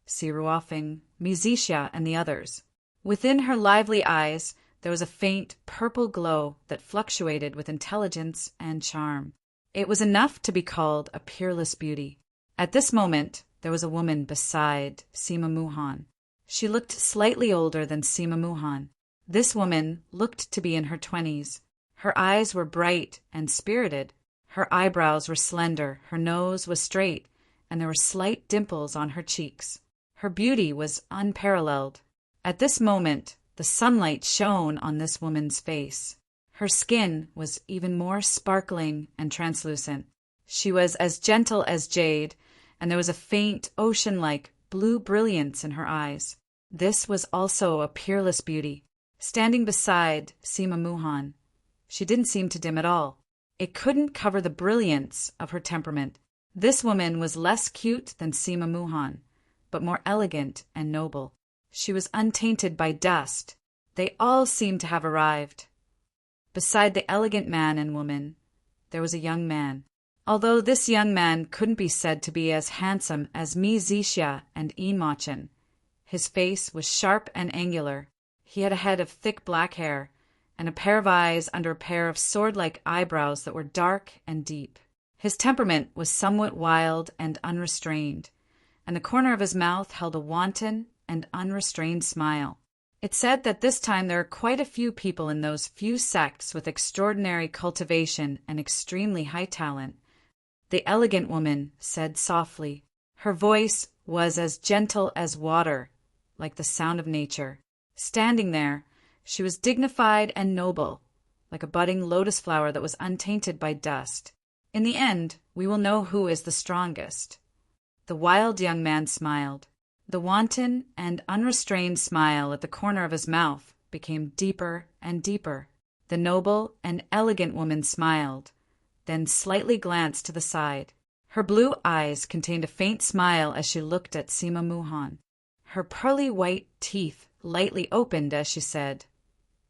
Si Ruofeng, Mi Zixia, and the others. Within her lively eyes, there was a faint purple glow that fluctuated with intelligence and charm. It was enough to be called a peerless beauty. At this moment, there was a woman beside Sima Muhan. She looked slightly older than Sima Muhan. This woman looked to be in her 20s. Her eyes were bright and spirited. Her eyebrows were slender, her nose was straight, and there were slight dimples on her cheeks. Her beauty was unparalleled. At this moment, the sunlight shone on this woman's face. Her skin was even more sparkling and translucent. She was as gentle as jade, and there was a faint ocean-like blue brilliance in her eyes. This was also a peerless beauty. Standing beside Sima Muhan, she didn't seem to dim at all. It couldn't cover the brilliance of her temperament. This woman was less cute than Sima Muhan, but more elegant and noble. She was untainted by dust. They all seemed to have arrived. Beside the elegant man and woman, there was a young man. Although this young man couldn't be said to be as handsome as Mi Zixia and Yi Machen, his face was sharp and angular. He had a head of thick black hair, and a pair of eyes under a pair of sword-like eyebrows that were dark and deep. His temperament was somewhat wild and unrestrained, and the corner of his mouth held a wanton and unrestrained smile. It's said that this time there are quite a few people in those few sects with extraordinary cultivation and extremely high talent. The elegant woman said softly. Her voice was as gentle as water, like the sound of nature. Standing there, she was dignified and noble, like a budding lotus flower that was untainted by dust. In the end, we will know who is the strongest. The wild young man smiled. The wanton and unrestrained smile at the corner of his mouth became deeper and deeper. The noble and elegant woman smiled, then slightly glanced to the side. Her blue eyes contained a faint smile as she looked at Sima Muhan. Her pearly white teeth lightly opened as she said,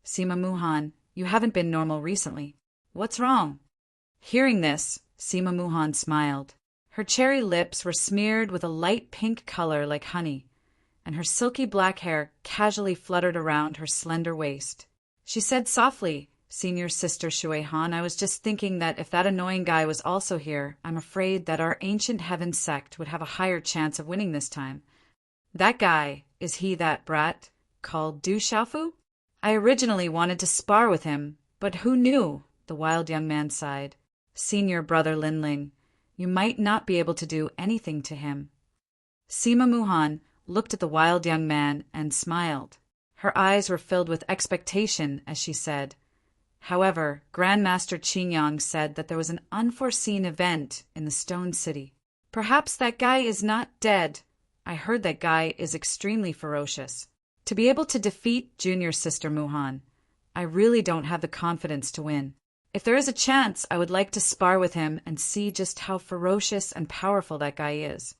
"Sima Muhan, you haven't been normal recently. What's wrong?" Hearing this, Sima Muhan smiled. Her cherry lips were smeared with a light pink color like honey, and her silky black hair casually fluttered around her slender waist. She said softly, "Senior Sister Shui Han, I was just thinking that if that annoying guy was also here, I'm afraid that our ancient heaven sect would have a higher chance of winning this time." "That guy, is he that brat called Du Xiaofu? I originally wanted to spar with him, but who knew?" The wild young man sighed. "Senior Brother Linling, you might not be able to do anything to him." Sima Muhan looked at the wild young man and smiled. Her eyes were filled with expectation as she said, "However, Grandmaster Qingyang said that there was an unforeseen event in the Stone City. Perhaps that guy is not dead. I heard that guy is extremely ferocious. To be able to defeat Junior Sister Muhan, I really don't have the confidence to win. If there is a chance, I would like to spar with him and see just how ferocious and powerful that guy is."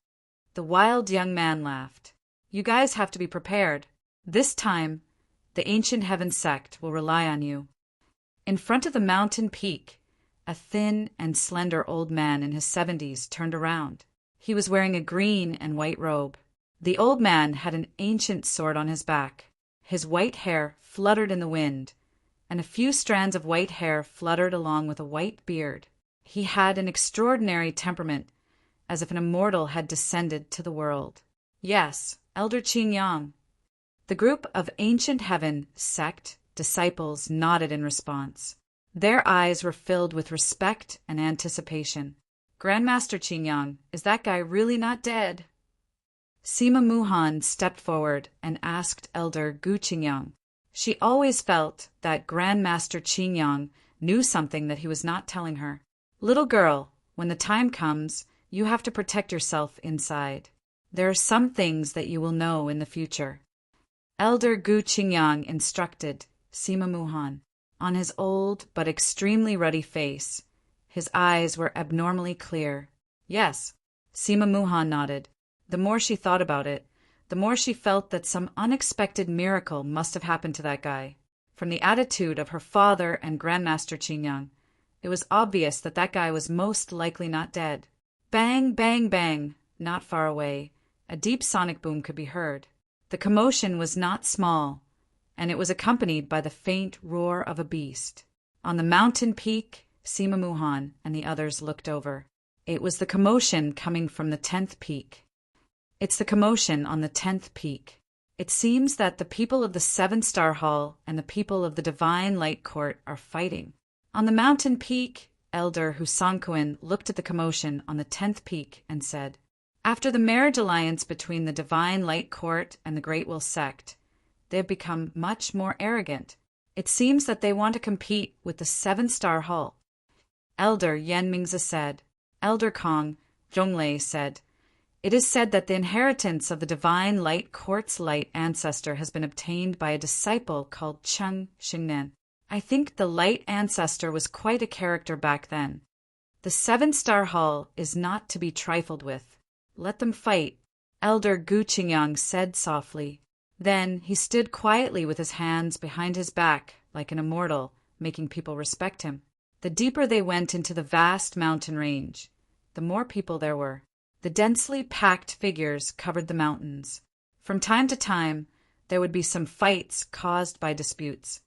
The wild young man laughed. "You guys have to be prepared. This time, the Ancient Heaven sect will rely on you." In front of the mountain peak, a thin and slender old man in his 70s turned around. He was wearing a green and white robe. The old man had an ancient sword on his back. His white hair fluttered in the wind, and a few strands of white hair fluttered along with a white beard. He had an extraordinary temperament, as if an immortal had descended to the world. "Yes, Elder Qingyang." The group of Ancient Heaven sect disciples nodded in response. Their eyes were filled with respect and anticipation. "Grandmaster Qingyang, is that guy really not dead?" Sima Muhan stepped forward and asked Elder Gu Qingyang. She always felt that Grandmaster Qingyang knew something that he was not telling her. "Little girl, when the time comes, you have to protect yourself inside. There are some things that you will know in the future." Elder Gu Qingyang instructed Sima Muhan. On his old but extremely ruddy face, his eyes were abnormally clear. "Yes." Sima Muhan nodded. The more she thought about it, the more she felt that some unexpected miracle must have happened to that guy. From the attitude of her father and Grandmaster Qingyang, it was obvious that that guy was most likely not dead. Bang, bang, bang, not far away, a deep sonic boom could be heard. The commotion was not small, and it was accompanied by the faint roar of a beast. On the mountain peak, Sima Muhan and the others looked over. It was the commotion coming from the 10th peak. "It's the commotion on the 10th peak. It seems that the people of the 7-Star Hall and the people of the Divine Light Court are fighting. On the mountain peak," Elder Husankuin looked at the commotion on the 10th peak and said, "After the marriage alliance between the Divine Light Court and the Great Will sect, they have become much more arrogant. It seems that they want to compete with the 7-Star Hall." Elder Yan Mingzi said. Elder Kong Zhonglei said, "It is said that the inheritance of the Divine Light Court's light ancestor has been obtained by a disciple called Cheng Xingnan. I think the Light Ancestor was quite a character back then. The 7-star Hall is not to be trifled with. Let them fight, Elder Guchingyang said softly. Then he stood quietly with his hands behind his back like an immortal, making people respect him. The deeper they went into the vast mountain range, the more people there were. The densely packed figures covered the mountains. From time to time, there would be some fights caused by disputes.